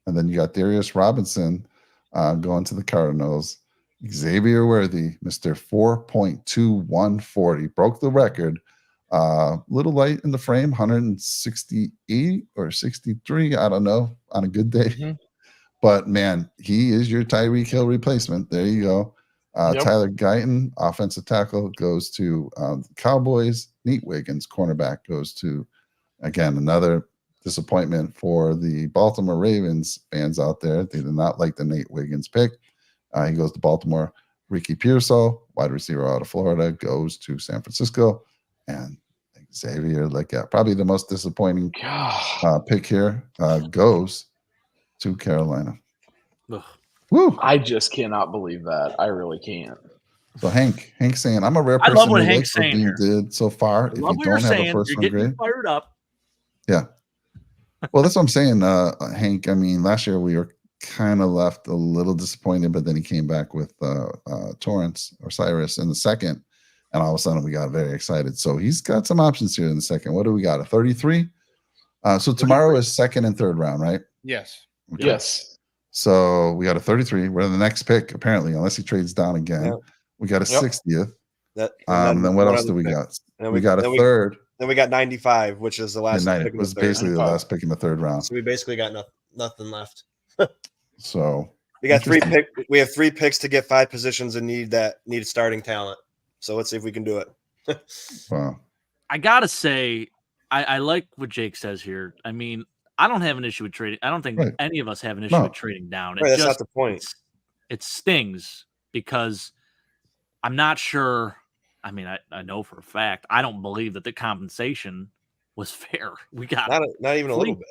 And then you got Darius Robinson going to the Cardinals. Xavier Worthy, Mr. 4.2140, broke the record. Little light in the frame, 168 or 63, I don't know, on a good day. Mhm. But man, he is your Tyreek Hill replacement. There you go. Tyler Guyton, offensive tackle, goes to the Cowboys. Nate Wiggins, cornerback, goes to, again, another disappointment for the Baltimore Ravens fans out there. They did not like the Nate Wiggins pick. He goes to Baltimore. Ricky Pearsall, wide receiver out of Florida, goes to San Francisco. And Xavier Legette, probably the most disappointing pick here, goes to Carolina. Ugh. Woo! I just cannot believe that. I really can't. So Hank saying, I'm a rare I person love what who Hank's likes what saying Dean here. did so far. I If love you what you're don't have saying. a first You're one getting grade. me fired up. Yeah. Well, that's what I'm saying, Hank. I mean, last year we were kind of left a little disappointed, but then he came back with Torrance or Cyrus in the second, and all of a sudden we got very excited. So he's got some options here in the second. What do we got? A 33? So tomorrow is second and third round, right? Yes. Okay. Yes. So we got a 33. We're the next pick, apparently, unless he trades down again. Yep. We got a 60th. Then What else do we got? We got a third. Then we got 95, which is the last pick. It was basically the last pick in the third round. So we basically got nothing left. So we got we have 3 picks to get 5 positions in need that need starting talent. So let's see if we can do it. Wow. I gotta say, I like what Jake says here. I mean, I don't have an issue with trading. I don't think any of us have an issue with trading down. Right, that's not the point. It stings because I'm not sure. I mean, I know for a fact I don't believe that the compensation was fair. We got not even a little bit.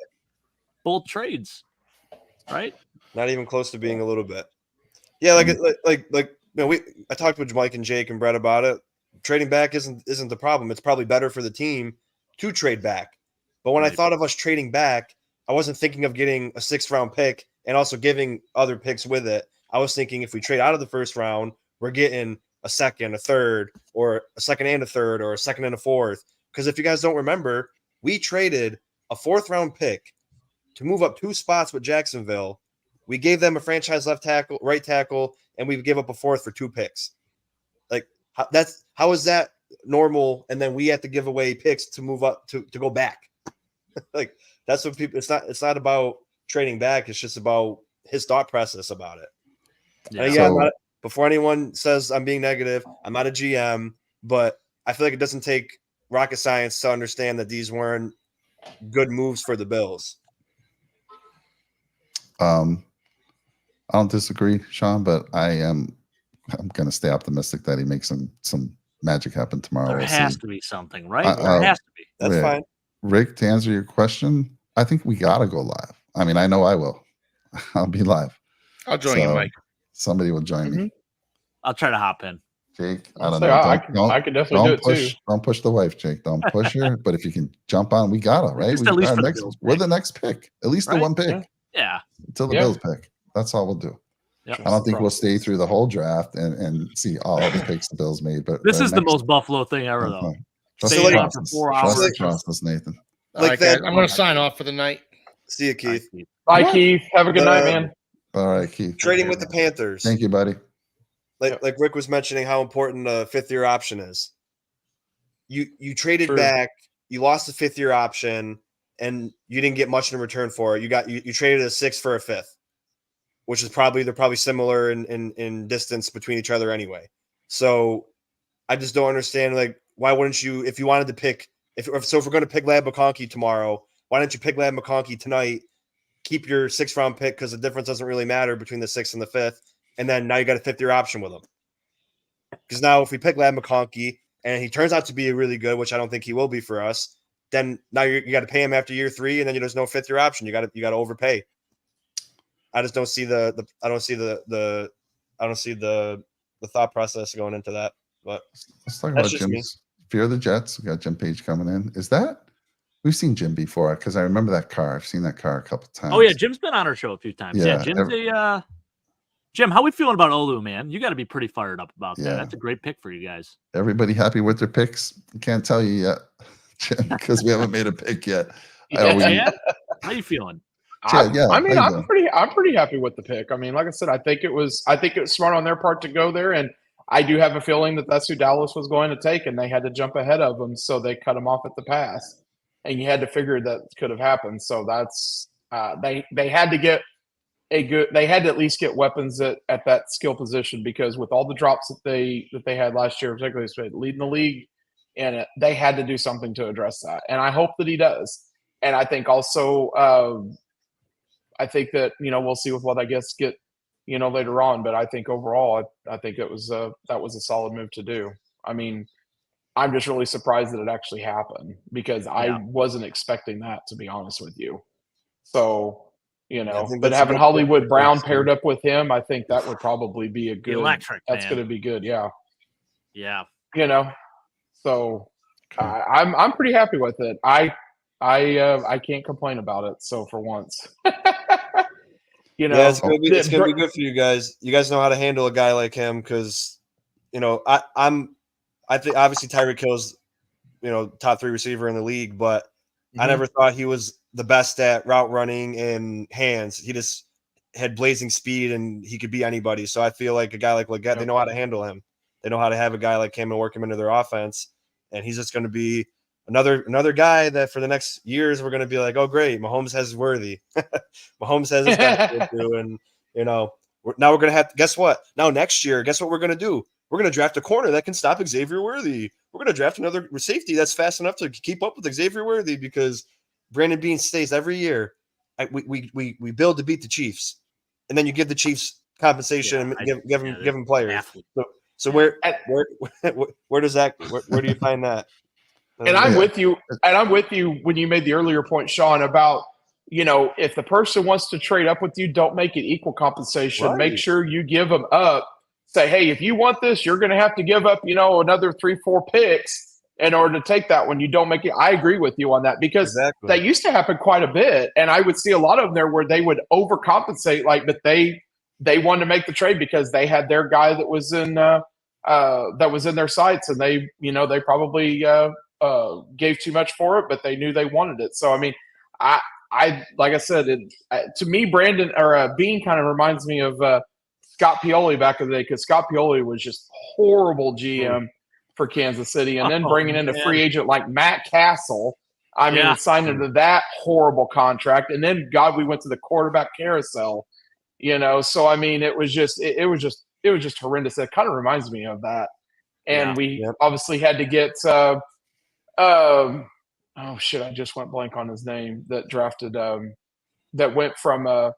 Both trades, right? Not even close to being a little bit. Yeah, I talked with Mike and Jake and Brett about it. Trading back isn't the problem. It's probably better for the team to trade back. But when I thought of us trading back, I wasn't thinking of getting a 6th round pick and also giving other picks with it. I was thinking if we trade out of the first round, we're getting a second, a third, or a second and a third, or a second and a fourth. Because if you guys don't remember, we traded a 4th round pick to move up 2 spots with Jacksonville. We gave them a franchise right tackle, and we gave up a 4th for 2 picks. Like how is that normal? And then we have to give away picks to move up to go back. Like that's what people. It's not about trading back. It's just about his thought process about it. Yeah. Before anyone says I'm being negative, I'm not a GM, but I feel like it doesn't take rocket science to understand that these weren't good moves for the Bills. I don't disagree, Sean, but I'm going to stay optimistic that he makes some magic happen tomorrow. There has to be something, right? There has to be. That's fine. Rick, to answer your question, I think we got to go live. I mean, I know I will. I'll be live. I'll join you, Mike. Somebody will join me. I'll try to hop in. Jake, I don't know. I can definitely do it too. Don't push the wife, Jake. Don't push her. But if you can jump on, we got it, right? We're the next pick. At least the one pick. Yeah. Until the Bills pick. That's all we'll do. Yep. I don't think we'll stay through the whole draft and see all the picks the Bills made. But this is the most Buffalo thing ever, though. Staying on for 4 hours. Trust us, Nathan. I'm going to sign off for the night. See you, Keith. Bye, Keith. Have a good night, man. All right, Keith. Trading with the Panthers. Thank you, buddy. Like Rick was mentioning how important a 5th-year option is. You traded back, you lost the 5th-year option, and you didn't get much in return for it. You traded a 6th for a 5th, which is they're probably similar in distance between each other anyway. So I just don't understand, like, why wouldn't you, if you wanted to pick, if we're going to pick Ladd McConkey tomorrow, why don't you pick Ladd McConkey tonight, keep your 6th round pick because the difference doesn't really matter between the 6th and the 5th, and then now you got a 5th-year option with him. Because now if we pick Ladd McConkey and he turns out to be really good, which I don't think he will be for us, then now you got to pay him after year 3, and then there's no 5th-year option. You got to overpay. I just don't see the thought process going into that But let's talk about Jim's Fear of the Jets. We got Jim Page coming in. Is that we've seen Jim before? Because I remember that car. I've seen that car a couple times. Oh yeah, Jim's been on our show a few times. Yeah, Jim's Jim, how we feeling about Olu, man? You got to be pretty fired up about that. That's a great pick for you guys. Everybody happy with their picks? I can't tell you yet, Jim, because we haven't made a pick yet. Chad, how you feeling? Chad, I'm pretty happy with the pick. I mean, like I said, I think it was smart on their part to go there, and I do have a feeling that that's who Dallas was going to take, and they had to jump ahead of them, so they cut him off at the pass, and you had to figure that could have happened. So that's they had to get they had to at least get weapons at that skill position, because with all the drops that they had last year, particularly leading the league, and they had to do something to address that. And I hope that he does. And I think also, I think that we'll see with what I guess get later on. But I think overall, I think that was a solid move to do. I mean, I'm just really surprised that it actually happened, because I wasn't expecting that, to be honest with you. So. But having Hollywood Brown paired up with him, I think that would probably be a good electric. That's going to be good. Yeah. Yeah. So I'm pretty happy with it. I can't complain about it. So for once, it's gonna be good for you guys. You guys know how to handle a guy like him, because I think obviously Tyreek Hill's top 3 receiver in the league, but I never thought he was the best at route running and hands. He just had blazing speed, and he could be anybody. So I feel like a guy like Leggett, they know how to handle him. They know how to have a guy like him and work him into their offense. And he's just going to be another guy that for the next years we're going to be like, oh great, Mahomes has Worthy. Mahomes has this guy to do, and now we're going to have. Guess what? Now next year, guess what we're going to do? We're going to draft a corner that can stop Xavier Worthy. We're going to draft another safety that's fast enough to keep up with Xavier Worthy, because Brandon Beane stays every year. We build to beat the Chiefs, and then you give the Chiefs compensation and give them players. So where does that? Where do you find that? And I'm with you. And I'm with you when you made the earlier point, Sean, about if the person wants to trade up with you, don't make it equal compensation. Right. Make sure you give them up. Say, hey, if you want this, you're going to have to give up, another 3-4 picks in order to take that one. You don't make it. I agree with you on that, because that used to happen quite a bit. And I would see a lot of them there where they would overcompensate, but they wanted to make the trade because they had their guy that was in their sights, and they probably gave too much for it, but they knew they wanted it. So, I mean, I like I said, to me, Brandon or Bean kind of reminds me of Scott Pioli back in the day, because Scott Pioli was just horrible GM for Kansas City, and then bringing in a free agent like Matt Castle. I mean, signed into that horrible contract, and then we went to the quarterback carousel. So I mean, it was just horrendous. It kind of reminds me of that, and we obviously had to get. Oh shit! I just went blank on his name. That drafted. That went from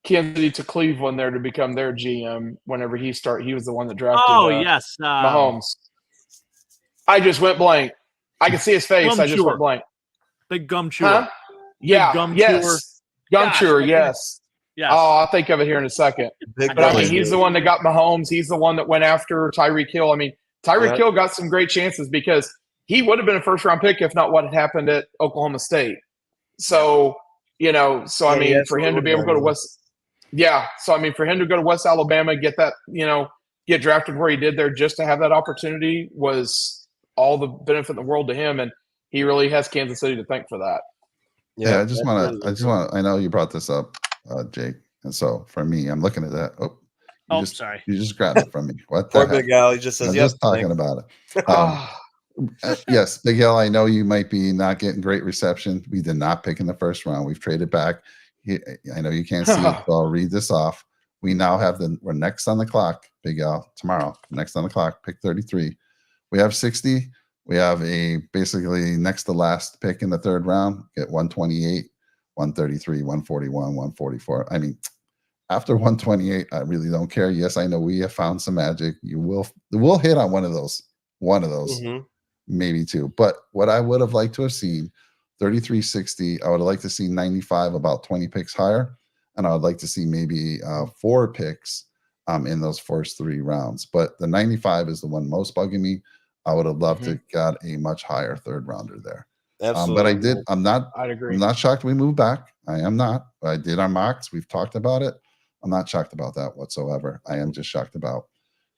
Kansas City to Cleveland there to become their GM. Whenever he was the one that drafted. Oh yes, Mahomes. I just went blank. I can see his face. Gum I just went blank. Big gum chewer. Huh? Yeah. Gum chewer. Gum chewer. Yes. Yes. Oh, I'll think of it here in a second. But I mean, he's the one that got Mahomes. He's the one that went after Tyreek Hill. I mean, Tyreek Hill got some great chances, because he would have been a first-round pick if not what had happened at Oklahoma State. So, I mean, for him to be able to go to West Alabama, get that, get drafted where he did there, just to have that opportunity was all the benefit in the world to him. And he really has Kansas City to thank for that. Yeah, I know you brought this up, Jake. And so for me, I'm looking at that. Sorry. You just grabbed it from me. What Poor Big Al, he just says, I'm just talking about it. Yes, Big Al, I know you might be not getting great reception. We did not pick in the first round. We've traded back. I know you can't see it, so I'll read this off. We now have we're next on the clock, Big Al, tomorrow. Next on the clock, pick 33. We have 60. We have a basically next to last pick in the third round. Get 128, 133, 141, 144. I mean, after 128, I really don't care. Yes, I know we have found some magic. We'll hit on one of those, maybe two. But what I would have liked to have seen, 33-60. I would have liked to see 95, about 20 picks higher. And I would like to see maybe 4 picks in those first 3 rounds. But the 95 is the one most bugging me. I would have loved to got a much higher 3rd rounder there. Absolutely. But I'd agree. I'm not shocked we moved back. I am not. I did our mocks. We've talked about it. I'm not shocked about that whatsoever. I am just shocked about,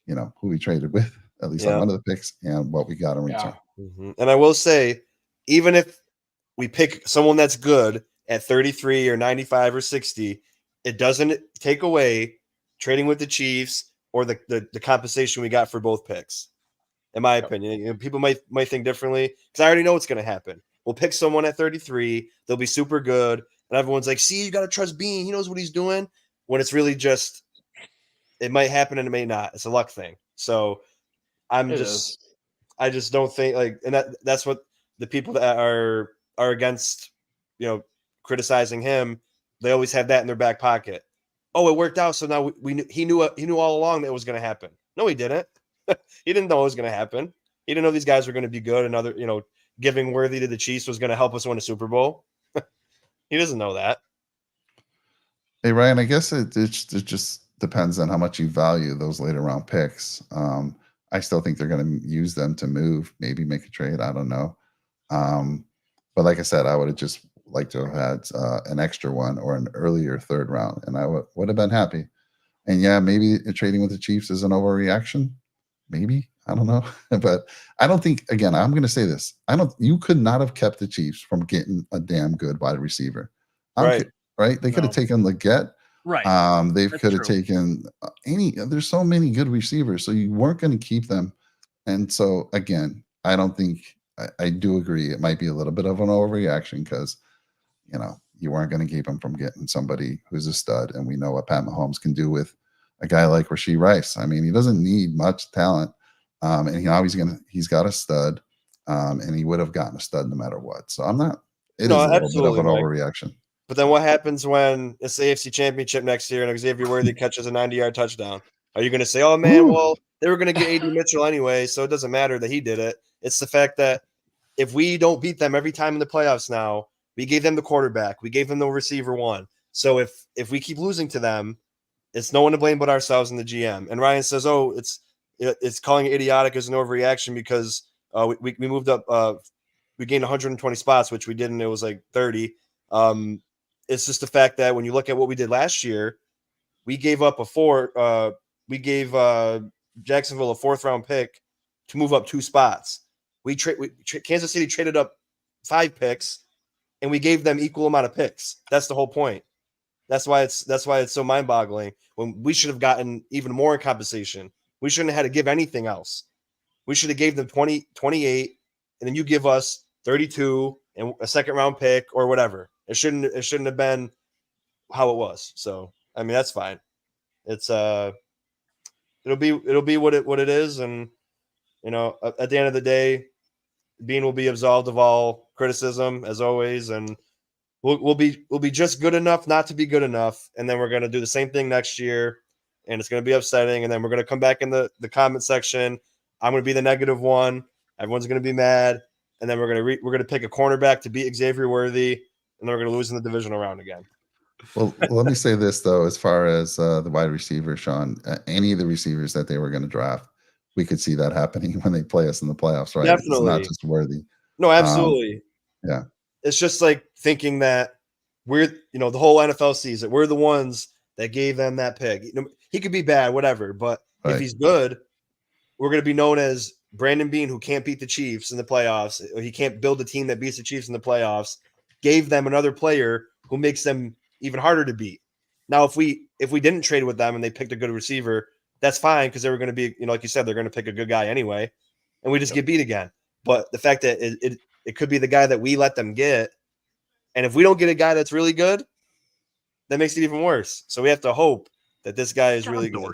who we traded with, at least on one of the picks, and what we got in return. And I will say, even if we pick someone that's good at 33 or 95 or 60, it doesn't take away trading with the Chiefs or the compensation we got for both picks. In my opinion, people might think differently because I already know what's going to happen. We'll pick someone at 33. They'll be super good. And everyone's like, see, you got to trust Bean. He knows what he's doing. When it's really just, it might happen and it may not. It's a luck thing. So I just don't think and that's what the people that are against, criticizing him, they always have that in their back pocket. Oh, it worked out. So now he knew all along that it was going to happen. No, he didn't. He didn't know it was going to happen. He didn't know these guys were going to be good and giving Worthy to the Chiefs was going to help us win a Super Bowl. He doesn't know that. Hey, Ryan, I guess it just depends on how much you value those later round picks. I still think they're going to use them to move, maybe make a trade. I don't know. But like I said, I would have just liked to have had an extra one or an earlier 3rd round, and I would have been happy. And yeah, maybe trading with the Chiefs is an overreaction. Maybe, I don't know. But I don't think, again, I'm going to say this. You could not have kept the Chiefs from getting a damn good wide receiver. Right? They could have taken Leggett. Right. They could have taken there's so many good receivers. So you weren't going to keep them. And so, again, I don't think, I do agree. It might be a little bit of an overreaction because, you weren't going to keep him from getting somebody who's a stud. And we know what Pat Mahomes can do with a guy like Rashee Rice. I mean, he doesn't need much talent. And he's got a stud. And he would have gotten a stud no matter what. So it is a little bit of an overreaction. But then what happens when it's the AFC Championship next year and Xavier Worthy catches a 90-yard touchdown? Are you going to say, oh, man, well, they were going to get A.D. Mitchell anyway, so it doesn't matter that he did it. It's the fact that if we don't beat them every time in the playoffs now, we gave them the quarterback. We gave them the receiver one. So if we keep losing to them, it's no one to blame but ourselves and the GM. And Ryan says, oh, it's calling it idiotic as an overreaction because we moved up. We gained 120 spots, which we didn't. It was like 30. It's just the fact that when you look at what we did last year, we gave up we gave Jacksonville a 4th round pick to move up 2 spots. Kansas City traded up 5 picks, and we gave them equal amount of picks. That's the whole point. That's why it's so mind boggling when we should have gotten even more in compensation. We shouldn't have had to give anything else. We should have gave them 28, and then you give us 32 and a 2nd round pick or whatever. It shouldn't have been how it was. So, I mean, that's fine. It's it'll be what it is. And, at the end of the day, Bean will be absolved of all criticism as always. And we'll be just good enough not to be good enough. And then we're going to do the same thing next year. And it's going to be upsetting. And then we're going to come back in the comment section. I'm going to be the negative one. Everyone's going to be mad. And then we're going to pick a cornerback to beat Xavier Worthy. And then we're going to lose in the divisional round again. Well, let me say this, though, as far as the wide receiver, Sean, any of the receivers that they were going to draft, we could see that happening when they play us in the playoffs, right? Definitely. It's not just Worthy. No, absolutely. Yeah. It's just like thinking that we're, the whole NFL season, we're the ones that gave them that pick. He could be bad, whatever, but if he's good, we're going to be known as Brandon Bean, who can't beat the Chiefs in the playoffs. Or he can't build a team that beats the Chiefs in the playoffs. Gave them another player who makes them even harder to beat. Now, if we didn't trade with them and they picked a good receiver, that's fine because they were going to be, like you said, they're going to pick a good guy anyway, and we just get beat again. But the fact that it could be the guy that we let them get, and if we don't get a guy that's really good, that makes it even worse. So we have to hope that this guy is really good.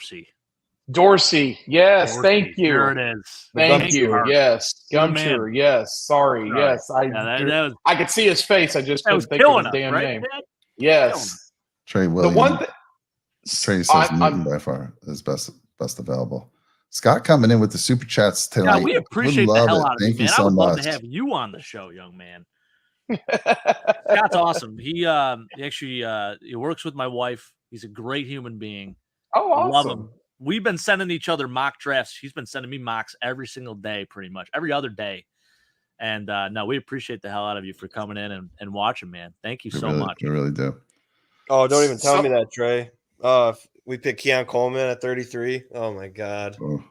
Dorsey, yes, thank you. There it is. Thank you. Yes, Gumshoe. Yes, sorry. Yes, I could see his face. I just couldn't think of his damn name. Yes, Trey Williams. The one Trey says Newton by far is best available. Scott coming in with the super chats tonight. Yeah, we appreciate the hell out of Thank you, you man. so I would love much. to have you on the show, young man. Scott's awesome. He actually he works with my wife. He's a great human being. Oh, awesome. Love him. we've been sending each other mock drafts. She's been sending me mocks every single day, pretty much every other day. And no, we appreciate the hell out of you for coming in and watching, man. Thank you so much. We really do. Oh, don't even tell me that, Trey. If we picked Keon Coleman at 33. Oh my God. Oh.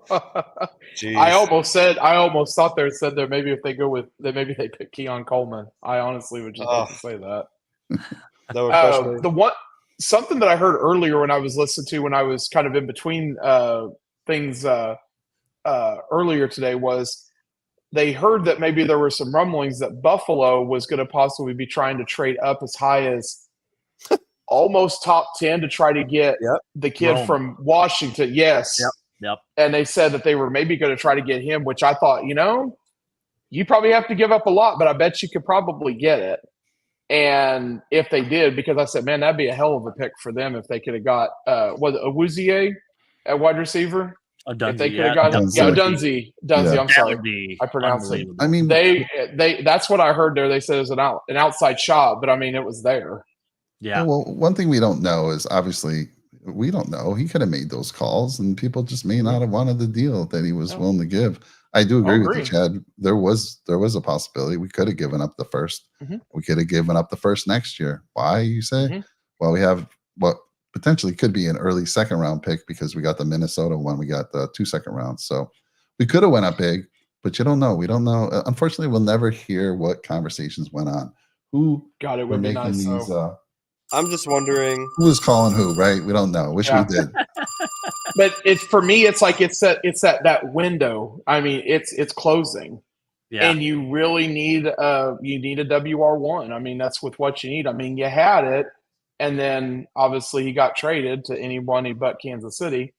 I almost thought they said that maybe if they go with that, maybe they pick Keon Coleman. I honestly would just like to say that. Something that I heard earlier when I was listening to when I was kind of in between things earlier today was they heard that maybe there were some rumblings that Buffalo was going to possibly be trying to trade up as high as almost top 10 to try to get the kid from Washington. Yes. Yep. And they said that they were maybe going to try to get him, which I thought, you probably have to give up a lot, but I bet you could probably get it. And if they did, because I said, man, that'd be a hell of a pick for them if they could have got was it Awuzie at wide receiver? If they could have got Dunzy. I'm sorry, I pronounced it. I mean, they that's what I heard there. They said it was an outside shot, but I mean it was there. Yeah. Well, one thing we don't know is obviously we don't know. He could have made those calls, and people just may not have wanted the deal that he was willing to give. I do agree with you, Chad. There was a possibility we could have given up the first. We could have given up the first next year. Why, you say? Well, we have what potentially could be an early second round pick because we got the Minnesota one. We got the 2 second rounds. So we could have went up big, but you don't know. We don't know. Unfortunately, we'll never hear what conversations went on. Who God, it would be nice. I'm just wondering who was calling who, right? We don't know. Wish we did. But for me, it's like it's that window. I mean, it's closing. Yeah. And you really need a WR1. I mean, that's with what you need. I mean, you had it, and then obviously he got traded to anybody but Kansas City.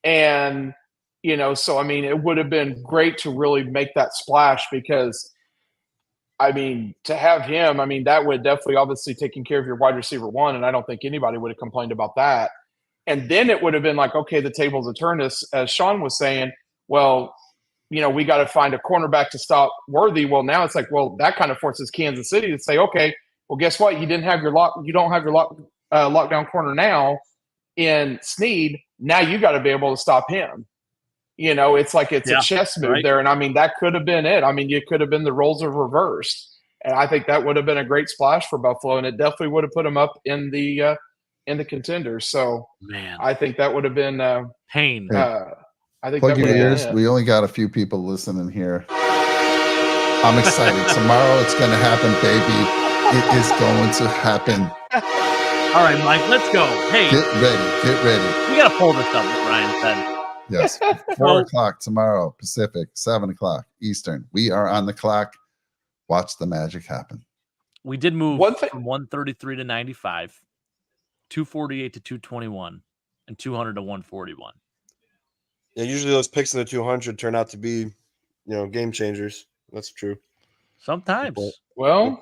And, so I mean, it would have been great to really make that splash because I mean, to have him, I mean, that would definitely obviously taking care of your wide receiver one, and I don't think anybody would have complained about that. And then it would have been like, okay, the tables have turned, as Sean was saying, well, we got to find a cornerback to stop Worthy. Well, now it's like, well, that kind of forces Kansas City to say, okay, well, guess what? You don't have your lockdown corner now in Snead. Now you got to be able to stop him. It's like it's a chess move there. And I mean, that could have been it. I mean, it could have been the roles are reversed. And I think that would have been a great splash for Buffalo. And it definitely would have put them up in the contenders. So man, I think that would have been pain. I think plug your ears. We only got a few people listening here. I'm excited. Tomorrow it's going to happen, baby. It is going to happen. All right, Mike, let's go. Hey, get ready. We got to pull this up, what Ryan said. Yes, 4 o'clock tomorrow, Pacific, 7 o'clock Eastern. We are on the clock. Watch the magic happen. We did move from 133 to 95, 248 to 221, and 200 to 141. Yeah, usually those picks in the 200 turn out to be, game changers. That's true. Sometimes. Well,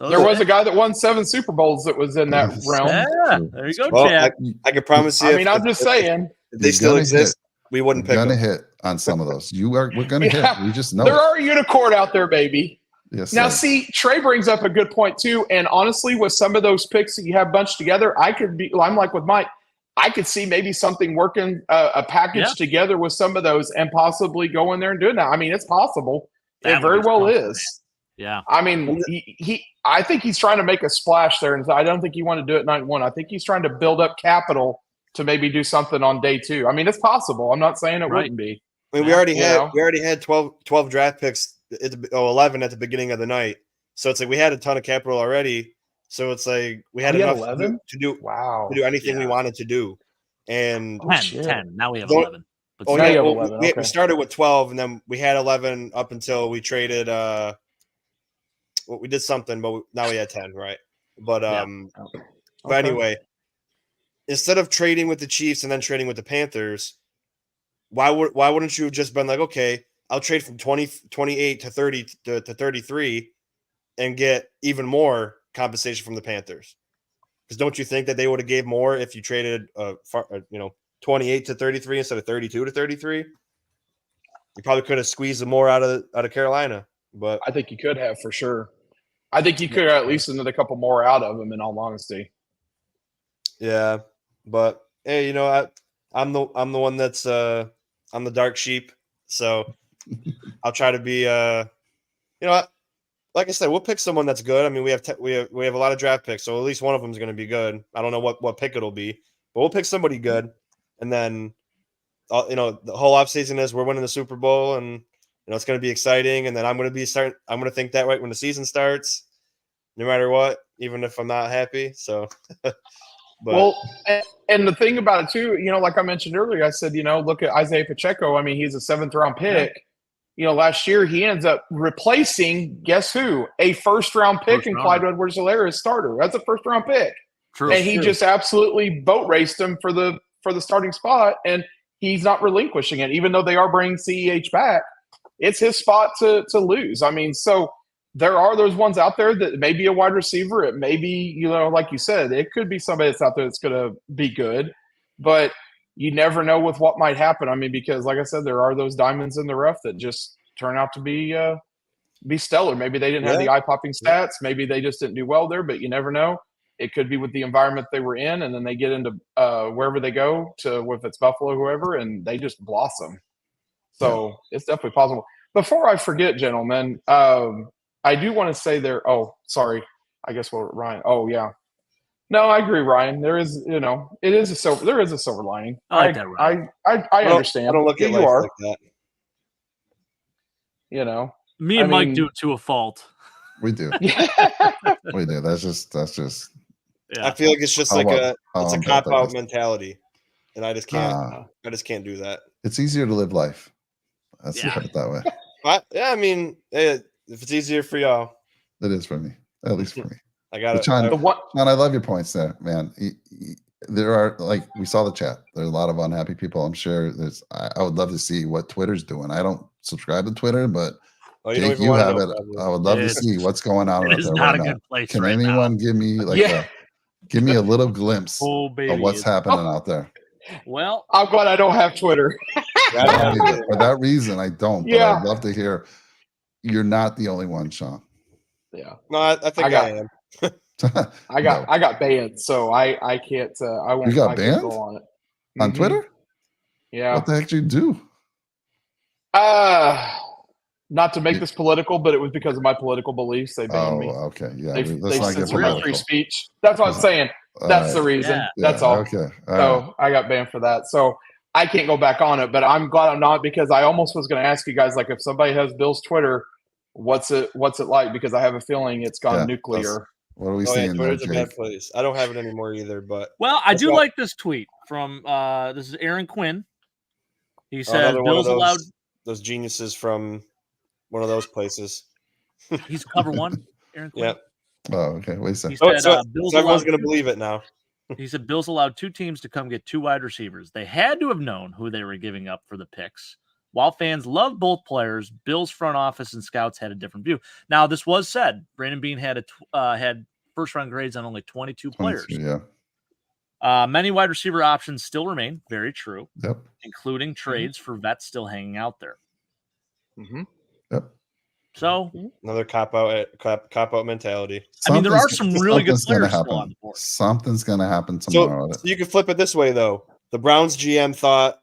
there was a guy that won 7 Super Bowls that was in that realm. Yeah, there you go, well, Chad. I can promise you. I'm just saying. If they still exist, we wouldn't pick them. We're going to hit on some of those. We're going to hit. We just know there are a unicorn out there, baby. Yes. Now, see, Trey brings up a good point, too. And honestly, with some of those picks that you have bunched together, I'm like with Mike. I could see maybe something working a package together with some of those and possibly go in there and doing that. I mean, it's possible. It very well is. Yeah. I mean, I think he's trying to make a splash there, and I don't think he wanted to do it night one. I think he's trying to build up capital to maybe do something on day 2. I mean, it's possible. I'm not saying it wouldn't be. I mean, we already had 12 draft picks, 11 at the beginning of the night. So it's like we had a ton of capital already. So it's like we had enough to do anything we wanted to do. And 10. Now we have 11. We started with 12, and then we had 11 up until we traded. We did something, but now we had 10, right? But but anyway, instead of trading with the Chiefs and then trading with the Panthers, why wouldn't you have just been like, okay, I'll trade from 28 to 30 to 33 and get even more compensation from the Panthers? Because don't you think that they would have gave more if you traded 28 to 33 instead of 32 to 33? You probably could have squeezed more out of Carolina. But I think you could have for sure. I think you could have at least another couple more out of them, in all honesty. Yeah, but hey, I'm the one that's I'm the dark sheep. So I'll try to be like I said, we'll pick someone that's good. I mean, we have a lot of draft picks, so at least one of them is going to be good. I don't know what pick it'll be, but we'll pick somebody good, and then the whole offseason is we're winning the Super Bowl, and it's going to be exciting. And then I'm going to think that right when the season starts, no matter what, even if I'm not happy. So, well, and the thing about it too, like I mentioned earlier, I said, look at Isaiah Pacheco. I mean, he's a 7th round pick. Yeah. Last year he ends up replacing, guess who? A 1st round pick and Clyde Edwards-Helaire as starter. That's a 1st round pick. True. And he just absolutely boat raced him for the starting spot, and he's not relinquishing it, even though they are bringing CEH back. It's his spot to lose. I mean, so there are those ones out there that may be a wide receiver. It may be, like you said, it could be somebody that's out there that's going to be good, but you never know with what might happen. I mean, because like I said, there are those diamonds in the rough that just turn out to be stellar. Maybe they didn't have the eye-popping stats. Maybe they just didn't do well there, but you never know. It could be with the environment they were in, and then they get into wherever they go to, if it's Buffalo, whoever, and they just blossom. So it's definitely possible. Before I forget, gentlemen, I do want to say there. Oh, sorry. I guess Ryan. Oh, yeah. No, I agree, Ryan. There is, it is a silver. There is a silver lining. I like that, Ryan. I understand. I don't look at life like that. Me and Mike do it to a fault. We do. We do. That's just. Yeah. I feel like it's just it's a cop out mentality, and I just can't. I just can't do that. It's easier to live life. Let's put it that way. I mean, if it's easier for y'all, it is for me. At least for me. I got it. Sean, I love your points there, man. There are, like, we saw the chat. There's a lot of unhappy people. I'm sure I would love to see what Twitter's doing. I don't subscribe to Twitter, but Jake, you have it. I would love to see what's going on. It is not a good place. Can anyone give me give me a little glimpse of what's happening out there? Well, I'm glad I don't have Twitter. For that reason, I don't. But I'd love to hear. You're not the only one, Sean. Yeah. No, I think I am. I got banned, so I can't. I won't. You got banned on it on Twitter. Yeah. What the heck did you do? Not to make this political, but it was because of my political beliefs. They banned me. Okay. Yeah. They censored free speech. That's what I'm saying. That's the reason. Yeah. That's all. Okay. So I got banned for that. So I can't go back on it, but I'm glad I'm not, because I almost was going to ask you guys, like, if somebody has Bill's Twitter, what's it like? Because I have a feeling it's gone nuclear. What are we seeing? Twitter's a bad place. I don't have it anymore either, but I do like this tweet from this is Aaron Quinn. He says Bill's allowed those geniuses from one of those places. He's cover one, Aaron Quinn. Yep. Oh, okay. Wait a second. So everyone's going to believe it now. He said Bill's allowed 2 teams to come get 2 wide receivers. They had to have known who they were giving up for the picks. While fans love both players, Bill's front office and scouts had a different view. Now, this was said. Brandon Beane had had first-round grades on only 22 players. Yeah. Many wide receiver options still remain. Very true. Yep. Including trades for vets still hanging out there. Mm-hmm. Yep. So another cop out mentality. I mean, there are some really good players still on the board. Something's going to happen tomorrow. So you can flip it this way, though. The Browns GM thought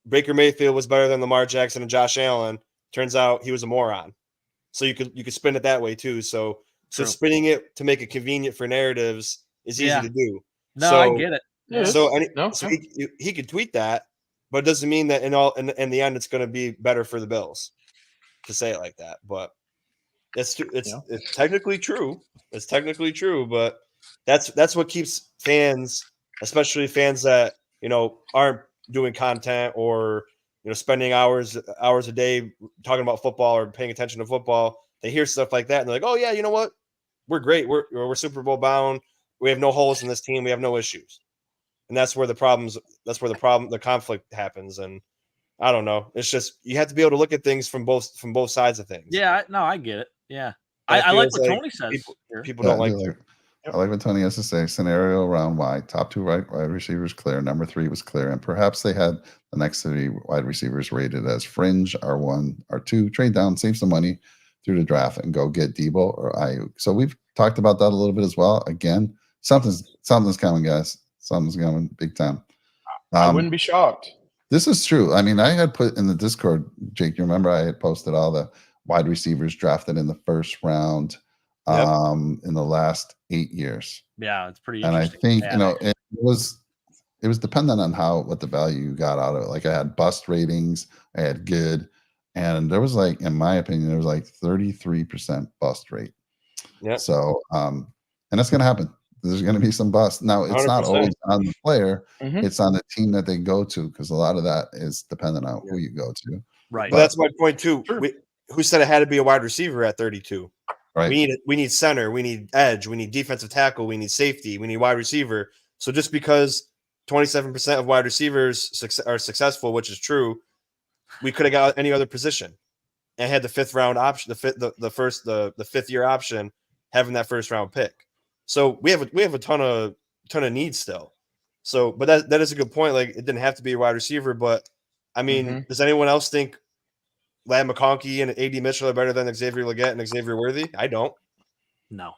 Baker Mayfield was better than Lamar Jackson and Josh Allen. Turns out he was a moron. So you could spin it that way too. So spinning it to make it convenient for narratives is easy to do. No, I get it. Yeah. So he could tweet that, but it doesn't mean that in the end it's going to be better for the Bills to say it like that. But it's technically true. It's technically true, but that's what keeps fans, especially fans that aren't doing content or spending hours a day talking about football or paying attention to football. They hear stuff like that and they're like, "Oh yeah, you know what? We're great. We're Super Bowl bound. We have no holes in this team. We have no issues." And that's where the conflict happens. And I don't know. It's just you have to be able to look at things from both sides of things. Yeah, no, I get it. Yeah, I like what Tony says. People don't like that. I like what Tony has to say. Scenario around why top 2 wide receivers clear, number 3 was clear, and perhaps they had the next 3 wide receivers rated as fringe, R1, R2. Trade down, save some money through the draft, and go get Debo or Ayuk. So we've talked about that a little bit as well. Again, something's coming, guys. Something's coming big time. I wouldn't be shocked. This is true. I mean, I had put in the Discord, Jake, you remember I had posted all the wide receivers drafted in the first round in the last 8 years. Yeah, it's pretty and interesting. And I think, it was dependent on what the value you got out of it. Like I had bust ratings, I had good, and there was like, in my opinion, there was like 33% bust rate. Yeah. So, and that's going to happen. There's going to be some bust. Now, it's 100%. Not always on the player. It's on the team that they go to, because a lot of that is dependent on who you go to. Right. But that's my point too. Sure. Who said it had to be a wide receiver at 32? Right. We need center. We need edge. We need defensive tackle. We need safety. We need wide receiver. So just because 27% of wide receivers are successful, which is true, we could have got any other position and had the 5th round option, the 5th year option, having that 1st round pick. So we have a ton of needs still. So, but that is a good point. Like, it didn't have to be a wide receiver, but I mean, does anyone else think Ladd McConkey and AD Mitchell are better than Xavier Legette and Xavier Worthy? I don't. No.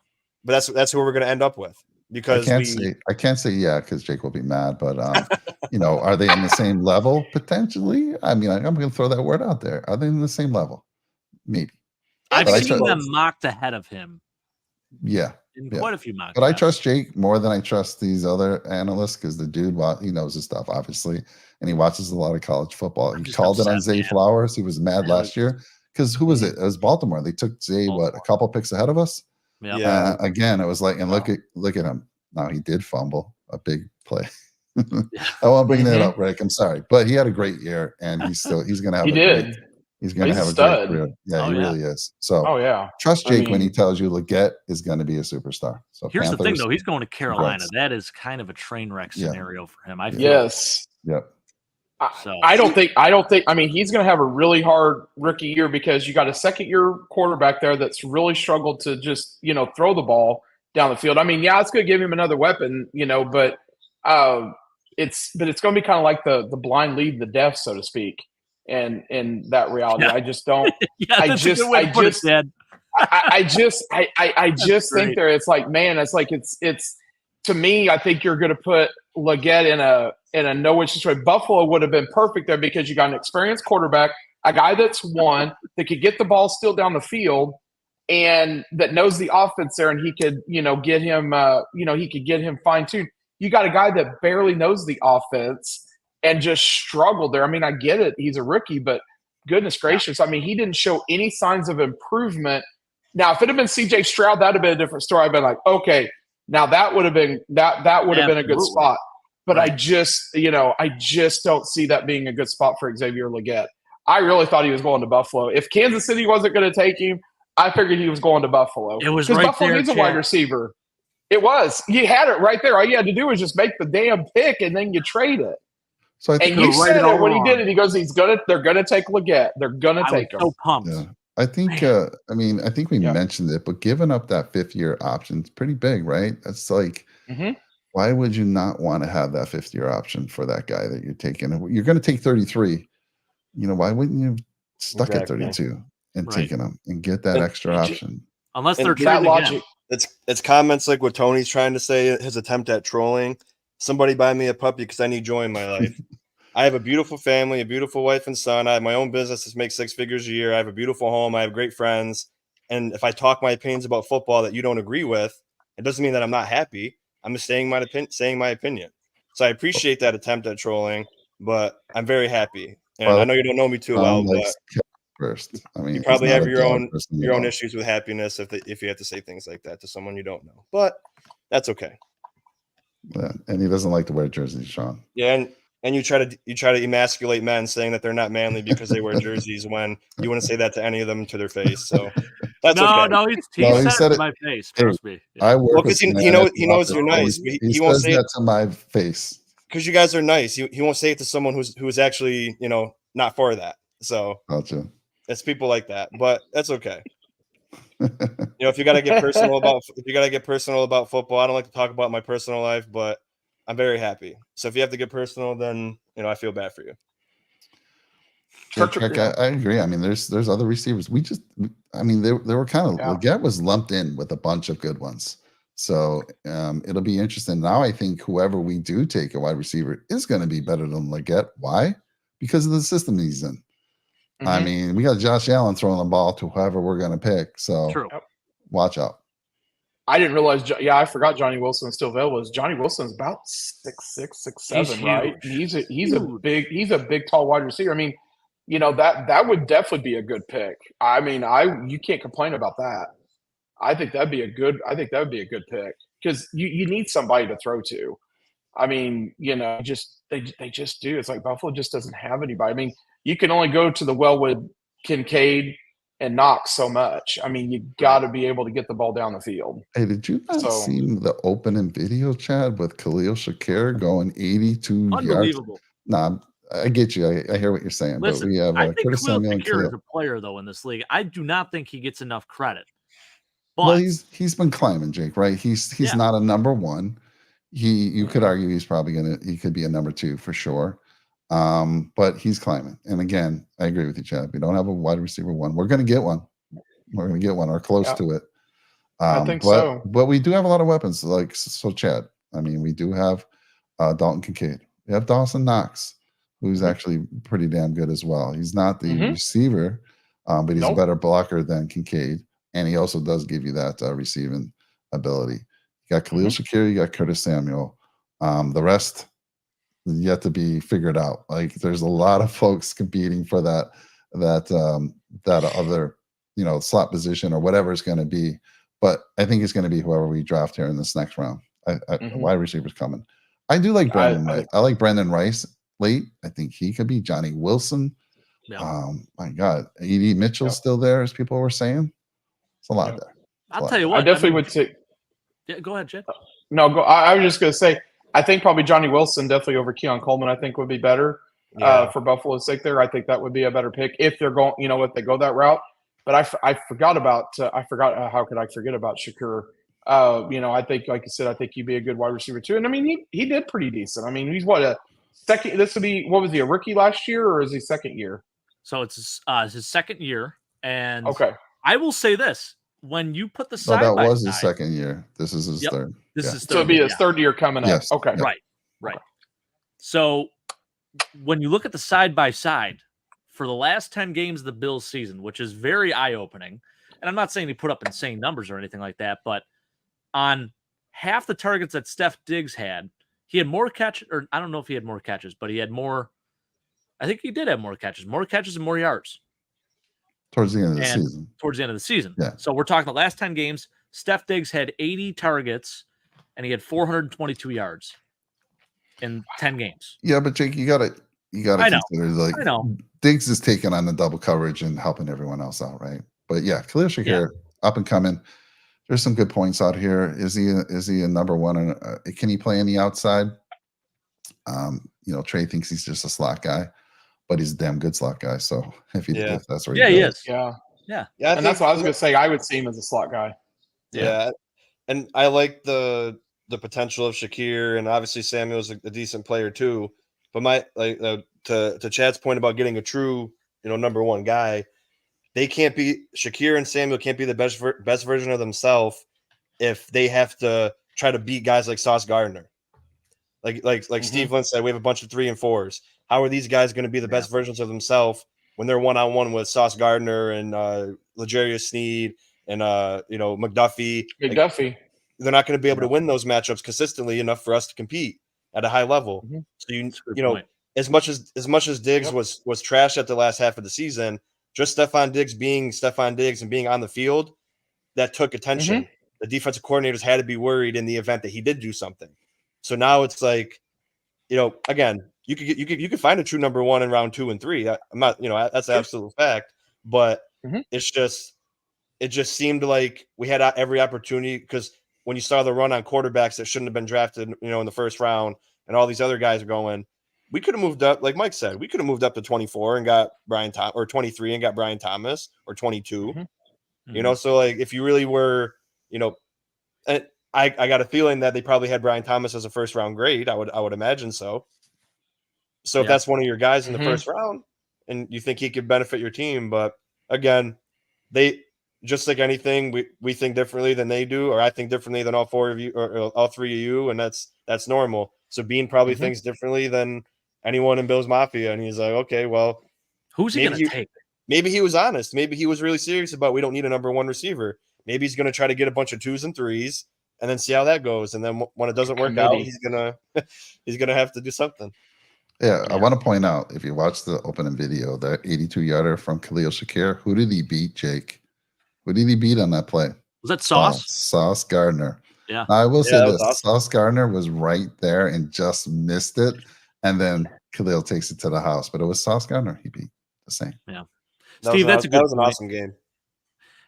But that's who we're going to end up with, because I can't say yeah, because Jake will be mad. But are they in the same level potentially? I mean, I'm going to throw that word out there. Are they in the same level? Maybe. I've seen them mocked ahead of him. Yeah. Quite a few mocks. But I trust Jake more than I trust these other analysts, because the dude, he knows his stuff, obviously, and he watches a lot of college football. He called it on Zay Flowers. He was mad last year because who was it? It was Baltimore. They took Zay a couple picks ahead of us. Yeah. Again, it was like, and look at him. Now he did fumble a big play. I won't bring that up, Rick. I'm sorry, but he had a great year, and he's going to have. He's going to have a great career. Yeah, he really is. So, trust Jake when he tells you Legette is going to be a superstar. So here's the thing, though. He's going to Carolina. That is kind of a train wreck scenario for him. I feel. Yes. Yep. So I don't think. I mean, he's going to have a really hard rookie year, because you got a 2nd-year quarterback there that's really struggled to just throw the ball down the field. I mean, it's going to give him another weapon, but it's going to be kind of like the blind lead the deaf, so to speak. And in that reality, I just don't. I just think there. It's like, man, it's like it's to me. I think you're going to put Legette in a no-win situation. Buffalo would have been perfect there, because you got an experienced quarterback, a guy that's won, that could get the ball still down the field, and that knows the offense there, and he could get him he could get him fine-tuned. You got a guy that barely knows the offense and just struggled there. I mean, I get it. He's a rookie, but goodness gracious. I mean, he didn't show any signs of improvement. Now, if it had been CJ Stroud, that would have been a different story. I'd been like, okay, now that would have been that would have been a good spot. But I just don't see that being a good spot for Xavier Legette. I really thought he was going to Buffalo. If Kansas City wasn't going to take him, I figured he was going to Buffalo. It was right Buffalo there. Needs a wide receiver. It was. You had it right there. All you had to do was just make the damn pick, and then you trade it. So I think and you said it when he did it. He goes, they're gonna take Legette. They're gonna take him. So pumped. Yeah. I think I think we mentioned it, but giving up that 5th year option is pretty big, right? That's like, why would you not want to have that 5th year option for that guy that you're taking? You're going to take 33. Why wouldn't you stuck at 32 and taking them and get that extra option? Unless they're trading logic. It's comments like what Tony's trying to say, his attempt at trolling. Somebody buy me a puppy because I need joy in my life. I have a beautiful family, a beautiful wife and son. I have my own business that makes 6 figures a year. I have a beautiful home. I have great friends. And if I talk my opinions about football that you don't agree with, it doesn't mean that I'm not happy. I'm just saying my opinion. So I appreciate that attempt at trolling, but I'm very happy. And I know you don't know me too well, but first, I mean, you probably have your own issues with happiness if you have to say things like that to someone you don't know. But that's okay. Yeah, and he doesn't like to wear jerseys, Sean. Yeah, and you try to emasculate men, saying that they're not manly because they wear jerseys, when you wouldn't say that to any of them to their face. So that's okay. No, he said it to my face. Trust me. Yeah. I work because he knows you're nice. He won't say that to my face because you guys are nice. He won't say it to someone who's actually not for that. So gotcha. It's people like that, but that's okay. If you got to get personal about football, I don't like to talk about my personal life, but I'm very happy. So if you have to get personal, then I feel bad for you. I agree. I mean, there's other receivers. They were kind of Legette was lumped in with a bunch of good ones. So it'll be interesting. Now I think whoever we do take a wide receiver is going to be better than Leggett. Why? Because of the system he's in. I mean, we got Josh Allen throwing the ball to whoever we're going to pick. So True. watch out. I didn't realize. Yeah, I forgot Johnny Wilson is still available. Johnny Wilson's about 6'6", 6'7", right? He's a big tall wide receiver. I mean, that would definitely be a good pick. I mean, you can't complain about that. I think that would be a good pick because you need somebody to throw to. I mean, they just do. It's like Buffalo just doesn't have anybody. I mean, you can only go to the well with Kincaid and Knox so much. I mean, you got to be able to get the ball down the field. Hey, did you not see the opening video, Chad, with Khalil Shakir going 82 yards? Unbelievable. Nah, I get you. I hear what you're saying. Listen, but we have I think Curtis Khalil Samuel Shakir is a player, though, in this league. I do not think he gets enough credit. But, well, he's been climbing, Jake, right? He's not a number one. You could argue he's probably he could be a number two for sure. But he's climbing. And again, I agree with you, Chad. We don't have a wide receiver one. We're going to get one. We're going to get one or close to it. I think so. But we do have a lot of weapons. So Chad, I mean, we do have Dalton Kincaid. We have Dawson Knox, who's actually pretty damn good as well. He's not the receiver, but he's a better blocker than Kincaid. And he also does give you that receiving ability. You got Khalil Shakir, you got Curtis Samuel. The rest yet to be figured out. Like there's a lot of folks competing for that other slot position or whatever it's going to be. But I think it's going to be whoever we draft here in this next round. Wide receivers coming. I do like Brandon Rice. I like Brandon Rice late. I think he could be Johnny Wilson. Yeah. My God, E.D. Mitchell's still there, as people were saying. It's a lot there. I'll tell you what. I definitely would say. Yeah, go ahead, Jed. No, go. I was just going to say. I think probably Johnny Wilson definitely over Keon Coleman. I think would be better for Buffalo's sake. There, I think that would be a better pick if they're going. If they go that route. But I forgot about. How could I forget about Shakur? I think, like you said, I think he'd be a good wide receiver too. And I mean, he did pretty decent. I mean, he's a second. This would be what was he, a rookie last year or is he second year? So it's his second year. And okay, I will say this: when you put the side that by was side, his second year. This is his third. This is third. So it'll be his third year coming up. Yes. Okay, right. So when you look at the side by side for the last 10 games of the Bills season, which is very eye opening, and I'm not saying he put up insane numbers or anything like that, but on half the targets that Steph Diggs had, he had more catches, or I don't know if he had more catches, but he had more. I think he did have more catches and more yards. Towards the end of the season. Yeah. So we're talking the last 10 games. Steph Diggs had 80 targets and he had 422 yards in 10 games. Yeah, but Jake, you gotta consider like I know. Diggs is taking on the double coverage and helping everyone else out, right? But yeah, Khalil Shakir up and coming. There's some good points out here. Is he a number one? And can he play on the outside? Trey thinks he's just a slot guy, but he's a damn good slot guy. So if that's where he is. Yeah. And that's what I was gonna say. I would see him as a slot guy. Yeah. And I like the potential of Shakir, and obviously Samuel's a decent player too. But to Chad's point about getting a true number one guy, they can't be Shakir and Samuel can't be the best version of themselves if they have to try to beat guys like Sauce Gardner. Like Steve Lynn said, we have a bunch of 3 and 4s. How are these guys going to be the best versions of themselves when they're one-on-one with Sauce Gardner and L'Jarius Sneed and McDuffie? They're not going to be able to win those matchups consistently enough for us to compete at a high level. So as much as Diggs was trashed at the last half of the season, just Stephon Diggs being Stephon Diggs and being on the field, that took attention. The defensive coordinators had to be worried in the event that he did do something. So now it's like, again, you could find a true number one in round 2 and 3. I'm not, that's an absolute fact. But it just seemed like we had every opportunity, because when you saw the run on quarterbacks that shouldn't have been drafted, in the first round, and all these other guys are going, we could have moved up, like Mike said, we could have moved up to 24 and got Brian Thomas, or 23 and got Brian Thomas, or 22. So like if you really were, and I got a feeling that they probably had Brian Thomas as a first round grade. I would imagine so. So if that's one of your guys in the first round, and you think he could benefit your team, but again, they just like anything, we think differently than they do, or I think differently than all four of you or all three of you, and that's normal. So Bean probably thinks differently than anyone in Bills Mafia, and he's like, okay, well, who's he going to take? Maybe he was honest. Maybe he was really serious about we don't need a number one receiver. Maybe he's going to try to get a bunch of 2s and 3s and then see how that goes. And then when it doesn't work out, he's gonna have to do something. Yeah, I want to point out, if you watch the opening video, that 82-yarder from Khalil Shakir, who did he beat, Jake? Who did he beat on that play? Was that Sauce? Sauce Gardner. Yeah. Now, I will say this. Awesome. Sauce Gardner was right there and just missed it. And then Khalil takes it to the house. But it was Sauce Gardner he beat. The same. Yeah. Steve, that was an awesome game.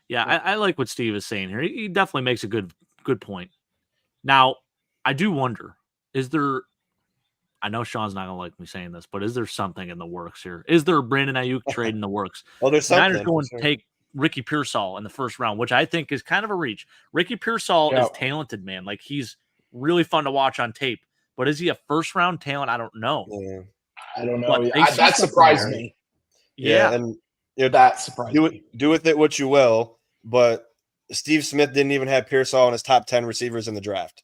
Yeah, I like what Steve is saying here. He definitely makes a good point. Now, I do wonder, is there – I know Sean's not going to like me saying this, but is there something in the works here? Is there a Brandon Ayuk trade in the works? Well, there's something. Niners going to take Ricky Pearsall in the first round, which I think is kind of a reach. Ricky Pearsall is talented, man. Like, he's really fun to watch on tape. But is he a first-round talent? I don't know. Yeah. I don't know. That surprised me. Yeah. And that surprised me. Do with it what you will, but Steve Smith didn't even have Pearsall in his top 10 receivers in the draft.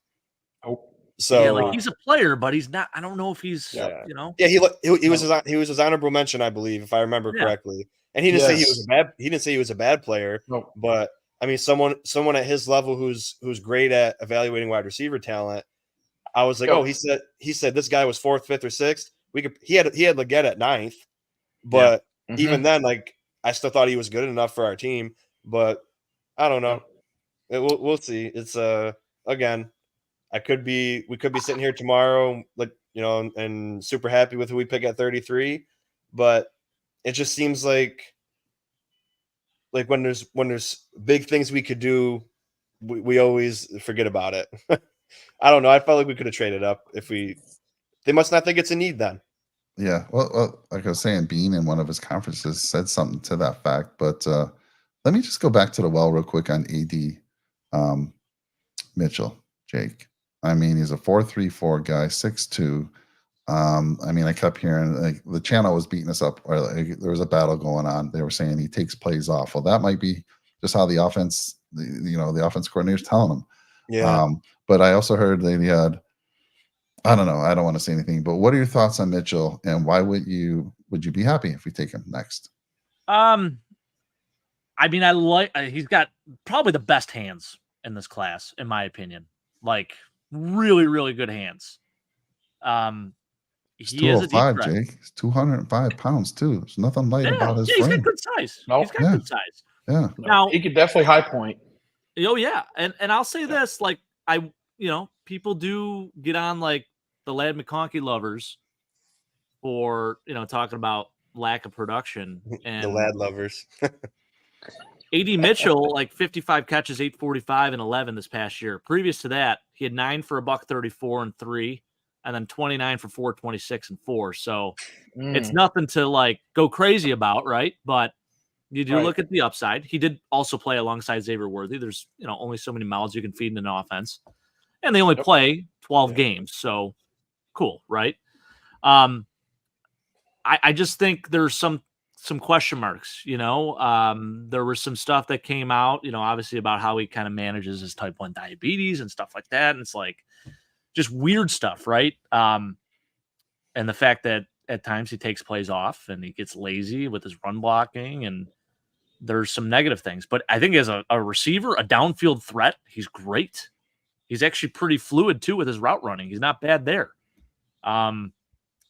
Oh. So yeah, like he's a player, but he's not. I don't know if he's, you know. Yeah, he was his honorable mention, I believe, if I remember correctly. And he didn't say he was a bad. He didn't say he was a bad player. No. But I mean, someone at his level who's great at evaluating wide receiver talent. I was like, he said this guy was 4th, 5th, or 6th. He had Leggett at 9th, but even then, like, I still thought he was good enough for our team. But I don't know. We'll see. It's again. We could be sitting here tomorrow, like, you know, and super happy with who we pick at 33, but it just seems like when there's big things we could do, we always forget about it. I don't know. I felt like we could have traded up they must not think it's a need then. Yeah. Well, like I was saying, Bean in one of his conferences said something to that fact, but let me just go back to the well real quick on AD Mitchell, Jake. I mean, he's a 4.34 guy, 6'2". I mean, I kept hearing, like, the channel was beating us up, or like, there was a battle going on. They were saying he takes plays off. Well, that might be just how the offense, the offense coordinator's telling him. Yeah. But I also heard they had, I don't know, I don't want to say anything, but what are your thoughts on Mitchell, and why would you be happy if we take him next? I mean, he's got probably the best hands in this class, in my opinion. Like, really, really good hands. He is a deep threat. Jake. He's 205 pounds too. There's nothing light about his frame. He's got good size. No. He's got good size. Yeah. Now he could definitely high point. Oh yeah, and I'll say this: like, people do get on like the Lad McConkey lovers for talking about lack of production and the Lad lovers. AD Mitchell, like 55 catches, 845 and 11 this past year. Previous to that, he had 9 for $134 and 3, and then 29 for 426 and 4. So it's nothing to like go crazy about, right? But you do look at the upside. He did also play alongside Xavier Worthy. There's only so many mouths you can feed in an offense, and they only play 12 games. So cool, right? I just think there's some question marks, there was some stuff that came out, obviously about how he kind of manages his type 1 diabetes and stuff like that. And it's like just weird stuff. Right. And the fact that at times he takes plays off and he gets lazy with his run blocking, and there's some negative things, but I think as a receiver, a downfield threat, he's great. He's actually pretty fluid too with his route running. He's not bad there.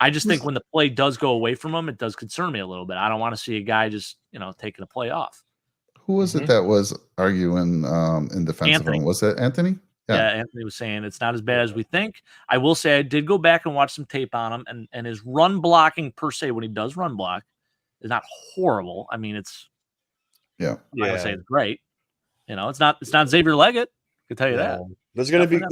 I just think when the play does go away from him, it does concern me a little bit. I don't want to see a guy just, taking a play off. Who was it that was arguing in defense of him? Was it Anthony? Yeah, Anthony was saying it's not as bad as we think. I will say I did go back and watch some tape on him, and his run blocking per se, when he does run block, is not horrible. I mean, it's I would say it's great. It's not Xavier Leggett. I can tell you that. There's going to be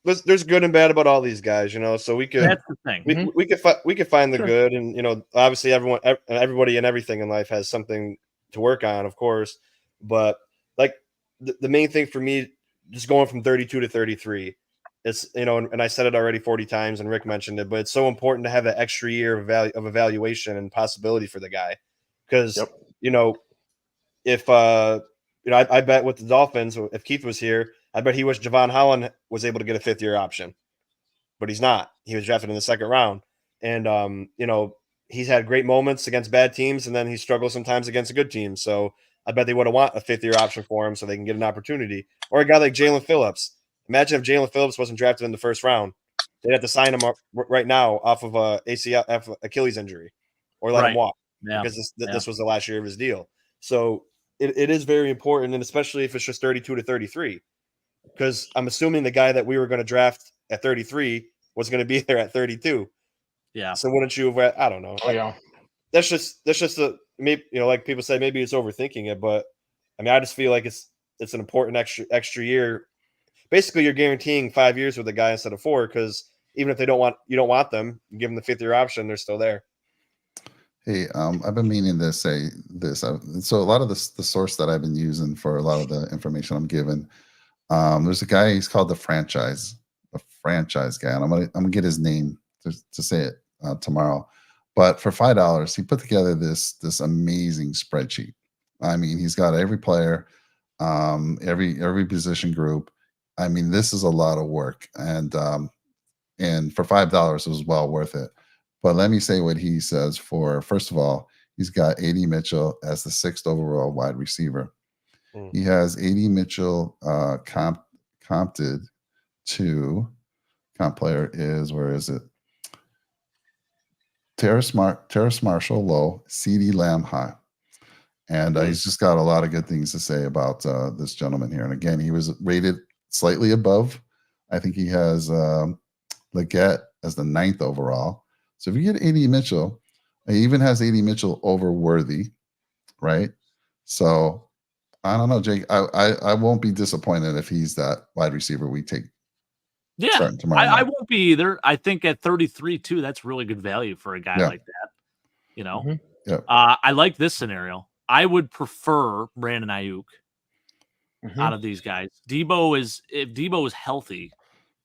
there's good and bad about all these guys, so we could. That's the thing. We could find the good, and obviously everybody and everything in life has something to work on, of course. But like the main thing for me, just going from 32 to 33, it's and I said it already 40 times, and Rick mentioned it, but it's so important to have that extra year of evaluation and possibility for the guy, because if I bet with the Dolphins, if Keith was here, I bet he wished Javon Holland was able to get a 5th-year option, but he's not. He was drafted in the 2nd round, and he's had great moments against bad teams, and then he struggles sometimes against a good team. So I bet they would have want a 5th-year option for him so they can get an opportunity. Or a guy like Jalen Phillips. Imagine if Jalen Phillips wasn't drafted in the 1st round. They'd have to sign him up right now off of a ACL, Achilles injury, or let him walk because this was the last year of his deal. So it is very important, and especially if it's just 32 to 33, because I'm assuming the guy that we were going to draft at 33 was going to be there at 32. Yeah. So wouldn't you have? I don't know. Oh, yeah. That's just a maybe, like people say, maybe it's overthinking it, but I mean, I just feel like it's an important extra year. Basically, you're guaranteeing 5 years with a guy instead of 4, because even if you don't want them, you give them the 5th-year option, they're still there. Hey, I've been meaning to say this. So a lot of the source that I've been using for a lot of the information I'm giving, there's a guy, he's called the franchise guy, and I'm gonna get his name to say it tomorrow. But for $5, he put together this amazing spreadsheet. I mean, he's got every player, every position group. I mean, this is a lot of work, and for $5, it was well worth it. But let me say what he says. First of all, he's got A.D. Mitchell as the 6th overall wide receiver. He has A.D. Mitchell comped to comp player is, where is it? Terrace Marshall low, C.D. Lamb high. And he's just got a lot of good things to say about this gentleman here. And again, he was rated slightly above. I think he has Leggett as the 9th overall. So if you get A.D. Mitchell, he even has A.D. Mitchell over Worthy, right? So I don't know, Jake. I won't be disappointed if he's that wide receiver we take. Yeah, starting tomorrow I night. won't be either. I think at 33 too, that's really good value for a guy like that. You know, I like this scenario. I would prefer Brandon Ayuk out of these guys. If Debo is healthy,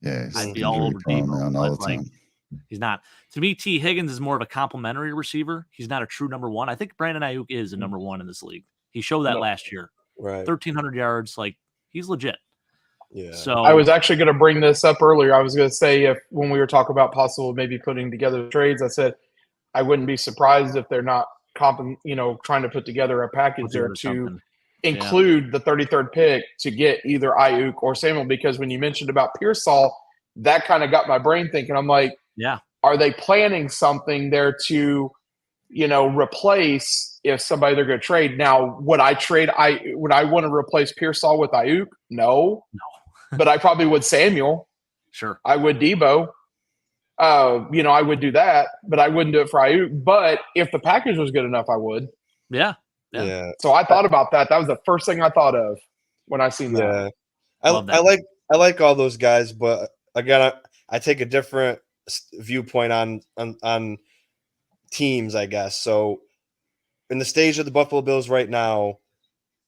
I'd be all over Debo. All the time. He's not. To me, T. Higgins is more of a complimentary receiver. He's not a true number one. I think Brandon Ayuk is a number one in this league. He showed that last year. Right. 1,300 yards. Like, he's legit. Yeah. So I was actually going to bring this up earlier. I was going to say, when we were talking about possible maybe putting together trades, I said I wouldn't be surprised if they're not trying to put together a package there to include the 33rd pick to get either Ayuk or Samuel. Because when you mentioned about Pearsall, that kind of got my brain thinking. I'm like, are they planning something there to, replace if somebody they're going to trade? Now, would I want to replace Pearsall with Ayuk? No. But I probably would Samuel. Sure. I would Debo. I would do that, but I wouldn't do it for Ayuk. But if the package was good enough, I would. Yeah. So I thought about that. That was the first thing I thought of when I seen that. I like all those guys, but again, I take a different viewpoint on teams, I guess. So in the stage of the Buffalo Bills right now,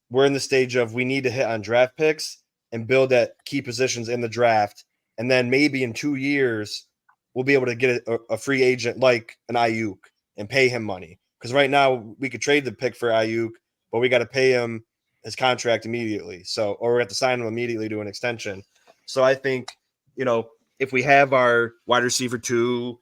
we're in the stage of we need to hit on draft picks and build at key positions in the draft. And then maybe in 2 years, we'll be able to get a free agent like an Ayuk and pay him money. Because right now we could trade the pick for Ayuk, but we got to pay him his contract immediately. Or we have to sign him immediately to an extension. So I think, if we have our wide receiver 2,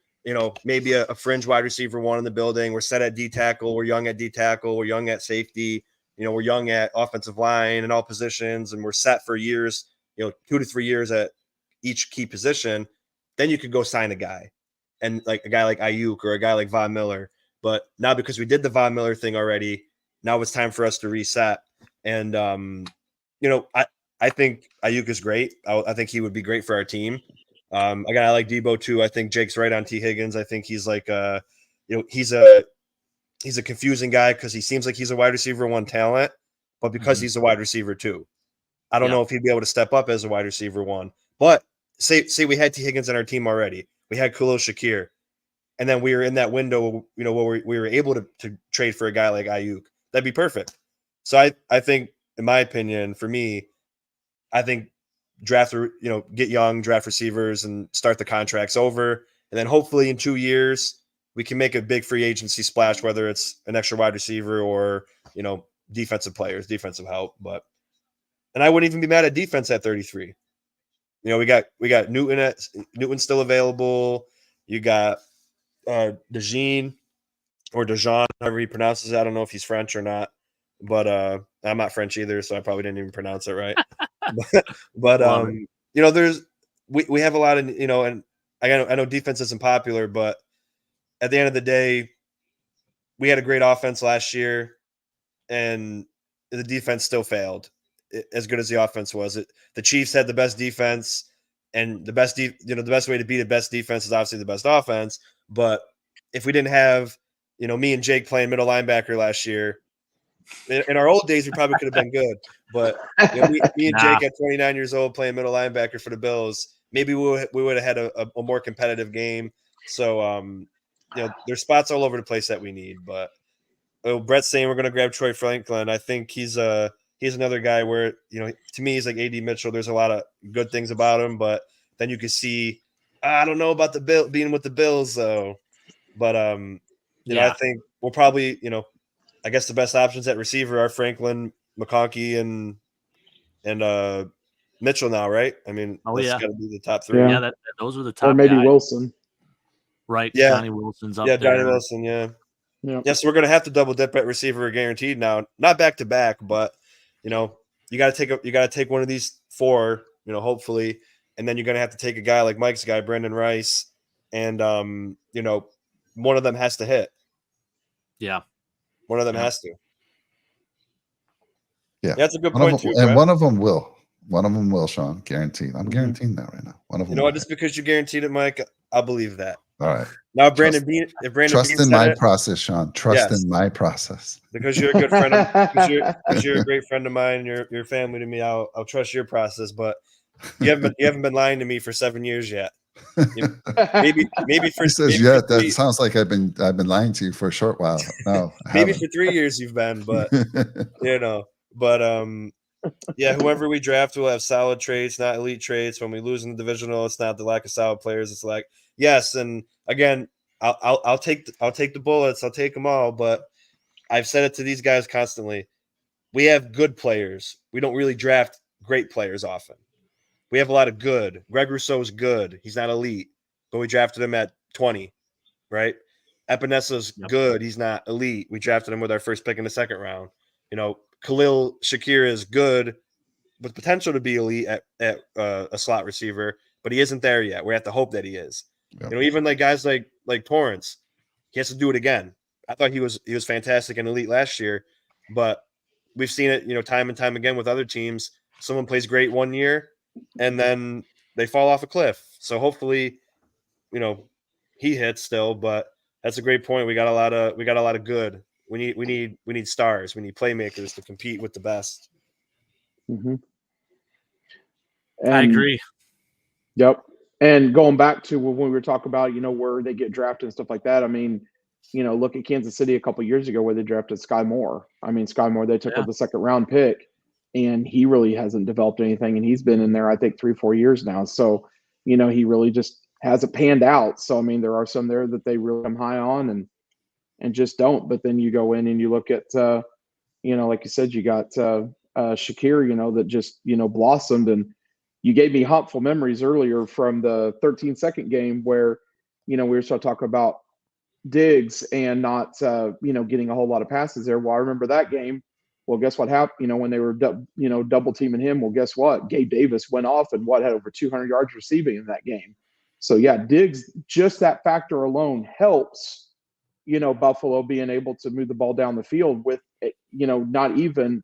maybe a fringe wide receiver 1 in the building, we're set at D tackle, we're young at D tackle, we're young at safety, we're young at offensive line and all positions, and we're set for years, 2 to 3 years at each key position, then you could go sign a guy. And like a guy like Ayuk or a guy like Von Miller. But now because we did the Von Miller thing already, now it's time for us to reset. And, I think Ayuk is great. I think he would be great for our team. Again, I like Debo too. I think Jake's right on T. Higgins. I think he's like, he's a confusing guy because he seems like he's a wide receiver 1 talent, but because he's a wide receiver 2, I don't know if he'd be able to step up as a wide receiver 1. But say we had T. Higgins on our team already. We had Khalil Shakir. And then we were in that window, where we were able to trade for a guy like Ayuk. That'd be perfect. So I think, in my opinion, for me, I think draft, get young, draft receivers and start the contracts over. And then hopefully in 2 years, we can make a big free agency splash, whether it's an extra wide receiver or, defensive players, defensive help. But And I wouldn't even be mad at defense at 33. You know, we got Newton's still available. You got DeJean or Dejean, however he pronounces it. I don't know if he's French or not, but I'm not French either, so I probably didn't even pronounce it right. but you know, we have a lot of, you know, and I know defense isn't popular, but at the end of the day, we had a great offense last year, and the defense still failed. As good as the offense was, the Chiefs had the best defense, and the best way to beat the best defense is obviously the best offense. But if we didn't have, you know, me and Jake playing middle linebacker last year, in our old days, we probably could have been good. But you know, me and Jake at 29 years old playing middle linebacker for the Bills, maybe we would have had a more competitive game. So, you know, there's spots all over the place that we need. But Brett's saying we're going to grab Troy Franklin. I think he's another guy where, you know, to me, he's like AD Mitchell. There's a lot of good things about him, but then you can see, I don't know about the being with the Bills though. But you know, I think we'll probably, you know, I guess the best options at receiver are Franklin, McConkey, and Mitchell now, right? I mean, that's got to be the top three. Yeah, those are the top. Or maybe guys. Wilson. Right. Yeah. Johnny Wilson's up there. Yeah, Johnny Wilson. Yeah. Yes, we're gonna have to double dip at receiver guaranteed now. Not back to back, but you know, you gotta take one of these four, you know, hopefully, and then you're gonna have to take a guy like Mike's guy, Brendan Rice, and you know, one of them has to hit. Yeah. One of them has to. Yeah. That's a good point too. And one of them will. One of them will, Sean. Guaranteed. I'm guaranteeing that right now. One of them. You know what? Just because you guaranteed it, Mike, I'll believe that. All right. Now, Brandon Bean. If Brandon trust Bean in my process, Sean. Trust in my process. Because you're a good friend. Because you're a great friend of mine. You're family to me. I'll trust your process. But you haven't been lying to me for 7 years yet. Maybe for he says yet. That sounds like I've been lying to you for a short while. No, maybe for 3 years you've been, but you know. But yeah, whoever we draft will have solid traits, not elite traits. When we lose in the divisional, it's not the lack of solid players. It's like, yes, and again, I'll take the bullets. I'll take them all. But I've said it to these guys constantly. We have good players. We don't really draft great players often. We have a lot of good. Greg Rousseau's good. He's not elite, but we drafted him at 20, right? Epenesa's good. He's not elite. We drafted him with our first pick in the second round. You know, Khalil Shakir is good with potential to be elite at a slot receiver, but he isn't there yet. We have to hope that he is. Yep. You know, even like guys like Torrance, he has to do it again. I thought he was fantastic and elite last year, but we've seen it, you know, time and time again with other teams. Someone plays great 1 year and then they fall off a cliff. So hopefully, you know, he hits still, but that's a great point. We got a lot of good. We need stars. We need playmakers to compete with the best. Mm-hmm. I agree. Yep. And going back to when we were talking about, you know, where they get drafted and stuff like that. I mean, you know, look at Kansas City a couple of years ago where they drafted Sky Moore. I mean, Sky Moore, they took with the second round pick, and he really hasn't developed anything. And he's been in there, I think, 3-4 years now. So, you know, he really just hasn't panned out. So, I mean, there are some there that they really come high on and just don't. But then you go in and you look at, you know, like you said, you got Shakir, you know, that just, you know, blossomed. And you gave me hopeful memories earlier from the 13-second game where, you know, we were still talking about Diggs and not, you know, getting a whole lot of passes there. Well, I remember that game. Well, guess what happened? You know, when they were, you know, double teaming him, well, guess what? Gabe Davis went off and had over 200 yards receiving in that game. So, yeah, Diggs, just that factor alone helps, you know, Buffalo being able to move the ball down the field with, you know, not even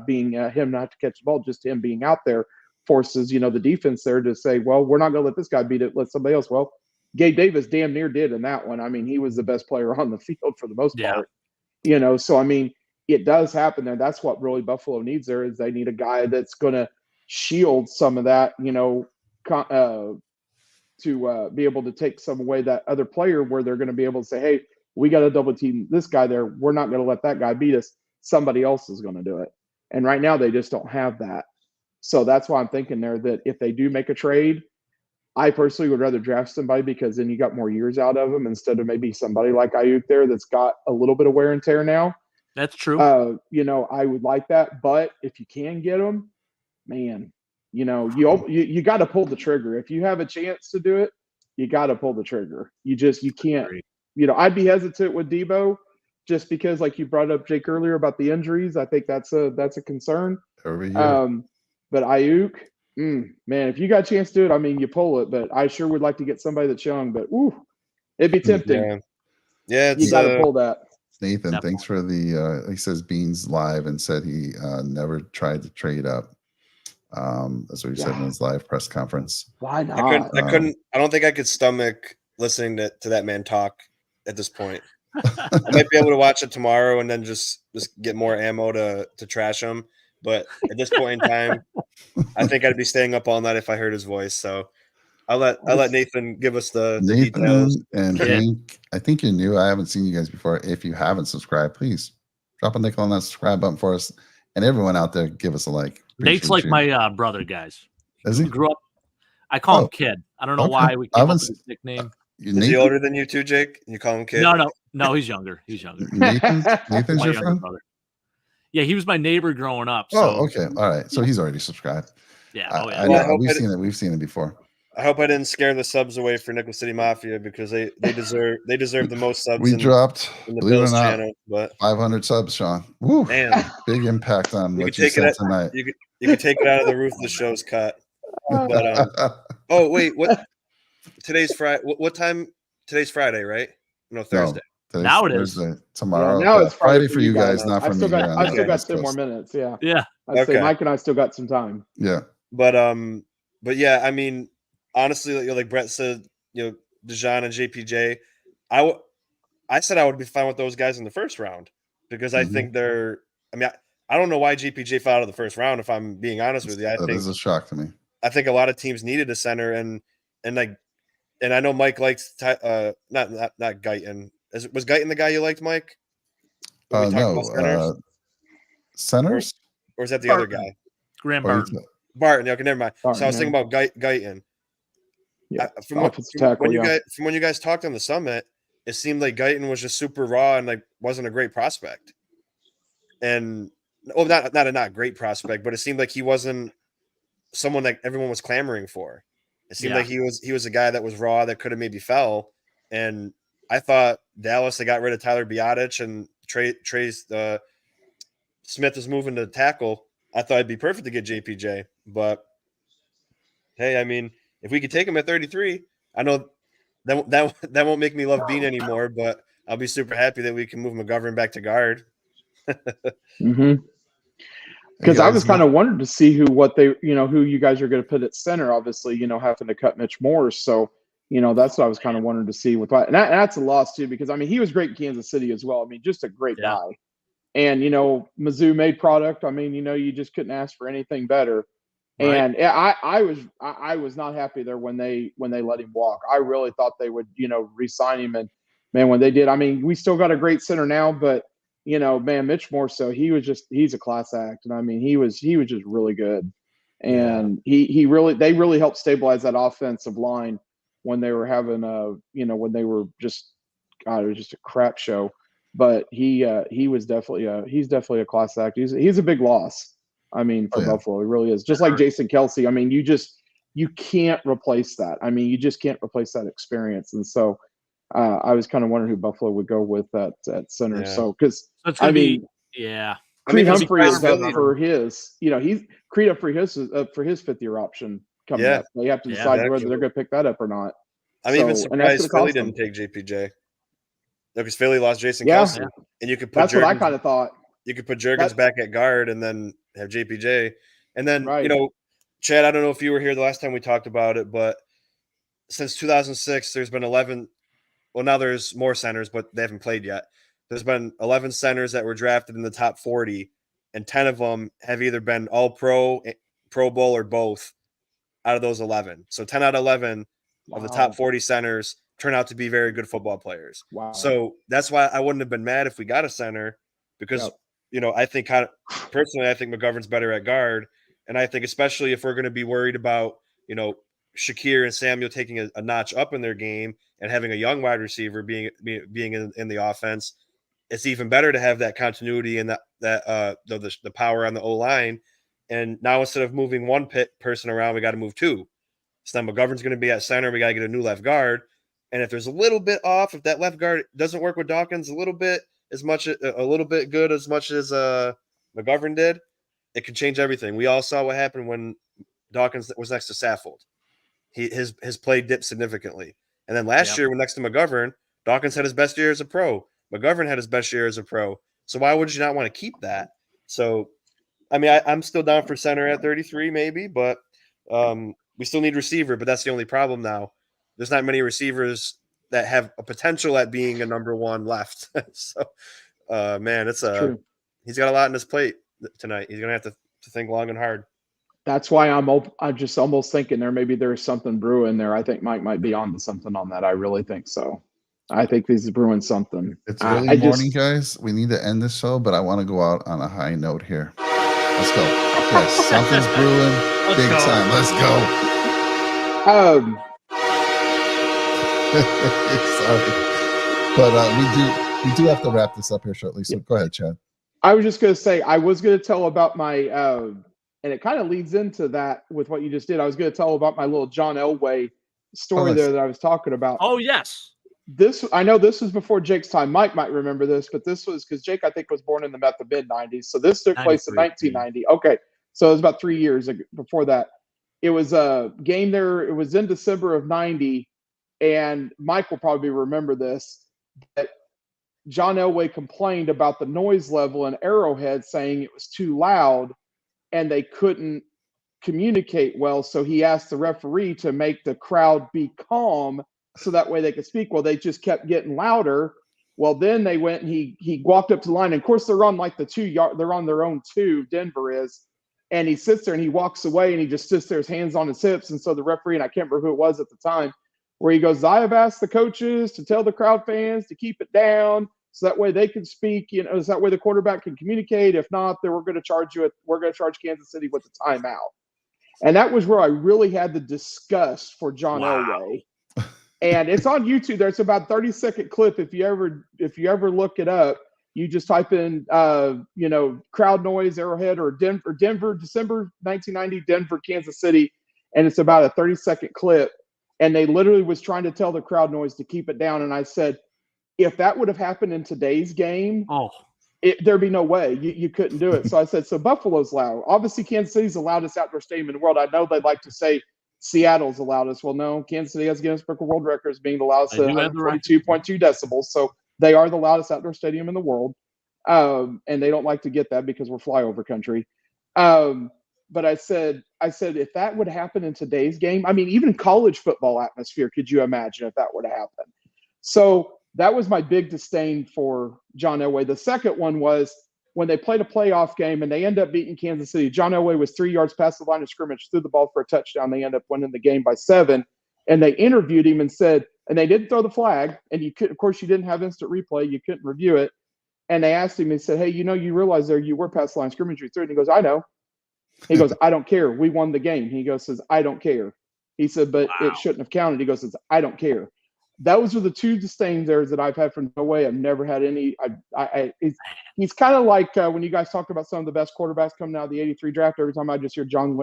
being him not to catch the ball, just him being out there forces, you know, the defense there to say, well, we're not going to let this guy beat it. Let somebody else. Well, Gabe Davis damn near did in that one. I mean, he was the best player on the field for the most part, you know. So, I mean, it does happen there. That's what really Buffalo needs there is they need a guy that's going to shield some of that, you know, to be able to take some away that other player where they're going to be able to say, hey, we got to double team this guy there. We're not going to let that guy beat us. Somebody else is going to do it. And right now they just don't have that. So that's why I'm thinking there that if they do make a trade, I personally would rather draft somebody because then you got more years out of them instead of maybe somebody like Ayuk there that's got a little bit of wear and tear now. That's true. You know, I would like that. But if you can get them, man, you got to pull the trigger. If you have a chance to do it, you got to pull the trigger. You can't. I'd be hesitant with Debo just because, like you brought up, Jake, earlier about the injuries. I think that's a concern. Every year. But Ayuk, man, if you got a chance to do it, I mean, you pull it. But I sure would like to get somebody that's young. But it'd be tempting. Yeah, you got to pull that. Nathan, thanks for the. He says Beans live and said he never tried to trade up. That's what he said in his live press conference. Why not? I couldn't. I don't think I could stomach listening to that man talk at this point. I might be able to watch it tomorrow and then just get more ammo to trash him. But at this point in time, I think I'd be staying up all night if I heard his voice. So I'll let Nathan give us the details. And Hank, I think you're new. I haven't seen you guys before. If you haven't subscribed, please drop a nickel on that subscribe button for us. And everyone out there, give us a like. Nate's like my brother, guys. Is he? Grew up. I call him Kid. I don't know why we came up with his nickname. Is he older than you too, Jake? You call him Kid? No, he's younger. He's younger. Nathan's your friend? Brother. Yeah, he was my neighbor growing up. So. Oh, okay. All right. So he's already subscribed. Yeah. We've seen it before. I hope I didn't scare the subs away for Nickel City Mafia because they deserve the most subs. We dropped, in the Bills channel, but 500 subs, Sean. Woo! Man, big impact on what you said tonight. You can take it out of the roof of the show's cut. But oh wait, what? Today's Friday. What time? Today's Friday, right? No, Thursday. No, now it Thursday. is. Tomorrow. Yeah, now it's Friday for you guys, not for me. I still got 10 more minutes. Yeah. Yeah. I'd say Mike and I still got some time. Yeah. But yeah, I mean, honestly, like Brett said, Dejan and JPJ, I said I would be fine with those guys in the first round because I think they're. I mean, I don't know why JPJ fell out of the first round. If I'm being honest with you, I think is a shock to me. I think a lot of teams needed a center, and I know Mike likes not Guyton. Was Guyton the guy you liked, Mike? No. Centers? Or is that the other guy? Graham Barton. Barton. Okay, never mind. Barton, so I was thinking about Guyton. Yeah. From when you guys talked on the summit, it seemed like Guyton was just super raw and like wasn't a great prospect. And not a great prospect, but it seemed like he wasn't someone that everyone was clamoring for. It seemed like he was a guy that was raw that could have maybe fell. And I thought Dallas, they got rid of Tyler Biotic and Trey Smith is moving to tackle. I thought it'd be perfect to get JPJ, but hey, I mean, if we could take him at 33, I know that won't make me love Bean anymore, but I'll be super happy that we can move McGovern back to guard. Because I was kind of wondering to see who you guys are going to put at center. Obviously, having to cut Mitch Morse, so that's what I was kind of wanting to see with that. And that's a loss too, because I mean he was great in Kansas City as well. I mean, just a great guy. And Mizzou made product. I mean, you just couldn't ask for anything better. Right. And I was not happy there when they let him walk. I really thought they would re-sign him, and man, when they did, I mean, we still got a great center now, but man, Mitch Morse, so he's a class act, and I mean he was just really good, and they really helped stabilize that offensive line when they were having when they were just it was just a crap show. But he was definitely a class act. He's a big loss. I mean, for Buffalo, he really is. Just like Jason Kelsey. I mean, you can't replace that. I mean, you just can't replace that experience. And so I was kind of wondering who Buffalo would go with at center. Yeah. So because Creed Humphrey is up for his. He's Creed up for his fifth year option coming up. They have to decide whether they're going to pick that up or not. I'm even surprised Philly didn't take JPJ. Because Philly lost Jason Kelsey, and you could put that's what I kind of thought. You could put Juergens back at guard and then have JPJ, and then Chad. I don't know if you were here the last time we talked about it, but since 2006, there's been 11. Well, now there's more centers, but they haven't played yet. There's been 11 centers that were drafted in the top 40, and 10 of them have either been All-Pro, Pro Bowl, or both out of those 11. So 10 out of 11 of the top 40 centers turn out to be very good football players. Wow. So that's why I wouldn't have been mad if we got a center because, I think personally, I think McGovern's better at guard. And I think especially if we're going to be worried about, Shakir and Samuel taking a notch up in their game and having a young wide receiver being in the offense, it's even better to have that continuity and the power on the O-line. And now instead of moving one person around, we got to move two. So then McGovern's going to be at center. We got to get a new left guard. And if there's a little bit off, if that left guard doesn't work with Dawkins a little bit good as much as McGovern did, it can change everything. We all saw what happened when Dawkins was next to Saffold. His play dipped significantly. And then last year, when next to McGovern, Dawkins had his best year as a pro. McGovern had his best year as a pro. So why would you not want to keep that? So, I mean, I'm still down for center at 33 maybe, but we still need receiver, but that's the only problem now. There's not many receivers that have a potential at being a number one left. So, man, he's got a lot on his plate tonight. He's going to have to think long and hard. That's why I'm just almost thinking there's something brewing there. I think Mike might be on to something on that. I really think so. I think he's brewing something. It's early morning, guys. We need to end this show, but I want to go out on a high note here. Let's go. Yes, something's brewing. Big time. Let's go. Sorry, but we do have to wrap this up here shortly. So go ahead, Chad. I was just going to say I was going to tell about my and it kind of leads into that with what you just did. I was going to tell about my little John Elway story there that I was talking about. Oh yes, I know this was before Jake's time. Mike might remember this, but this was because Jake I think was born in the mid 90s, so this took place in 1990. Okay, so it was about 3 years before that. It was a game there. It was in December of 90. And Mike will probably remember this, that John Elway complained about the noise level in Arrowhead, saying it was too loud and they couldn't communicate well. So he asked the referee to make the crowd be calm so that way they could speak. Well, they just kept getting louder. Well, then they went and he walked up to the line. And of course, they're on like the 2 yard, they're on their own 2, Denver is. And he sits there and he walks away and he just sits there, his hands on his hips. And so the referee, and I can't remember who it was at the time, where he goes, I have asked the coaches to tell the crowd fans to keep it down so that way they can speak, so that way the quarterback can communicate. If not, then we're going to charge Kansas City with a timeout. And that was where I really had the disgust for John Elway. And it's on YouTube. There's about 30-second clip. If you ever look it up, you just type in, crowd noise, Arrowhead or Denver, December 1990, Denver, Kansas City. And it's about a 30-second clip. And they literally was trying to tell the crowd noise to keep it down. And I said, if that would have happened in today's game, there'd be no way. You couldn't do it. So I said, so Buffalo's loud. Obviously, Kansas City's the loudest outdoor stadium in the world. I know they'd like to say Seattle's the loudest. Well, no, Kansas City has Guinness Book of World Records being the loudest at 142.2 decibels. So they are the loudest outdoor stadium in the world. And they don't like to get that because we're flyover country. But I said, if that would happen in today's game, I mean, even college football atmosphere, could you imagine if that were to happen? So that was my big disdain for John Elway. The second one was when they played a playoff game and they end up beating Kansas City. John Elway was 3 yards past the line of scrimmage, threw the ball for a touchdown. They end up winning the game by 7. And they interviewed him and said, and they didn't throw the flag. And you could, of course, you didn't have instant replay. You couldn't review it. And they asked him, they said, hey, you realize there you were past the line of scrimmage. You threw it. And he goes, I know. He goes, I don't care. We won the game. He goes, I don't care. He said, but it shouldn't have counted. He goes, I don't care. Those are the two disdains there that I've had from Elway. I've never had any. He's kind of like when you guys talk about some of the best quarterbacks coming out of the '83 draft. Every time I just hear John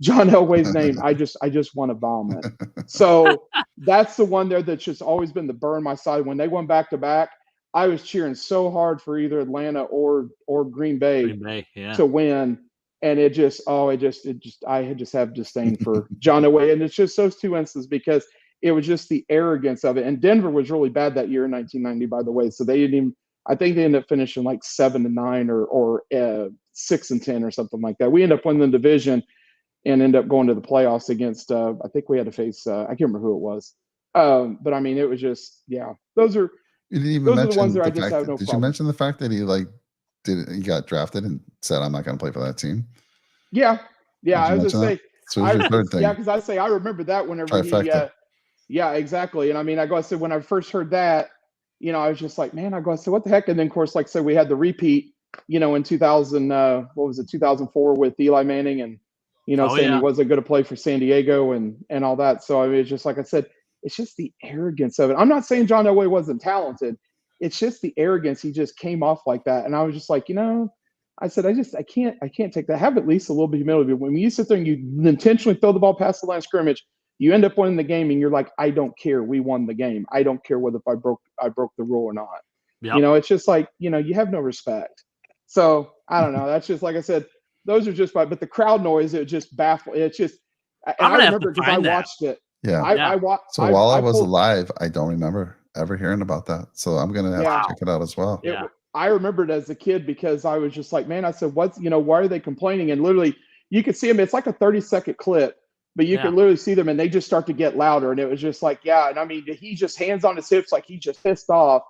Elway's name, I just want to vomit. So that's the one there that's just always been the burn my side. When they went back to back, I was cheering so hard for either Atlanta or Green Bay to win. And I just have disdain for John Elway. And it's just those two instances because it was just the arrogance of it. And Denver was really bad that year in 1990, by the way. So they didn't even, I think they ended up finishing like 7-9 or 6-10 or something like that. We ended up winning the division and ended up going to the playoffs against, I think we had to face, I can't remember who it was. But I mean, it was just, those are the ones that I just have no problem. Did you mention the fact that he got drafted and said, I'm not going to play for that team? Yeah. I was going to say, so your third thing. Yeah, because I remember that whenever yeah, exactly. And I mean, I said, when I first heard that, I was just like, man, I said, what the heck? And then, of course, like I said, we had the repeat, in 2004 with Eli Manning and, saying he wasn't going to play for San Diego and all that. So, I mean, it's just like I said, it's just the arrogance of it. I'm not saying John Elway wasn't talented. It's just the arrogance. He just came off like that. And I was just like, I said, I can't take that. Have at least a little bit of humility. When you sit there and you intentionally throw the ball past the line of scrimmage, you end up winning the game, and you're like, I don't care. We won the game. I don't care whether if I broke the rule or not. Yep. You know, it's just like, you know, you have no respect. So I don't know. That's just like I said. Those are just but the crowd noise, it just baffled. It's just. And I remember because I watched it. Yeah. I watched. So while I was alive, I don't remember ever hearing about that. So I'm gonna have to check it out as well. I remembered as a kid because I was just like, man, I said, why are they complaining? And literally, you could see them. It's like a 30-second clip, but you could literally see them, and they just start to get louder. And it was just like, yeah. And I mean, he just hands on his hips, like he's just pissed off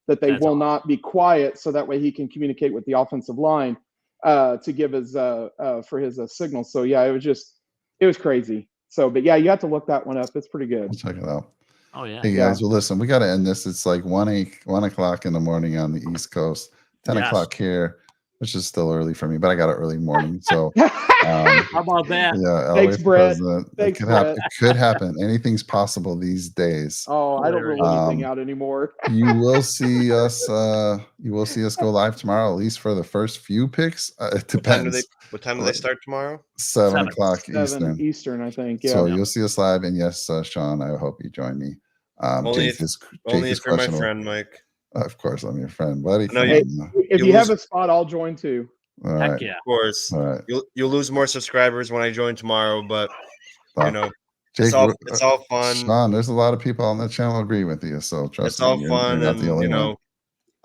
that they will not be quiet, so that way he can communicate with the offensive line to give his for his signal. So yeah, it was crazy. So, but yeah, you have to look that one up. It's pretty good. I'll check it out. Oh yeah. Hey guys, well listen, we got to end this. It's like 1 o'clock in the morning on the East Coast, 10 o'clock here, which is still early for me, but I got an early morning. So how about that? Yeah, thanks, Brett. It could happen. Anything's possible these days. Oh, I don't rule anything out anymore. You will see us. You will see us go live tomorrow, at least for the first few picks. It depends. What time do they start tomorrow? 7 o'clock 7 Eastern, I think. Yeah. So you'll see us live, and yes, Sean, I hope you join me. Only if you're my friend, Mike. Of course, I'm your friend, buddy. No, if you have a spot, I'll join too. All right. Heck yeah. Of course. All right. You'll lose more subscribers when I join tomorrow, but you know, Jake, it's all fun. Sean, there's a lot of people on the channel agree with you, so trust me. It's all fun, you're not the only one.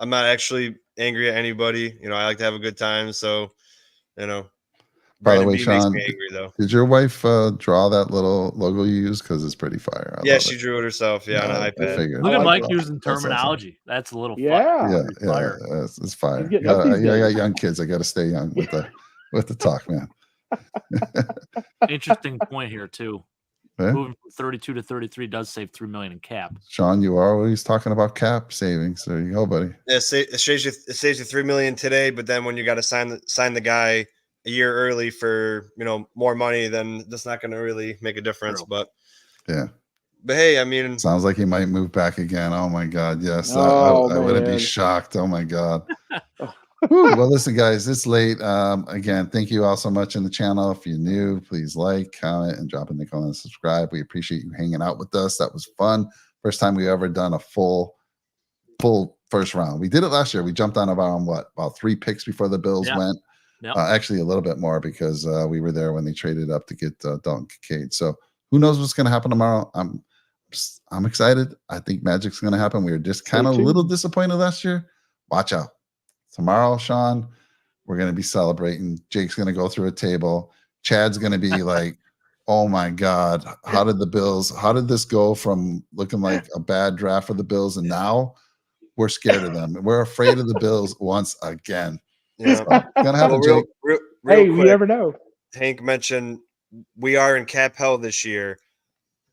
I'm not actually angry at anybody. You know, I like to have a good time, so By the way, Sean, makes me angry, though. Did your wife draw that little logo you use? Because it's pretty fire. Yeah, she drew it herself. Yeah, on an iPad. Look at Mike using terminology. That's a little fun. Yeah, it's fire. I got young kids. I got to stay young with the talk, man. Interesting point here too. Yeah. Moving from 32 to 33 does save $3 million in cap. Sean, you are always talking about cap savings. There you go, buddy. Yeah, it saves you $3 million today, but then when you got to sign the guy a year early for more money, then that's not going to really make a difference. True. But hey, I mean, sounds like he might move back again. Oh my God, yes, I wouldn't be shocked. Oh my God. Well, listen, guys, it's late. Again, thank you all so much in the channel. If you're new, please like, comment, and drop a nickel and subscribe. We appreciate you hanging out with us. That was fun. First time we ever done a full first round. We did it last year. We jumped on about 3 picks before the Bills went. Yep. Actually, a little bit more because we were there when they traded up to get Dalton Kincaid. So who knows what's going to happen tomorrow? I'm excited. I think magic's going to happen. We were just kind of a little disappointed last year. Watch out. Tomorrow, Sean, we're going to be celebrating. Jake's going to go through a table. Chad's going to be like, oh my God, how did this go from looking like a bad draft for the Bills? And now we're scared of them. We're afraid of the Bills once again. Yeah. So, gonna happen, real hey, quick, you never know. Hank mentioned we are in cap hell this year.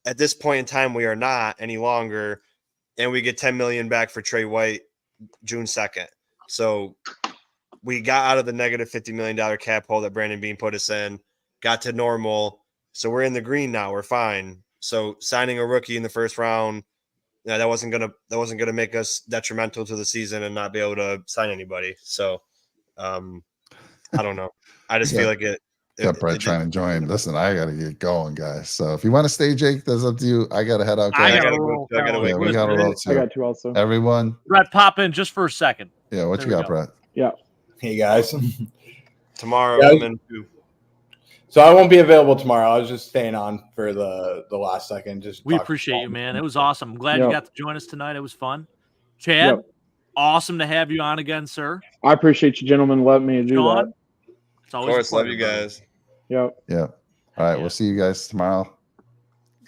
At this point in time, we are not any longer, and we get $10 million back for Trey White June 2nd. So we got out of the negative $50 million cap hole that Brandon Beane put us in, got to normal. So we're in the green now. We're fine. So signing a rookie in the first round, that wasn't gonna make us detrimental to the season and not be able to sign anybody. So I don't know. I just feel like it. Brett trying to join. Listen, I got to get going, guys. So if you want to stay, Jake, that's up to you. I got to head out. I got to roll. We got to roll too. I got to also. Everyone. Brett, pop in just for a second. Yeah, what you got, Brett? Yeah. Hey, guys. Tomorrow, Yeah. I'm in too. So I won't be available tomorrow. I was just staying on for the last second. We appreciate you, man. It was awesome. I'm glad you got to join us tonight. It was fun. Chad, awesome to have you on again, sir. I appreciate you, gentlemen, letting me do that. It's always of course, love you guys. Yep. Yeah. All right. We'll see you guys tomorrow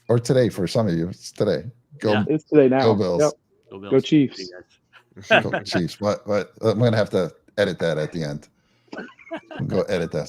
or today. For some of you, it's today. It's today now. Go Bills. Yep. Go Bills. Go Chiefs. Go Chiefs. What? I'm gonna have to edit that at the end. Go edit that.